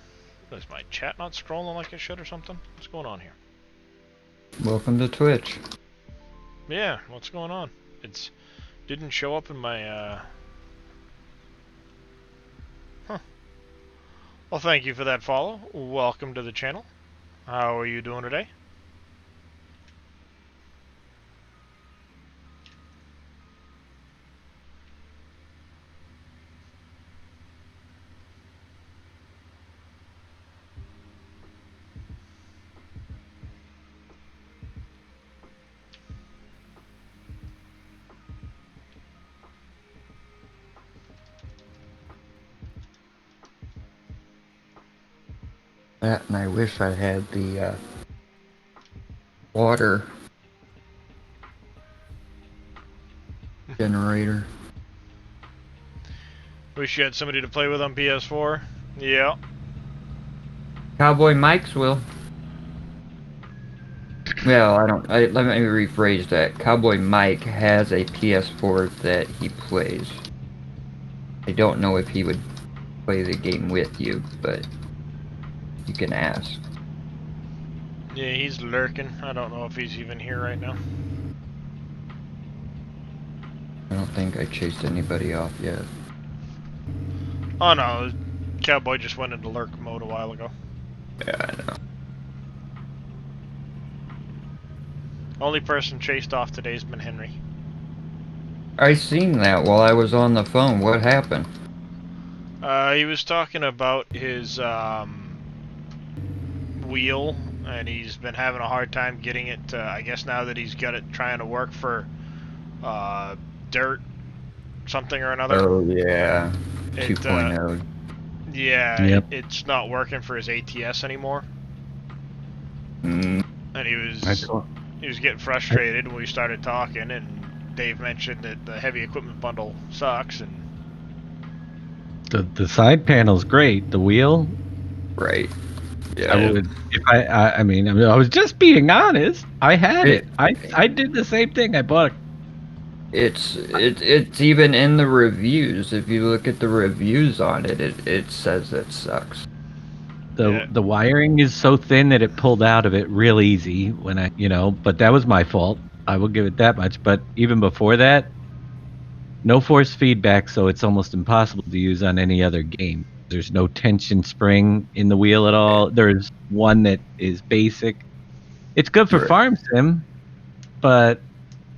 [SPEAKER 1] Is my chat not scrolling like it should or something? What's going on here?
[SPEAKER 7] Welcome to Twitch.
[SPEAKER 1] Yeah, what's going on? It's didn't show up in my Well, thank you for that follow. Welcome to the channel. How are you doing today?
[SPEAKER 7] That, and I wish I had the water generator.
[SPEAKER 1] Wish you had somebody to play with on PS4. Yeah.
[SPEAKER 7] Cowboy Mike's will. Well, let me rephrase that. Cowboy Mike has a PS4 that he plays. I don't know if he would play the game with you, but you can ask.
[SPEAKER 1] Yeah, he's lurking. I don't know if he's even here right now.
[SPEAKER 7] I don't think I chased anybody off yet.
[SPEAKER 1] Oh no, Cowboy just went into lurk mode a while ago.
[SPEAKER 7] Yeah, I know.
[SPEAKER 1] Only person chased off today's been Henry.
[SPEAKER 7] I seen that while I was on the phone. What happened?
[SPEAKER 1] He was talking about his wheel, and he's been having a hard time getting it to, I guess now that he's got it trying to work for dirt something or another.
[SPEAKER 7] Oh yeah,
[SPEAKER 1] It,
[SPEAKER 7] 2.0.
[SPEAKER 1] Yeah,
[SPEAKER 4] Yep.
[SPEAKER 1] it's not working for his ATS anymore.
[SPEAKER 7] Mm,
[SPEAKER 1] And he was getting frustrated when we started talking, and Dave mentioned that the heavy equipment bundle sucks, and
[SPEAKER 4] The side panel's great. The wheel,
[SPEAKER 7] right. Yeah.
[SPEAKER 4] I would. If I mean, I was just being honest. I had it. I did the same thing. I bought.
[SPEAKER 7] It's even in the reviews. If you look at the reviews on it, it says it sucks.
[SPEAKER 4] The wiring is so thin that it pulled out of it real easy when but that was my fault. I will give it that much. But even before that, no force feedback, so it's almost impossible to use on any other game. There's no tension spring in the wheel at all. There's one that is basic. It's good for
[SPEAKER 7] Right.
[SPEAKER 4] farm sim, but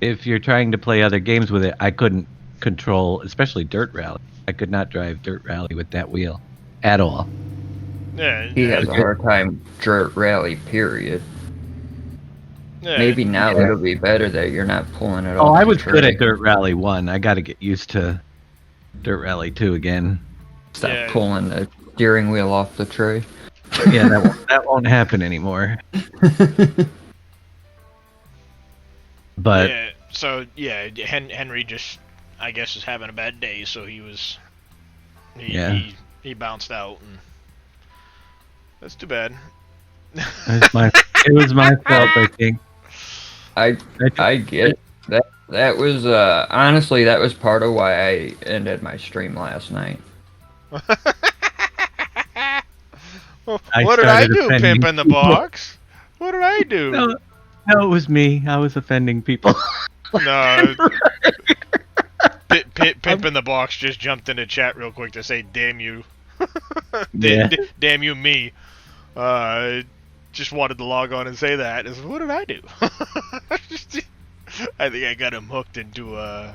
[SPEAKER 4] if you're trying to play other games with it, I couldn't control, especially Dirt Rally. I could not drive Dirt Rally with that wheel at all.
[SPEAKER 1] yeah,
[SPEAKER 7] He has a hard time dirt rally. Period.
[SPEAKER 1] yeah,
[SPEAKER 7] Maybe now
[SPEAKER 4] Yeah.
[SPEAKER 7] it'll be better that you're not pulling it off.
[SPEAKER 4] Oh, I
[SPEAKER 7] the
[SPEAKER 4] was good
[SPEAKER 7] tray.
[SPEAKER 4] at Dirt Rally 1. I got to get used to Dirt Rally 2 again.
[SPEAKER 7] Stop
[SPEAKER 1] Yeah.
[SPEAKER 7] pulling the steering wheel off the tray.
[SPEAKER 4] Yeah, that won't happen anymore. But
[SPEAKER 1] yeah. So yeah, Henry just, I guess, is having a bad day, so he bounced out, and that's too bad.
[SPEAKER 4] it was my fault, I think.
[SPEAKER 7] I get that. That was honestly that was part of why I ended my stream last night.
[SPEAKER 1] What did I
[SPEAKER 4] started
[SPEAKER 1] do,
[SPEAKER 4] offending
[SPEAKER 1] Pimp in the
[SPEAKER 4] people.
[SPEAKER 1] Box? What did I do?
[SPEAKER 4] No, it was me. I was offending people.
[SPEAKER 1] No. Pimp in the Box just jumped into chat real quick to say, "Damn you,
[SPEAKER 4] Yeah.
[SPEAKER 1] damn you, me." Just wanted to log on and say that. What did I do? I think I got him hooked into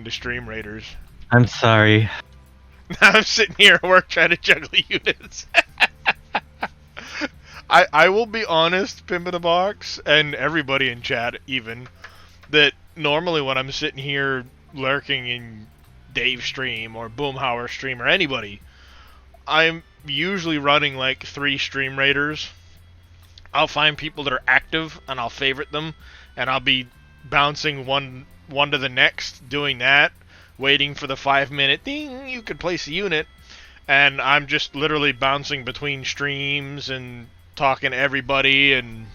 [SPEAKER 1] Stream Raiders.
[SPEAKER 4] I'm sorry.
[SPEAKER 1] Now I'm sitting here at work trying to juggle units. I will be honest, Pimp in the Box, and everybody in chat even, that normally when I'm sitting here lurking in Dave's stream or Boomhauer stream or anybody, I'm usually running like 3 Stream Raiders. I'll find people that are active and I'll favorite them, and I'll be bouncing one to the next, doing that, waiting for the 5-minute ding, you could place a unit, and I'm just literally bouncing between streams and talking to everybody, and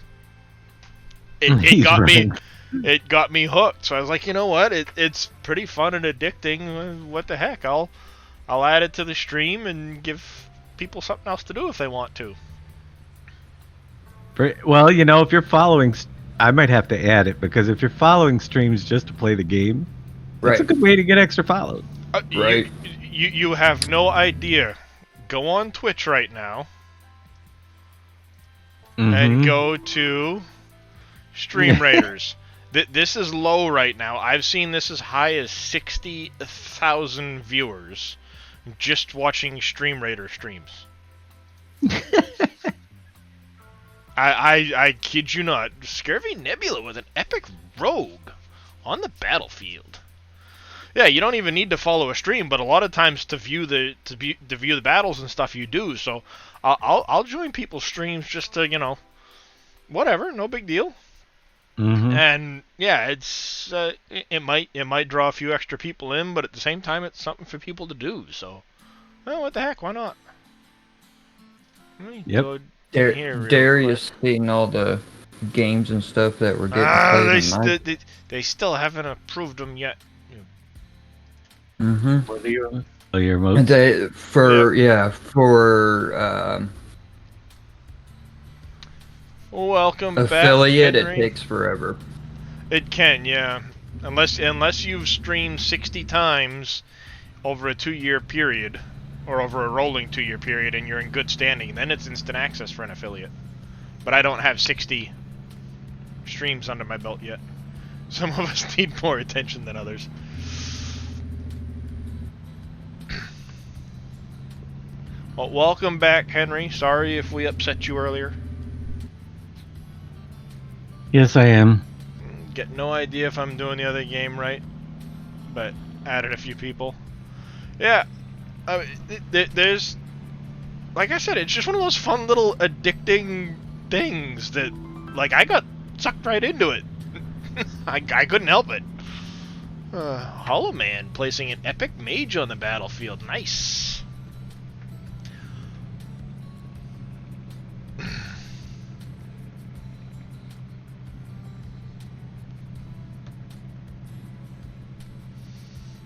[SPEAKER 1] it got me. It got me hooked. So I was like, you know what? It's pretty fun and addicting. What the heck? I'll add it to the stream and give people something else to do if they want to.
[SPEAKER 4] Well, if you're following, I might have to add it, because if you're following streams just to play the game, that's a good way to get extra follows.
[SPEAKER 7] Right.
[SPEAKER 1] You have no idea. Go on Twitch right now and go to Stream Raiders. This is low right now. I've seen this as high as 60,000 viewers just watching Stream Raider streams. I kid you not. Scurvy Nebula with an epic rogue on the battlefield. Yeah, you don't even need to follow a stream, but a lot of times to view the battles and stuff you do. So I'll join people's streams just to whatever, no big deal. And yeah, it's it might draw a few extra people in, but at the same time, it's something for people to do. So, well, what the heck? Why not? Let me go here real
[SPEAKER 7] Darius
[SPEAKER 1] quick.
[SPEAKER 7] seeing all the games and stuff that were getting played.
[SPEAKER 1] They still haven't approved them yet.
[SPEAKER 7] Mm-hmm.
[SPEAKER 4] Oh, your emotes?
[SPEAKER 7] For
[SPEAKER 1] Welcome
[SPEAKER 7] affiliate,
[SPEAKER 1] back,
[SPEAKER 7] it
[SPEAKER 1] Henry.
[SPEAKER 7] takes forever.
[SPEAKER 1] It can, yeah. Unless you've streamed 60 times over a 2-year period, or over a rolling 2-year period, and you're in good standing, then it's instant access for an affiliate. But I don't have 60 streams under my belt yet. Some of us need more attention than others. Well, welcome back, Henry. Sorry if we upset you earlier.
[SPEAKER 4] Yes, I am.
[SPEAKER 1] Get no idea if I'm doing the other game right, but added a few people. Yeah, there's, like I said, it's just one of those fun little addicting things that, like, I got sucked right into it. I couldn't help it. Hollow Man placing an epic mage on the battlefield. Nice.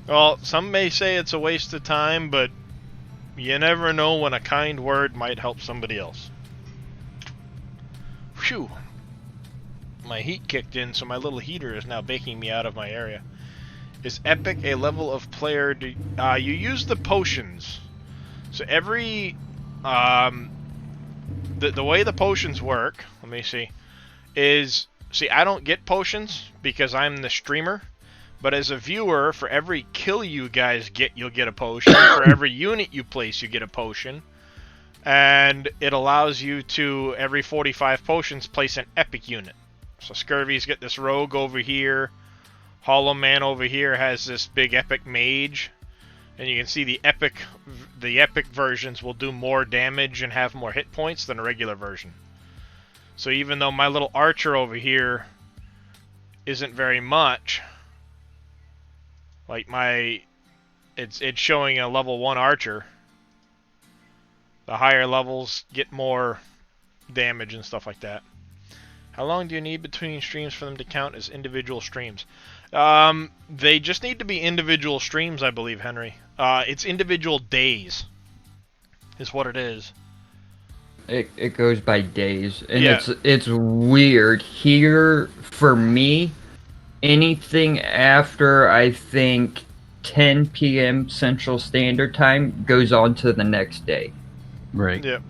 [SPEAKER 1] Well, some may say it's a waste of time, but you never know when a kind word might help somebody else. Phew. My heat kicked in, so my little heater is now baking me out of my area. Is Epic a level of player? You use the potions. So every... the way the potions work, let me see, is... See, I don't get potions because I'm the streamer. But as a viewer, for every kill you guys get, you'll get a potion. For every unit you place, you get a potion. And it allows you to, every 45 potions, place an epic unit. So Scurvy's got this rogue over here. Hollow Man over here has this big epic mage. And you can see the epic versions will do more damage and have more hit points than a regular version. So even though my little archer over here isn't very much... Like it's showing a level 1 archer. The higher levels get more damage and stuff like that. How long do you need between streams for them to count as individual streams? They just need to be individual streams, I believe, Henry. It's individual days, is what it is.
[SPEAKER 7] It goes by days, and
[SPEAKER 1] Yeah.
[SPEAKER 7] it's weird here for me. Anything after, I think, 10 p.m. Central Standard Time goes on to the next day.
[SPEAKER 4] Right.
[SPEAKER 1] Yep.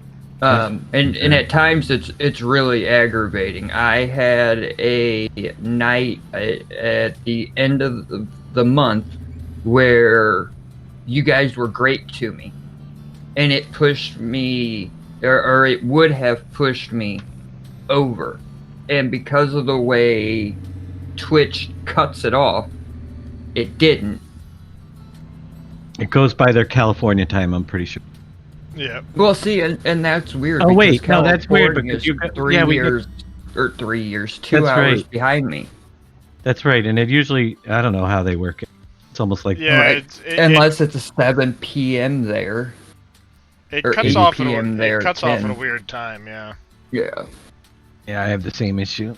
[SPEAKER 7] And at times it's really aggravating. I had a night at the end of the month where you guys were great to me, and it pushed me, or it would have pushed me over, and because of the way Twitch cuts it off, it didn't.
[SPEAKER 4] It goes by their California time, I'm pretty sure.
[SPEAKER 1] Yeah.
[SPEAKER 7] Well, see, and that's weird.
[SPEAKER 4] Oh,
[SPEAKER 7] because
[SPEAKER 4] wait, no, that's weird
[SPEAKER 7] California
[SPEAKER 4] because
[SPEAKER 7] is
[SPEAKER 4] you got-
[SPEAKER 7] 3
[SPEAKER 4] yeah, we
[SPEAKER 7] years, or 3 years, 2
[SPEAKER 4] That's
[SPEAKER 7] hours
[SPEAKER 4] right.
[SPEAKER 7] behind me.
[SPEAKER 4] That's right, and it usually, I don't know how they work it. It's almost like,
[SPEAKER 1] Yeah,
[SPEAKER 7] Right. Unless it's a 7 p.m. there.
[SPEAKER 1] it
[SPEAKER 7] or
[SPEAKER 1] cuts
[SPEAKER 7] 8
[SPEAKER 1] off
[SPEAKER 7] PM there,
[SPEAKER 1] it cuts off
[SPEAKER 7] 10.
[SPEAKER 1] at a weird time, yeah.
[SPEAKER 7] Yeah.
[SPEAKER 4] yeah, I have the same issue.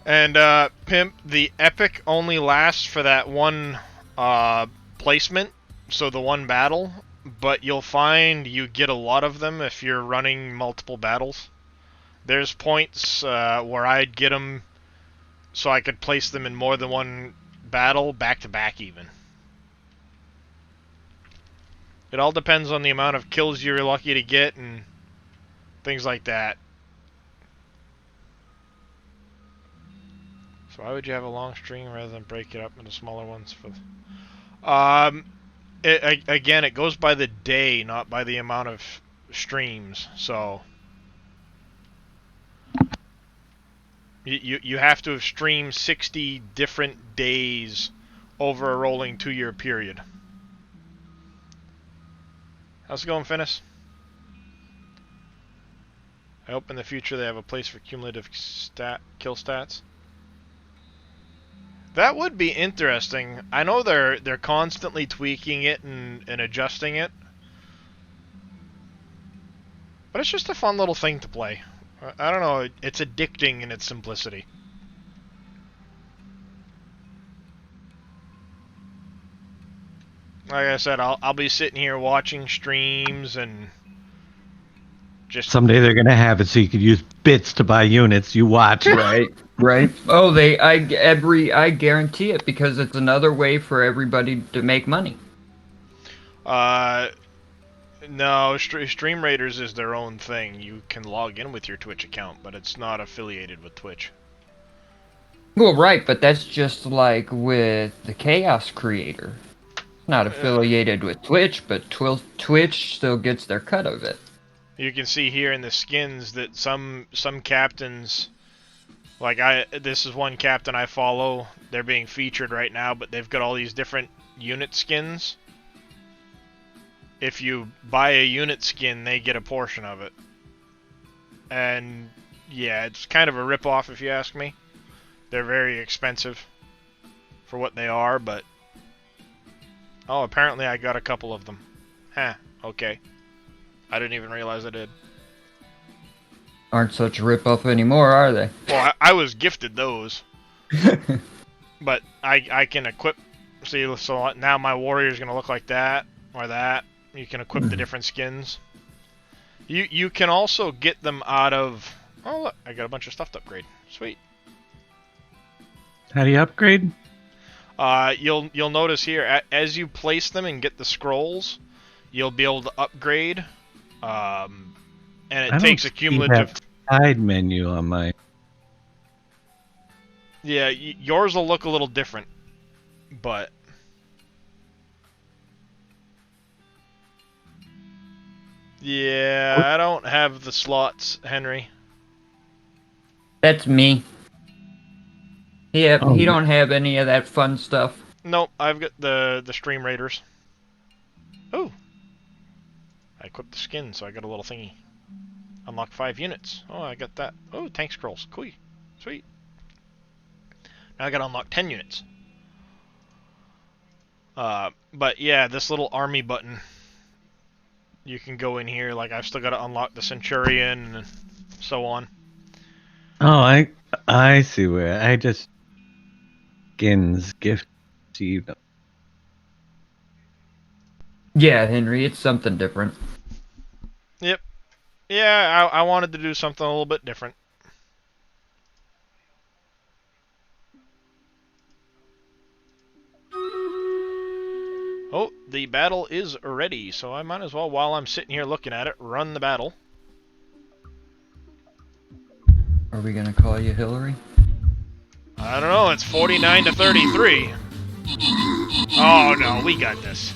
[SPEAKER 1] And Pimp, the epic only lasts for that one placement, so the one battle, but you'll find you get a lot of them if you're running multiple battles. There's points where I'd get them so I could place them in more than one battle, back to back even. It all depends on the amount of kills you're lucky to get and things like that. So why would you have a long stream rather than break it up into smaller ones? Again, it goes by the day, not by the amount of streams. So you have to have streamed 60 different days over a rolling 2-year period. How's it going, Finis? I hope in the future they have a place for cumulative kill stats. That would be interesting. I know they're constantly tweaking it and adjusting it. But it's just a fun little thing to play. I don't know, it's addicting in its simplicity. Like I said, I'll be sitting here watching streams and just
[SPEAKER 4] Someday they're gonna have it so you could use bits to buy units. You watch.
[SPEAKER 7] Right. Right. Oh, I guarantee it because it's another way for everybody to make money.
[SPEAKER 1] No, Stream Raiders is their own thing. You can log in with your Twitch account, but it's not affiliated with Twitch.
[SPEAKER 7] Well, right, but that's just like with the Chaos Creator. It's not affiliated with Twitch, but Twitch still gets their cut of it.
[SPEAKER 1] You can see here in the skins that some captains, like this is one captain I follow. They're being featured right now, but they've got all these different unit skins. If you buy a unit skin, they get a portion of it. And yeah, it's kind of a rip-off if you ask me. They're very expensive for what they are, but oh, apparently I got a couple of them. Huh, okay. I didn't even realize I did.
[SPEAKER 7] Aren't such a rip-off anymore, are they?
[SPEAKER 1] Well, I was gifted those. But I can equip, see, so now my warrior's going to look like that, or that. You can equip the different skins. You can also get them out of, oh look, I got a bunch of stuff to upgrade. Sweet.
[SPEAKER 4] How do you upgrade?
[SPEAKER 1] You'll notice here, as you place them and get the scrolls, you'll be able to upgrade. And it takes a cumulative
[SPEAKER 4] side menu on my.
[SPEAKER 1] Yeah, yours will look a little different, but yeah, I don't have the slots, Henry.
[SPEAKER 7] That's me. Yeah, he don't have any of that fun stuff.
[SPEAKER 1] Nope, I've got the Stream Raiders. Oh, I equipped the skin, so I got a little thingy. Unlock 5 units. Oh, I got that. Oh, tank scrolls. Cool. Sweet. Now I gotta unlock 10 units. But yeah, this little army button. You can go in here, like I've still got to unlock the Centurion and so on.
[SPEAKER 4] Oh, I see where I just skins gift to you.
[SPEAKER 7] Yeah, Henry, it's something different.
[SPEAKER 1] Yep. Yeah, I wanted to do something a little bit different. Oh, the battle is ready, so I might as well, while I'm sitting here looking at it, run the battle.
[SPEAKER 7] Are we gonna call you Hillary?
[SPEAKER 1] I don't know, it's 49 to 33. Oh no, we got this.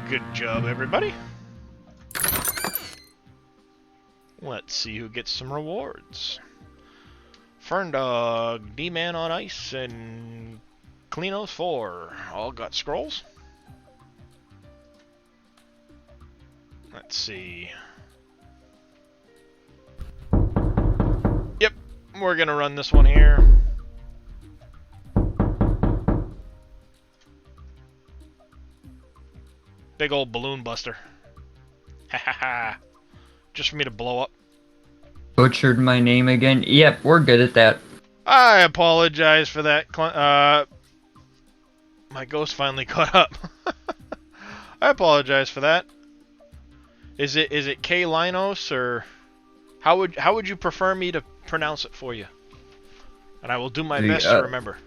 [SPEAKER 1] Good job, everybody. Let's see who gets some rewards. Ferndog, D-Man on Ice, and Klinos 4 all got scrolls. Let's see. Yep, we're gonna run this one here. Big old balloon buster. Ha ha ha. Just for me to blow up.
[SPEAKER 7] Butchered my name again. Yep, we're good at that.
[SPEAKER 1] I apologize for that. My ghost finally caught up. I apologize for that. Is it K Linos, or how would you prefer me to pronounce it for you? And I will do my best to remember.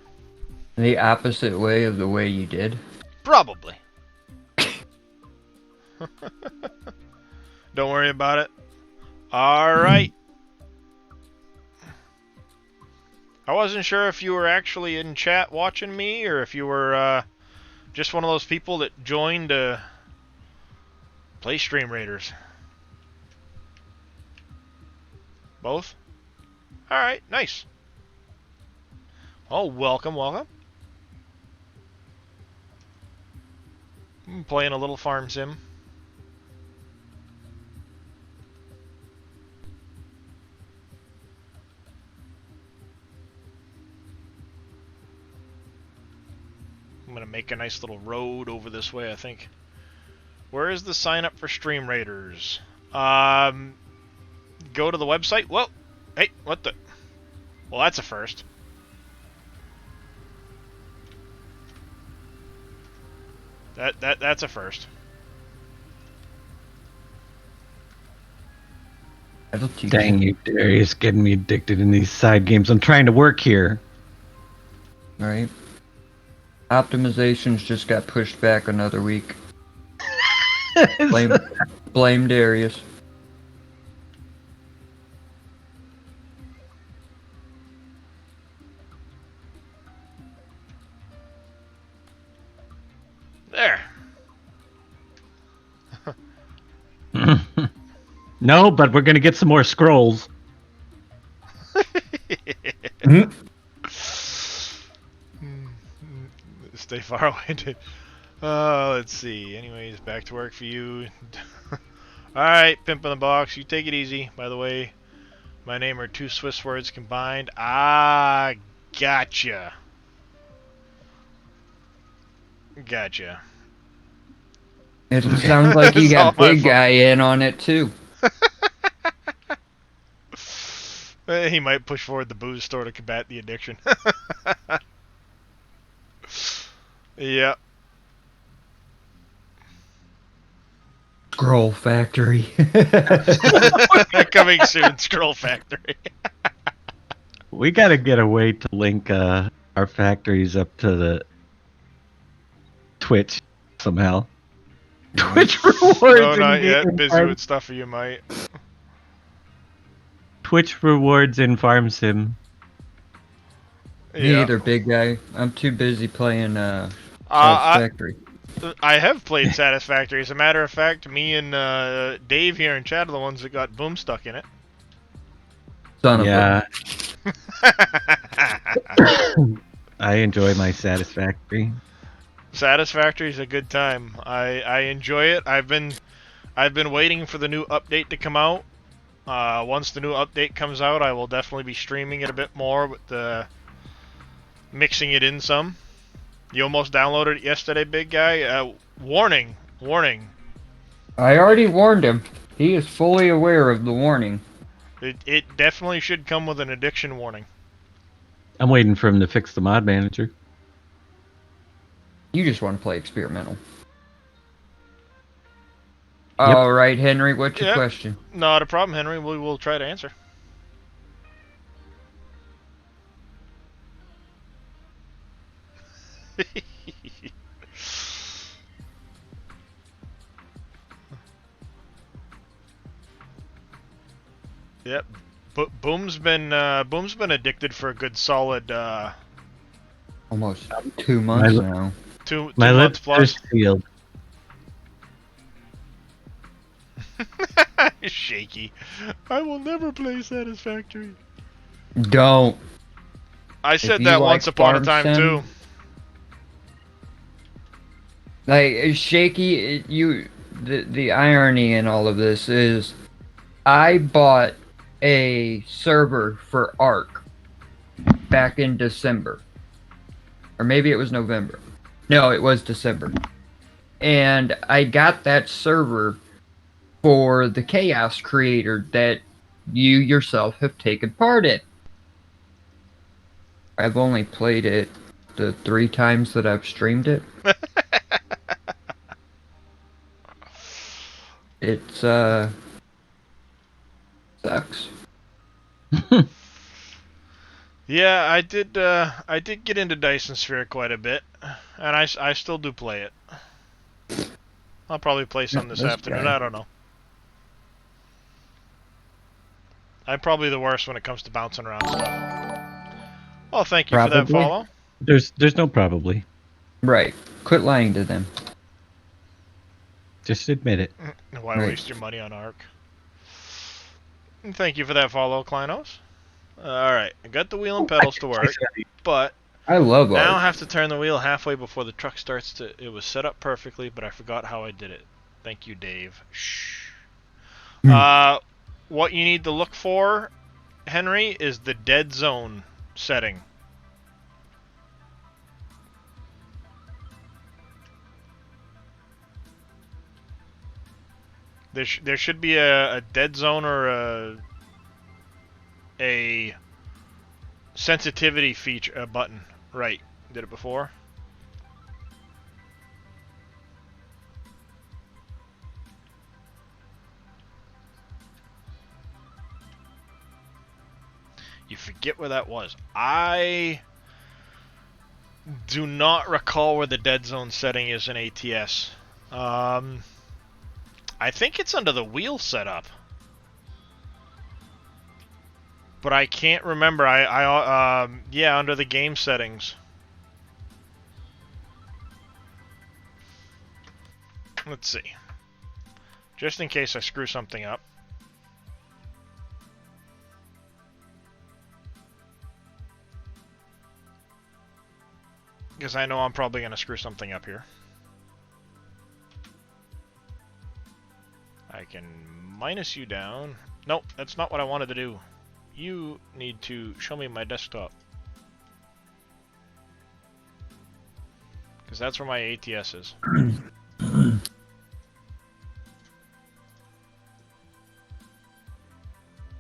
[SPEAKER 7] The opposite way of the way you did?
[SPEAKER 1] Probably. Don't worry about it. Alright. I wasn't sure if you were actually in chat watching me, or if you were just one of those people that joined to play Stream Raiders. Both? Alright, nice. Oh, welcome, welcome. I'm playing a little farm sim. I'm gonna make a nice little road over this way, I think. Where is the sign up for Stream Raiders? Go to the website. Well, Hey, what the? Well, that's a first. That's a first.
[SPEAKER 7] That'll teach
[SPEAKER 4] Dang you, Darius, getting me addicted in these side games. I'm trying to work here.
[SPEAKER 7] Right. Optimizations just got pushed back another week. Blame Darius.
[SPEAKER 1] There.
[SPEAKER 4] No, but we're gonna get some more scrolls.
[SPEAKER 1] Stay far away, dude. Let's see. Anyways, back to work for you. Alright, pimp in the box. You take it easy. By the way, my name are two Swiss words combined. Ah, gotcha. Gotcha.
[SPEAKER 7] It sounds like you
[SPEAKER 1] It's all
[SPEAKER 7] got
[SPEAKER 1] my
[SPEAKER 7] big
[SPEAKER 1] fault.
[SPEAKER 7] guy in on it too.
[SPEAKER 1] He might push forward the booze store to combat the addiction. Yep.
[SPEAKER 7] Scroll Factory.
[SPEAKER 1] Coming soon, Scroll Factory.
[SPEAKER 4] We gotta get a way to link our factories up to the Twitch somehow. Twitch rewards.
[SPEAKER 1] No, not
[SPEAKER 4] in
[SPEAKER 1] yet.
[SPEAKER 4] in
[SPEAKER 1] Busy
[SPEAKER 4] farm,
[SPEAKER 1] with stuff you might.
[SPEAKER 4] Twitch rewards in Farm Sim.
[SPEAKER 7] Me
[SPEAKER 1] Yeah.
[SPEAKER 7] either, big guy. I'm too busy playing
[SPEAKER 1] I
[SPEAKER 7] Factory.
[SPEAKER 1] have played Satisfactory. As a matter of fact, me and Dave here in chat are the ones that got Boom stuck in it.
[SPEAKER 7] Son of a.
[SPEAKER 4] Yeah, I enjoy my Satisfactory.
[SPEAKER 1] Satisfactory is a good time. I enjoy it. I've been waiting for the new update to come out. Once the new update comes out, I will definitely be streaming it a bit more with the mixing it in some. You almost downloaded it yesterday, big guy. Warning.
[SPEAKER 7] I already warned him. He is fully aware of the warning.
[SPEAKER 1] It definitely should come with an addiction warning.
[SPEAKER 4] I'm waiting for him to fix the mod manager.
[SPEAKER 7] You just want to play experimental. All right, Henry, what's your
[SPEAKER 1] Yep.
[SPEAKER 7] question?
[SPEAKER 1] Not a problem, Henry. We will try to answer. Yep. Boom's been addicted for a good solid
[SPEAKER 7] Almost 2 months
[SPEAKER 4] My-
[SPEAKER 7] now.
[SPEAKER 1] two
[SPEAKER 4] My
[SPEAKER 1] months
[SPEAKER 4] lips are
[SPEAKER 1] plus.
[SPEAKER 4] sealed.
[SPEAKER 1] Shaky. I will never play Satisfactory.
[SPEAKER 7] Don't.
[SPEAKER 1] I said
[SPEAKER 7] you
[SPEAKER 1] that
[SPEAKER 7] like
[SPEAKER 1] once upon a
[SPEAKER 7] Farm
[SPEAKER 1] time
[SPEAKER 7] Sim,
[SPEAKER 1] too.
[SPEAKER 7] Like, Shaky, the irony in all of this is I bought a server for Ark back in December. Or maybe it was November. No, it was December. And I got that server for the Chaos Creator that you yourself have taken part in. I've only played it the 3 times that I've streamed it. It's sucks.
[SPEAKER 1] Yeah, I did get into Dyson Sphere quite a bit, and I still do play it. I'll probably play some this
[SPEAKER 7] this
[SPEAKER 1] afternoon.
[SPEAKER 7] guy.
[SPEAKER 1] I don't know. I'm probably the worst when it comes to bouncing around stuff. Well, thank you for that
[SPEAKER 7] Probably.
[SPEAKER 1] follow.
[SPEAKER 4] There's no probably.
[SPEAKER 7] Right. Quit lying to them.
[SPEAKER 4] Just admit it.
[SPEAKER 1] Why
[SPEAKER 7] Right.
[SPEAKER 1] waste your money on Ark? And thank you for that follow, Kleinos. Alright, I got the wheel and pedals to work, but
[SPEAKER 7] I love
[SPEAKER 1] now I
[SPEAKER 7] art.
[SPEAKER 1] have to turn the wheel halfway before the truck starts to... It was set up perfectly, but I forgot how I did it. Thank you, Dave. Shh. What you need to look for, Henry, is the dead zone setting. There should be a dead zone or a sensitivity feature button. Right. Did it before. You forget where that was. I do not recall where the dead zone setting is in ATS. I think it's under the wheel setup. But I can't remember. Yeah, under the game settings. Let's see. Just in case I screw something up. Because I know I'm probably going to screw something up here. I can minus you down. Nope, that's not what I wanted to do. You need to show me my desktop. Because that's where my ATS is.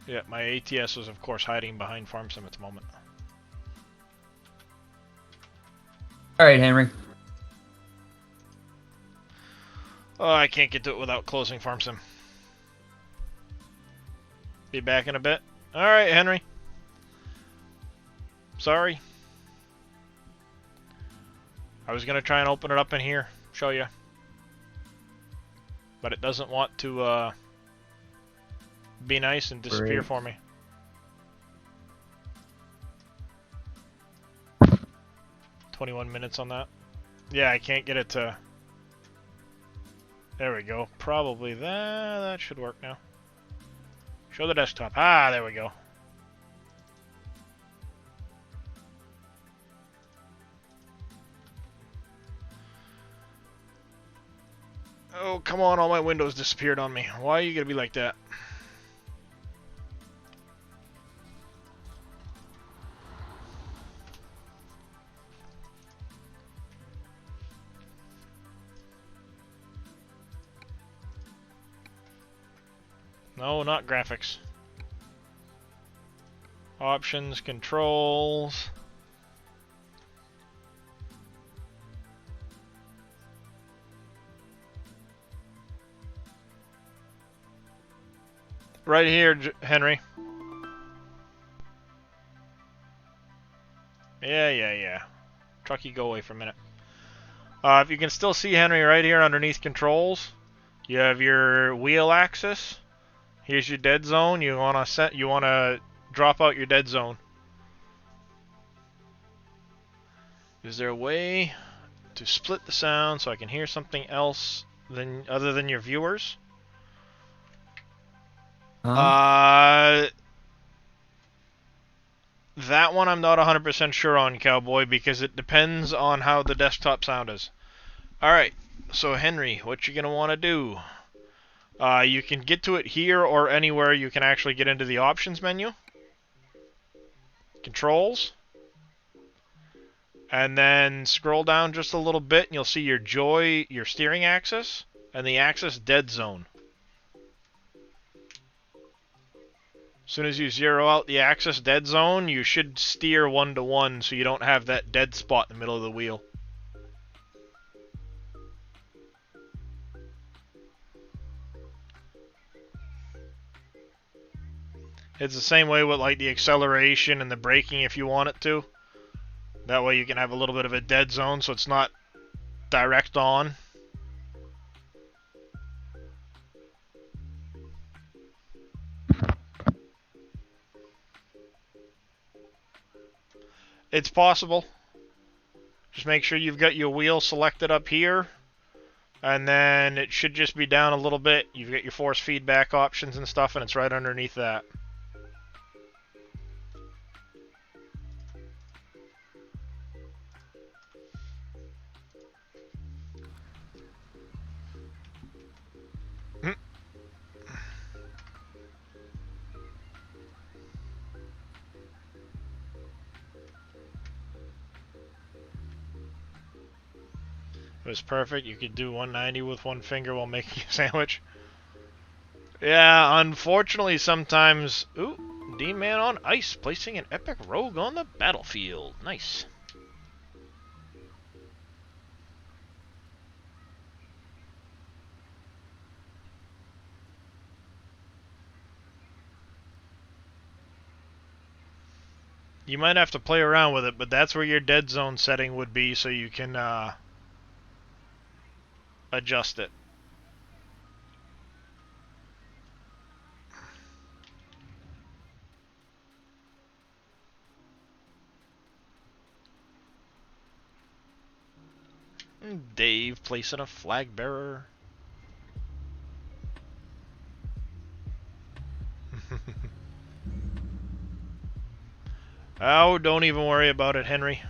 [SPEAKER 1] Yeah, my ATS is of course hiding behind FarmSim at the moment.
[SPEAKER 7] Alright, Henry.
[SPEAKER 1] Oh, I can't get to it without closing FarmSim. Be back in a bit. Alright, Henry. Sorry. I was going to try and open it up in here, show you. But it doesn't want to be nice and disappear
[SPEAKER 7] Great.
[SPEAKER 1] for me. 21 minutes on that. Yeah, I can't get it to... There we go. Probably that should work now. Show the desktop. Ah, there we go. Oh, come on, all my windows disappeared on me. Why are you gonna be like that? No, not graphics. Options, controls. Right here, Henry. Yeah. Trucky, go away for a minute. If you can still see Henry right here underneath controls, you have your wheel axis. Here's your dead zone. You wanna drop out your dead zone. Is there a way to split the sound so I can hear something else other than your viewers? That one I'm not 100% sure on, Cowboy, because it depends on how the desktop sound is. Alright, so Henry, what you're going to want to do, you can get to it here or anywhere you can actually get into the options menu. Controls. And then scroll down just a little bit and you'll see your steering axis, and the axis dead zone. As soon as you zero out the axis dead zone, you should steer 1-to-1 so you don't have that dead spot in the middle of the wheel. It's the same way with like the acceleration and the braking if you want it to. That way you can have a little bit of a dead zone so it's not direct on. It's possible. Just make sure you've got your wheel selected up here. And then it should just be down a little bit. You've got your force feedback options and stuff, and it's right underneath that. It was perfect. You could do 190 with one finger while making a sandwich. Yeah, unfortunately sometimes... Ooh, D-Man on ice, placing an epic rogue on the battlefield. Nice. You might have to play around with it, but that's where your dead zone setting would be, so you can adjust it. Dave placing a flag bearer. Oh, don't even worry about it, Henry.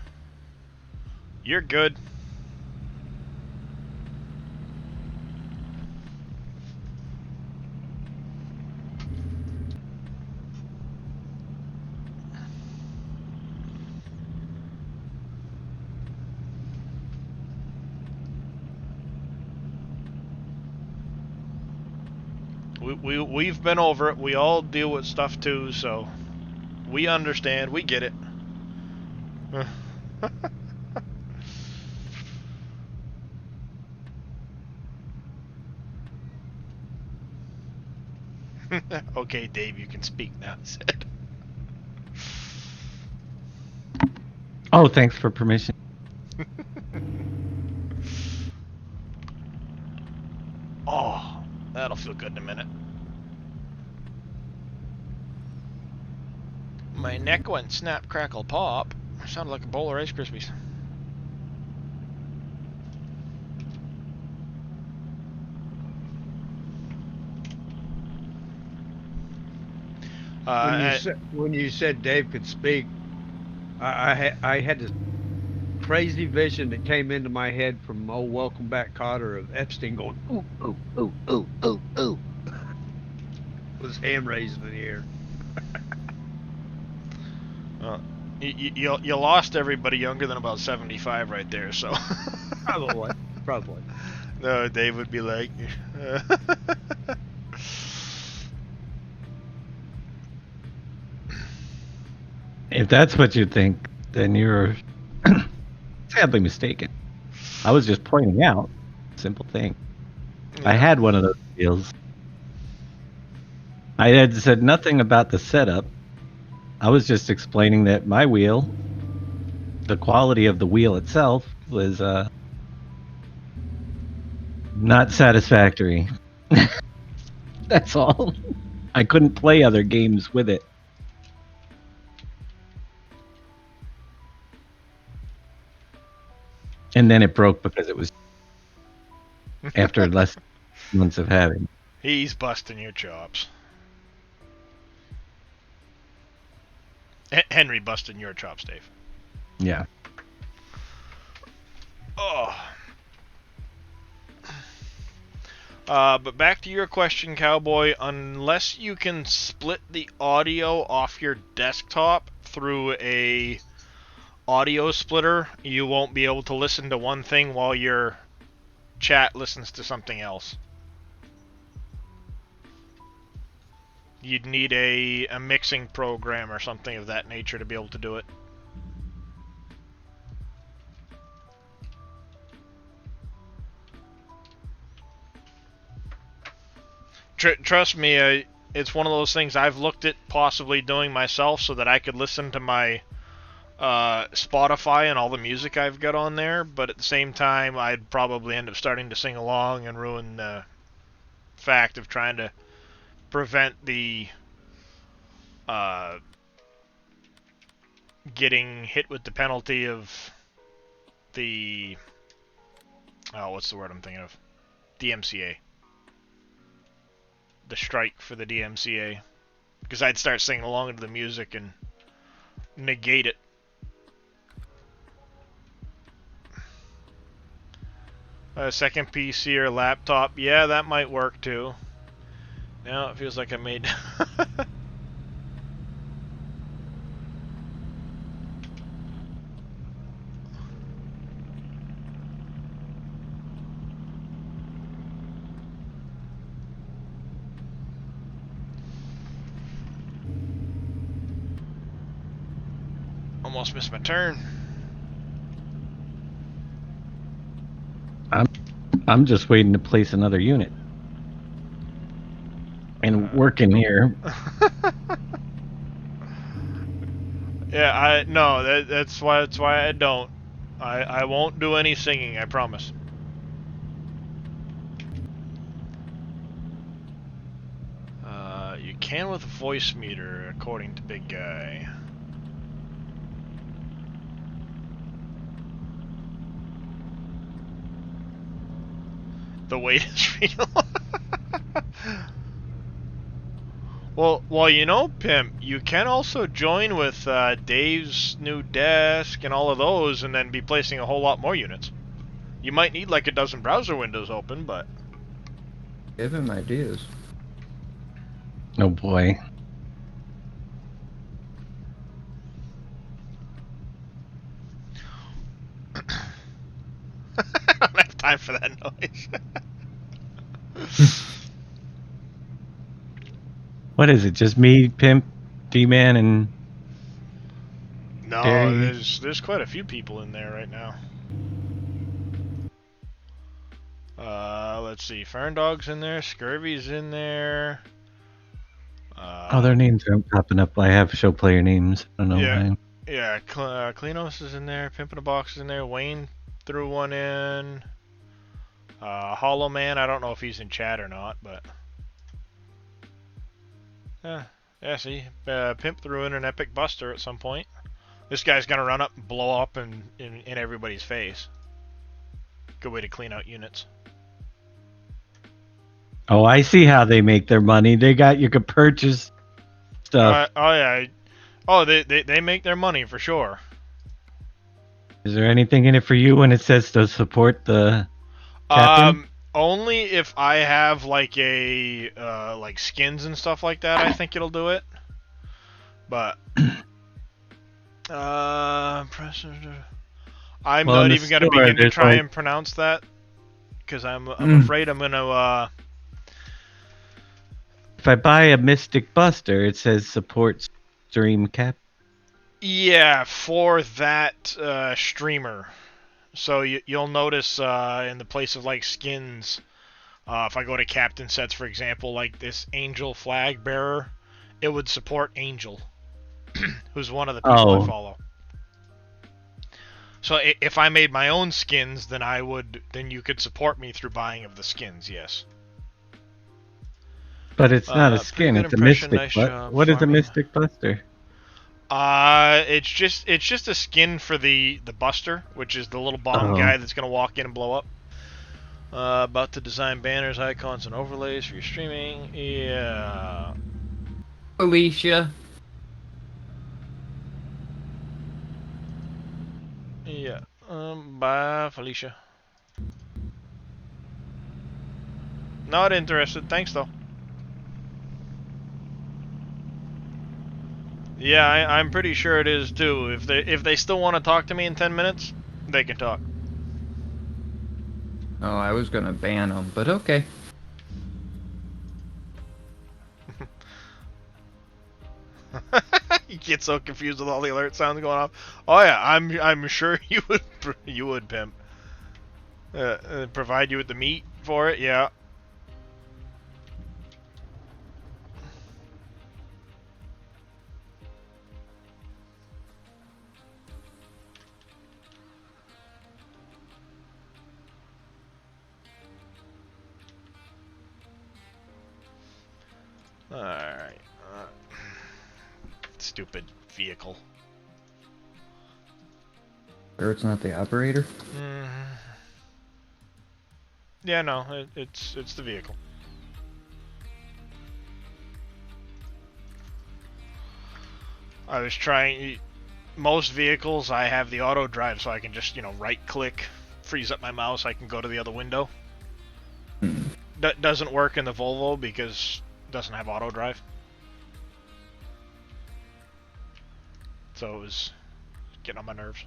[SPEAKER 1] You're good. We've been over it. We all deal with stuff too, so we understand. We get it. Okay, Dave, you can speak now, he said.
[SPEAKER 4] Oh, thanks for permission.
[SPEAKER 1] Oh, that'll feel good in a minute. My neck went snap, crackle, pop. Sounded like a bowl of Rice Krispies.
[SPEAKER 3] When you said Dave could speak, I had this crazy vision that came into my head from old Welcome Back Kotter of Epstein going, ooh, ooh, ooh, ooh, ooh, ooh. With his hand raised in the air.
[SPEAKER 1] You lost everybody younger than about 75 right there, so.
[SPEAKER 3] Probably.
[SPEAKER 1] No, Dave would be like.
[SPEAKER 4] If that's what you think, then you're sadly mistaken. I was just pointing out a simple thing.
[SPEAKER 1] Yeah.
[SPEAKER 4] I had one of those wheels. I had said nothing about the setup. I was just explaining that my wheel, the quality of the wheel itself, was not satisfactory. That's all. I couldn't play other games with it. And then it broke because it was after less months of having.
[SPEAKER 1] He's busting your chops. Henry busting your chops, Dave.
[SPEAKER 4] Yeah.
[SPEAKER 1] Oh. But back to your question, Cowboy. Unless you can split the audio off your desktop through a audio splitter, you won't be able to listen to one thing while your chat listens to something else. You'd need a mixing program or something of that nature to be able to do it. Trust me, it's one of those things I've looked at possibly doing myself so that I could listen to my Spotify and all the music I've got on there, but at the same time I'd probably end up starting to sing along and ruin the fact of trying to prevent the getting hit with the penalty of the what's the word I'm thinking of? DMCA. The strike for the DMCA. Because I'd start singing along to the music and negate it. A second PC or laptop, yeah, that might work too. Now it feels like I made... almost missed my turn.
[SPEAKER 4] I'm just waiting to place another unit. And working here.
[SPEAKER 1] Yeah, that's why I don't. I won't do any singing, I promise. You can with a voice meter, according to Big Guy. The wait is real. Well, you know, Pimp, you can also join with Dave's new desk and all of those, and then be placing a whole lot more units. You might need like a dozen browser windows open, but...
[SPEAKER 7] Give him ideas.
[SPEAKER 4] Oh boy.
[SPEAKER 1] I don't have time for that noise.
[SPEAKER 4] What is it? Just me, Pimp, D-Man, and
[SPEAKER 1] No,
[SPEAKER 4] Derry?
[SPEAKER 1] there's quite a few people in there right now. Let's see. Fern Dog's in there. Scurvy's in there.
[SPEAKER 4] Oh, their names aren't popping up. I have show player names. I don't know
[SPEAKER 1] Yeah.
[SPEAKER 4] why.
[SPEAKER 1] Yeah, Klinos is in there. Pimp in a Box is in there. Wayne threw one in. Hollow Man, I don't know if he's in chat or not, but... Yeah, see? Pimp threw in an Epic Buster at some point. This guy's gonna run up and blow up in everybody's face. Good way to clean out units.
[SPEAKER 4] Oh, I see how they make their money. You could purchase stuff.
[SPEAKER 1] Oh yeah. Oh, they make their money for sure.
[SPEAKER 4] Is there anything in it for you when it says to support the captain?
[SPEAKER 1] Only if I have like a like skins and stuff like that, I think it'll do it. But I'm
[SPEAKER 4] Well,
[SPEAKER 1] not even gonna
[SPEAKER 4] store,
[SPEAKER 1] begin to
[SPEAKER 4] there's
[SPEAKER 1] try
[SPEAKER 4] like-
[SPEAKER 1] and pronounce that because I'm afraid I'm gonna
[SPEAKER 4] If I buy a Mystic Buster, it says support stream cap.
[SPEAKER 1] yeah, for that streamer. So you'll notice in the place of like skins, if I go to captain sets, for example, like this Angel flag bearer, it would support Angel, who's one of the people I follow. So if I made my own skins, then you could support me through buying of the skins, yes.
[SPEAKER 4] But it's not a
[SPEAKER 1] Pretty
[SPEAKER 4] skin,
[SPEAKER 1] good
[SPEAKER 4] it's a
[SPEAKER 1] impression,
[SPEAKER 4] Mystic
[SPEAKER 1] nice
[SPEAKER 4] Buster.
[SPEAKER 1] job,
[SPEAKER 4] What is a
[SPEAKER 1] farming.
[SPEAKER 4] Mystic Buster?
[SPEAKER 1] It's just a skin for the Buster, which is the little bomb guy that's gonna walk in and blow up. About to design banners, icons, and overlays for your streaming. Yeah.
[SPEAKER 7] Alicia.
[SPEAKER 1] Yeah. Bye, Felicia. Not interested. Thanks, though. Yeah, I'm pretty sure it is too. If they still want to talk to me in 10 minutes, they can talk.
[SPEAKER 7] Oh, I was gonna ban them, but okay.
[SPEAKER 1] You get so confused with all the alert sounds going off. Oh yeah, I'm sure you would Pimp. Provide you with the meat for it, yeah. Alright. Stupid vehicle.
[SPEAKER 7] Sure it's not the operator?
[SPEAKER 1] Yeah, no, it's the vehicle. I was trying... Most vehicles, I have the auto drive, so I can just, right-click, freeze up my mouse, I can go to the other window. That doesn't work in the Volvo because it doesn't have auto drive. So it was getting on my nerves.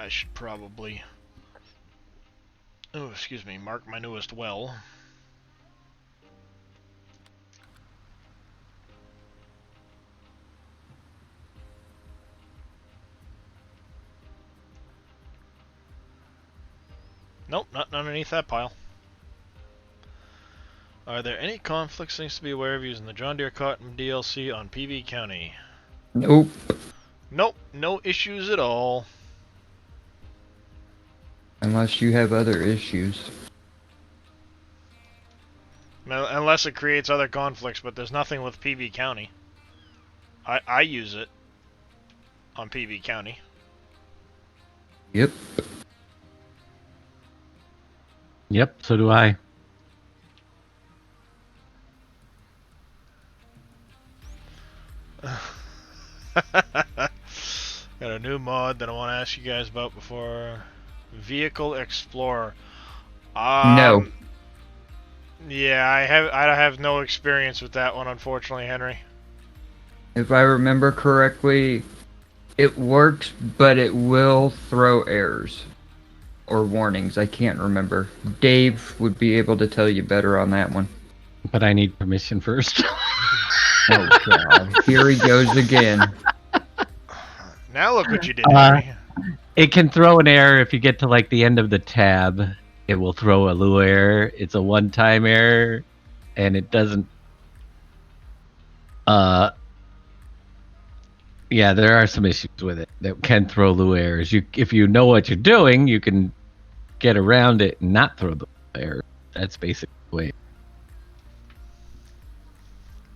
[SPEAKER 1] I should probably... Oh, excuse me, mark my newest well. Nope, not underneath that pile. Are there any conflicts things to be aware of using the John Deere Cotton DLC on PV County?
[SPEAKER 7] Nope.
[SPEAKER 1] Nope, no issues at all.
[SPEAKER 7] Unless you have other issues.
[SPEAKER 1] Unless it creates other conflicts, but there's nothing with PV County. I use it on PV County.
[SPEAKER 7] Yep.
[SPEAKER 4] Yep, so do I.
[SPEAKER 1] Got a new mod that I want to ask you guys about before. Vehicle Explorer.
[SPEAKER 7] No.
[SPEAKER 1] Yeah, I have no experience with that one, unfortunately, Henry.
[SPEAKER 7] If I remember correctly, it works, but it will throw errors. Or warnings, I can't remember. Dave would be able to tell you better on that one.
[SPEAKER 4] But I need permission first.
[SPEAKER 7] Oh god, here he goes again.
[SPEAKER 1] Now look what you did, Henry.
[SPEAKER 4] It can throw an error if you get to like the end of the tab. It will throw a Lua error. It's a one-time error, and it doesn't. Yeah, there are some issues with it that can throw Lua errors. If you know what you're doing, you can get around it and not throw the error. That's basically the way.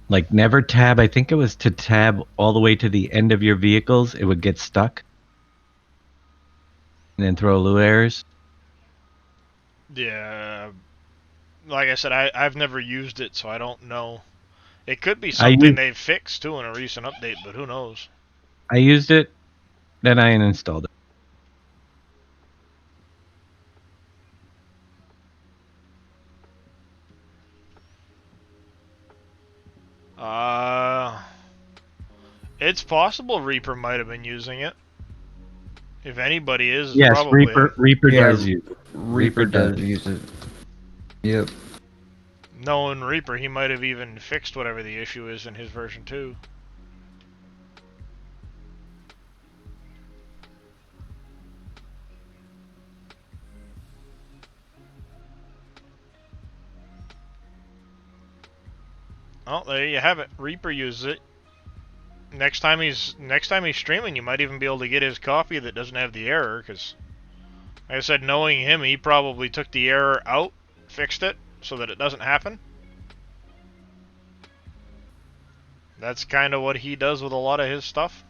[SPEAKER 4] Like never tab. I think it was to tab all the way to the end of your vehicles. It would get stuck, and then throw Lua errors.
[SPEAKER 1] Yeah, like I said, I've never used it, so I don't know. It could be something they've fixed too in a recent update, but who knows?
[SPEAKER 4] I used it, then I uninstalled it.
[SPEAKER 1] It's possible Reaper might have been using it. If anybody is,
[SPEAKER 4] Yes,
[SPEAKER 1] probably
[SPEAKER 4] Reaper
[SPEAKER 7] Yeah,
[SPEAKER 4] does use it.
[SPEAKER 7] Reaper does use it. Yep.
[SPEAKER 1] knowing Reaper, he might have even fixed whatever the issue is in his version 2. Oh, there you have it. Reaper uses it. Next time he's streaming, you might even be able to get his copy that doesn't have the error, because, like I said, knowing him, he probably took the error out, fixed it, so that it doesn't happen. That's kind of what he does with a lot of his stuff.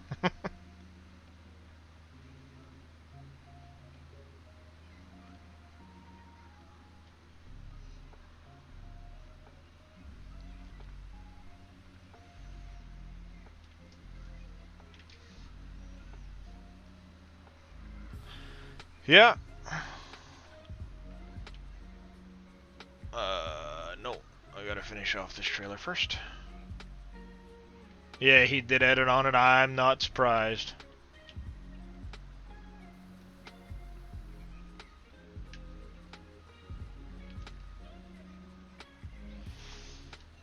[SPEAKER 1] Yeah. No. I gotta finish off this trailer first. Yeah, he did edit on it. I'm not surprised.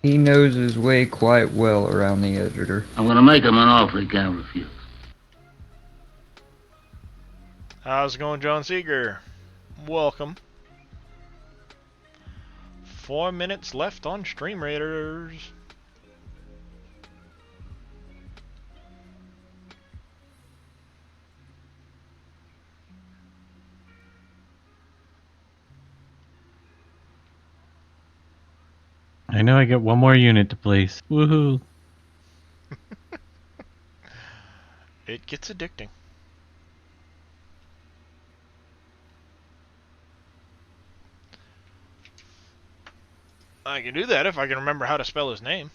[SPEAKER 7] He knows his way quite well around the editor.
[SPEAKER 2] I'm gonna make him an offer he can't refuse.
[SPEAKER 1] How's it going, John Seeger? Welcome. 4 minutes left on Stream Raiders.
[SPEAKER 4] I know I get one more unit to place. Woohoo!
[SPEAKER 1] It gets addicting. I can do that if I can remember how to spell his name.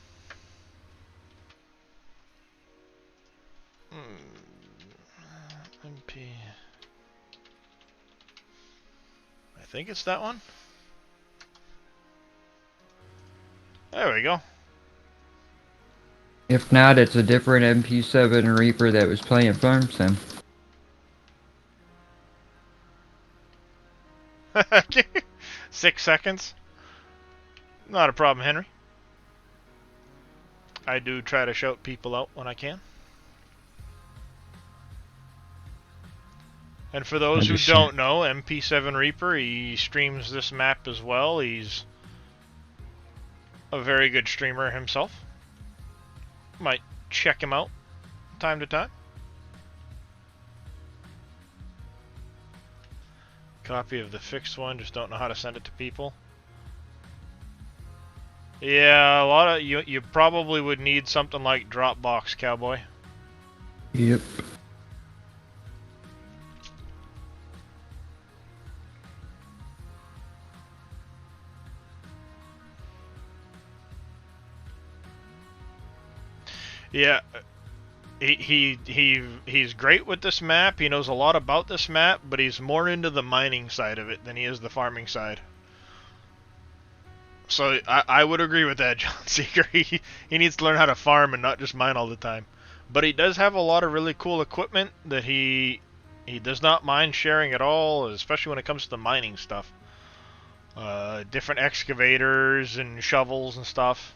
[SPEAKER 1] MP. I think it's that one. There we go.
[SPEAKER 7] If not, it's a different MP7 Reaper that was playing Farm Sim.
[SPEAKER 1] 6 seconds? Not a problem, Henry. I do try to shout people out when I can. And for those who don't know, MP7 Reaper, he streams this map as well. He's a very good streamer himself. Might check him out time to time. Copy of the fixed one, just don't know how to send it to people. Yeah, a lot of you probably would need something like Dropbox, Cowboy.
[SPEAKER 7] Yep.
[SPEAKER 1] Yeah, he's great with this map. He knows a lot about this map, but he's more into the mining side of it than he is the farming side. So I would agree with that, John Seeker. He needs to learn how to farm and not just mine all the time. But he does have a lot of really cool equipment that he does not mind sharing at all, especially when it comes to the mining stuff. Different excavators and shovels and stuff.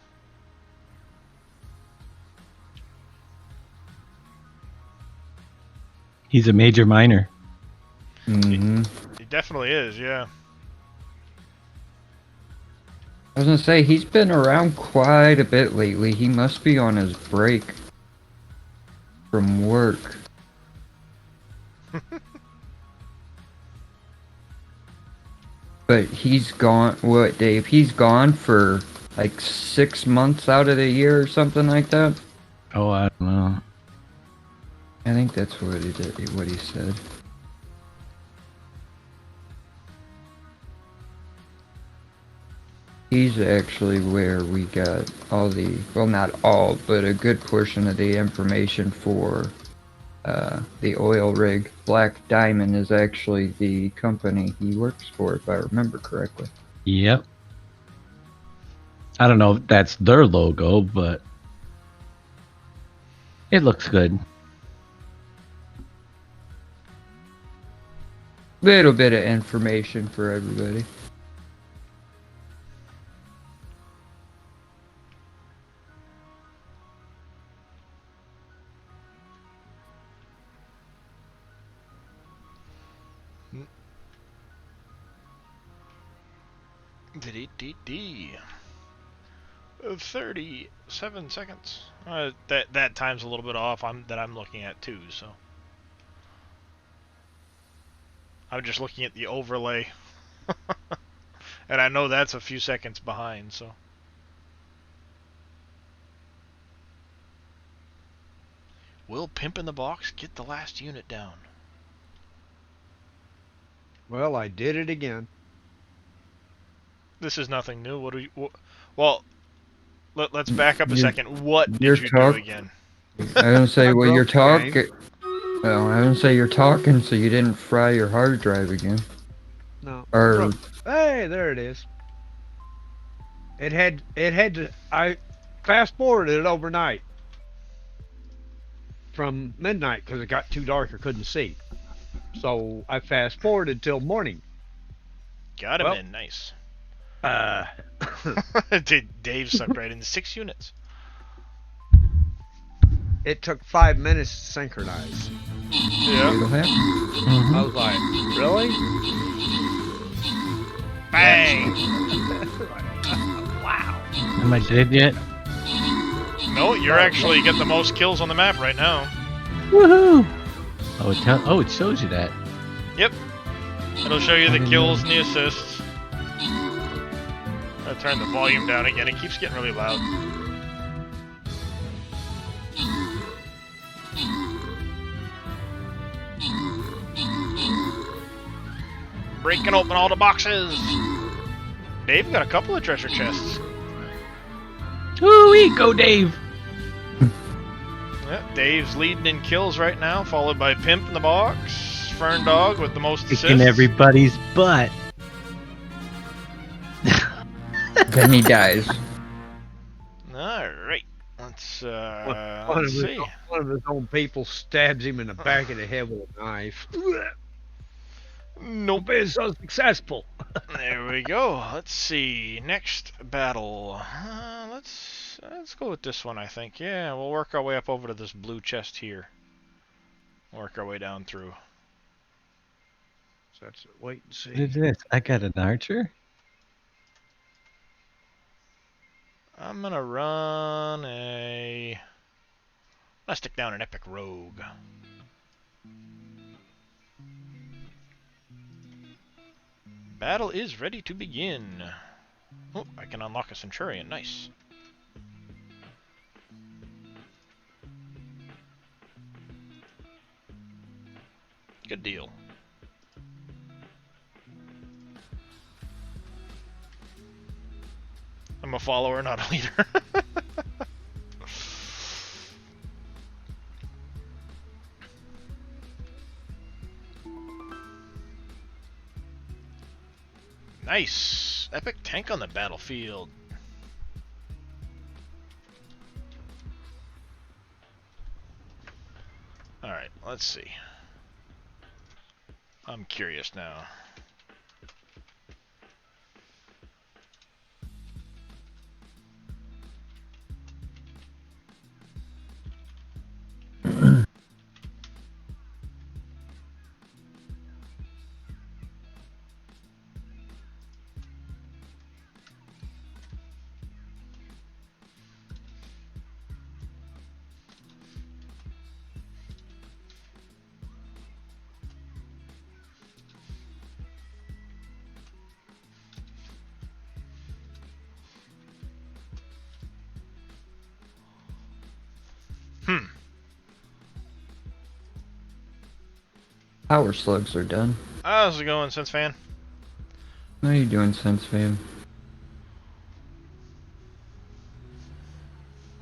[SPEAKER 4] He's a major miner.
[SPEAKER 7] Mm-hmm.
[SPEAKER 1] He definitely is, yeah.
[SPEAKER 7] I was gonna say, he's been around quite a bit lately. He must be on his break from work. But he's gone, what, Dave? He's gone for like 6 months out of the year or something like that?
[SPEAKER 4] Oh, I don't know.
[SPEAKER 7] I think that's what he said. He's actually where we got all the, well, not all, but a good portion of the information for the oil rig. Black Diamond is actually the company he works for, if I remember correctly.
[SPEAKER 4] Yep. I don't know if that's their logo, but it looks good.
[SPEAKER 7] Little bit of information for everybody.
[SPEAKER 1] D 37 seconds. That time's a little bit off. I'm looking at too. So I'm just looking at the overlay, and I know that's a few seconds behind. So will Pimp in the Box get the last unit down?
[SPEAKER 3] Well, I did it again.
[SPEAKER 1] This is nothing new. What do we? Well, let's back up a second. What did you do again?
[SPEAKER 7] I was gonna say, well, you're talking. Well, I was gonna say you're talking, so you didn't fry your hard drive again.
[SPEAKER 3] No.
[SPEAKER 7] Or
[SPEAKER 3] hey, there it is. It had to. I fast forwarded it overnight from midnight because it got too dark. I couldn't see. So I fast forwarded till morning.
[SPEAKER 1] Got him in, nice. Dave sucked right into 6 units.
[SPEAKER 3] It took 5 minutes to synchronize.
[SPEAKER 1] Yeah.
[SPEAKER 3] I was like, really?
[SPEAKER 1] Bang!
[SPEAKER 3] Wow.
[SPEAKER 4] Am I dead yet?
[SPEAKER 1] No, you're actually getting the most kills on the map right now.
[SPEAKER 4] Woohoo! Oh, it shows you that.
[SPEAKER 1] Yep. It'll show you the kills and the assists. I'll turn the volume down again. It keeps getting really loud. Breaking open all the boxes. Dave got a couple of treasure chests.
[SPEAKER 4] Woo-wee, go Dave!
[SPEAKER 1] Yeah, Dave's leading in kills right now, followed by Pimp in the Box, Fern Dog with the most assists.
[SPEAKER 4] Kicking everybody's butt.
[SPEAKER 7] Then he dies.
[SPEAKER 1] Alright, let's see.
[SPEAKER 3] One of his own people stabs him in the back of the head with a knife.
[SPEAKER 1] Nope.
[SPEAKER 3] Being so successful.
[SPEAKER 1] There we go. Let's see. Next battle. Let's go with this one, I think. Yeah, we'll work our way up over to this blue chest here. Work our way down through.
[SPEAKER 3] So that's wait and see.
[SPEAKER 4] What is this? I got an archer?
[SPEAKER 1] I'm gonna run a... Let's stick down an epic rogue. Battle is ready to begin. Oh, I can unlock a centurion. Nice. Good deal. I'm a follower, not a leader. Nice. Epic tank on the battlefield. Alright, let's see. I'm curious now.
[SPEAKER 7] Power slugs are done.
[SPEAKER 1] How's it going, Sense Fan?
[SPEAKER 7] How you doing, Sense Fam?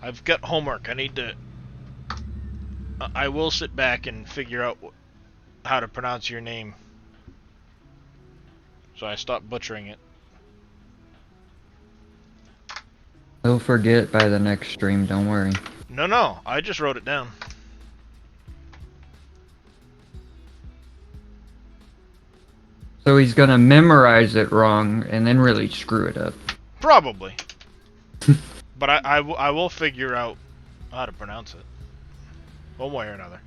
[SPEAKER 1] I've got homework. I need to... I will sit back and figure out how to pronounce your name. So I stopped butchering it.
[SPEAKER 7] He'll forget by the next stream, don't worry.
[SPEAKER 1] No, I just wrote it down.
[SPEAKER 7] So he's gonna memorize it wrong and then really screw it up.
[SPEAKER 1] Probably. But I will figure out how to pronounce it. One way or another.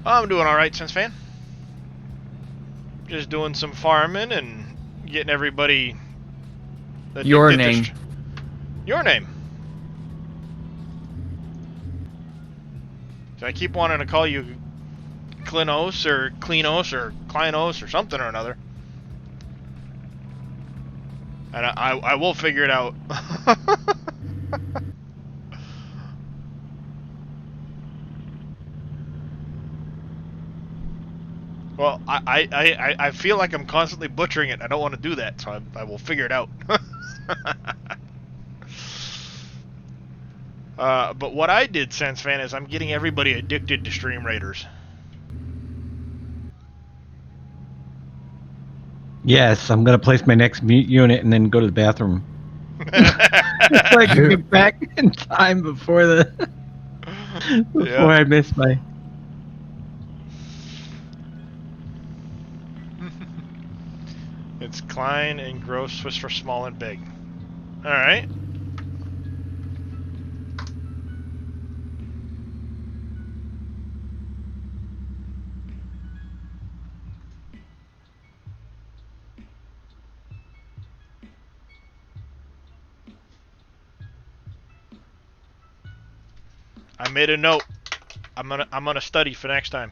[SPEAKER 1] I'm doing alright, Sense Fan. Just doing some farming and getting everybody...
[SPEAKER 7] Your name.
[SPEAKER 1] Your name. So I keep wanting to call you Klinos or Klinos or Klinos or something or another. And I will figure it out. Well, I feel like I'm constantly butchering it. I don't want to do that, so I will figure it out. But what I did, Sense Fan, is I'm getting everybody addicted to Stream Raiders.
[SPEAKER 4] Yes, I'm gonna place my next unit and then go to the bathroom. So I can get back in time before I miss my...
[SPEAKER 1] It's Klein and Gross, Swiss for small and big. Alright. I made a note. I'm gonna study for next time.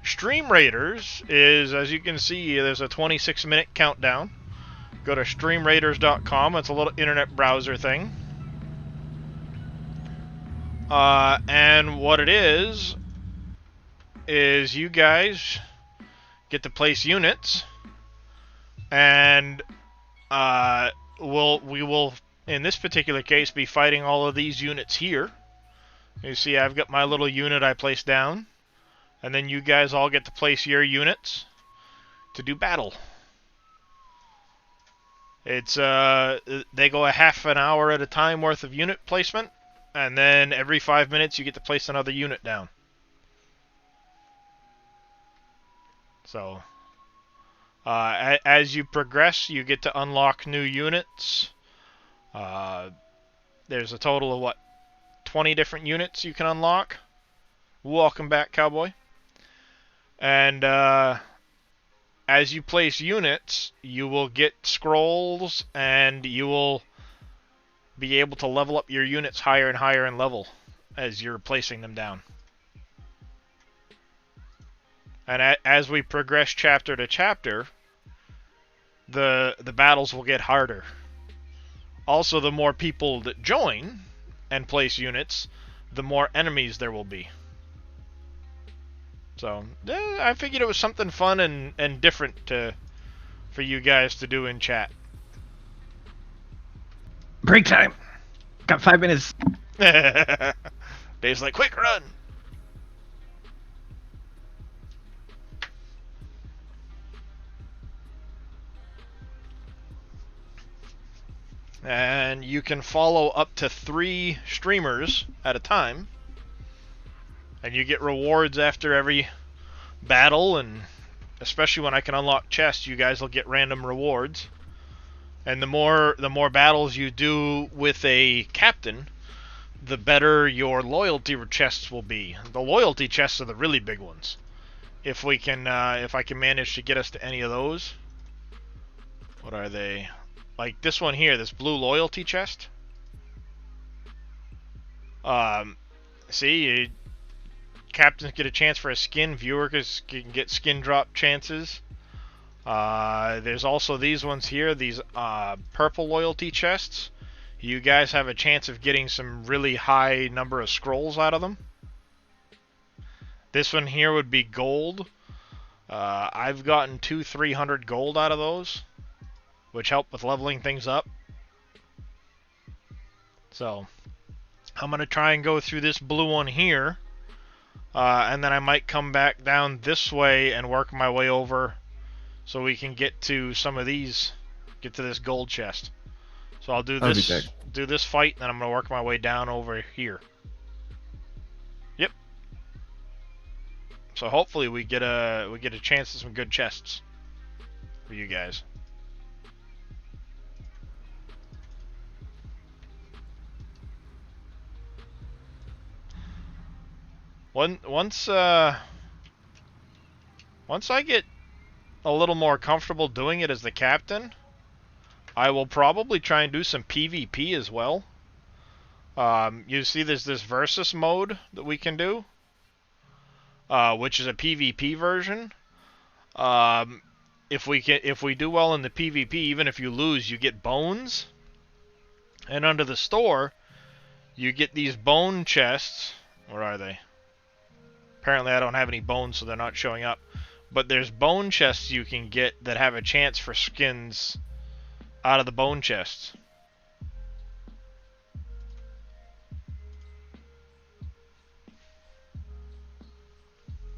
[SPEAKER 1] Stream Raiders is, as you can see, there's a 26-minute countdown. Go to streamraiders.com. It's a little internet browser thing. And what it is you guys get to place units, and we will, in this particular case, be fighting all of these units here. You see, I've got my little unit I placed down. And then you guys all get to place your units to do battle. It's they go a half an hour at a time worth of unit placement, and then every 5 minutes you get to place another unit down. So, as you progress, you get to unlock new units. There's a total of, what, 20 different units you can unlock. Welcome back, Cowboy. And as you place units, you will get scrolls, and you will be able to level up your units higher and higher in level as you're placing them down. And as we progress chapter to chapter, the battles will get harder. Also, the more people that join and place units, the more enemies there will be. So, I figured it was something fun and different for you guys to do in chat.
[SPEAKER 4] Break time. Got 5 minutes.
[SPEAKER 1] Dave's like, quick, run! And you can follow up to 3 streamers at a time. And you get rewards after every battle, and especially when I can unlock chests, you guys will get random rewards. And the more battles you do with a captain, the better your loyalty chests will be. The loyalty chests are the really big ones. If I can manage to get us to any of those. What are they? Like this one here, this blue loyalty chest. See, captains get a chance for a skin. Viewers can get skin drop chances. There's also these ones here, these purple loyalty chests. You guys have a chance of getting some really high number of scrolls out of them. This one here would be gold. I've gotten 200-300 gold out of those, which help with leveling things up. So, I'm going to try and go through this blue one here. And then I might come back down this way and work my way over so we can get to some of these, get to this gold chest. So I'll do this fight, and then I'm going to work my way down over here. Yep. So hopefully we get a chance at some good chests for you guys. Once I get a little more comfortable doing it as the captain, I will probably try and do some PvP as well. You see there's this versus mode that we can do, which is a PvP version. If we do well in the PvP, even if you lose, you get bones. And under the store, you get these bone chests. Where are they? Apparently I don't have any bones, so they're not showing up. But there's bone chests you can get that have a chance for skins out of the bone chests.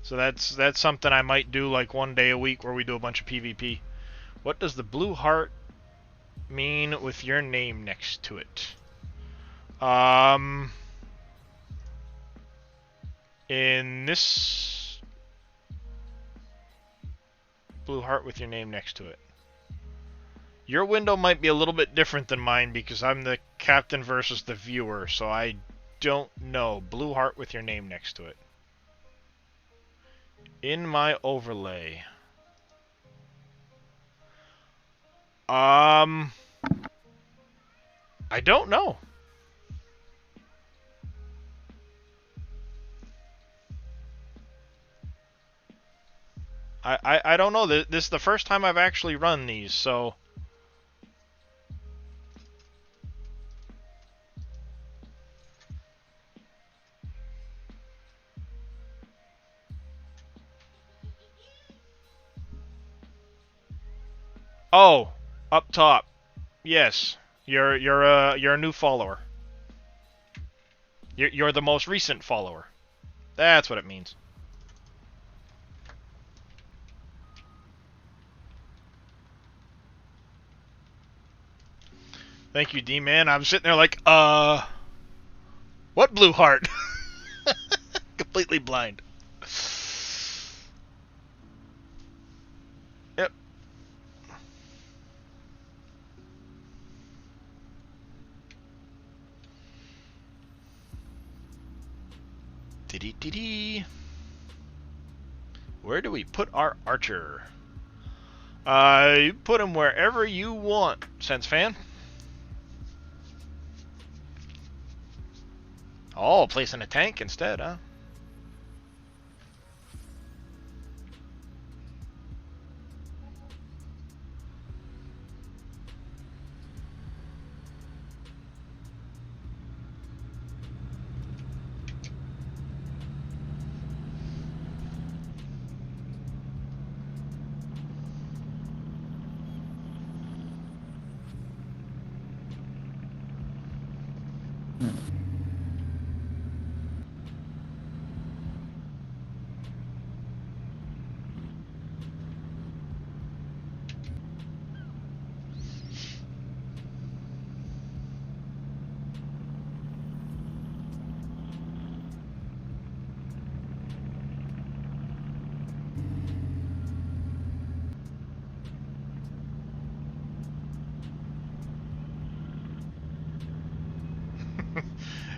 [SPEAKER 1] So that's something I might do like one day a week where we do a bunch of PvP. What does the blue heart mean with your name next to it? In this blue heart with your name next to it. Your window might be a little bit different than mine because I'm the captain versus the viewer, so I don't know. Blue heart with your name next to it. In my overlay. I don't know. I don't know. This is the first time I've actually run these, so... Oh, up top. Yes, you're a new follower. You're the most recent follower. That's what it means. Thank you, D-Man. I'm sitting there like, what blue heart? Completely blind. Dee-dee-dee-dee. Where do we put our archer? You put him wherever you want, Sense Fan. Oh, placing a tank instead, huh?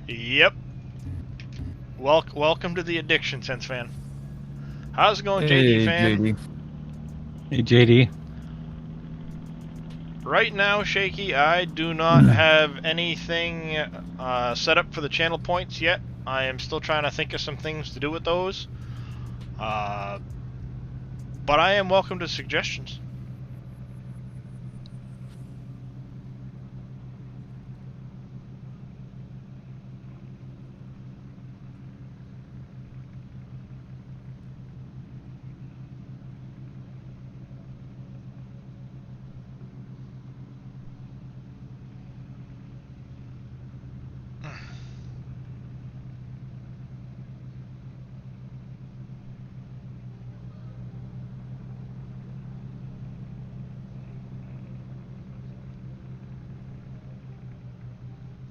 [SPEAKER 1] Yep. Welcome to the addiction, Sense Fan. How's it going, JD fan?
[SPEAKER 4] JD. Hey, JD.
[SPEAKER 1] Right now, Shaky, I do not have anything set up for the channel points yet. I am still trying to think of some things to do with those. But I am welcome to suggestions.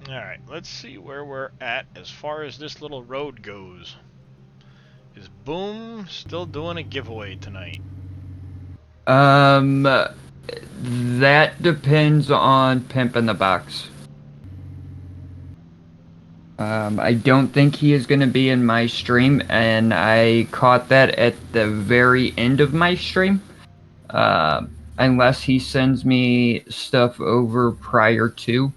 [SPEAKER 1] Alright, let's see where we're at as far as this little road goes. Is Boom still doing a giveaway tonight?
[SPEAKER 7] That depends on Pimp in the Box. I don't think he is going to be in my stream, and I caught that at the very end of my stream. Unless he sends me stuff over prior to.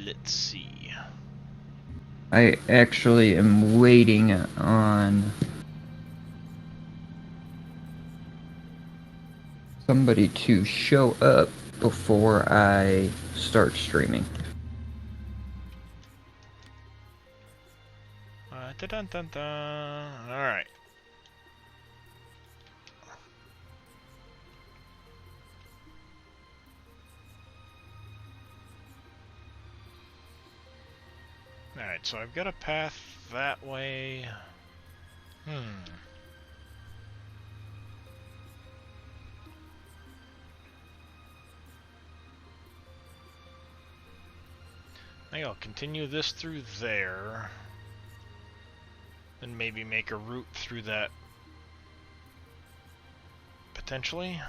[SPEAKER 1] Let's see.
[SPEAKER 7] I actually am waiting on somebody to show up before I start streaming.
[SPEAKER 1] Alright. Alright, so I've got a path that way. I think I'll continue this through there. And maybe make a route through that. Potentially.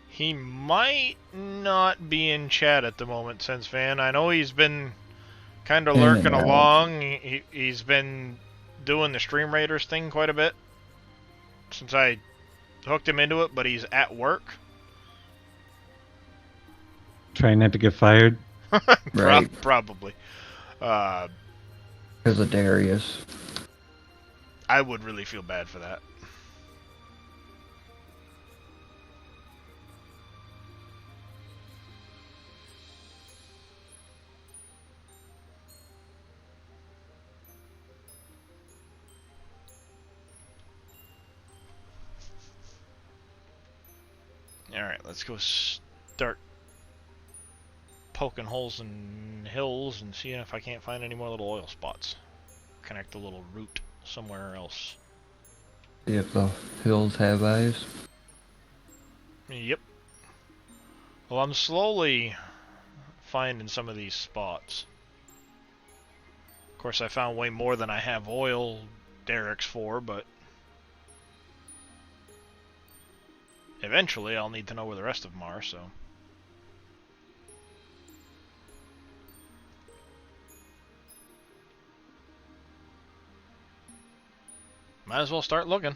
[SPEAKER 1] He might not be in chat at the moment, Sense Fan. I know he's been kind of lurking along. He's been doing the Stream Raiders thing quite a bit since I hooked him into it, but he's at work.
[SPEAKER 4] Trying not to get fired.
[SPEAKER 7] Right.
[SPEAKER 1] Probably.
[SPEAKER 7] Because of Darius.
[SPEAKER 1] I would really feel bad for that. Alright, let's go start poking holes in hills and seeing if I can't find any more little oil spots. Connect a little route somewhere else.
[SPEAKER 7] See if the hills have eyes.
[SPEAKER 1] Yep. Well, I'm slowly finding some of these spots. Of course, I found way more than I have oil derricks for, but eventually I'll need to know where the rest of them are, so. Might as well start looking.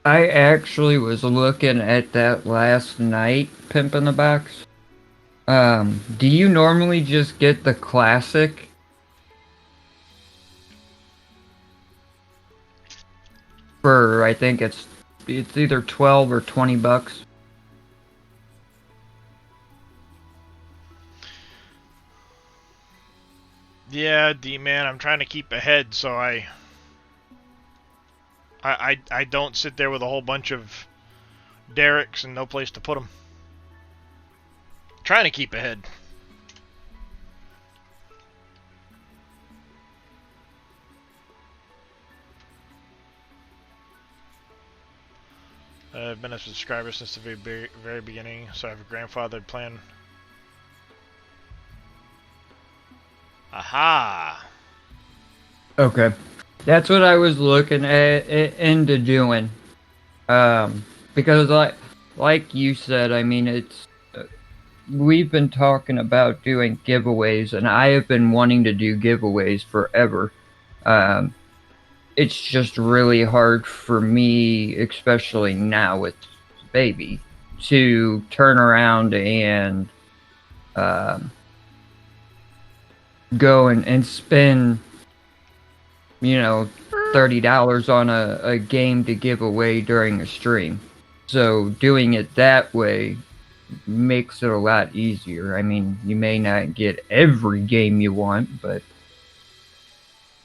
[SPEAKER 7] I actually was looking at that last night, Pimp in the Box. Do you normally just get the classic? For, I think it's either 12 or 20 bucks.
[SPEAKER 1] Yeah, D-Man, I'm trying to keep ahead so I don't sit there with a whole bunch of derricks and no place to put them. Trying to keep ahead. I've been a subscriber since the very beginning, so I have a grandfathered plan. Aha!
[SPEAKER 7] Okay. That's what I was looking into doing. Because like you said, I mean, we've been talking about doing giveaways, and I have been wanting to do giveaways forever. It's just really hard for me, especially now with baby, to turn around and go and spend, $30 on a game to give away during a stream. So doing it that way makes it a lot easier. I mean, you may not get every game you want, but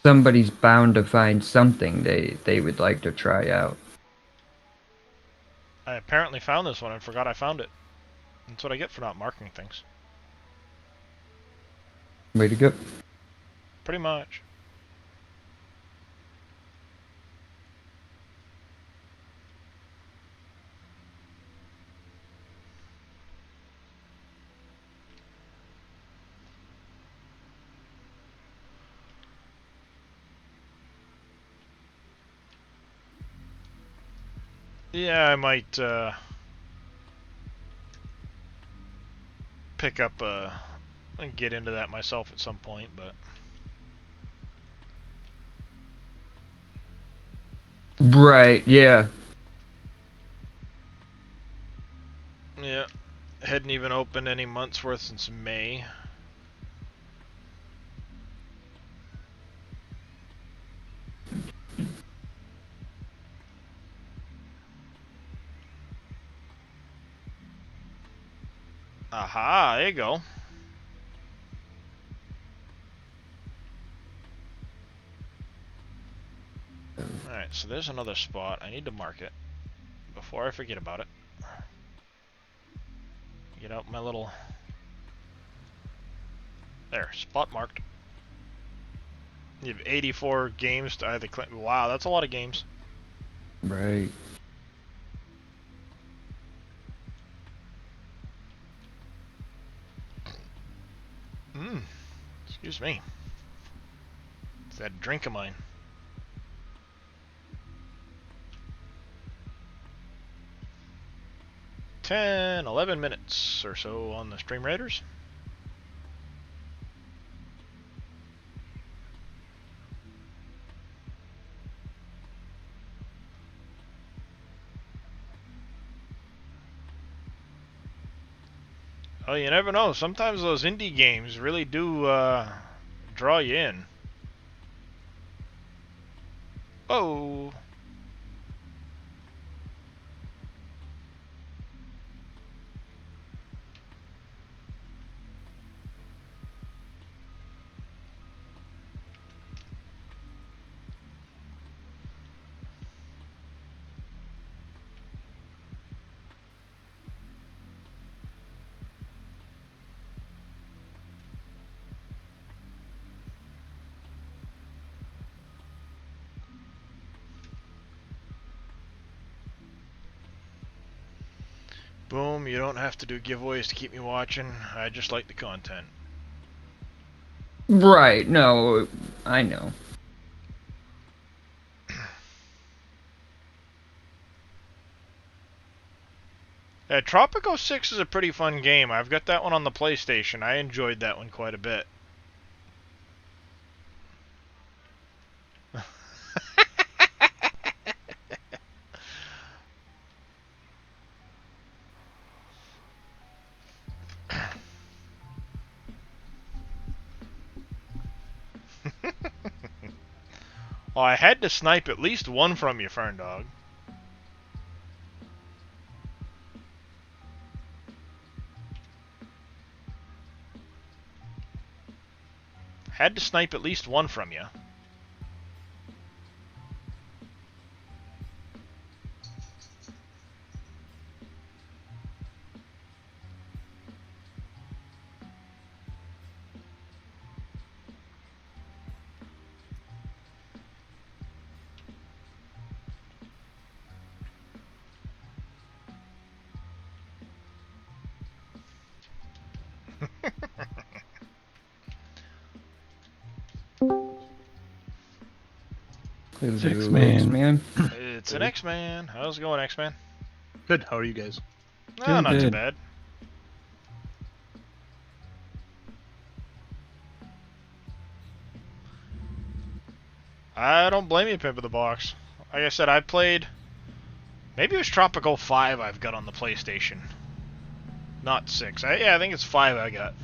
[SPEAKER 7] somebody's bound to find something they would like to try out.
[SPEAKER 1] I apparently found this one and forgot I found it. That's what I get for not marking things.
[SPEAKER 7] Way to go.
[SPEAKER 1] Pretty much. Yeah, I might pick up and get into that myself at some point, but
[SPEAKER 7] Right, yeah.
[SPEAKER 1] yeah, hadn't even opened any months worth since May. Aha, there you go. Alright, so there's another spot. I need to mark it before I forget about it. Get out my little... There, spot marked. You have 84 games to either claim. Wow, that's a lot of games.
[SPEAKER 7] Right.
[SPEAKER 1] Excuse me. It's that drink of mine. Ten, 11 minutes or so on the Stream Raiders. Oh, you never know. Sometimes those indie games really do draw you in. Oh. Boom, you don't have to do giveaways to keep me watching. I just like the content.
[SPEAKER 7] Right, no, I know.
[SPEAKER 1] Tropico 6 is a pretty fun game. I've got that one on the PlayStation. I enjoyed that one quite a bit. Oh, I had to snipe at least one from you, Ferndog. Had to snipe at least one from you.
[SPEAKER 4] X-Man.
[SPEAKER 1] It's an X-Man. How's it going, X-Man?
[SPEAKER 8] Good. How are you guys?
[SPEAKER 1] No, not too
[SPEAKER 4] good.
[SPEAKER 1] bad. I don't blame you, Pimp of the Box. Like I said, I played... Maybe it was Tropico 5 I've got on the PlayStation. Not 6. Yeah, I think it's 5 I got.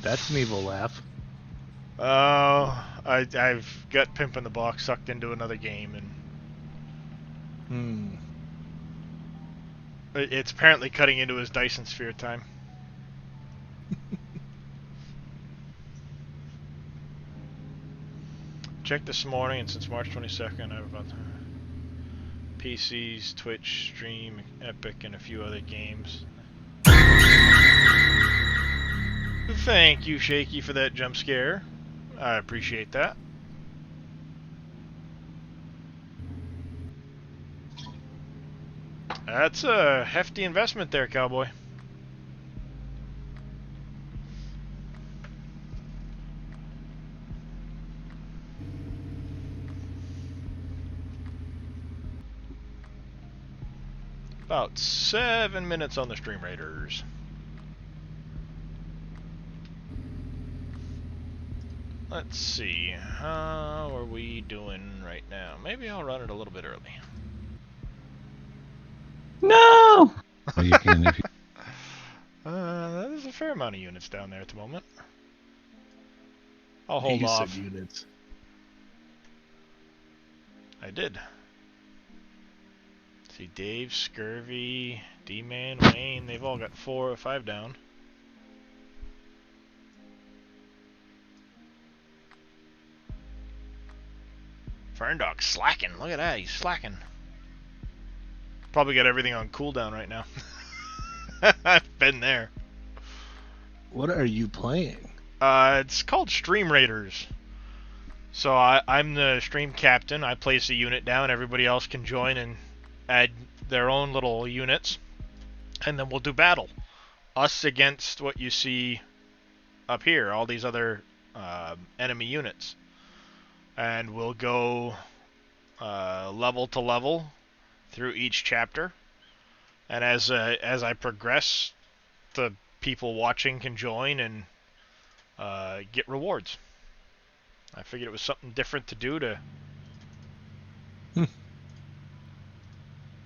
[SPEAKER 8] That's an evil laugh.
[SPEAKER 1] Oh, I've got Pimp in the Box sucked into another game, and it's apparently cutting into his Dyson Sphere time. Checked this morning, and since March 22nd, I've about PCs, Twitch, Stream, Epic, and a few other games. Thank you, Shaky, for that jump scare. I appreciate that. That's a hefty investment there, cowboy. About 7 minutes on the Stream Raiders. Let's see, how are we doing right now? Maybe I'll run it a little bit early.
[SPEAKER 4] No! Oh, you can if you...
[SPEAKER 1] There's a fair amount of units down there at the moment. I'll hold
[SPEAKER 8] You
[SPEAKER 1] off.
[SPEAKER 8] said units.
[SPEAKER 1] I did. See, Dave, Scurvy, D-Man, Wayne, they've all got 4 or 5 down. Ferndog slacking. Look at that, he's slacking. Probably got everything on cooldown right now. I've been there.
[SPEAKER 8] What are you playing?
[SPEAKER 1] It's called Stream Raiders. So I'm the stream captain. I place a unit down. Everybody else can join and add their own little units. And then we'll do battle. Us against what you see up here. All these other enemy units. And we'll go level to level through each chapter. And as I progress, the people watching can join and get rewards. I figured it was something different to do to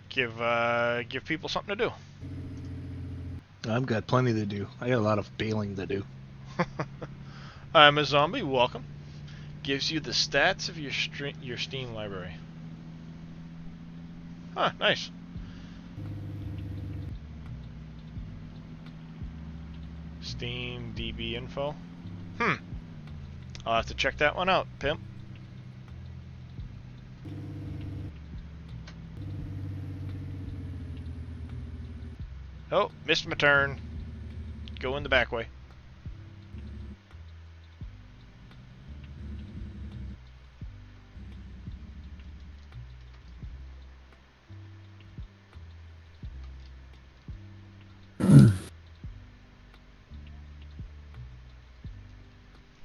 [SPEAKER 1] give people something to do.
[SPEAKER 8] I've got plenty to do. I got a lot of bailing to do.
[SPEAKER 1] I'm a zombie. Welcome. Gives you the stats of your Steam library. Huh, nice. Steam DB info. I'll have to check that one out, Pimp. Oh, missed my turn. Go in the back way.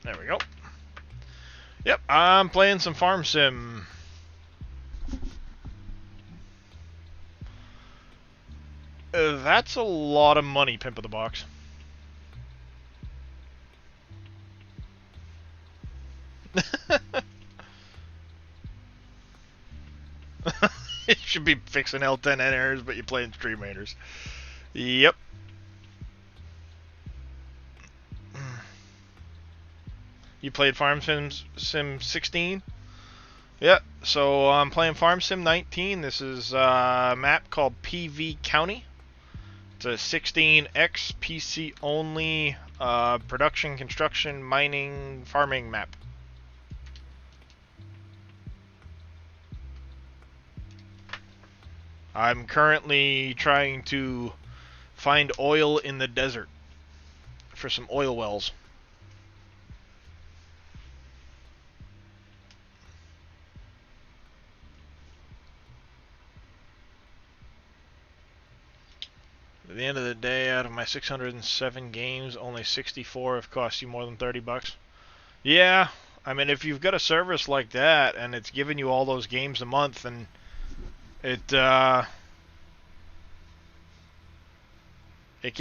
[SPEAKER 1] There we go. Yep, I'm playing some Farm Sim. That's a lot of money, Pimp of the Box. You should be fixing L10 errors, but you're playing Stream Raiders. Yep. You played Farm Sim 16? Yep, so I'm playing Farm Sim 19. This is a map called PV County. It's a 16x PC only production, construction, mining, farming map. I'm currently trying to find oil in the desert for some oil wells. At the end of the day, out of my 607 games, only 64 have cost you more than $30. Yeah, I mean, if you've got a service like that and it's giving you all those games a month, and it can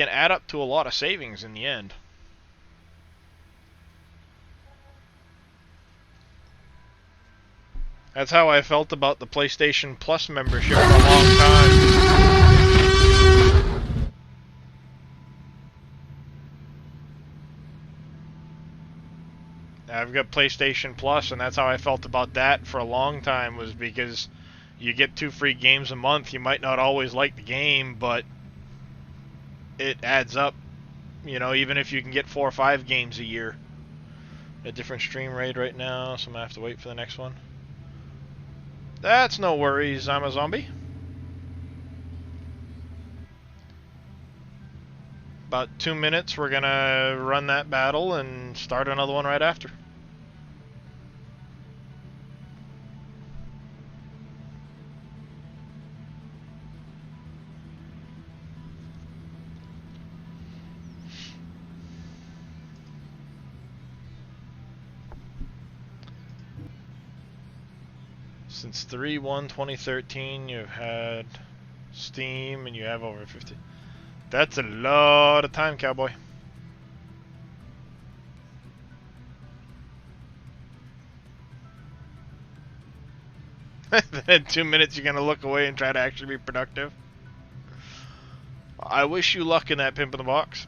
[SPEAKER 1] add up to a lot of savings in the end. That's how I felt about the PlayStation Plus membership for a long time. I've got PlayStation Plus, and that's how I felt about that for a long time, was because you get 2 free games a month. You might not always like the game, but it adds up, you know, even if you can get 4 or 5 games a year. A different stream rate right now, so I'm going to have to wait for the next one. That's no worries, I'm a zombie. About 2 minutes, we're going to run that battle and start another one right after. Since 3/1/2013, you've had Steam, and you have over 50. That's a lot of time, cowboy. Then in 2 minutes, you're gonna look away and try to actually be productive. I wish you luck in that Pimp in the Box.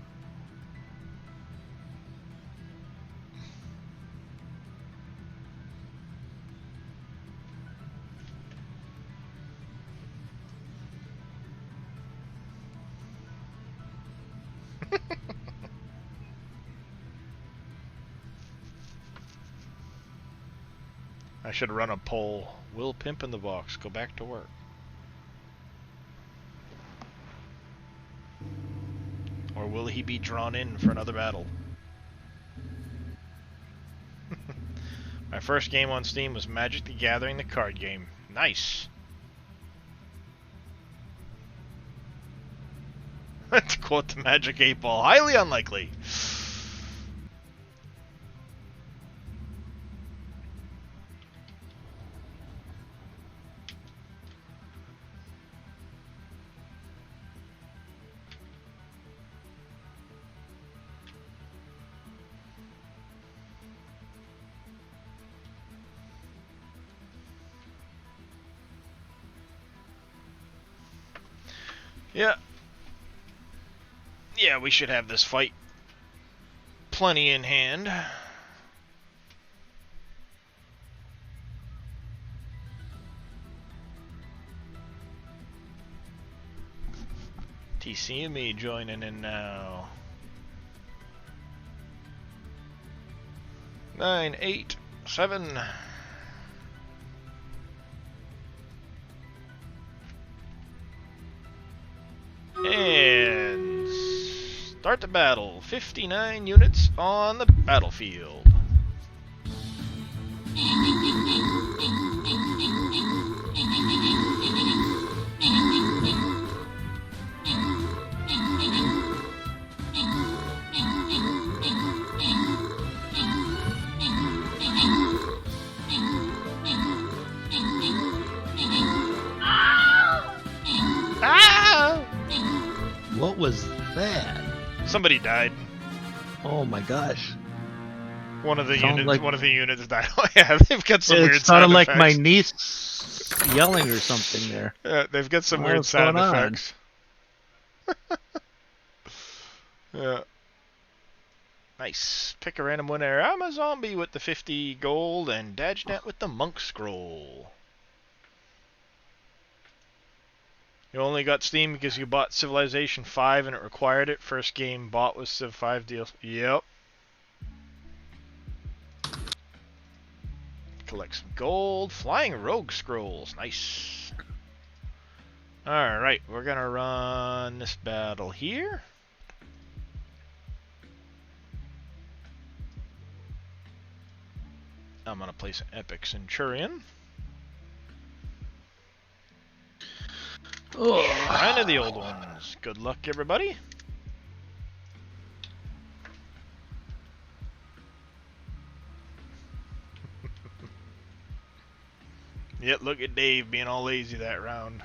[SPEAKER 1] I should run a poll. Will Pimp in the Box go back to work? Or will he be drawn in for another battle? My first game on Steam was Magic the Gathering, the card game. Nice! To quote the Magic 8 Ball, highly unlikely. Yeah. Yeah, we should have this fight plenty in hand. TC and me joining in now. 9, 8, 7. And start the battle. 59 units on the battlefield.
[SPEAKER 8] was that?
[SPEAKER 1] Somebody died.
[SPEAKER 8] Oh my gosh.
[SPEAKER 1] One of the
[SPEAKER 8] Sounded
[SPEAKER 1] units.
[SPEAKER 8] like-
[SPEAKER 1] One of the units died. Oh yeah, they've got some
[SPEAKER 8] It
[SPEAKER 1] weird
[SPEAKER 8] sounded
[SPEAKER 1] sound
[SPEAKER 8] like my
[SPEAKER 1] effects.
[SPEAKER 8] niece yelling or something there.
[SPEAKER 1] Yeah, they've got some
[SPEAKER 8] Oh,
[SPEAKER 1] weird
[SPEAKER 8] what's
[SPEAKER 1] sound
[SPEAKER 8] going on?
[SPEAKER 1] effects. Yeah. Nice. Pick a random winner. I'm a zombie with the 50 gold and Dajnet with the monk scroll. You only got Steam because you bought Civilization 5 and it required it. First game bought with Civ 5 deals. Yep. Collect some gold. Flying rogue scrolls. Nice. Alright, we're gonna run this battle here. I'm gonna place an Epic Centurion. Shrine of the Old Ones. Good luck, everybody. Yep, look at Dave being all lazy that round.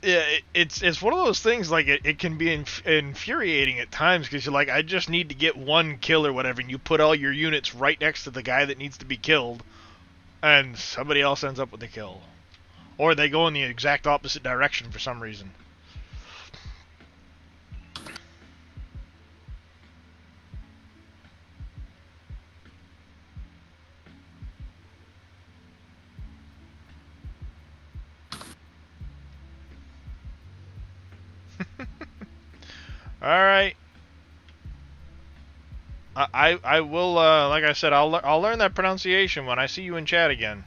[SPEAKER 1] Yeah, it's one of those things, like, it can be infuriating at times, because you're like, I just need to get one kill or whatever, and you put all your units right next to the guy that needs to be killed, and somebody else ends up with the kill. Or they go in the exact opposite direction for some reason. Alright. I will, like I said, I'll learn that pronunciation when I see you in chat again.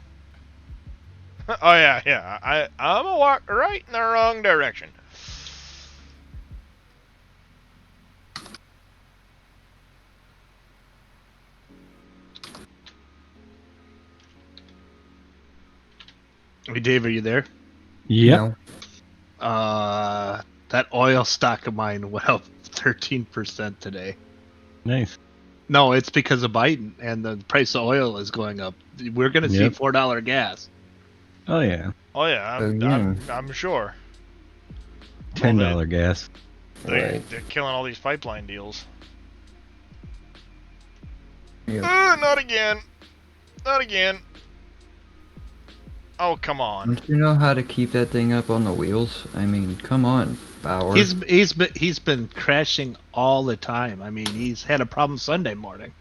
[SPEAKER 1] Oh yeah. I'm gonna walk right in the wrong direction.
[SPEAKER 8] Hey, Dave, are you there?
[SPEAKER 4] Yep.
[SPEAKER 7] No.
[SPEAKER 8] That oil stock of mine went up 13% today.
[SPEAKER 4] Nice.
[SPEAKER 8] No, it's because of Biden and the price of oil is going up. We're gonna see
[SPEAKER 4] Yep.
[SPEAKER 8] $4 gas.
[SPEAKER 4] Oh yeah.
[SPEAKER 1] Oh yeah,
[SPEAKER 7] Again.
[SPEAKER 1] I'm sure.
[SPEAKER 4] $10 gas.
[SPEAKER 1] They're
[SPEAKER 7] Right.
[SPEAKER 1] killing all these pipeline deals.
[SPEAKER 7] Yep.
[SPEAKER 1] Not again. Not again. Oh, come on.
[SPEAKER 7] Don't you know how to keep that thing up on the wheels? I mean, come on, Bauer.
[SPEAKER 8] He's been crashing all the time. I mean, he's had a problem Sunday morning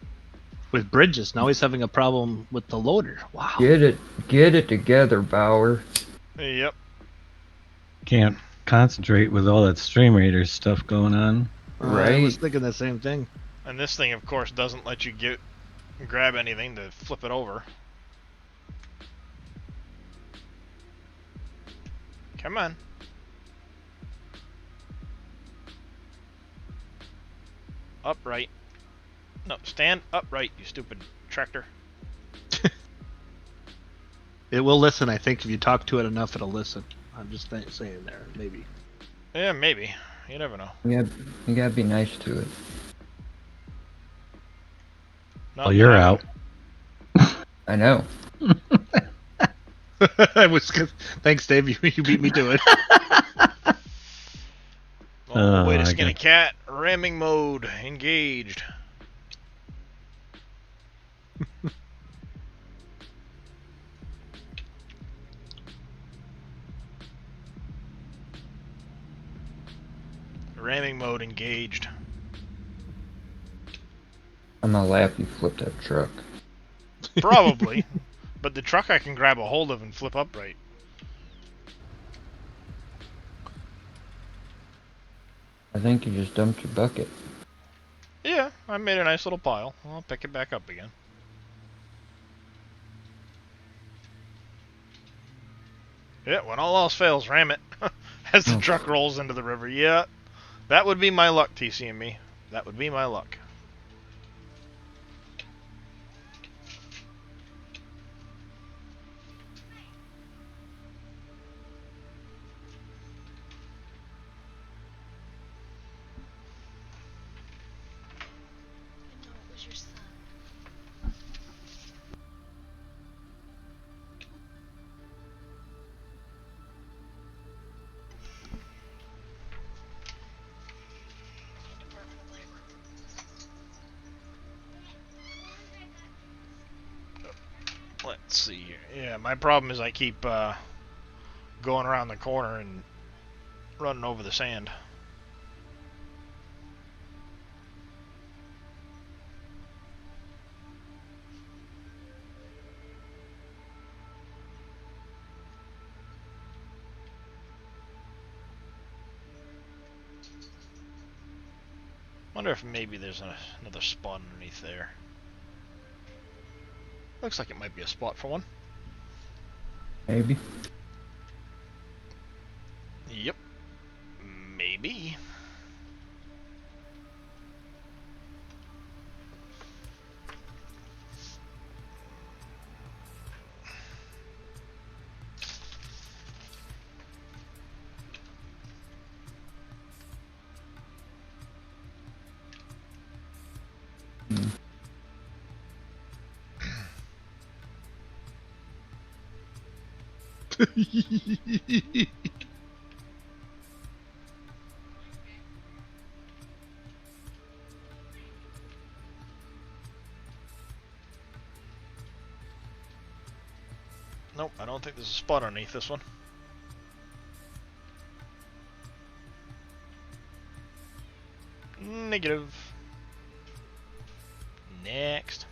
[SPEAKER 8] with bridges. Now he's having a problem with the loader. Wow.
[SPEAKER 7] Get it together, Bauer.
[SPEAKER 1] Yep.
[SPEAKER 4] Can't concentrate with all that Stream Raiders stuff going on.
[SPEAKER 8] I was
[SPEAKER 7] Right.
[SPEAKER 8] thinking the same thing.
[SPEAKER 1] And this thing, of course, doesn't let you grab anything to flip it over. Come on. Upright. No, stand upright, you stupid tractor.
[SPEAKER 8] It will listen, I think. If you talk to it enough, it'll listen. I'm just saying there, maybe.
[SPEAKER 1] Yeah, maybe. You never know.
[SPEAKER 7] You gotta be nice to it.
[SPEAKER 1] Not
[SPEAKER 4] Well, you're
[SPEAKER 1] now.
[SPEAKER 4] out.
[SPEAKER 7] I know.
[SPEAKER 8] I was. Thanks, Dave. You beat me to it.
[SPEAKER 1] Oh, wait
[SPEAKER 4] I
[SPEAKER 1] a skinny
[SPEAKER 4] got-
[SPEAKER 1] cat. Ramming mode engaged. Ramming mode engaged.
[SPEAKER 7] I'm gonna laugh you flip that truck.
[SPEAKER 1] Probably. But the truck I can grab a hold of and flip upright.
[SPEAKER 7] I think you just dumped your bucket.
[SPEAKER 1] Yeah, I made a nice little pile. I'll pick it back up again. Yeah, when all else fails, ram it. As the
[SPEAKER 7] Oh.
[SPEAKER 1] truck rolls into the river. Yeah, that would be my luck, TC and me. That would be my luck. Let's see here. Yeah, my problem is I keep going around the corner and running over the sand. Wonder if maybe there's another spot underneath there. Looks like it might be a spot for one.
[SPEAKER 7] Maybe.
[SPEAKER 1] Yep. Maybe. Nope, I don't think there's a spot underneath this one. Negative. Next.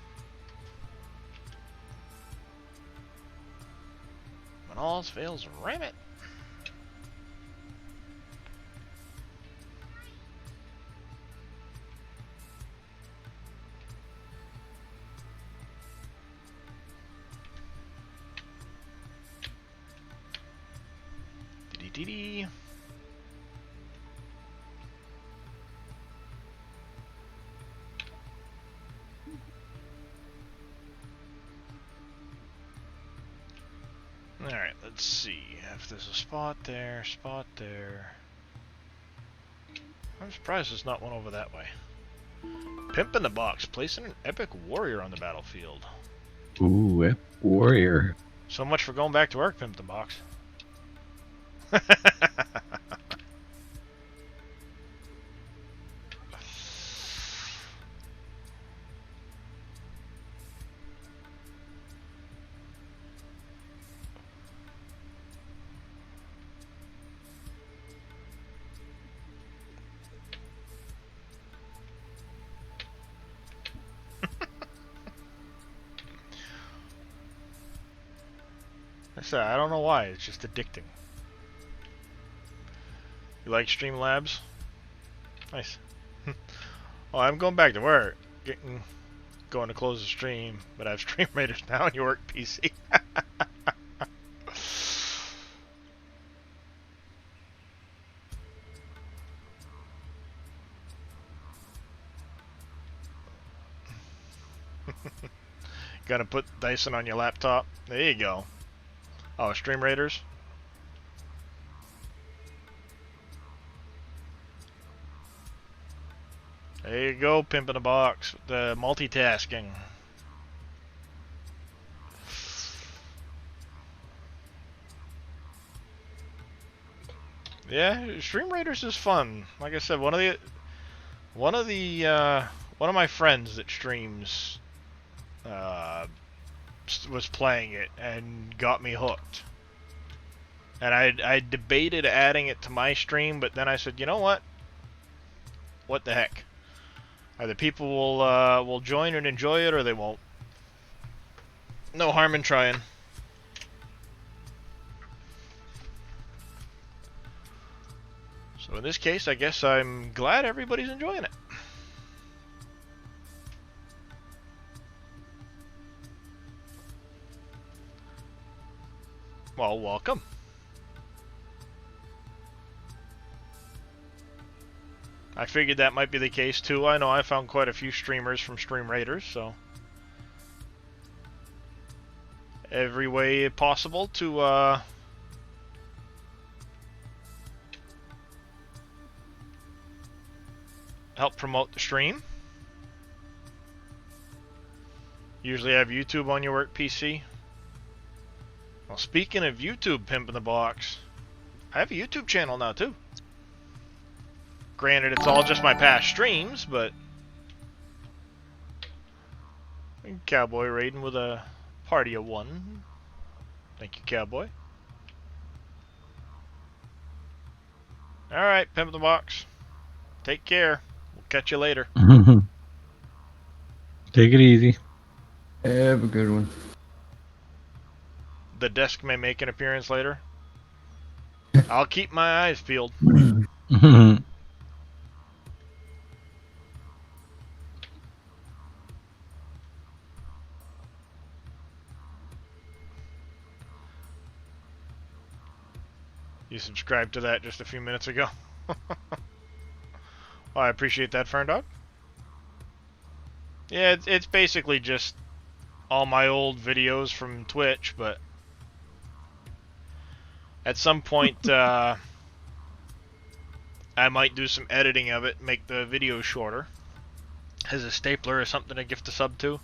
[SPEAKER 1] When all else fails, ram it. Dee-dee-dee. Alright, let's see if there's a spot there, spot there. I'm surprised there's not one over that way. Pimp in the box, placing an epic warrior on the battlefield.
[SPEAKER 4] Ooh, Epic Warrior.
[SPEAKER 1] So much for going back to work, Pimp the box. I don't know why, it's just addicting. You like Streamlabs? Nice. Well, I'm going back to work. Going to close the stream, but I have Stream Raiders now on your work PC. Gonna put Dyson on your laptop. There you go. Oh, Stream Raiders. There you go, Pimp in a box. The multitasking. Yeah, Stream Raiders is fun. Like I said, one of my friends that streams was playing it and got me hooked. And I debated adding it to my stream, but then I said, you know what? What the heck? Either people will join and enjoy it, or they won't. No harm in trying. So in this case, I guess I'm glad everybody's enjoying it. Well, welcome. I figured that might be the case too. I know I found quite a few streamers from Stream Raiders, so every way possible to help promote the stream. Usually have YouTube on your work PC. Well, speaking of YouTube, Pimp in the Box, I have a YouTube channel now too. Granted, it's all just my past streams, but Cowboy raiding with a Party of one. Thank you, cowboy. Alright, Pimp the Box. Take care. We'll catch you later.
[SPEAKER 4] Take it easy.
[SPEAKER 7] Have a good one.
[SPEAKER 1] The desk may make an appearance later. I'll keep my eyes peeled. You subscribed to that just a few minutes ago. Well, I appreciate that, Fern Dog. Yeah, it's basically just all my old videos from Twitch, but at some point I might do some editing of it, make the video shorter. As a stapler or something to gift a sub to.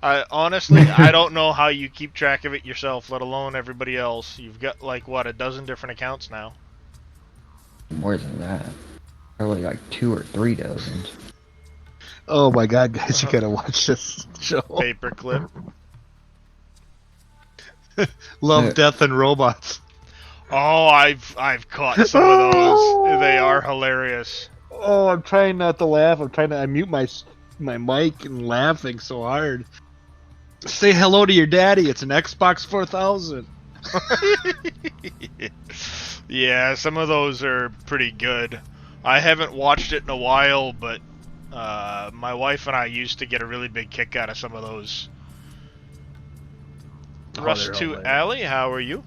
[SPEAKER 1] Honestly, I don't know how you keep track of it yourself, let alone everybody else. You've got like what, a dozen different accounts now.
[SPEAKER 7] More than that. Probably like 2 or 3 dozens.
[SPEAKER 8] Oh my god, guys, you gotta watch this show.
[SPEAKER 1] Paperclip.
[SPEAKER 8] Love, Death, and Robots.
[SPEAKER 1] Oh, I've caught some of those. They are hilarious.
[SPEAKER 8] Oh, I'm trying not to laugh. I'm trying to unmute my mic and laughing so hard. Say hello to your daddy. It's an Xbox 4000.
[SPEAKER 1] Yeah, some of those are pretty good. I haven't watched it in a while, but my wife and I used to get a really big kick out of some of those.
[SPEAKER 8] Oh,
[SPEAKER 1] Rust
[SPEAKER 8] they're
[SPEAKER 1] 2
[SPEAKER 8] hilarious.
[SPEAKER 1] Alley, how are you?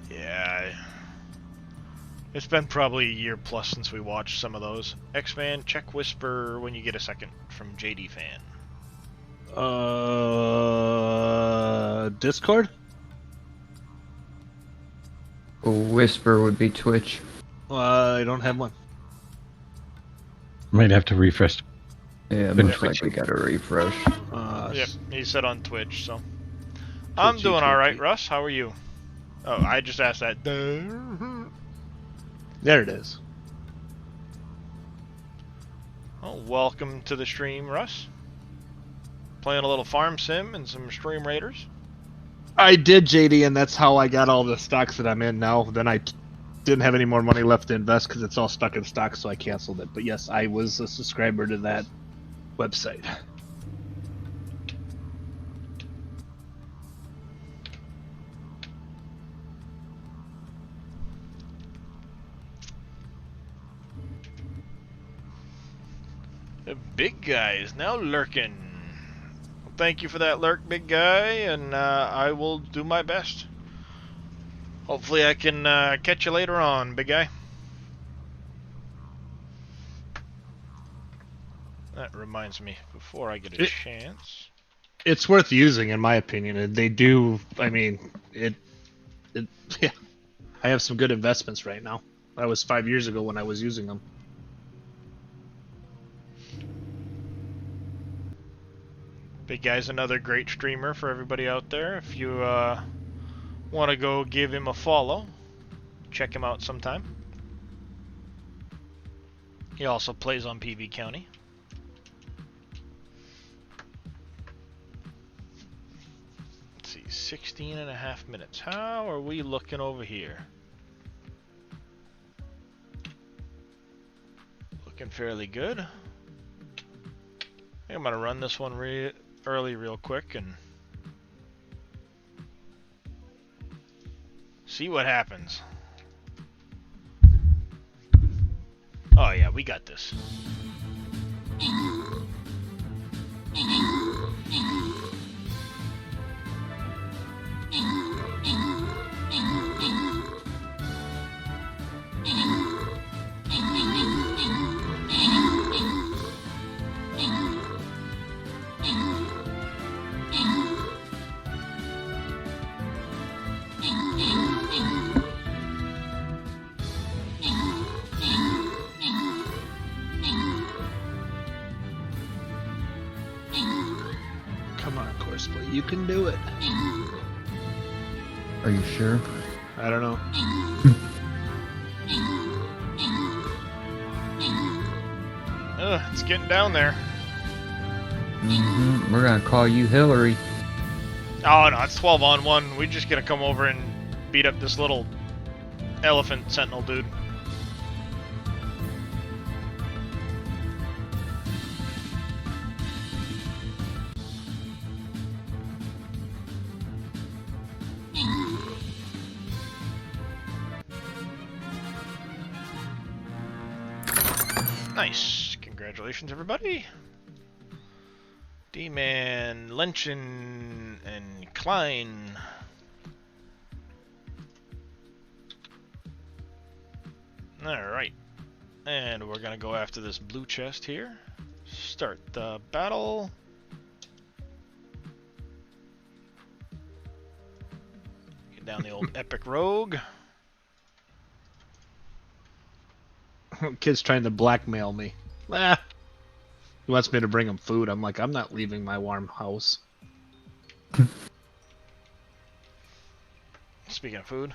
[SPEAKER 1] Yeah, it's been probably a year plus since we watched some of those. X-Man, check Whisper when you get a second from JD Fan.
[SPEAKER 8] Discord?
[SPEAKER 7] Whisper would be Twitch.
[SPEAKER 8] I don't have one.
[SPEAKER 4] Might have to refresh.
[SPEAKER 7] Yeah,
[SPEAKER 4] Been
[SPEAKER 7] looks like we got a refresh.
[SPEAKER 1] Yep, he said on Twitch, so. I'm
[SPEAKER 8] Twitchy,
[SPEAKER 1] doing alright,
[SPEAKER 8] twitchy.
[SPEAKER 1] Russ. How are you? Oh, I just asked that.
[SPEAKER 8] There it is.
[SPEAKER 1] Oh, welcome to the stream, Russ. Playing a little farm sim and some Stream Raiders.
[SPEAKER 8] I did, JD, and that's how I got all the stocks that I'm in now. Then I didn't have any more money left to invest because it's all stuck in stocks, so I canceled it. But yes, I was a subscriber to that website.
[SPEAKER 1] The big guy is now lurking. Well, thank you for that lurk, big guy, and I will do my best. Hopefully I can catch you later on, big guy. That reminds me, before I get a chance...
[SPEAKER 8] It's worth using, in my opinion. And they do, I mean, yeah. I have some good investments right now. That was 5 years ago when I was using them.
[SPEAKER 1] Big Guy's another great streamer for everybody out there. If you want to go give him a follow, check him out sometime. He also plays on PV County. Let's see, 16 and a half minutes. How are we looking over here? Looking fairly good. I think I'm going to run this one early real quick and see what happens. Oh yeah, we got this.
[SPEAKER 8] Come on, Courseplay, you can do it.
[SPEAKER 7] Are you sure?
[SPEAKER 8] I don't know.
[SPEAKER 1] It's getting down there.
[SPEAKER 7] We're gonna call you Hillary.
[SPEAKER 1] Oh no, it's 12 on 1. We just gotta come over and beat up this little elephant sentinel dude. Nice. Congratulations, everybody. D-Man, Lenchen, and Klein. Alright. And we're gonna go after this blue chest here. Start the battle. Get down the old epic rogue.
[SPEAKER 8] Kid's trying to blackmail me. Ah. He wants me to bring him food. I'm like, I'm not leaving my warm house.
[SPEAKER 1] Speaking of food.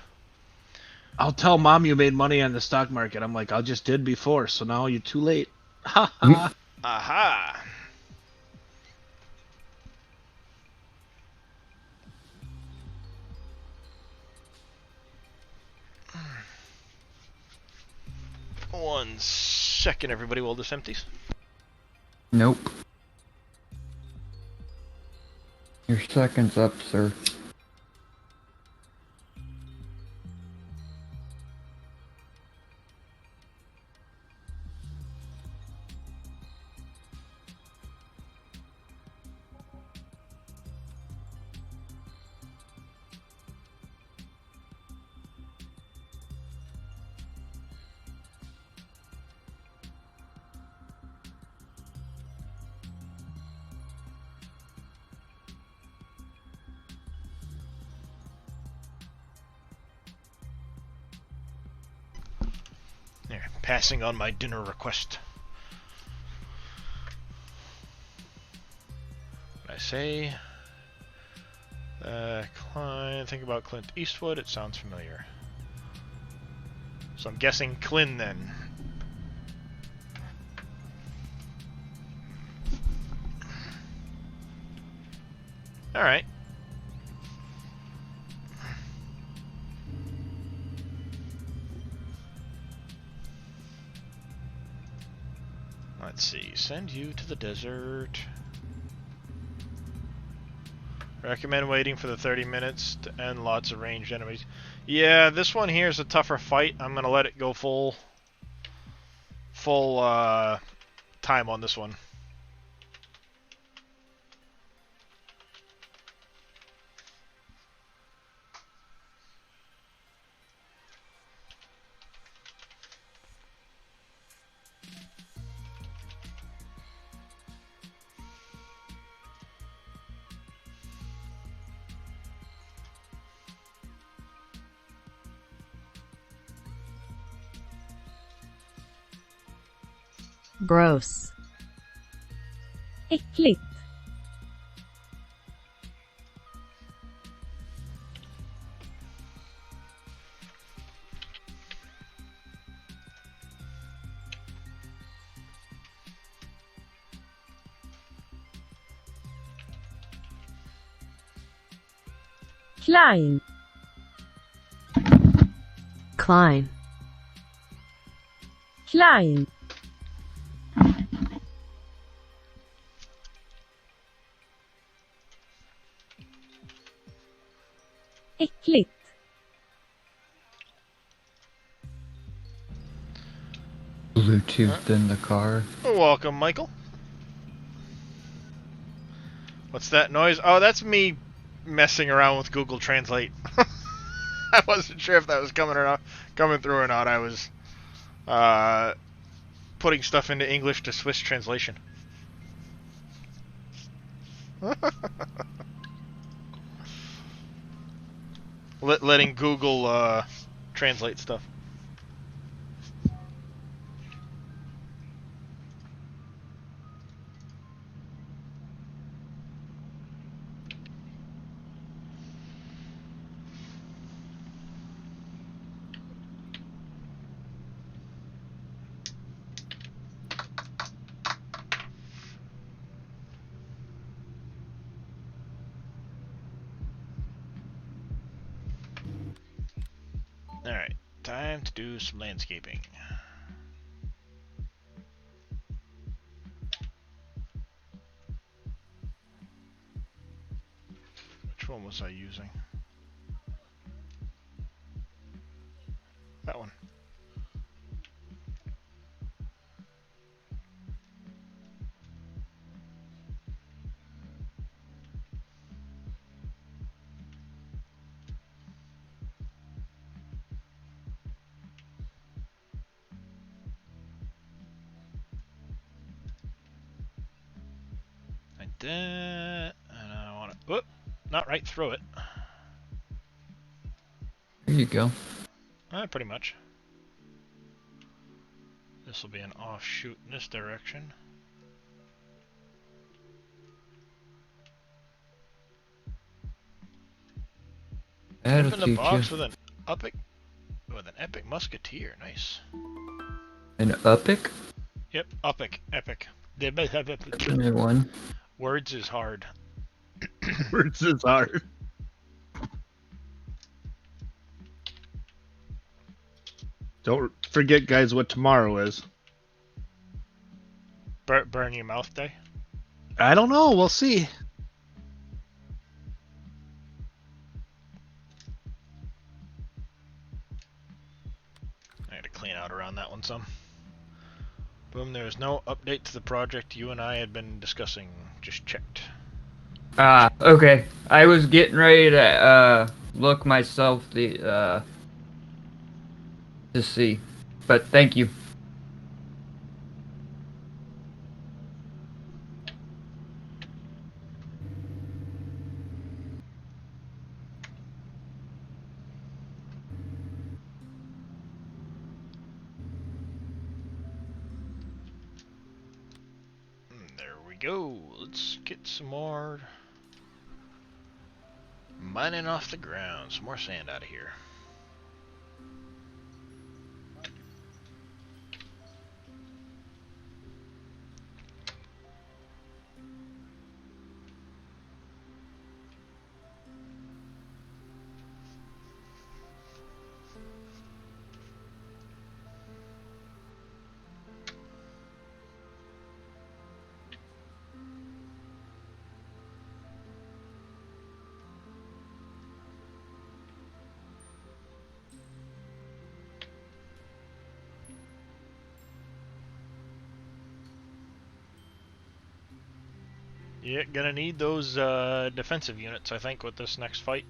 [SPEAKER 8] I'll tell Mom you made money on the stock market. I'm like, I just did before, so now you're too late. Ha ha.
[SPEAKER 1] Aha. One second, everybody, while this empties.
[SPEAKER 7] Nope. Your second's up, sir.
[SPEAKER 1] There, passing on my dinner request. What I say? Think about Clint Eastwood. It sounds familiar. So I'm guessing Clint then. All right. Let's see. Send you to the desert. Recommend waiting for the 30 minutes to end lots of ranged enemies. Yeah, this one here is a tougher fight. I'm gonna let it go full time on this one.
[SPEAKER 9] Gross. Äckligt. Klein. Klein. Klein. Äckligt.
[SPEAKER 7] Bluetooth in the car.
[SPEAKER 1] Welcome, Michael. What's that noise? Oh, that's me messing around with Google Translate. I wasn't sure if that was coming through or not. I was putting stuff into English to Swiss translation. Letting Google translate stuff. Alright, time to do some landscaping. Which one was I using? That one. Like that, and I want to, whoop, not right through it.
[SPEAKER 7] There you go.
[SPEAKER 1] Pretty much. This will be an offshoot in this direction.
[SPEAKER 7] That'll
[SPEAKER 1] Open the
[SPEAKER 7] teach
[SPEAKER 1] box
[SPEAKER 7] you.
[SPEAKER 1] with an epic musketeer. Nice.
[SPEAKER 7] An epic?
[SPEAKER 1] Yep, epic.
[SPEAKER 7] Give me one.
[SPEAKER 1] Words is hard.
[SPEAKER 8] Words is hard. Don't forget, guys, what tomorrow is.
[SPEAKER 1] Burn your mouth day.
[SPEAKER 8] I don't know. We'll see.
[SPEAKER 1] I had to clean out around that one some. Boom, there is no update to the project you and I had been discussing. Just checked.
[SPEAKER 7] Okay. I was getting ready to look myself to see. But thank you.
[SPEAKER 1] There we go. Let's get some more mining off the ground. Some more sand out of here. Yeah, gonna need those defensive units, I think, with this next fight.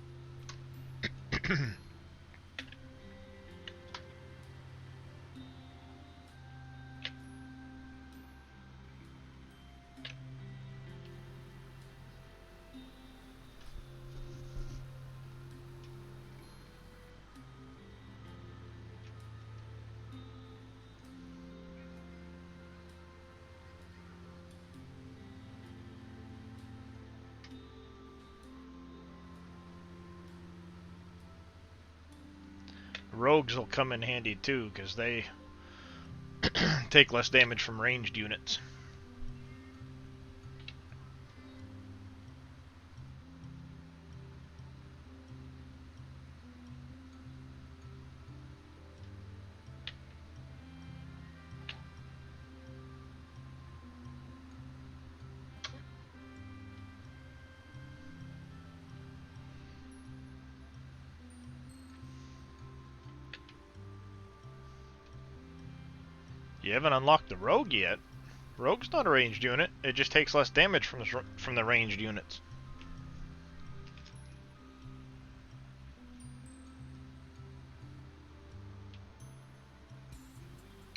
[SPEAKER 1] Rogues will come in handy too, because they take less damage from ranged units. You haven't unlocked the rogue yet. Rogue's not a ranged unit. It just takes less damage from the ranged units.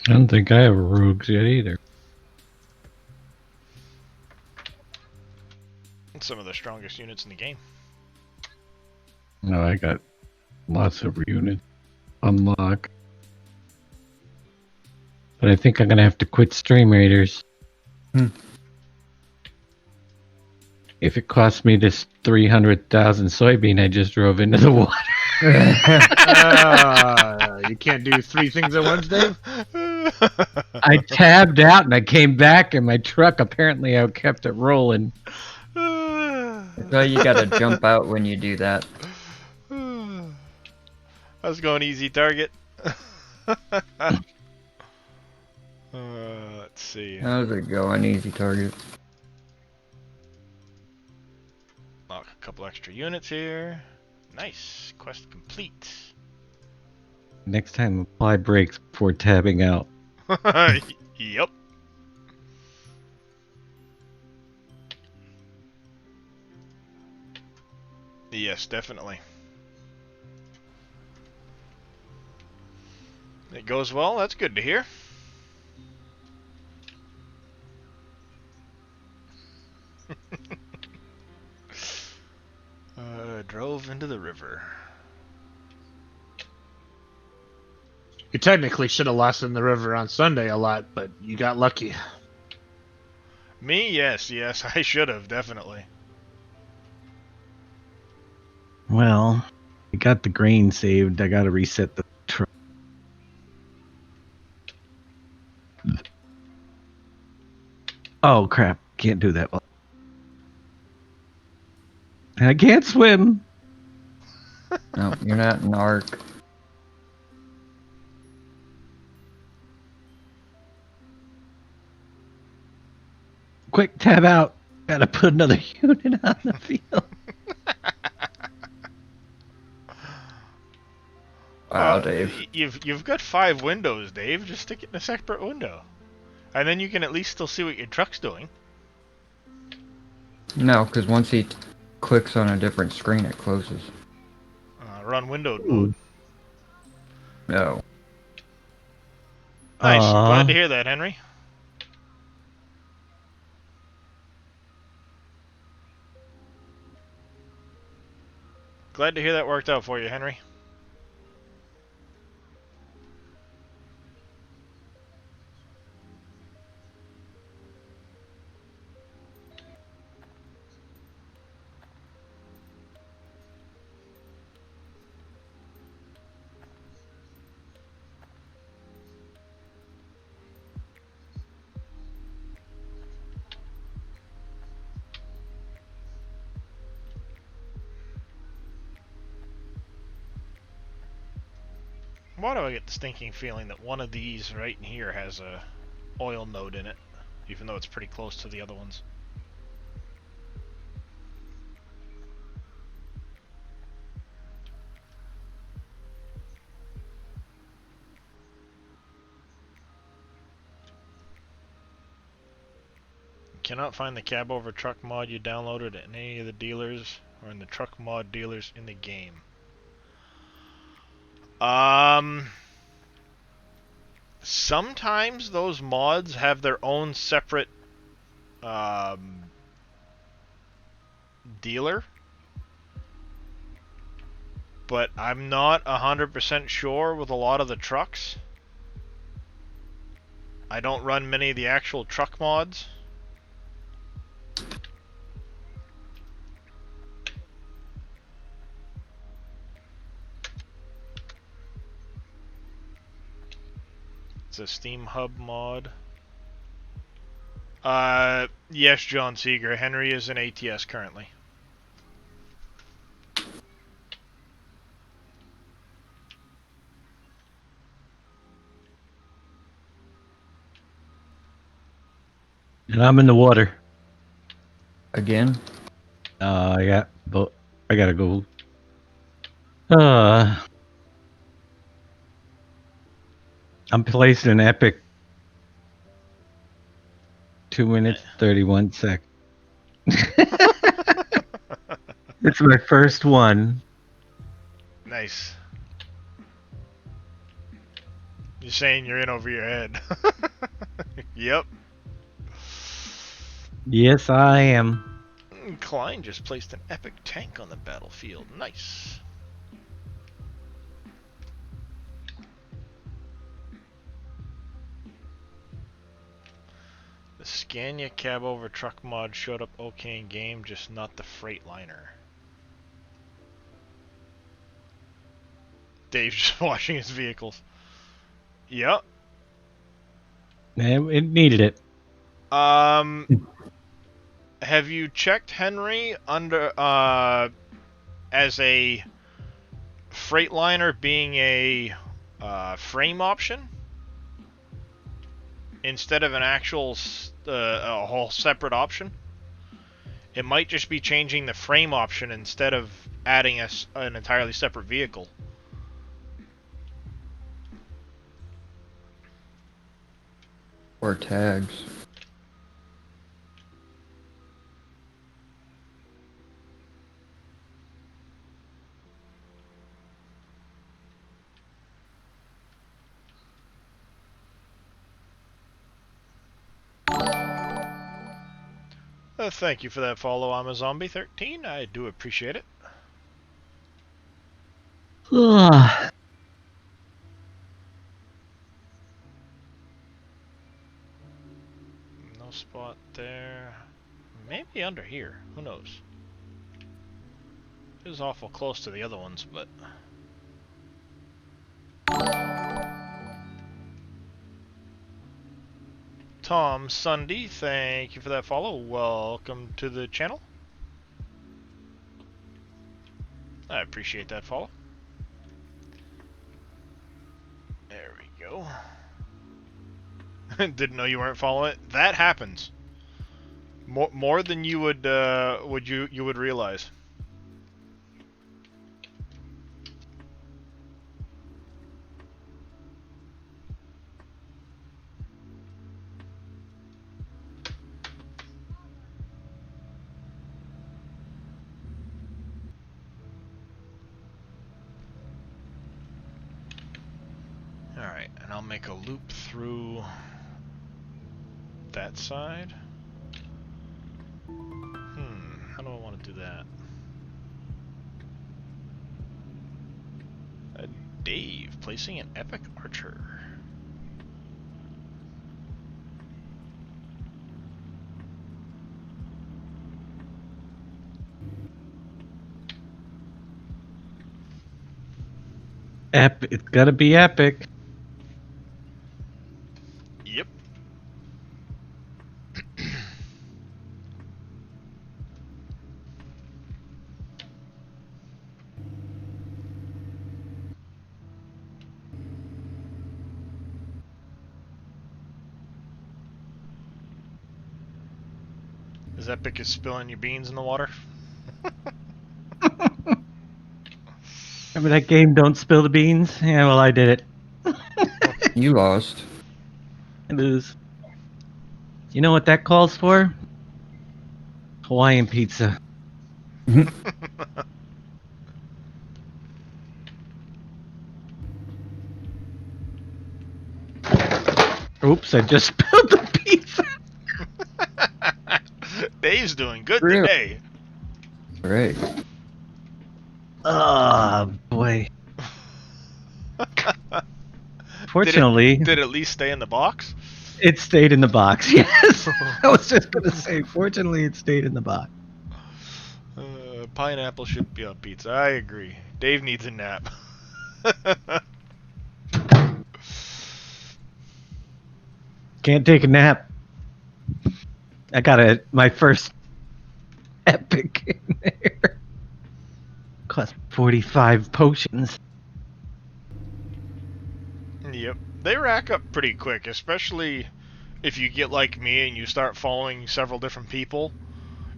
[SPEAKER 4] I don't think I have rogues yet either.
[SPEAKER 1] It's some of the strongest units in the game.
[SPEAKER 4] No, I got lots of units unlock. But I think I'm gonna have to quit Stream Raiders. If it costs me this 300,000 soybean I just drove into the water.
[SPEAKER 8] You can't do three things at once, Dave?
[SPEAKER 4] I tabbed out and I came back and my truck apparently I kept it rolling.
[SPEAKER 7] So you gotta jump out when you do that.
[SPEAKER 1] I was going easy target. Let's see.
[SPEAKER 7] How's it going? Easy target.
[SPEAKER 1] Lock a couple extra units here. Nice. Quest complete.
[SPEAKER 4] Next time, apply brakes before tabbing out.
[SPEAKER 1] Yep. Yes, definitely. It goes well. That's good to hear. Drove into the river.
[SPEAKER 8] You technically should have lost in the river on Sunday a lot, but you got lucky.
[SPEAKER 1] Me? Yes, I should have, definitely.
[SPEAKER 4] Well, I got the grain saved. I gotta reset the truck. Oh crap! Can't do that. I can't swim.
[SPEAKER 7] No, you're not an arc.
[SPEAKER 4] Quick, tab out. Gotta put another unit on the field.
[SPEAKER 7] Wow, Dave.
[SPEAKER 1] You've got 5 windows, Dave. Just stick it in a separate window, and then you can at least still see what your truck's doing.
[SPEAKER 7] No, because once he clicks on a different screen, it closes.
[SPEAKER 1] Run windowed mode.
[SPEAKER 7] No.
[SPEAKER 1] Nice. Glad to hear that, Henry. Glad to hear that worked out for you, Henry. Why do I get the stinking feeling that one of these right in here has a oil node in it, even though it's pretty close to the other ones? Cannot find the cab over truck mod you downloaded at any of the dealers or in the truck mod dealers in the game. Sometimes those mods have their own separate dealer, but I'm not 100% sure with a lot of the trucks. I don't run many of the actual truck mods. It's a Steam Hub mod. Yes, John Seeger. Henry is in ATS currently.
[SPEAKER 4] And I'm in the water.
[SPEAKER 7] Again?
[SPEAKER 4] I gotta go. I'm placed in epic. 2 minutes 31 seconds. It's my first one.
[SPEAKER 1] Nice. You're saying you're in over your head. Yep.
[SPEAKER 4] Yes, I am.
[SPEAKER 1] Klein just placed an epic tank on the battlefield. Nice. The Scania cab over truck mod showed up okay in game, just not the Freightliner. Dave's just washing his vehicles. Yep.
[SPEAKER 4] It needed it.
[SPEAKER 1] Have you checked Henry under as a Freightliner being a frame option instead of an actual a whole separate option. It might just be changing the frame option instead of adding an entirely separate vehicle.
[SPEAKER 7] Or tags.
[SPEAKER 1] Thank you for that follow, I'm a Zombie 13. I do appreciate it.
[SPEAKER 4] Ugh.
[SPEAKER 1] No spot there. Maybe under here. Who knows? It was awful close to the other ones, but... Tom Sunday, thank you for that follow. Welcome to the channel. I appreciate that follow. There we go. Didn't know you weren't following it. That happens. More than you would realize. Alright, and I'll make a loop through that side. How do I want to do that? Dave, placing an epic archer.
[SPEAKER 4] It's gotta be epic.
[SPEAKER 1] Yep. As epic as spilling your beans in the water?
[SPEAKER 4] Remember that game, Don't Spill the Beans? Yeah, well, I did it.
[SPEAKER 7] You lost.
[SPEAKER 4] I lose. You know what that calls for? Hawaiian pizza. Oops, I just spilled the pizza.
[SPEAKER 1] Dave's doing good
[SPEAKER 7] Really?
[SPEAKER 1] today.
[SPEAKER 7] Great.
[SPEAKER 4] Oh, boy. Fortunately,
[SPEAKER 1] Did it at least stay in the box?
[SPEAKER 4] it stayed in the box. Yes. I was just going to say, fortunately, it stayed in the box.
[SPEAKER 1] Pineapple should be on pizza. I agree. Dave needs a nap.
[SPEAKER 4] Can't take a nap. I got my first epic in there. Cost 45 potions.
[SPEAKER 1] Yep. They rack up pretty quick, especially if you get like me and you start following several different people.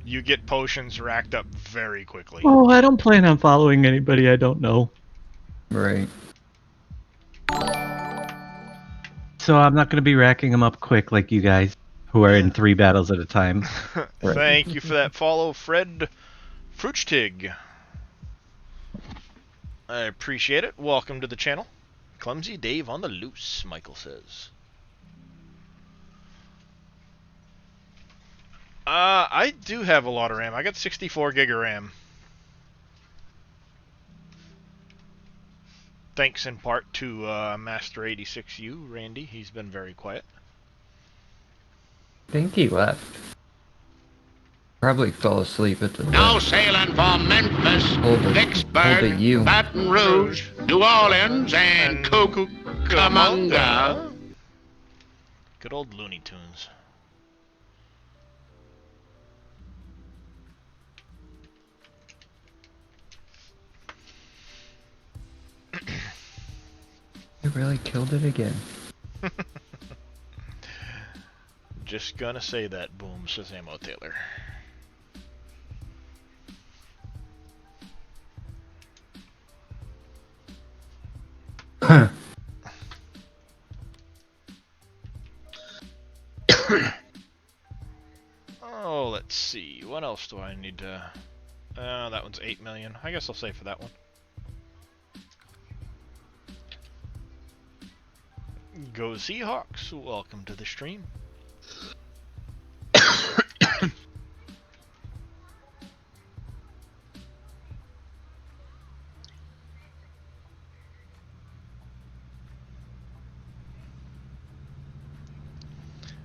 [SPEAKER 1] You get potions racked up very quickly.
[SPEAKER 4] Oh, I don't plan on following anybody I don't know.
[SPEAKER 7] Right.
[SPEAKER 4] So I'm not going to be racking them up quick like you guys, who are in 3 battles at a time.
[SPEAKER 7] Right.
[SPEAKER 1] Thank you for that follow, Fred Fruchtig. I appreciate it. Welcome to the channel. Clumsy Dave on the loose, Michael says. I do have a lot of RAM. I got 64 gig of RAM. Thanks in part to Master86U, Randy. He's been very quiet.
[SPEAKER 7] I think he left. Probably fell asleep at the
[SPEAKER 2] Now sailing for Memphis,
[SPEAKER 7] Hold it
[SPEAKER 2] Vicksburg,
[SPEAKER 7] you.
[SPEAKER 2] Baton Rouge, New Orleans, and Cucamonga.
[SPEAKER 1] Good old Looney Tunes.
[SPEAKER 7] I really killed it again.
[SPEAKER 1] Just gonna say that, boom, says Ammo Taylor. Oh, let's see. What else do I need to... that one's 8 million. I guess I'll save for that one. Go Seahawks. Welcome to the stream.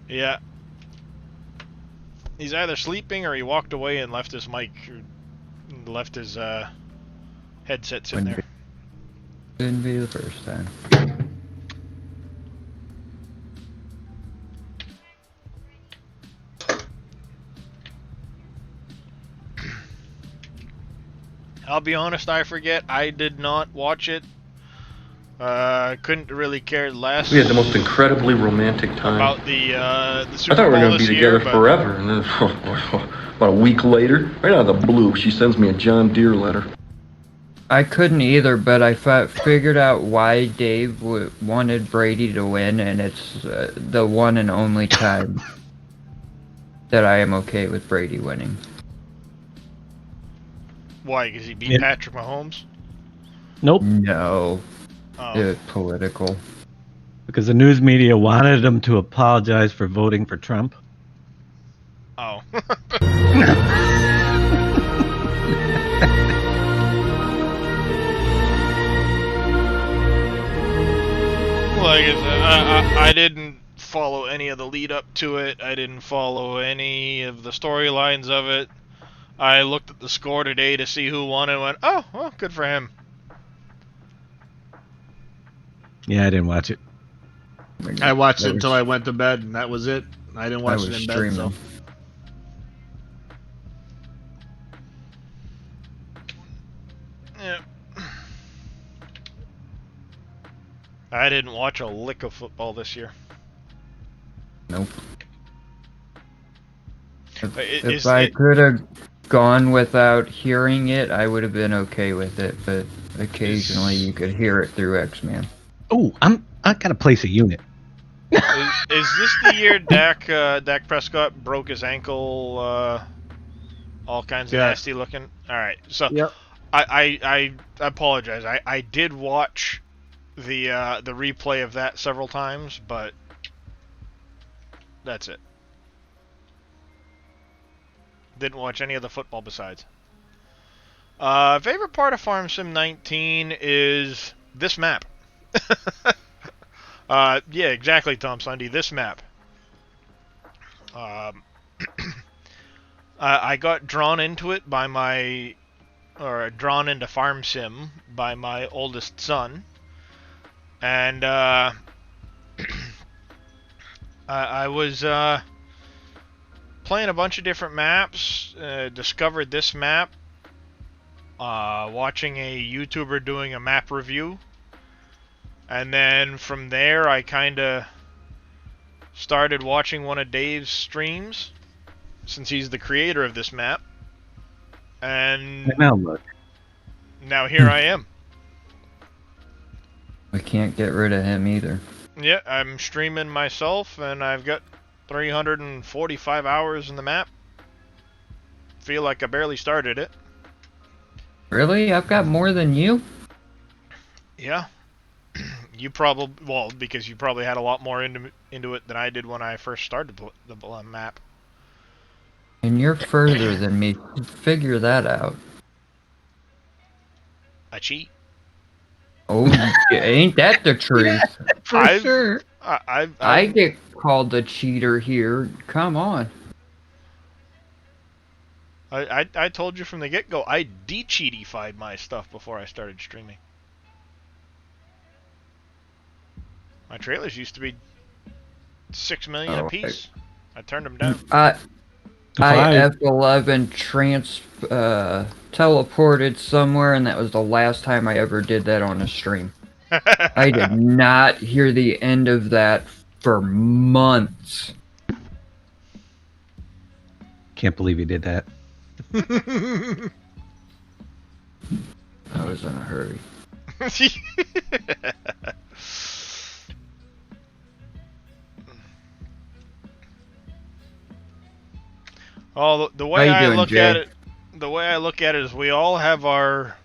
[SPEAKER 1] Yeah. He's either sleeping or he walked away and left his mic, or left his headset sitting there.
[SPEAKER 7] Couldn't be the first time.
[SPEAKER 1] I'll be honest, I forget. I did not watch it. Couldn't really care less.
[SPEAKER 10] We had the most incredibly romantic time.
[SPEAKER 1] About the Super
[SPEAKER 10] I thought we were
[SPEAKER 1] Bowl
[SPEAKER 10] going to be
[SPEAKER 1] this
[SPEAKER 10] together
[SPEAKER 1] year, but
[SPEAKER 10] forever, and then about a week later, right out of the blue, she sends me a John Deere letter.
[SPEAKER 7] I couldn't either, but I figured out why Dave wanted Brady to win, and it's the one and only time that I am okay with Brady winning.
[SPEAKER 1] Why? Because he beat Patrick Mahomes?
[SPEAKER 4] Nope.
[SPEAKER 7] No.
[SPEAKER 1] Oh.
[SPEAKER 7] Political.
[SPEAKER 4] Because the news media wanted him to apologize for voting for Trump.
[SPEAKER 1] Oh. Like I said, I didn't follow any of the lead up to it. I didn't follow any of the storylines of it. I looked at the score today to see who won and went, oh, well, good for him.
[SPEAKER 4] Yeah, I didn't watch it.
[SPEAKER 8] I watched it until I went to bed, and that was it. I didn't watch it in bed, so.
[SPEAKER 1] Yeah. I didn't watch a lick of football this year.
[SPEAKER 7] Nope.
[SPEAKER 1] Is
[SPEAKER 7] If I
[SPEAKER 1] it-
[SPEAKER 7] could have gone without hearing it, I would have been okay with it, but occasionally you could hear it through X-Man.
[SPEAKER 4] Oh, I gotta place a unit.
[SPEAKER 1] Is this the year Dak Prescott broke his ankle? All kinds of nasty looking. All right, so
[SPEAKER 8] Yep.
[SPEAKER 1] I apologize. I did watch the replay of that several times, but that's it. Didn't watch any of the football besides. Favorite part of Farm Sim 19 is this map. Yeah, exactly, Tom Sunday. This map. I got drawn into it by drawn into Farm Sim by my oldest son, and I was playing a bunch of different maps. Discovered this map. Watching a YouTuber doing a map review. And then from there, I kind of started watching one of Dave's streams, since he's the creator of this map. And
[SPEAKER 4] Now look.
[SPEAKER 1] now here I am.
[SPEAKER 7] We can't get rid of him either.
[SPEAKER 1] Yeah, I'm streaming myself, and I've got 345 hours in the map. Feel like I barely started it.
[SPEAKER 7] Really? I've got more than you?
[SPEAKER 1] Yeah. You probably, well, because you probably had a lot more into it than I did when I first started the map.
[SPEAKER 7] And you're further than me. Figure that out.
[SPEAKER 1] I cheat.
[SPEAKER 7] Oh, ain't that the truth?
[SPEAKER 4] For sure.
[SPEAKER 7] I get called a cheater here. Come on.
[SPEAKER 1] I told you from the get-go, I de-cheatified my stuff before I started streaming. My trailers used to be 6 million a piece. I turned them down.
[SPEAKER 7] I F11 teleported somewhere, and that was the last time I ever did that on a stream. I did not hear the end of that for months.
[SPEAKER 4] Can't believe you did that.
[SPEAKER 7] I was in a hurry.
[SPEAKER 1] Oh, the
[SPEAKER 7] How
[SPEAKER 1] way
[SPEAKER 7] you
[SPEAKER 1] I
[SPEAKER 7] doing,
[SPEAKER 1] look
[SPEAKER 7] Jay?
[SPEAKER 1] at it, the way I look at it is we all have our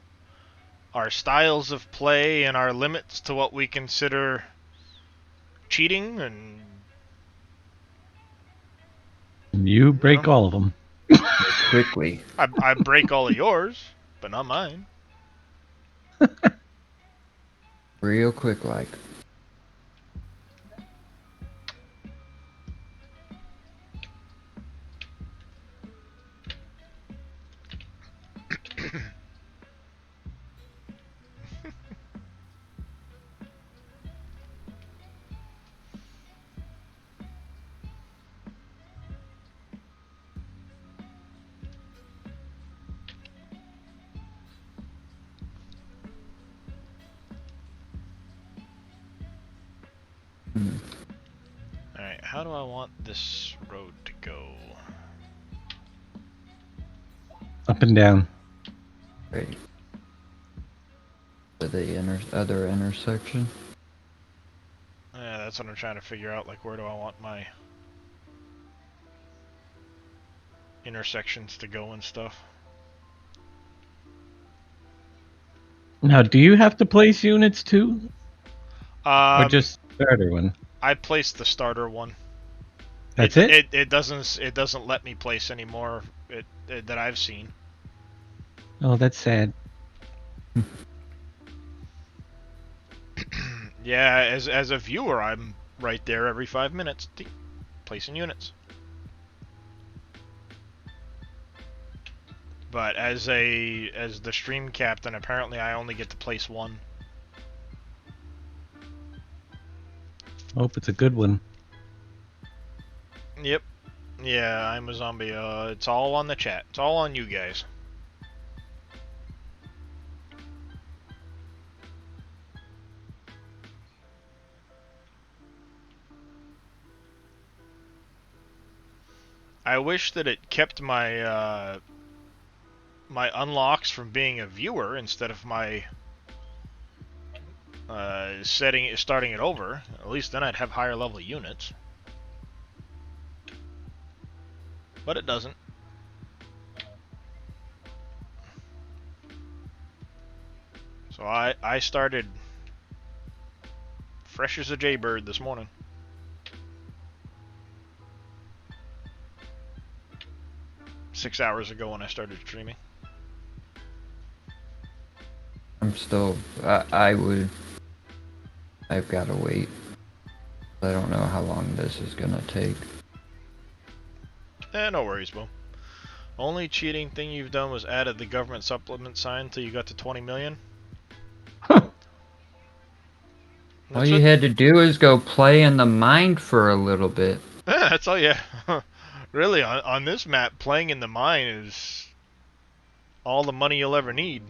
[SPEAKER 1] styles of play and our limits to what we consider cheating, and
[SPEAKER 4] You break all of them.
[SPEAKER 7] Quickly.
[SPEAKER 1] I break all of yours, but not mine.
[SPEAKER 7] Real quick like.
[SPEAKER 1] Alright, how do I want this road to go?
[SPEAKER 4] Up and down.
[SPEAKER 7] Right. To the other intersection.
[SPEAKER 1] Yeah, that's what I'm trying to figure out, like where do I want my intersections to go and stuff.
[SPEAKER 4] Now, do you have to place units too? Or
[SPEAKER 1] Um,
[SPEAKER 4] just starter one?
[SPEAKER 1] I placed the starter one.
[SPEAKER 4] That's it?
[SPEAKER 1] It doesn't let me place anymore that I've seen.
[SPEAKER 4] Oh, that's sad.
[SPEAKER 1] Yeah, as a viewer, I'm right there every 5 minutes, placing units. But as the stream captain, apparently I only get to place one.
[SPEAKER 4] Hope it's a good one.
[SPEAKER 1] Yep. Yeah, I'm a zombie. It's all on the chat. It's all on you guys. I wish that it kept my my unlocks from being a viewer instead of my starting it over. At least then I'd have higher level units. But it doesn't. So I started fresh as a jaybird this morning. Six hours ago when I started streaming.
[SPEAKER 7] I'm still. I've got to wait. I don't know how long this is gonna take.
[SPEAKER 1] No worries, Bo. Only cheating thing you've done was added the government supplement sign till you got to 20 million.
[SPEAKER 7] All you had to do is go play in the mine for a little bit.
[SPEAKER 1] That's all, yeah. Really, on this map, playing in the mine is all the money you'll ever need.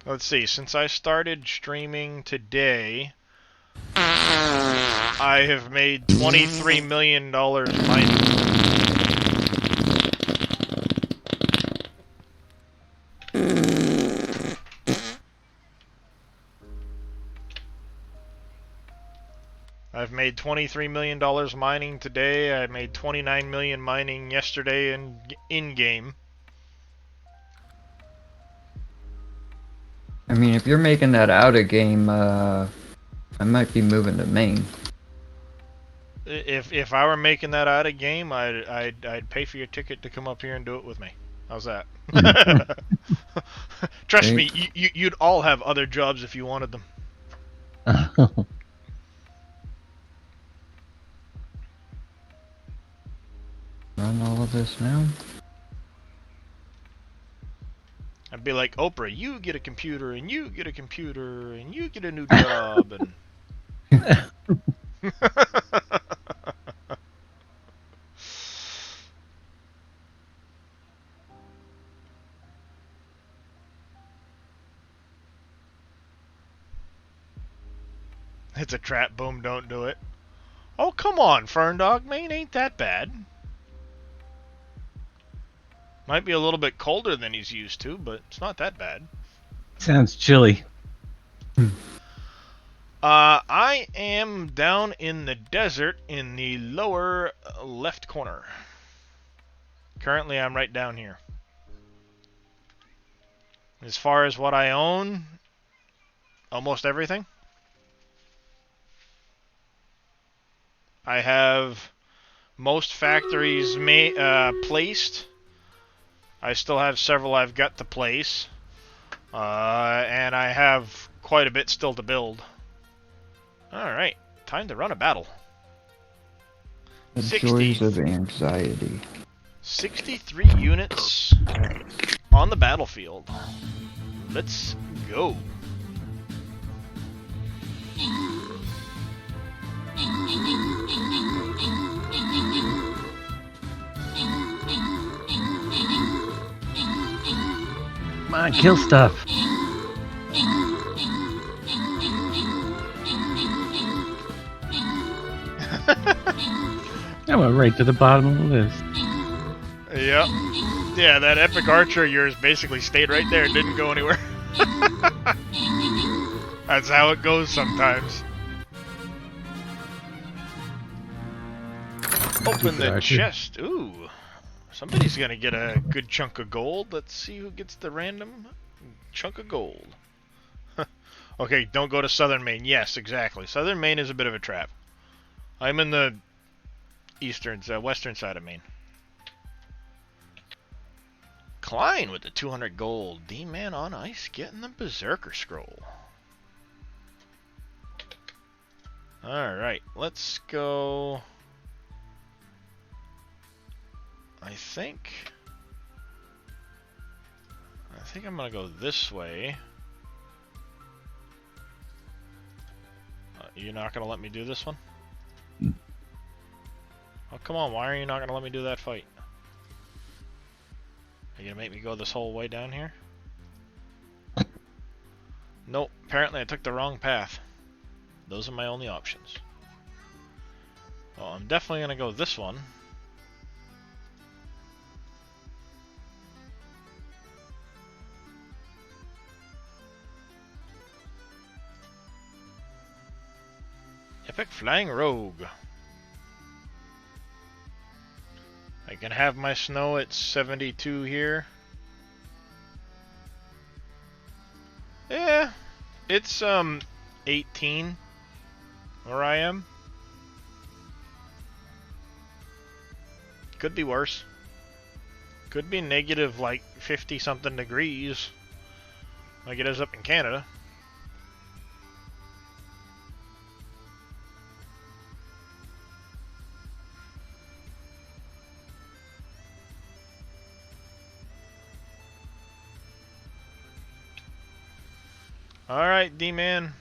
[SPEAKER 1] Let's see, since I started streaming today, I have made $23 million mining. I've made $23 million mining today. I made $29 million mining yesterday in-game.
[SPEAKER 7] I mean, if you're making that out of game, I might be moving to Maine.
[SPEAKER 1] If I were making that out of game, I'd pay for your ticket to come up here and do it with me. How's that? Trust me, you'd all have other jobs if you wanted them.
[SPEAKER 7] Run all of this now.
[SPEAKER 1] I'd be like, Oprah, you get a computer, and you get a computer, and you get a new job, and... It's a trap. Boom, don't do it. Oh, come on, Fern Dog. Maine ain't that bad. Might be a little bit colder than he's used to, but it's not that bad.
[SPEAKER 4] Sounds chilly.
[SPEAKER 1] I am down in the desert in the lower left corner. Currently, I'm right down here. As far as what I own, almost everything. I have most factories placed. I still have several I've got to place. And I have quite a bit still to build. Alright, time to run a battle.
[SPEAKER 7] The
[SPEAKER 1] 60.
[SPEAKER 7] joys of anxiety.
[SPEAKER 1] 63 units on the battlefield. Let's go.
[SPEAKER 4] Come on, kill stuff. I went right to the bottom of the list.
[SPEAKER 1] Yep. Yeah, that epic archer of yours basically stayed right there and didn't go anywhere. That's how it goes sometimes. Open the chest. Ooh. Somebody's gonna get a good chunk of gold. Let's see who gets the random chunk of gold. Okay, don't go to Southern Maine. Yes, exactly. Southern Maine is a bit of a trap. I'm in the western side of Maine. Klein with the 200 gold. D-Man on ice getting the Berserker Scroll. Alright, let's go. I think I'm gonna go this way. You're not gonna let me do this one? Oh, come on, why are you not gonna let me do that fight? Are you gonna make me go this whole way down here? Nope, apparently I took the wrong path. Those are my only options. Well, I'm definitely gonna go this one. Epic Flying Rogue. I can have my snow at 72 here. Yeah, it's 18 where I am. Could be worse. Could be negative like 50 something degrees like it is up in Canada. Alright, D-Man.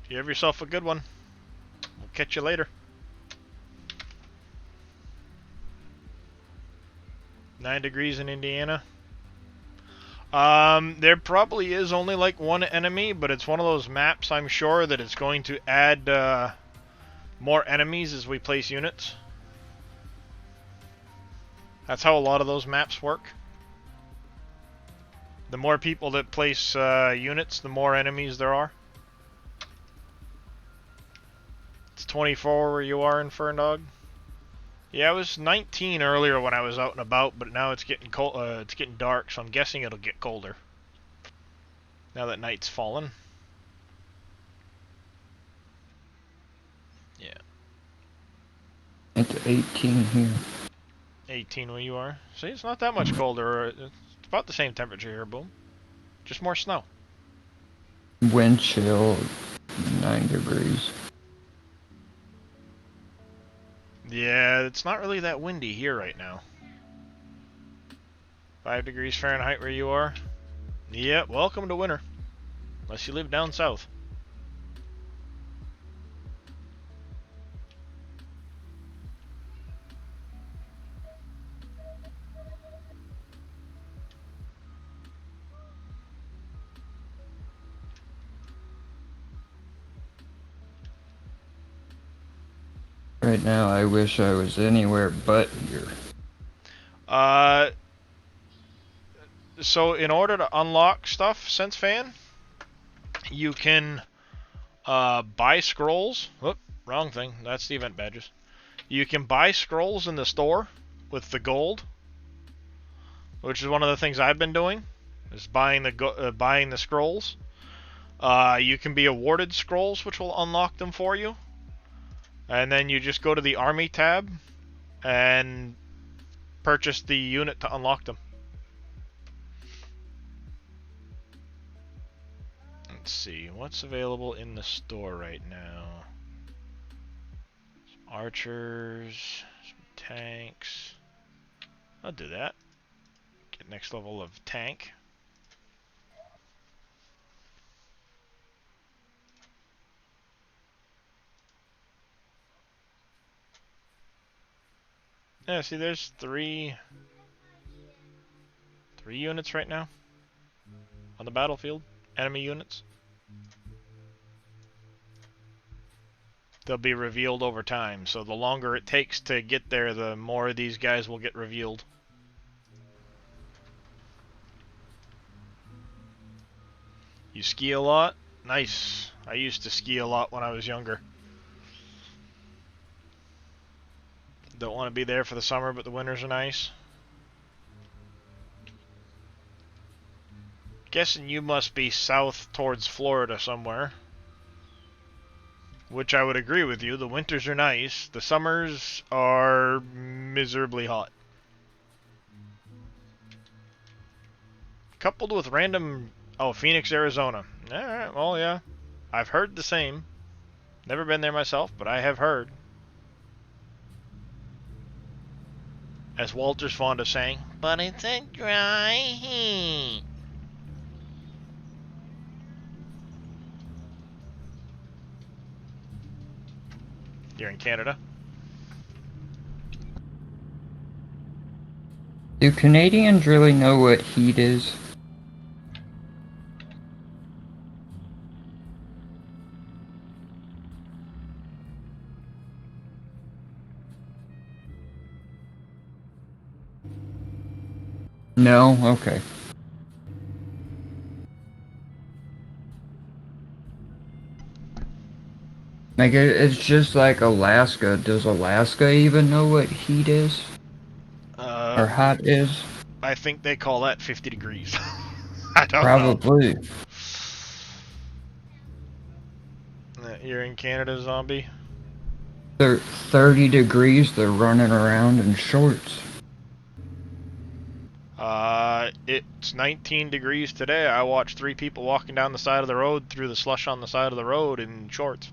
[SPEAKER 1] You have yourself a good one. We'll catch you later. 9 degrees in Indiana. There probably is only like one enemy, but it's one of those maps, I'm sure, that it's going to add more enemies as we place units. That's how a lot of those maps work. The more people that place units, the more enemies there are. It's 24 where you are in Fern Dog. Yeah, it was 19 earlier when I was out and about, but now it's getting cold. It's getting dark, so I'm guessing it'll get colder now that night's fallen. Yeah.
[SPEAKER 7] It's 18 here.
[SPEAKER 1] 18 where you are. See, it's not that much colder. It's about the same temperature here, Boom. Just more snow.
[SPEAKER 7] Wind chill, 9 degrees.
[SPEAKER 1] Yeah, it's not really that windy here right now. 5 degrees Fahrenheit where you are. Yep, welcome to winter. Unless you live down south.
[SPEAKER 7] Right now, I wish I was anywhere but here.
[SPEAKER 1] So in order to unlock stuff, Sense Fan, you can buy scrolls. Whoop, wrong thing. That's the event badges. You can buy scrolls in the store with the gold, which is one of the things I've been doing, is buying the scrolls. You can be awarded scrolls, which will unlock them for you. And then you just go to the army tab and purchase the unit to unlock them. Let's see, what's available in the store right now? Some archers, some tanks. I'll do that. Get next level of tank. Yeah, see, there's three units right now on the battlefield. Enemy units. They'll be revealed over time, so the longer it takes to get there, the more of these guys will get revealed. You ski a lot? Nice. I used to ski a lot when I was younger. Don't want to be there for the summer, but the winters are nice. Guessing you must be south towards Florida somewhere. Which I would agree with you. The winters are nice. The summers are miserably hot. Coupled with random... Oh, Phoenix, Arizona. Alright, well, yeah. I've heard the same. Never been there myself, but I have heard. As Walter's fond of saying, but it's a dry heat. You're in Canada?
[SPEAKER 7] Do Canadians really know what heat is? No? Okay. Like, it's just like Alaska. Does Alaska even know what heat is? Or hot is?
[SPEAKER 1] I think they call that 50 degrees. I don't
[SPEAKER 7] Probably.
[SPEAKER 1] know. You're in Canada, zombie?
[SPEAKER 7] They're 30 degrees, they're running around in shorts.
[SPEAKER 1] It's 19 degrees today. I watched 3 people walking down the side of the road through the slush on the side of the road in shorts.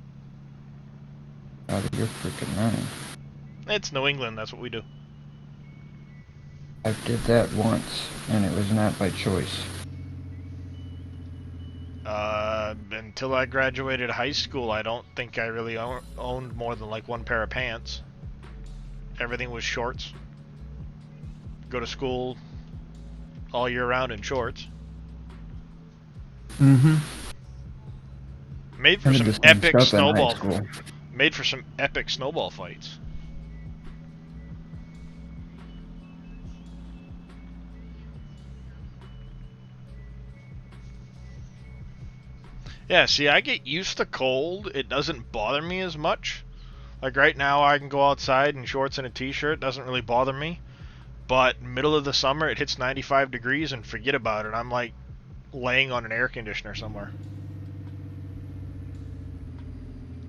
[SPEAKER 7] Out of your freaking mind.
[SPEAKER 1] It's New England, that's what we do.
[SPEAKER 7] I did that once, and it was not by choice.
[SPEAKER 1] Until I graduated high school, I don't think I really owned more than like one pair of pants. Everything was shorts. Go to school all year round in shorts.
[SPEAKER 7] Mm-hmm.
[SPEAKER 1] Made for some epic snowball. Made for some epic snowball fights. Yeah, see, I get used to cold. It doesn't bother me as much. Like right now, I can go outside in shorts and a t-shirt. Doesn't really bother me. But middle of the summer, it hits 95 degrees and forget about it. I'm like laying on an air conditioner somewhere.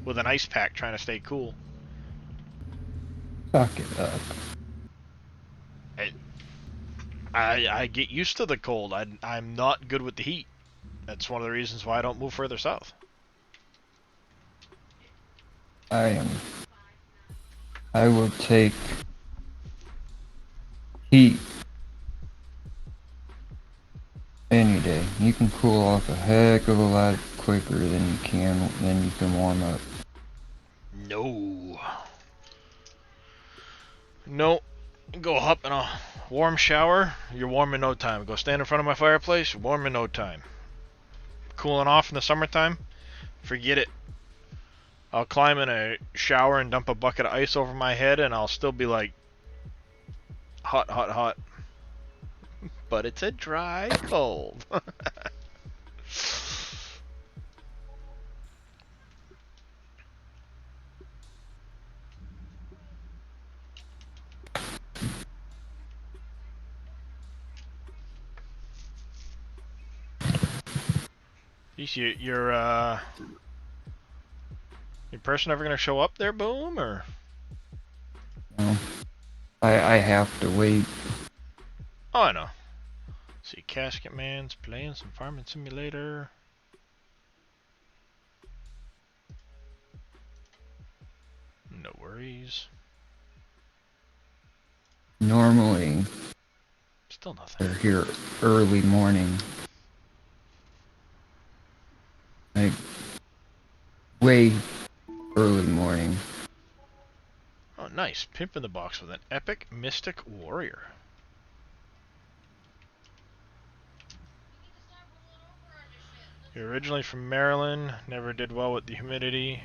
[SPEAKER 1] With an ice pack trying to stay cool.
[SPEAKER 7] Suck it up.
[SPEAKER 1] I get used to the cold. I'm not good with the heat. That's one of the reasons why I don't move further south.
[SPEAKER 7] I will take heat any day. You can cool off a heck of a lot quicker than you can warm up.
[SPEAKER 1] No. No. Go hop in a warm shower, you're warm in no time. Go stand in front of my fireplace, you're warm in no time. Cooling off in the summertime, forget it. I'll climb in a shower and dump a bucket of ice over my head, and I'll still be like, hot, hot, hot. But it's a dry cold. Your person ever gonna show up there, Boom, or?
[SPEAKER 7] No. I have to wait.
[SPEAKER 1] Oh, I know. See, Casket Man's playing some Farming Simulator. No worries.
[SPEAKER 7] Normally,
[SPEAKER 1] Still nothing.
[SPEAKER 7] they're here early morning. Like, way early morning.
[SPEAKER 1] Oh, nice. Pimp in the box with an epic Mystic Warrior. You're originally from Maryland. Never did well with the humidity.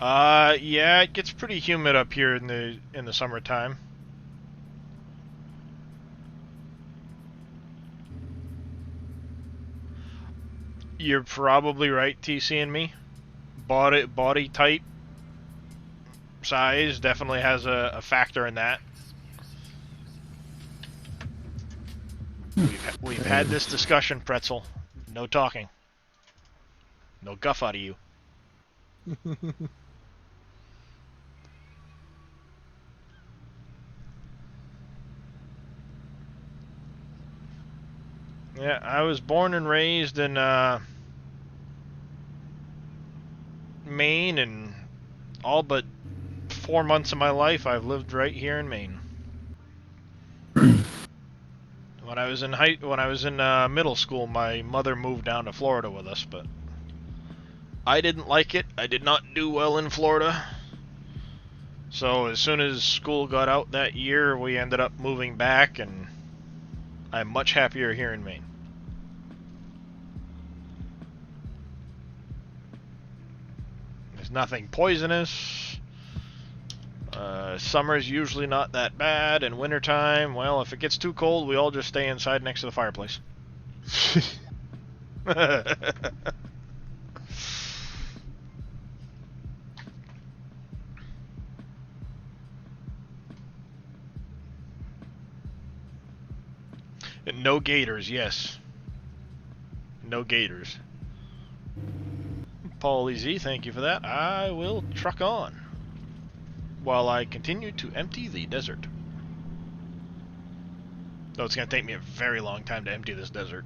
[SPEAKER 1] Yeah, it gets pretty humid up here in the summertime. You're probably right, TC and me. Body type, size definitely has a factor in that. We've had this discussion, Pretzel. No talking. No guff out of you. Yeah, I was born and raised in Maine, and all but 4 months of my life I've lived right here in Maine. When I was in middle school, my mother moved down to Florida with us, but I didn't like it. I did not do well in Florida. So as soon as school got out that year, we ended up moving back, and I'm much happier here in Maine. There's nothing poisonous. Summer's usually not that bad, and wintertime, well, if it gets too cold, we all just stay inside next to the fireplace. And no gators, yes. No gators. Paul EZ, thank you for that. I will truck on while I continue to empty the desert. Though it's going to take me a very long time to empty this desert.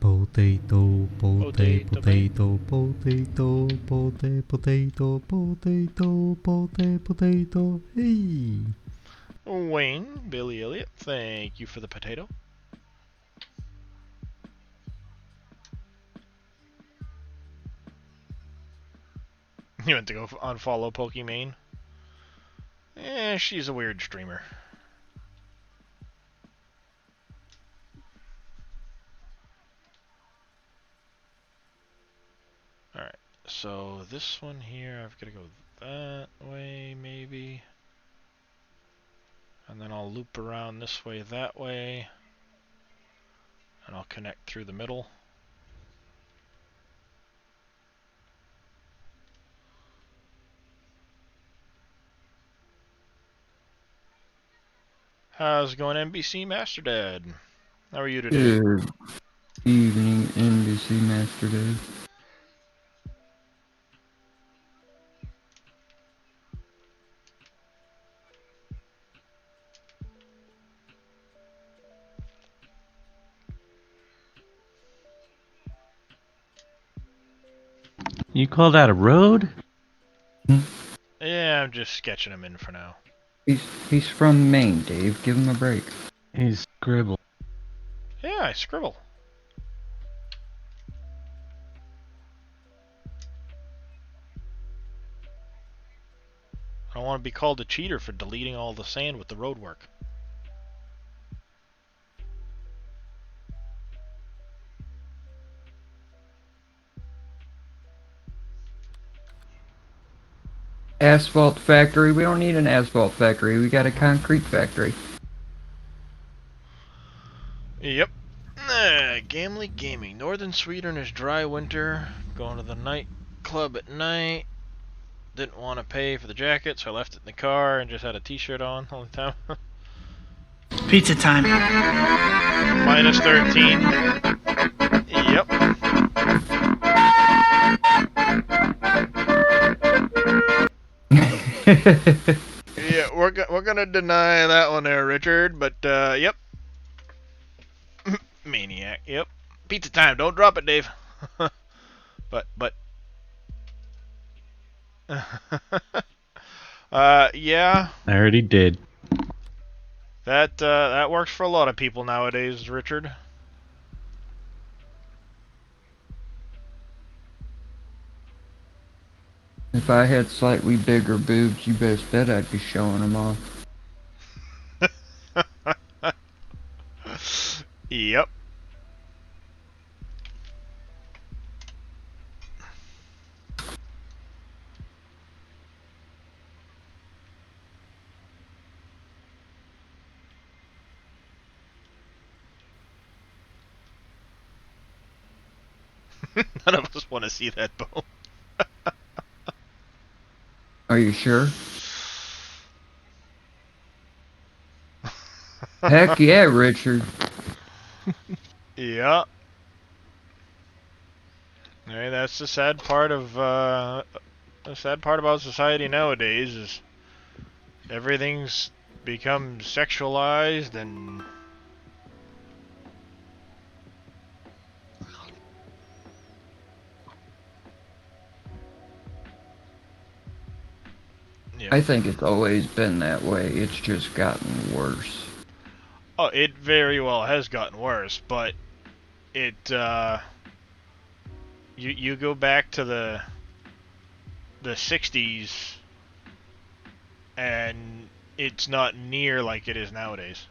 [SPEAKER 11] Potato, potato, potato, potato, potato, potato, potato, potato, potato, hey!
[SPEAKER 1] Wayne, Billy Elliott, thank you for the potato. You went to go unfollow Pokimane? She's a weird streamer. Alright, so this one here, I've got to go that way, maybe. And then I'll loop around this way, that way. And I'll connect through the middle. How's it going, NBC Master Dad? How are you today?
[SPEAKER 7] Good evening, NBC Master Dad.
[SPEAKER 4] You call that a road?
[SPEAKER 1] Yeah, I'm just sketching him in for now.
[SPEAKER 7] He's from Maine, Dave. Give him a break.
[SPEAKER 4] He's scribble.
[SPEAKER 1] Yeah, I scribble. I don't want to be called a cheater for deleting all the sand with the road work.
[SPEAKER 7] Asphalt factory. We don't need an asphalt factory. We got a concrete factory.
[SPEAKER 1] Yep. Gamely Gaming. Northern Sweden is dry winter. Going to the nightclub at night. Didn't want to pay for the jacket, so I left it in the car and just had a t-shirt on all the time.
[SPEAKER 12] Pizza time.
[SPEAKER 1] Minus 13. Yep. Yeah, we're gonna deny that one there, Richard, but yep. Maniac, yep. Pizza time, don't drop it, Dave. but yeah.
[SPEAKER 4] I already did.
[SPEAKER 1] That works for a lot of people nowadays, Richard.
[SPEAKER 7] If I had slightly bigger boobs, you best bet I'd be showing them off.
[SPEAKER 1] Yep. None of us want to see that bone.
[SPEAKER 7] Are you sure? Heck yeah, Richard.
[SPEAKER 1] Yeah. Hey, that's the sad part of the sad part about society nowadays is everything's become sexualized and yeah.
[SPEAKER 7] I think it's always been that way. It's just gotten worse.
[SPEAKER 1] Oh, it very well has gotten worse, but it you go back to the 60s and it's not near like it is nowadays.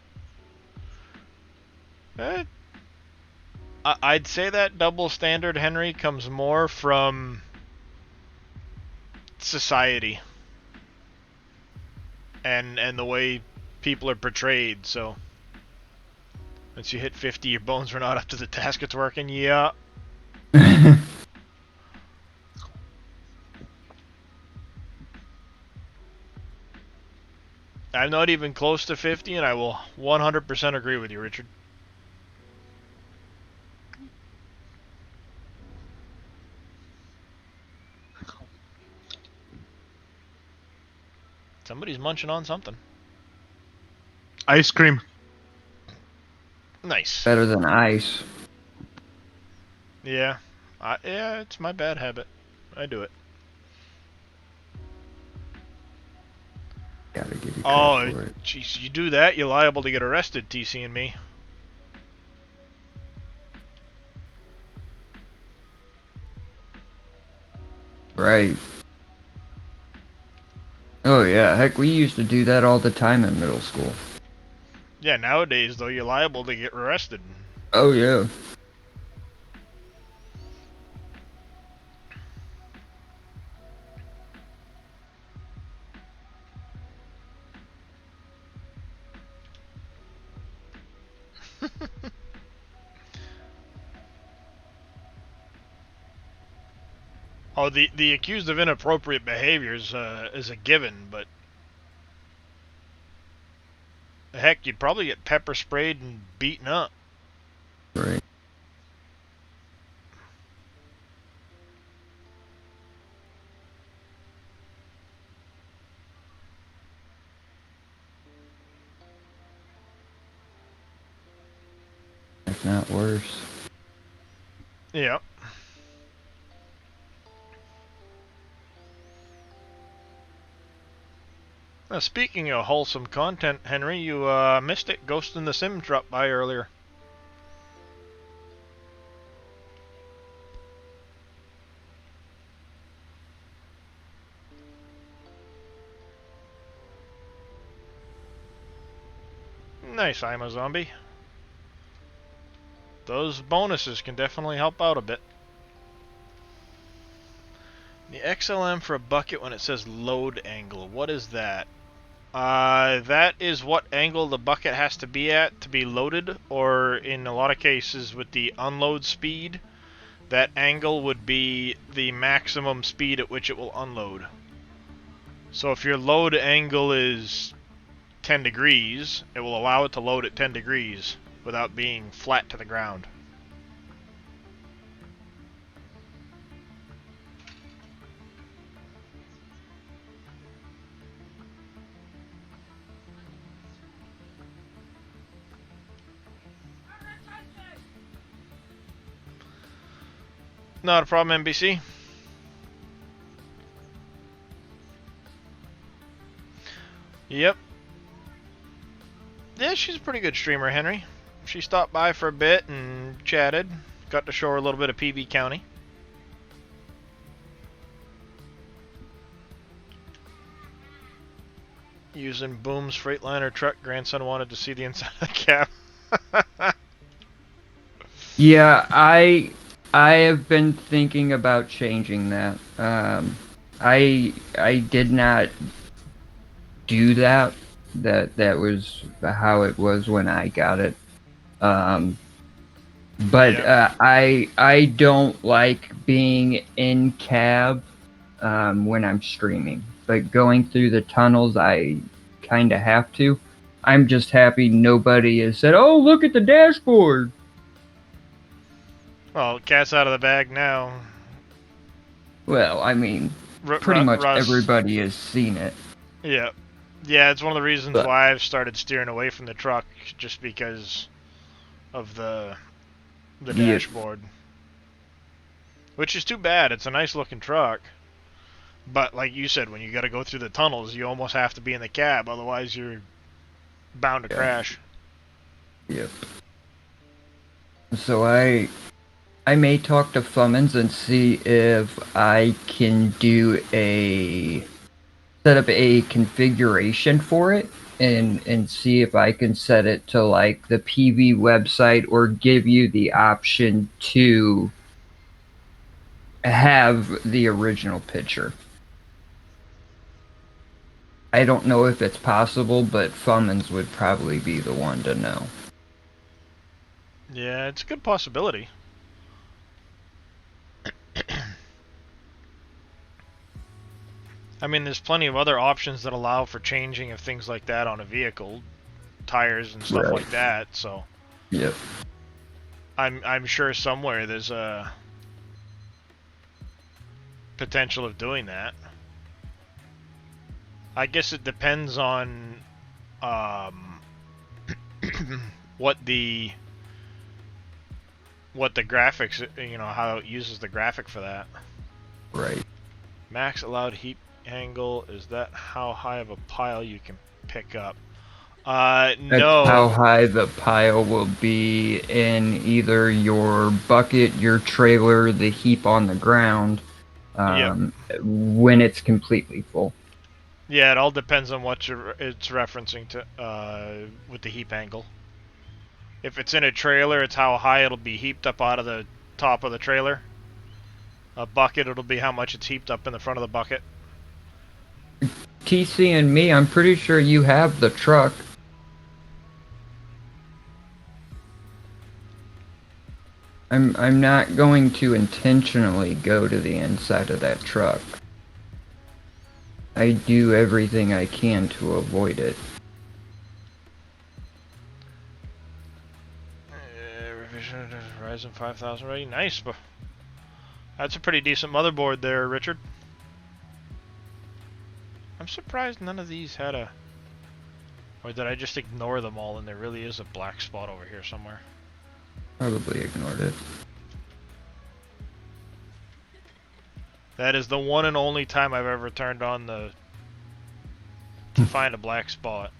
[SPEAKER 1] I'd say that double standard, Henry, comes more from society and the way people are portrayed. So once you hit 50, your bones are not up to the task it's working. Yeah. I'm not even close to 50, and I will 100% agree with you, Richard. Somebody's munching on something.
[SPEAKER 8] Ice cream.
[SPEAKER 1] Nice.
[SPEAKER 7] Better than ice.
[SPEAKER 1] Yeah. Yeah, it's my bad habit. I do it.
[SPEAKER 7] Gotta give you
[SPEAKER 1] Oh,
[SPEAKER 7] for it.
[SPEAKER 1] jeez, you do that, you're liable to get arrested, TC and me.
[SPEAKER 7] Right. Oh yeah, heck, we used to do that all the time in middle school.
[SPEAKER 1] Yeah, nowadays, though, you're liable to get arrested.
[SPEAKER 7] Oh yeah.
[SPEAKER 1] Oh, the accused of inappropriate behaviors is a given, but heck, you'd probably get pepper sprayed and beaten up.
[SPEAKER 7] Right. If not worse.
[SPEAKER 1] Yeah. Now, speaking of wholesome content, Henry, you missed it. Ghost in the Sims dropped by earlier. Nice, I'm a zombie. Those bonuses can definitely help out a bit. The XLM for a bucket when it says load angle. What is that? That is what angle the bucket has to be at to be loaded, or in a lot of cases with the unload speed, that angle would be the maximum speed at which it will unload. So if your load angle is 10 degrees, it will allow it to load at 10 degrees without being flat to the ground. Not a problem, NBC. Yep. Yeah, she's a pretty good streamer, Henry. She stopped by for a bit and chatted. Got to show her a little bit of PV County. Using Boom's Freightliner truck, grandson wanted to see the inside of the cab.
[SPEAKER 7] Yeah, I have been thinking about changing that. I did not do that. That was how it was when I got it. But I don't like being in cab when I'm streaming. But going through the tunnels, I kind of have to. I'm just happy nobody has said, "Oh, look at the dashboard."
[SPEAKER 1] Well, cat's out of the bag now.
[SPEAKER 7] Well, I mean, pretty much everybody has seen it.
[SPEAKER 1] Yeah. Yeah, it's one of the reasons why I've started steering away from the truck, just because of the dashboard. Which is too bad. It's a nice looking truck. But like you said, when you got to go through the tunnels, you almost have to be in the cab, otherwise you're bound to crash.
[SPEAKER 7] Yep. So I may talk to Fummins and see if I can set up a configuration for it and see if I can set it to like the PV website or give you the option to have the original picture. I don't know if it's possible, but Fummins would probably be the one to know.
[SPEAKER 1] Yeah, it's a good possibility. I mean, there's plenty of other options that allow for changing of things like that on a vehicle, tires and stuff like that. So,
[SPEAKER 7] yep.
[SPEAKER 1] I'm sure somewhere there's a potential of doing that. I guess it depends on what the graphics, how it uses the graphic for that.
[SPEAKER 7] Right.
[SPEAKER 1] Max allowed heat angle, is that how high of a pile you can pick up? No.
[SPEAKER 7] That's how high the pile will be in either your bucket, your trailer, the heap on the ground, when it's completely full.
[SPEAKER 1] Yeah, it all depends on what it's referencing to with the heap angle. If it's in a trailer, it's how high it'll be heaped up out of the top of the trailer. A bucket, it'll be how much it's heaped up in the front of the bucket.
[SPEAKER 7] TC and me, I'm pretty sure you have the truck. I'm not going to intentionally go to the inside of that truck. I do everything I can to avoid it.
[SPEAKER 1] Revision Ryzen 5000 ready. Nice. That's a pretty decent motherboard there, Richard. I'm surprised none of these had a... Or did I just ignore them all and there really is a black spot over here somewhere?
[SPEAKER 7] Probably ignored it.
[SPEAKER 1] That is the one and only time I've ever turned on to find a black spot.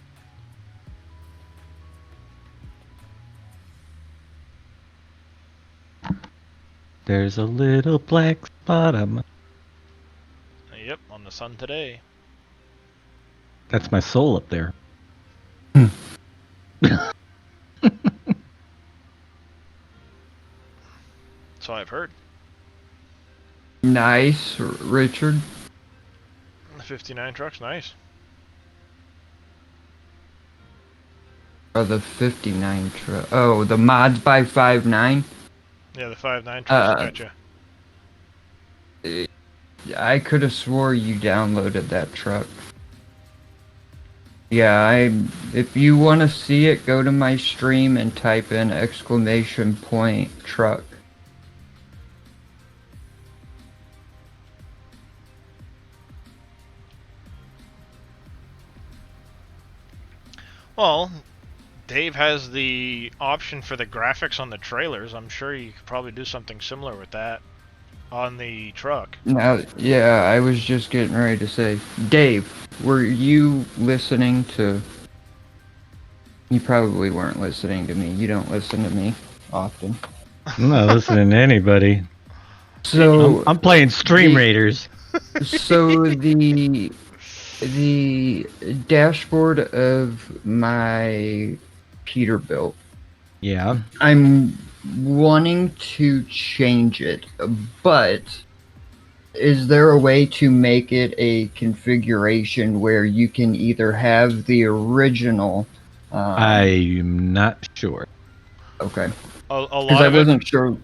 [SPEAKER 4] There's a little black spot on my...
[SPEAKER 1] Yep, on the sun today.
[SPEAKER 4] That's my soul up there.
[SPEAKER 1] So I've heard.
[SPEAKER 7] Nice, Richard.
[SPEAKER 1] The 59 truck's nice.
[SPEAKER 7] Oh, the 59 truck. Oh, the mods by 5.9.
[SPEAKER 1] Yeah, the 5.9 truck's gotcha.
[SPEAKER 7] I could have swore you downloaded that truck. Yeah, if you want to see it, go to my stream and type in !truck.
[SPEAKER 1] Well, Dave has the option for the graphics on the trailers. I'm sure you could probably do something similar with that on the truck.
[SPEAKER 7] Now, yeah, I was just getting ready to say, Dave, were you listening to... You probably weren't listening to me. You don't listen to me often.
[SPEAKER 4] I'm not listening to anybody.
[SPEAKER 7] So
[SPEAKER 4] I'm playing Stream Raiders.
[SPEAKER 7] So the dashboard of my Peterbilt.
[SPEAKER 4] Yeah.
[SPEAKER 7] I'm wanting to change it, but is there a way to make it a configuration where you can either have the original?
[SPEAKER 4] I'm not sure.
[SPEAKER 7] Okay.
[SPEAKER 1] A
[SPEAKER 7] Because
[SPEAKER 1] lot
[SPEAKER 7] I
[SPEAKER 1] of it,
[SPEAKER 7] wasn't sure.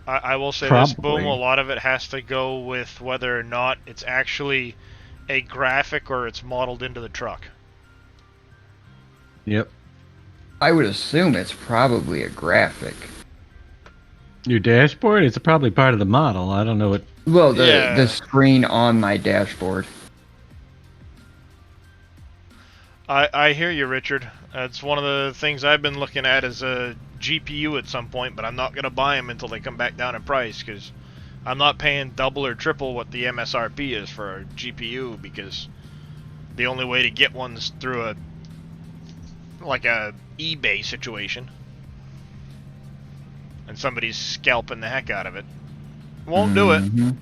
[SPEAKER 1] I will say
[SPEAKER 4] Probably.
[SPEAKER 1] this, Boom, a lot of it has to go with whether or not it's actually a graphic or it's modeled into the truck.
[SPEAKER 4] Yep.
[SPEAKER 7] I would assume it's probably a graphic.
[SPEAKER 4] Your dashboard? It's probably part of the model. I don't know what.
[SPEAKER 7] Well,
[SPEAKER 1] Yeah.
[SPEAKER 7] the screen on my dashboard.
[SPEAKER 1] I hear you, Richard. It's one of the things I've been looking at as a GPU at some point, but I'm not going to buy them until they come back down in price, because I'm not paying double or triple what the MSRP is for a GPU, because the only way to get one's through a eBay situation, and somebody's scalping the heck out of it. Won't do it.
[SPEAKER 7] Mhm.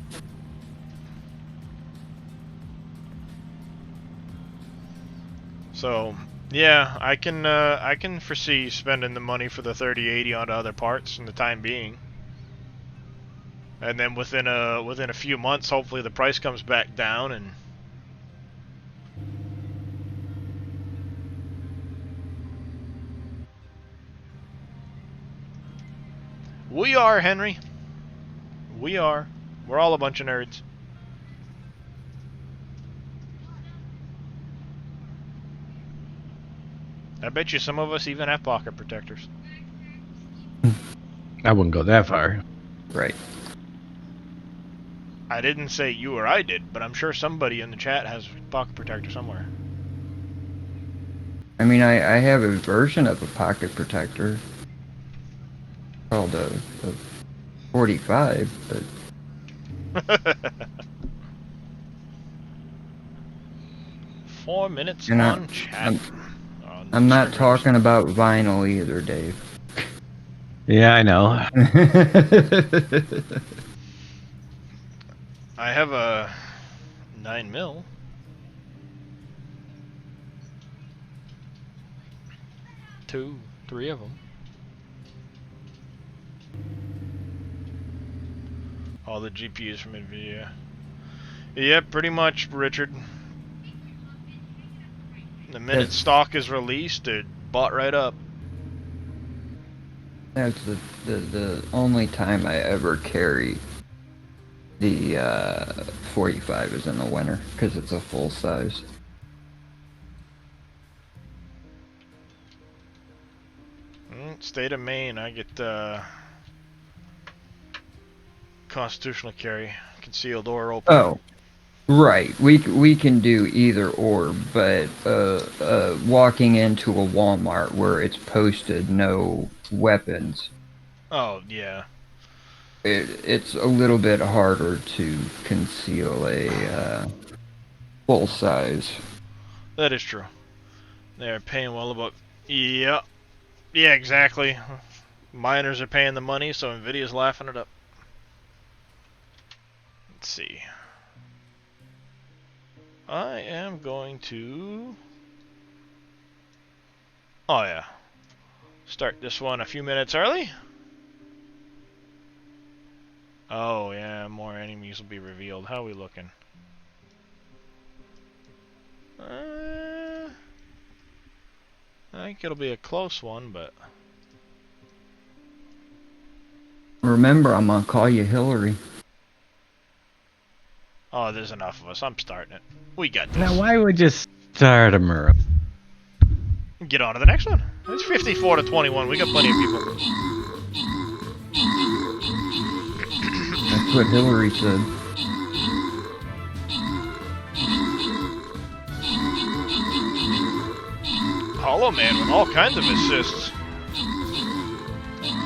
[SPEAKER 1] So, yeah, I can foresee spending the money for the 3080 onto other parts in the time being. And then within a few months, hopefully the price comes back down and we are, Henry. We are. We're all a bunch of nerds. I bet you some of us even have pocket protectors.
[SPEAKER 4] I wouldn't go that far.
[SPEAKER 7] Right.
[SPEAKER 1] I didn't say you or I did, but I'm sure somebody in the chat has a pocket protector somewhere.
[SPEAKER 7] I mean, I have a version of a pocket protector called a 45, but
[SPEAKER 1] 4 minutes
[SPEAKER 7] And
[SPEAKER 1] on chat.
[SPEAKER 7] I'm not talking about vinyl either, Dave.
[SPEAKER 4] Yeah, I know.
[SPEAKER 1] I have a 9mm. Three of them. All the GPUs from NVIDIA. Yeah, pretty much, Richard. The minute stock is released, it bought right up.
[SPEAKER 7] That's the only time I ever carry the 45 is in the winter, because it's a full size.
[SPEAKER 1] State of Maine, I get constitutional carry, concealed or open.
[SPEAKER 7] Oh, right. We can do either or, but walking into a Walmart where it's posted no weapons,
[SPEAKER 1] Oh, yeah.
[SPEAKER 7] it's a little bit harder to conceal a full size.
[SPEAKER 1] That is true. They're paying well about... Yeah. Yeah, exactly. Miners are paying the money, so Nvidia's laughing it up. Let's see. I am going to... Oh, yeah. Start this one a few minutes early. Oh, yeah, more enemies will be revealed. How are we looking? I think it'll be a close one, but...
[SPEAKER 7] Remember, I'm gonna call you Hillary.
[SPEAKER 1] Oh, there's enough of us. I'm starting it. We got this.
[SPEAKER 4] Now, why would you start them early?
[SPEAKER 1] Get on to the next one. It's 54 to 21. We got plenty of people.
[SPEAKER 7] That's what Hillary said.
[SPEAKER 1] Hollow Man with all kinds of assists.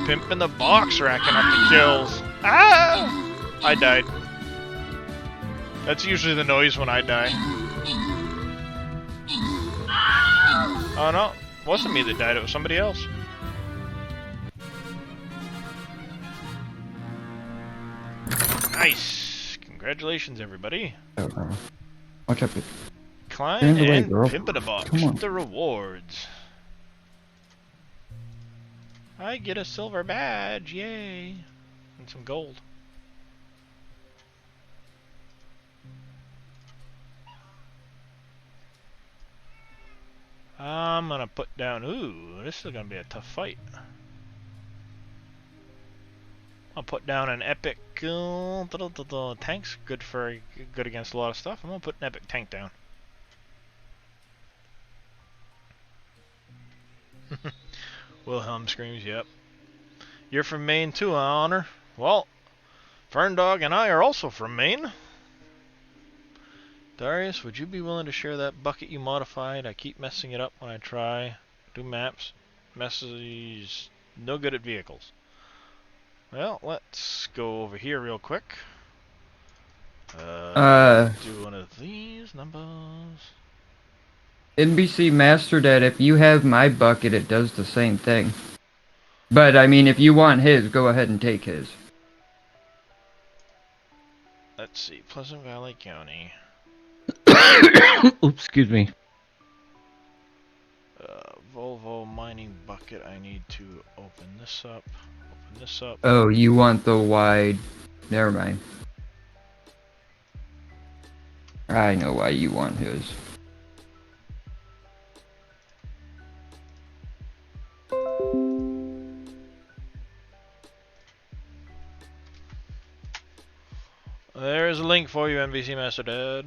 [SPEAKER 1] Pimp in the box racking up the kills. Ah! I died. That's usually the noise when I die. Oh no, it wasn't me that died, it was somebody else. Nice! Congratulations, everybody.
[SPEAKER 7] Watch out.
[SPEAKER 1] Climb
[SPEAKER 7] Stand away,
[SPEAKER 1] and
[SPEAKER 7] girl.
[SPEAKER 1] pimp in a box
[SPEAKER 7] Come on.
[SPEAKER 1] with the rewards. I get a silver badge, yay! And some gold. I'm gonna put down, ooh, this is gonna be a tough fight. I'll put down an epic tank's good against a lot of stuff. I'm gonna put an epic tank down. Wilhelm screams, yep. You're from Maine too, huh, Honor? Well, Ferndog and I are also from Maine. Darius, would you be willing to share that bucket you modified? I keep messing it up when I try. Do maps. Messes no good at vehicles. Well, let's go over here real quick. Do one of these numbers.
[SPEAKER 7] NBC mastered that if you have my bucket, it does the same thing. But, I mean, if you want his, go ahead and take his.
[SPEAKER 1] Let's see, Pleasant Valley County.
[SPEAKER 4] Oops, excuse me.
[SPEAKER 1] Volvo mining bucket. I need to open this up. Open this up.
[SPEAKER 7] Oh, you want the wide... Never mind. I know why you want his.
[SPEAKER 1] There's a link for you, NBC Master Dad.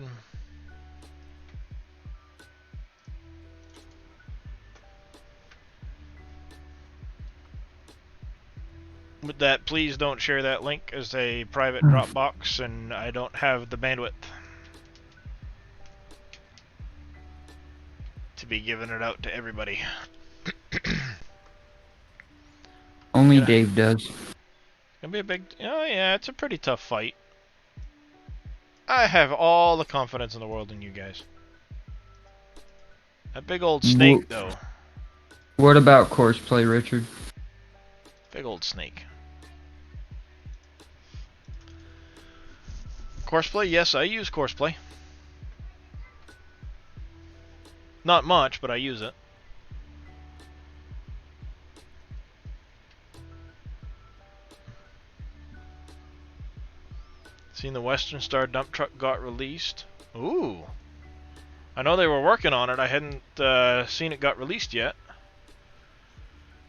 [SPEAKER 1] With that, please don't share that link as a private Dropbox, and I don't have the bandwidth to be giving it out to everybody.
[SPEAKER 7] Only Dave does.
[SPEAKER 1] Gonna be a big... Oh yeah, it's a pretty tough fight. I have all the confidence in the world in you guys. That big old snake, though.
[SPEAKER 7] What about Courseplay, Richard?
[SPEAKER 1] Big old snake. Courseplay? Yes, I use Courseplay. Not much, but I use it. Seen the Western Star dump truck got released. Ooh. I know they were working on it. I hadn't seen it got released yet.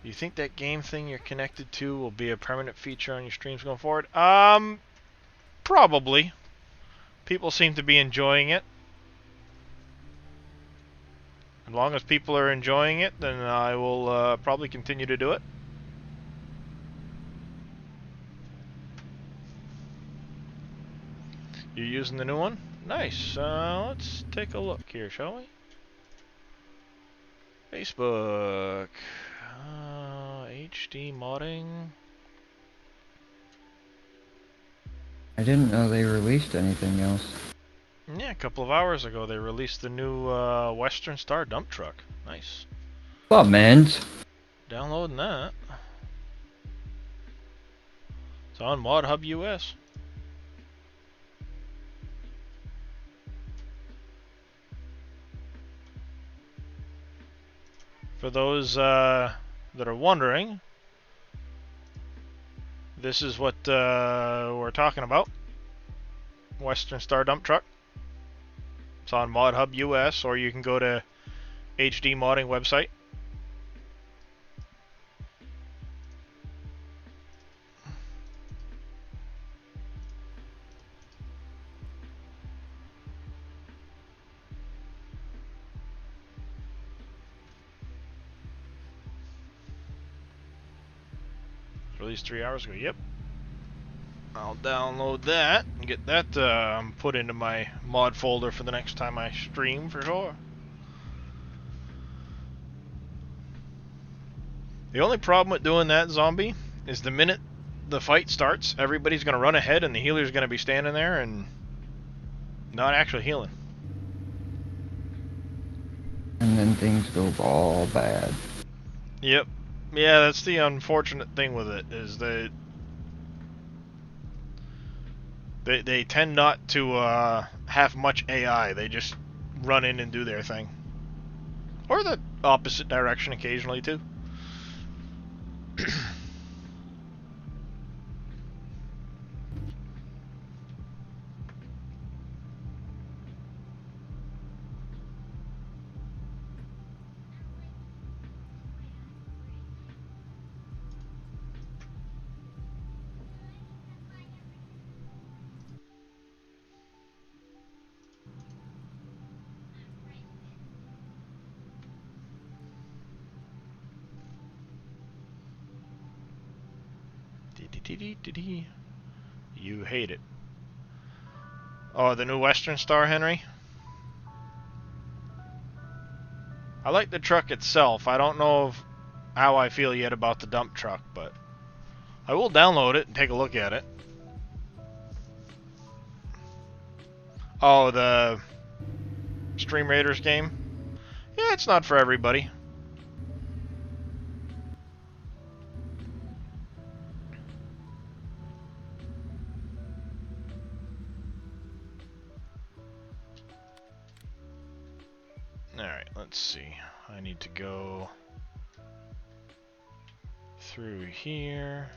[SPEAKER 1] Do you think that game thing you're connected to will be a permanent feature on your streams going forward? Probably. People seem to be enjoying it. As long as people are enjoying it, then I will probably continue to do it. You're using the new one? Nice. Let's take a look here, shall we? Facebook. HD modding.
[SPEAKER 7] I didn't know they released anything else.
[SPEAKER 1] Yeah, a couple of hours ago they released the new Western Star dump truck. Nice.
[SPEAKER 7] What, man?
[SPEAKER 1] Downloading that. It's on Mod Hub US. For those that are wondering, this is what we're talking about. Western Star dump truck. It's on Mod Hub US, or you can go to HD Modding website. Released 3 hours ago. Yep. I'll download that and get that put into my mod folder for the next time I stream for sure. The only problem with doing that, Zombie, is the minute the fight starts, everybody's going to run ahead and the healer's going to be standing there and not actually healing.
[SPEAKER 7] And then things go all bad.
[SPEAKER 1] Yep. Yeah, that's the unfortunate thing with it, is that they tend not to have much AI. They just run in and do their thing. Or the opposite direction occasionally, too. You hate it. Oh, the new Western Star, Henry? I like the truck itself. I don't know how I feel yet about the dump truck, but I will download it and take a look at it. Oh, the Stream Raiders game? Yeah, it's not for everybody. Alright, let's see. I need to go through here.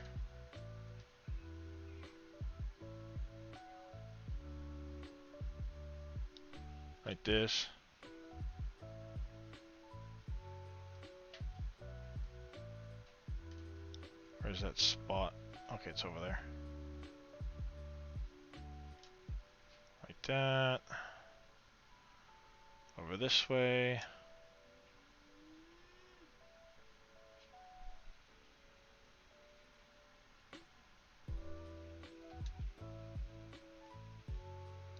[SPEAKER 1] Like this. Where's that spot? Okay, it's over there. Like that. Over this way.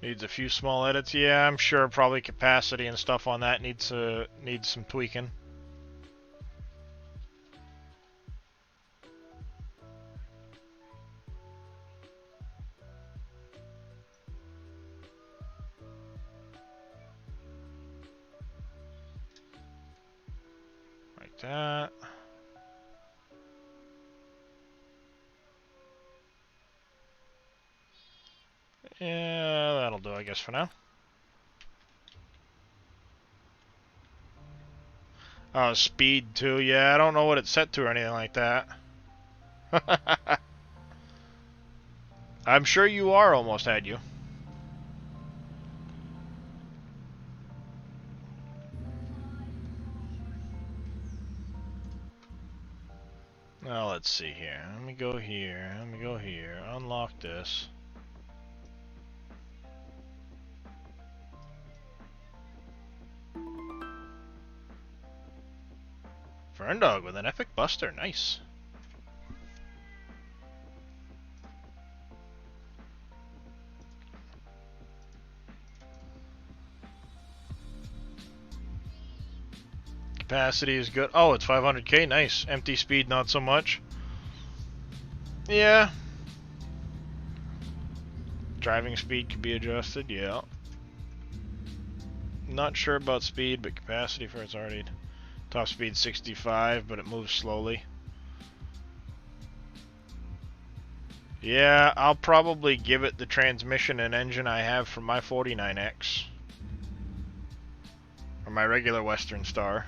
[SPEAKER 1] Needs a few small edits. Yeah, I'm sure probably capacity and stuff on that needs some tweaking. Like that. Yeah, that'll do, I guess, for now. Oh, speed too. Yeah, I don't know what it's set to or anything like that. I'm sure you are almost had you. Now let's see here. Let me go here. Let me go here. Unlock this. Ferndog with an epic buster, nice. Capacity is good. Oh, it's 500k, nice. Empty speed, not so much. Yeah. Driving speed could be adjusted, yeah. Not sure about speed, but capacity for it's already... Top speed 65, but it moves slowly. Yeah, I'll probably give it the transmission and engine I have from my 49X. Or my regular Western Star.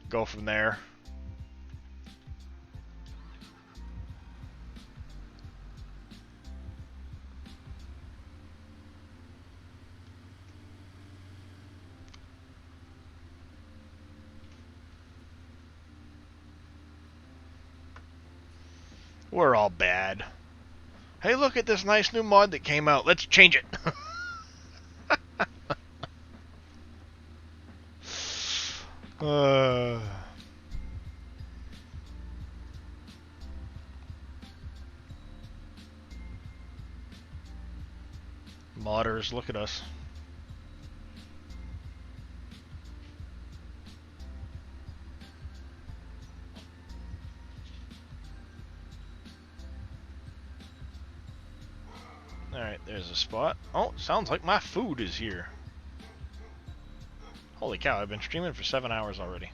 [SPEAKER 1] Go from there. We're all bad. Hey, look at this nice new mod that came out. Let's change it. Modders, look at us. Alright, there's a spot. Oh, sounds like my food is here. Holy cow, I've been streaming for 7 hours already.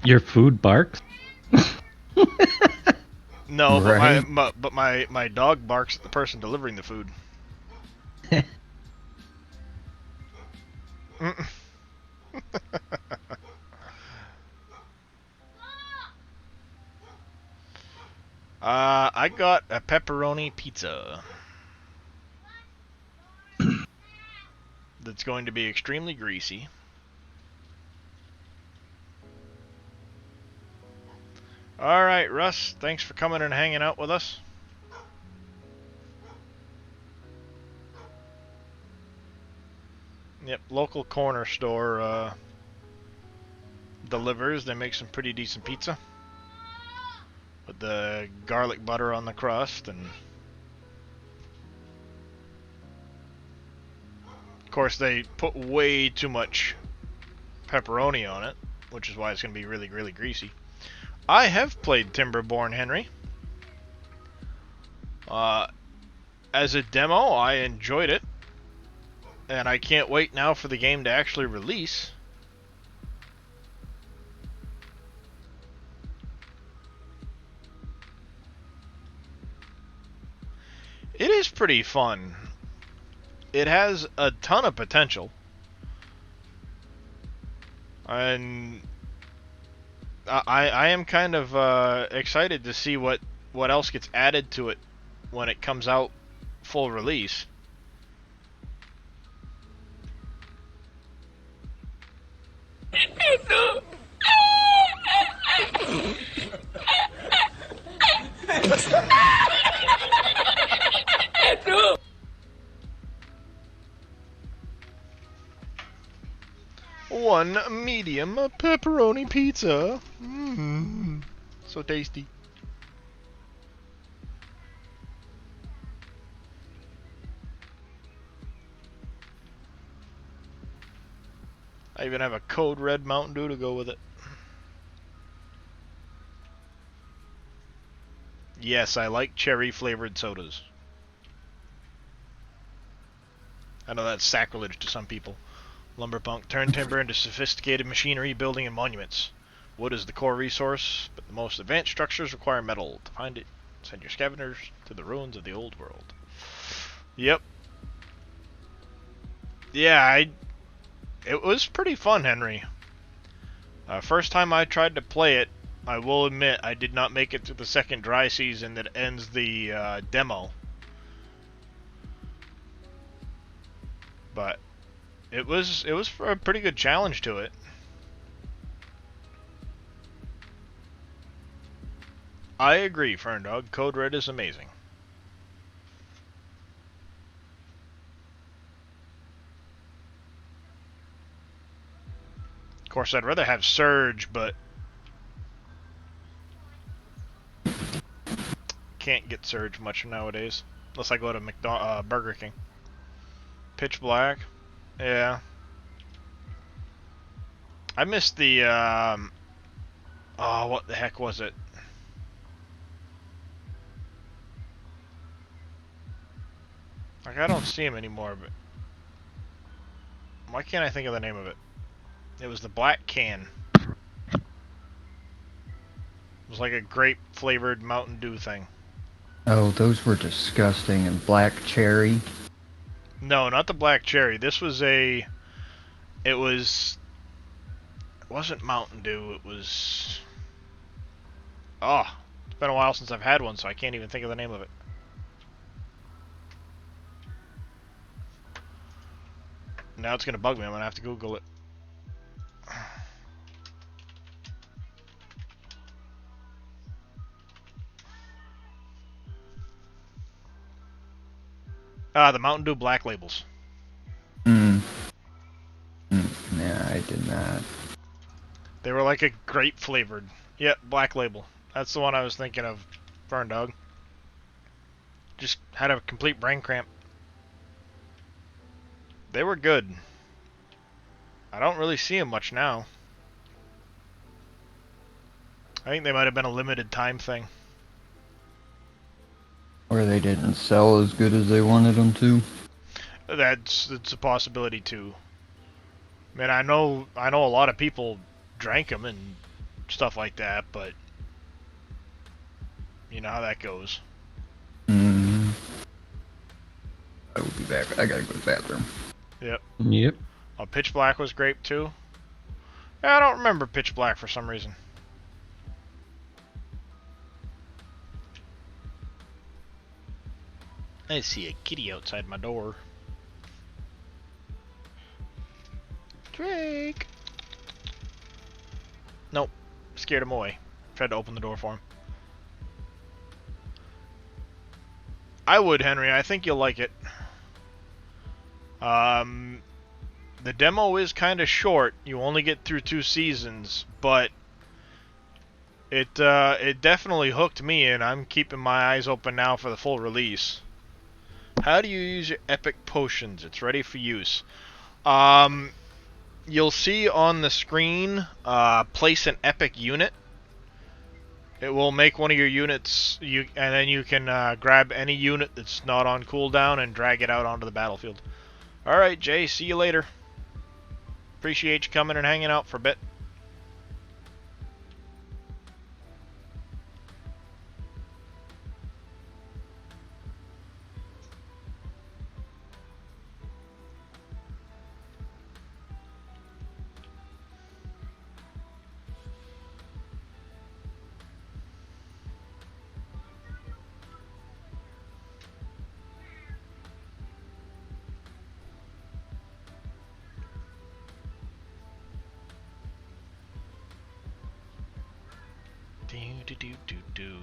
[SPEAKER 4] Your food barks?
[SPEAKER 1] No,
[SPEAKER 7] Right.
[SPEAKER 1] but my dog barks at the person delivering the food. I got a pepperoni pizza. That's going to be extremely greasy. Alright, Russ, thanks for coming and hanging out with us. Yep, local corner store delivers. They make some pretty decent pizza. With the garlic butter on the crust, and of course they put way too much pepperoni on it, which is why it's going to be really, really greasy. I have played Timberborn, Henry. As a demo, I enjoyed it, and I can't wait now for the game to actually release. It is pretty fun. It has a ton of potential. And I am kind of excited to see what else gets added to it when it comes out full release. One medium pepperoni pizza. So tasty. I even have a Code Red Mountain Dew to go with it. Yes, I like cherry flavored sodas. I know that's sacrilege to some people. Lumberpunk, turn timber into sophisticated machinery, building, and monuments. Wood is the core resource, but the most advanced structures require metal. To find it, send your scavengers to the ruins of the old world. Yep. Yeah, it was pretty fun, Henry. First time I tried to play it, I will admit I did not make it to the second dry season that ends the demo. But it was a pretty good challenge to it. I agree, Ferndog. Code Red is amazing. Of course, I'd rather have Surge, but can't get Surge much nowadays, unless I go to Burger King. Pitch Black, yeah. I missed the oh, what the heck was it? Like, I don't see him anymore, but why can't I think of the name of it? It was the black can. It was like a grape flavored Mountain Dew thing.
[SPEAKER 7] Oh, those were disgusting. And black cherry.
[SPEAKER 1] No, not the black cherry. This was it wasn't Mountain Dew, it was... Oh, it's been a while since I've had one, so I can't even think of the name of it. Now it's gonna bug me, I'm gonna have to Google it. The Mountain Dew Black Labels.
[SPEAKER 7] Yeah, I did not.
[SPEAKER 1] They were like a grape flavored. Yep, Black Label. That's the one I was thinking of, Fern Dog. Just had a complete brain cramp. They were good. I don't really see them much now. I think they might have been a limited time thing.
[SPEAKER 7] Or they didn't sell as good as they wanted them to.
[SPEAKER 1] It's a possibility too. I mean, I know a lot of people drank them and stuff like that, but you know how that goes.
[SPEAKER 7] I will be back. I gotta go to the bathroom.
[SPEAKER 1] Yep.
[SPEAKER 4] Yep.
[SPEAKER 1] Oh, Pitch Black was grape too. Yeah, I don't remember Pitch Black for some reason. I see a kitty outside my door. Drake! Nope. Scared him away. Tried to open the door for him. I would, Henry. I think you'll like it. The demo is kind of short. You only get through 2 seasons, but it definitely hooked me in. I'm keeping my eyes open now for the full release. How do you use your epic potions? It's ready for use. You'll see on the screen, place an epic unit. It will make one of your units, and then you can grab any unit that's not on cooldown and drag it out onto the battlefield. Alright, Jay, see you later. Appreciate you coming and hanging out for a bit. Do.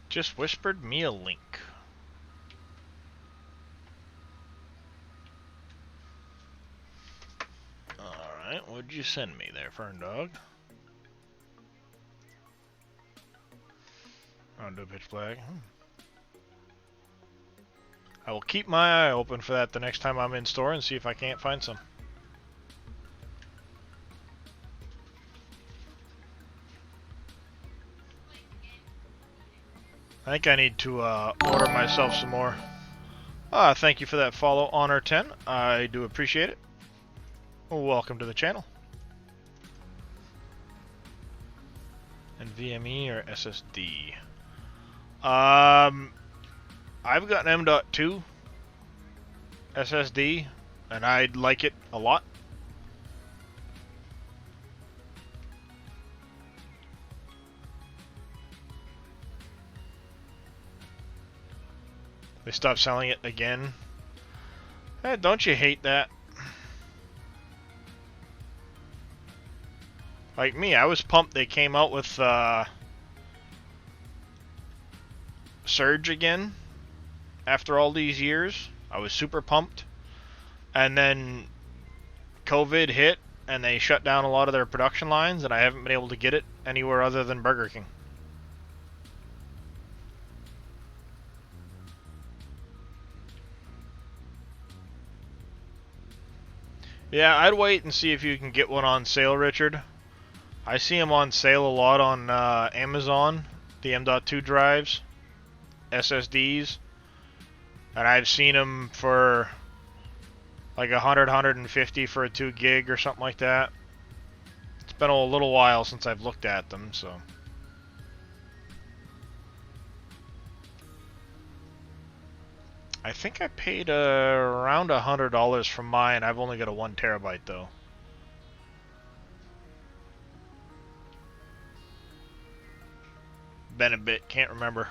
[SPEAKER 1] Just whispered me a link. Alright, what'd you send me there, Fern Dog? I'll do Pitch Black. I will keep my eye open for that the next time I'm in store and see if I can't find some. I think I need to order myself some more. Thank you for that follow, Honor10. I do appreciate it. Welcome to the channel. And VME or SSD? I've got an M.2 SSD, and I like it a lot. They stopped selling it again. Don't you hate that? Like me, I was pumped they came out with Surge again. After all these years, I was super pumped. And then COVID hit, and they shut down a lot of their production lines, and I haven't been able to get it anywhere other than Burger King. Yeah, I'd wait and see if you can get one on sale, Richard. I see them on sale a lot on Amazon, the M.2 drives, SSDs. And I've seen them for like 100, 150 for a 2 gig or something like that. It's been a little while since I've looked at them, so. I think I paid around $100 for mine. I've only got a 1 terabyte though. Been a bit, can't remember.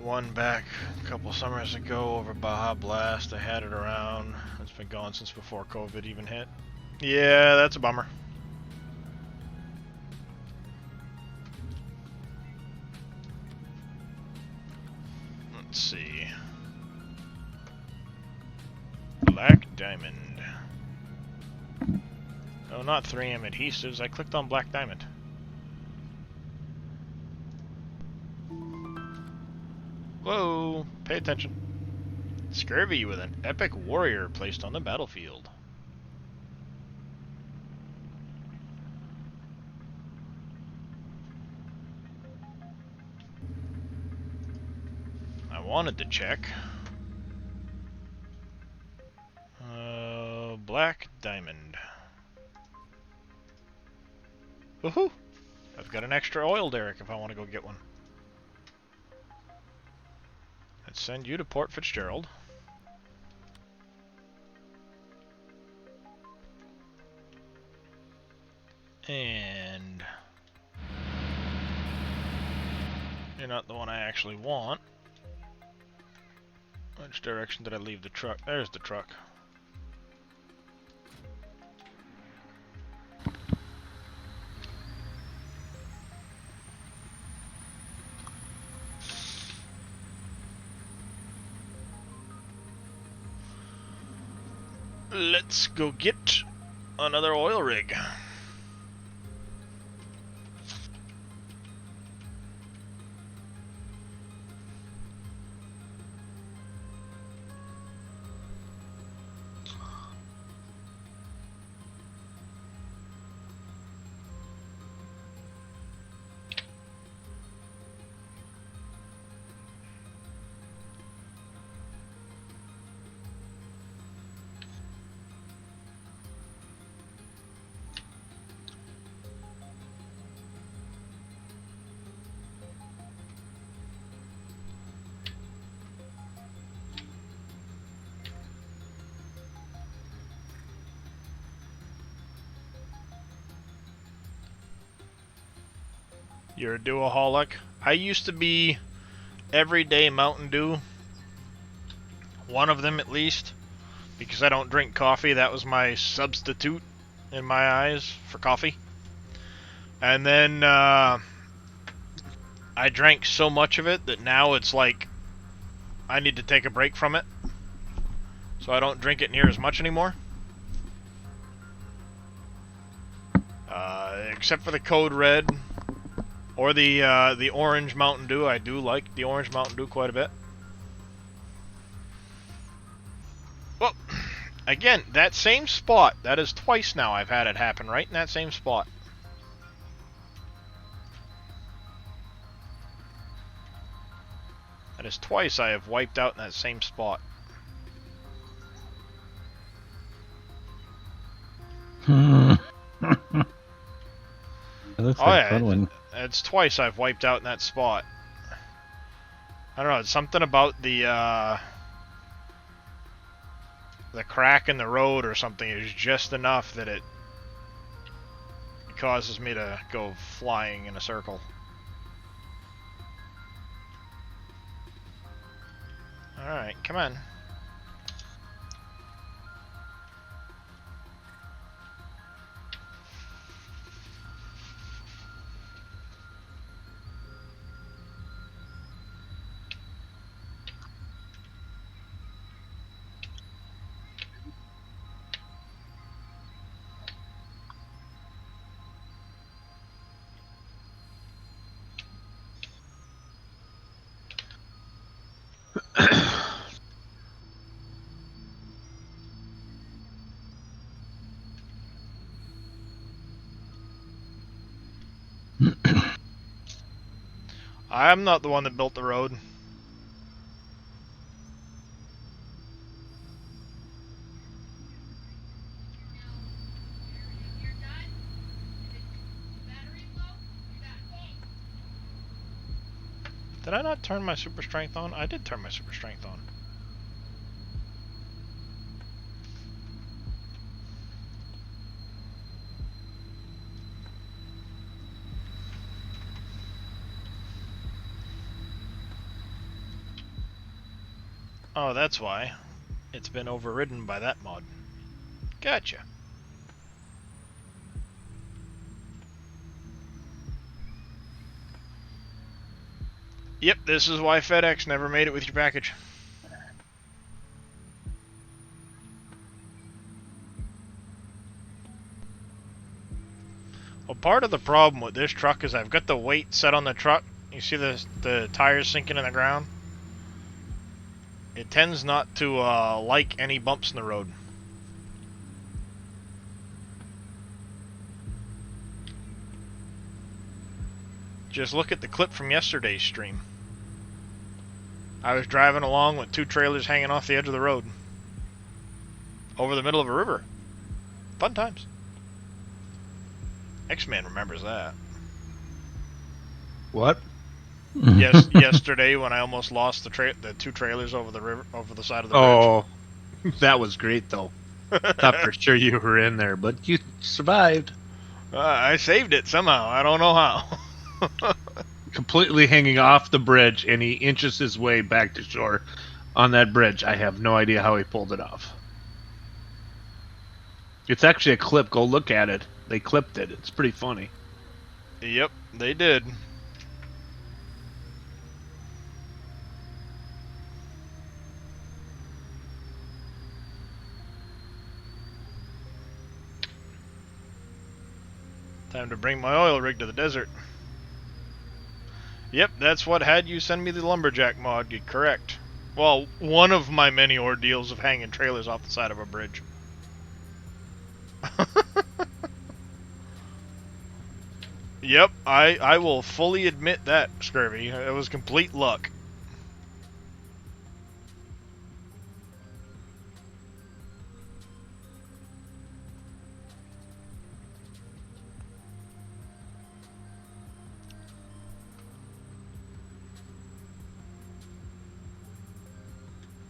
[SPEAKER 1] one back a couple summers ago over Baja Blast. I had it around. It's been gone since before COVID even hit. Yeah, that's a bummer. Let's see. Black Diamond. Oh, not 3M adhesives. I clicked on Black Diamond. Whoa! Pay attention. Scurvy with an epic warrior placed on the battlefield. I wanted to check. Black Diamond. Woohoo! I've got an extra oil derrick if I want to go get one. Let's send you to Port Fitzgerald. And you're not the one I actually want. Which direction did I leave the truck? There's the truck. Let's go get another oil rig. You're a duoholic. I used to be everyday Mountain Dew. One of them at least. Because I don't drink coffee. That was my substitute in my eyes for coffee. And then I drank so much of it that now it's like I need to take a break from it. So I don't drink it near as much anymore. Except for the Code Red. Or the orange Mountain Dew. I do like the orange Mountain Dew quite a bit. Well, again, that same spot. That is twice now I've had it happen, right in that same spot. That is twice I have wiped out in that same spot.
[SPEAKER 4] It looks like a fun one.
[SPEAKER 1] It's twice I've wiped out in that spot. I don't know, it's something about the crack in the road or something is just enough that it causes me to go flying in a circle. Alright, come on. I'm not the one that built the road. Did I not turn my super strength on? I did turn my super strength on. Oh, that's why. It's been overridden by that mod. Gotcha. Yep, this is why FedEx never made it with your package. Well, part of the problem with this truck is I've got the weight set on the truck. You see the tires sinking in the ground? It tends not to like any bumps in the road. Just look at the clip from yesterday's stream. I was driving along with 2 trailers hanging off the edge of the road. Over the middle of a river. Fun times. X-Man remembers that.
[SPEAKER 8] What?
[SPEAKER 1] Yes, yesterday when I almost lost the 2 trailers over the river, over the side of the bridge.
[SPEAKER 8] Oh, that was great though. Thought for sure you were in there, but you survived.
[SPEAKER 1] I saved it somehow. I don't know how.
[SPEAKER 8] Completely hanging off the bridge, and he inches his way back to shore on that bridge. I have no idea how he pulled it off. It's actually a clip. Go look at it. They clipped it. It's pretty funny.
[SPEAKER 1] Yep, they did. Time to bring my oil rig to the desert. Yep, that's what had you send me the lumberjack mod. You're correct. Well, one of my many ordeals of hanging trailers off the side of a bridge. Yep, I will fully admit that, Scurvy. It was complete luck.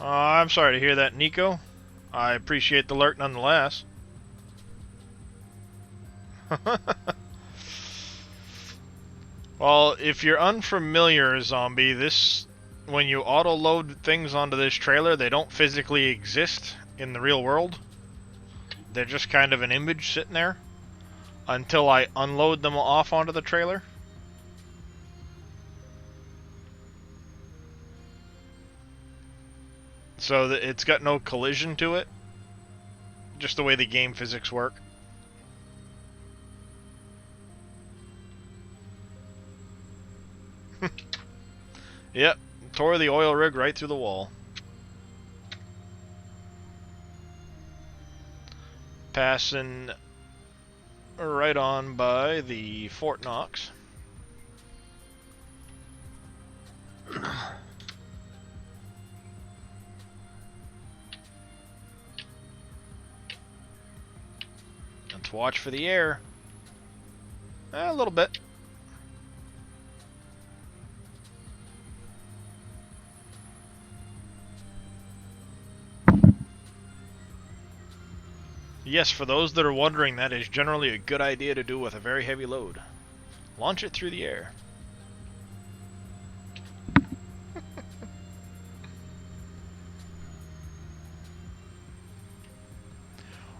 [SPEAKER 1] I'm sorry to hear that, Nico. I appreciate the alert nonetheless. Well, if you're unfamiliar, Zombie, when you auto-load things onto this trailer, they don't physically exist in the real world. They're just kind of an image sitting there until I unload them off onto the trailer. So it's got no collision to it. Just the way the game physics work. Yep, tore the oil rig right through the wall. Passing right on by the Fort Knox. Let's watch for the air. A little bit. Yes, for those that are wondering, that is generally a good idea to do with a very heavy load. Launch it through the air.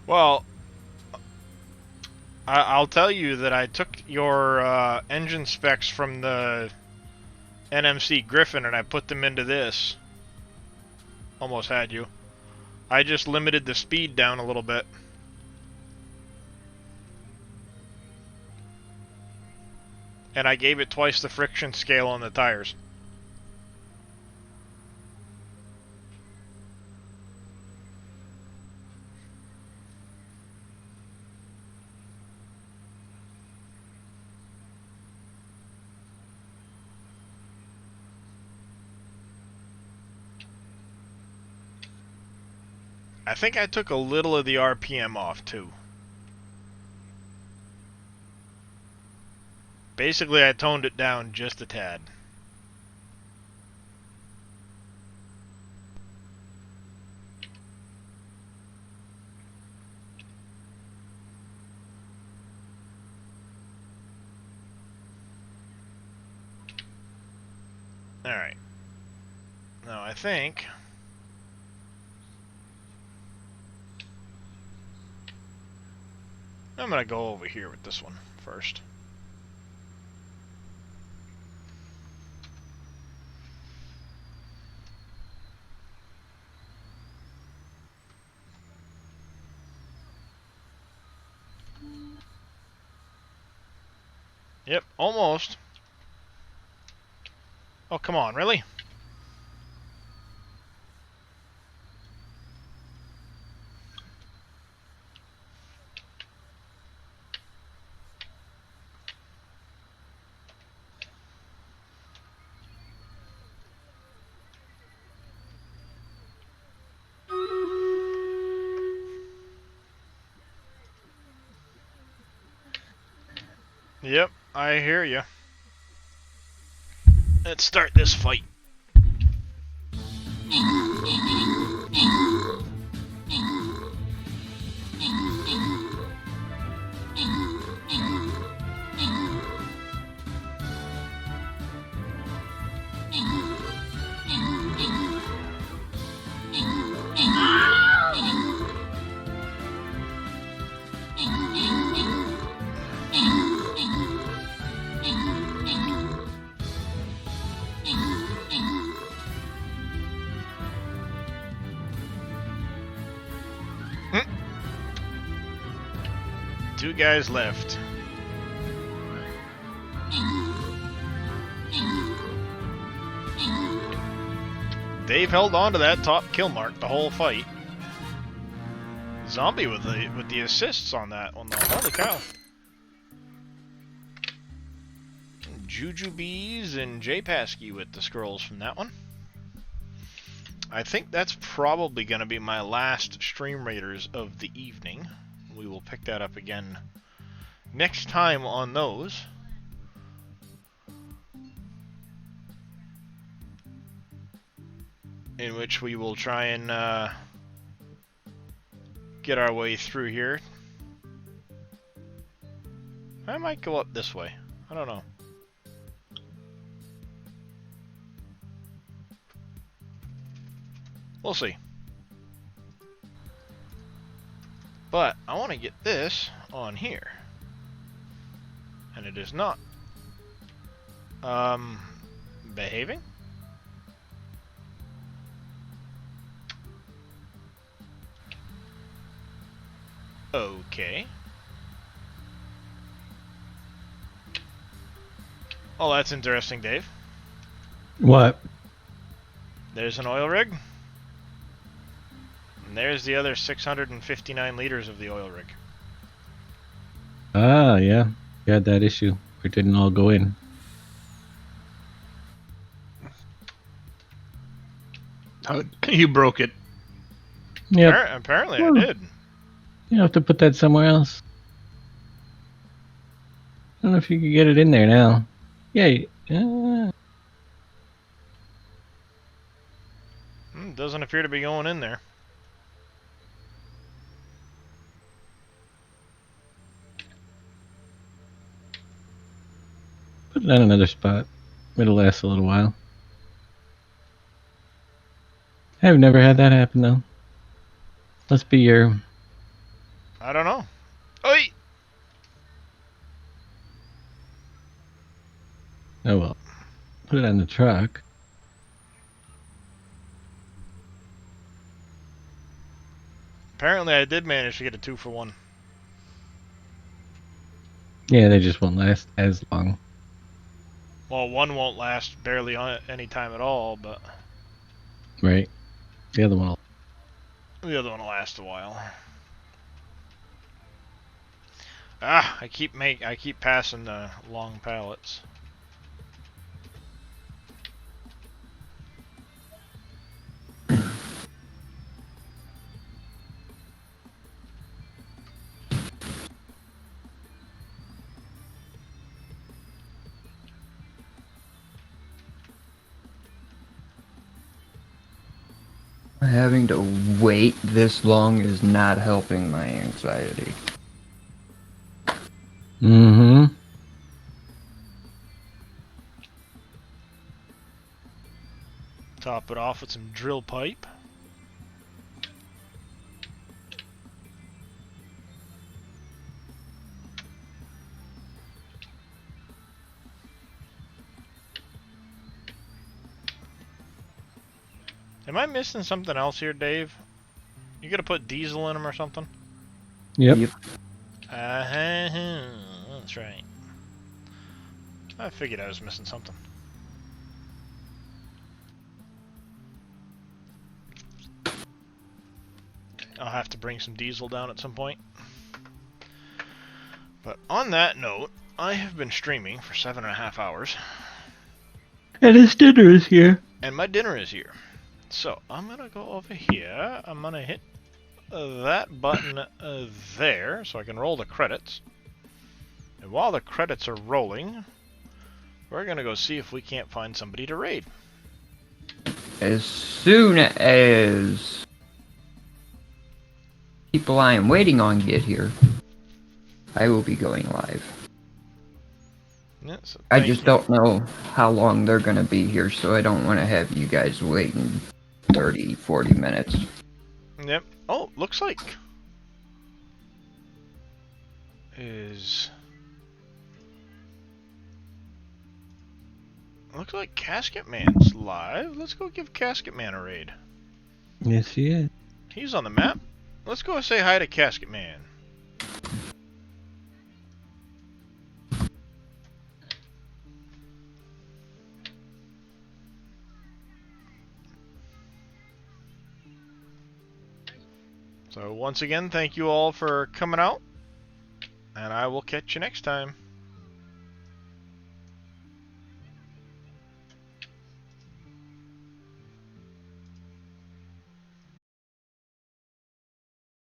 [SPEAKER 1] Well, I'll tell you that I took your engine specs from the NMC Griffin and I put them into this. Almost had you. I just limited the speed down a little bit. And I gave it twice the friction scale on the tires. I think I took a little of the RPM off too. Basically, I toned it down just a tad. Alright. Now, I think I'm gonna go over here with this one first. Yep, almost. Oh, come on, really? Yep, I hear you. Let's start this fight. Two guys left. Dave held on to that top kill mark the whole fight. Zombie with the assists on that one though. Holy cow. Jujubees and J-Pasky with the scrolls from that one. I think that's probably going to be my last Stream Raiders of the evening. We will pick that up again next time on those. In which we will try and get our way through here. I might go up this way. I don't know. We'll see. But I want to get this on here. And it is not behaving. Okay. Oh, that's interesting, Dave.
[SPEAKER 4] What?
[SPEAKER 1] There's an oil rig. And there's the other 659 liters of the oil rig.
[SPEAKER 4] Ah, yeah. You had that issue. It didn't all go in.
[SPEAKER 8] You broke it.
[SPEAKER 4] Yep.
[SPEAKER 1] Apparently
[SPEAKER 4] Well,
[SPEAKER 1] I did.
[SPEAKER 4] You have to put that somewhere else. I don't know if you could get it in there now. Yeah.
[SPEAKER 1] Doesn't appear to be going in there.
[SPEAKER 4] Put it on another spot. It'll last a little while. I've never had that happen though. Must be your...
[SPEAKER 1] I don't know. Oi!
[SPEAKER 4] Oh well. Put it on the truck.
[SPEAKER 1] Apparently I did manage to get a 2-for-1.
[SPEAKER 4] Yeah, they just won't last as long.
[SPEAKER 1] Well, one won't last barely any time at all, but
[SPEAKER 4] Right. The other one will...
[SPEAKER 1] the other one will last a while. Ah, I keep passing the long pallets.
[SPEAKER 7] Having to wait this long is not helping my anxiety.
[SPEAKER 4] Mm-hmm.
[SPEAKER 1] Top it off with some drill pipe. Am I missing something else here, Dave? You gotta put diesel in them or something?
[SPEAKER 4] Yep.
[SPEAKER 1] That's right. I figured I was missing something. I'll have to bring some diesel down at some point. But on that note, I have been streaming for 7.5 hours.
[SPEAKER 4] And his dinner is here.
[SPEAKER 1] And my dinner is here. So, I'm gonna go over here. I'm gonna hit that button there, so I can roll the credits. And while the credits are rolling, we're gonna go see if we can't find somebody to raid.
[SPEAKER 7] As soon as people I am waiting on get here, I will be going live.
[SPEAKER 1] Yeah, so
[SPEAKER 7] I just don't know how long they're going to be here, so I don't want to have you guys waiting 30, 40 minutes.
[SPEAKER 1] Yep. Oh, looks like Casket Man's live. Let's go give Casket Man a raid.
[SPEAKER 4] Yes, he is.
[SPEAKER 1] He's on the map. Let's go say hi to Casket Man. So once again, thank you all for coming out, and I will catch you next time.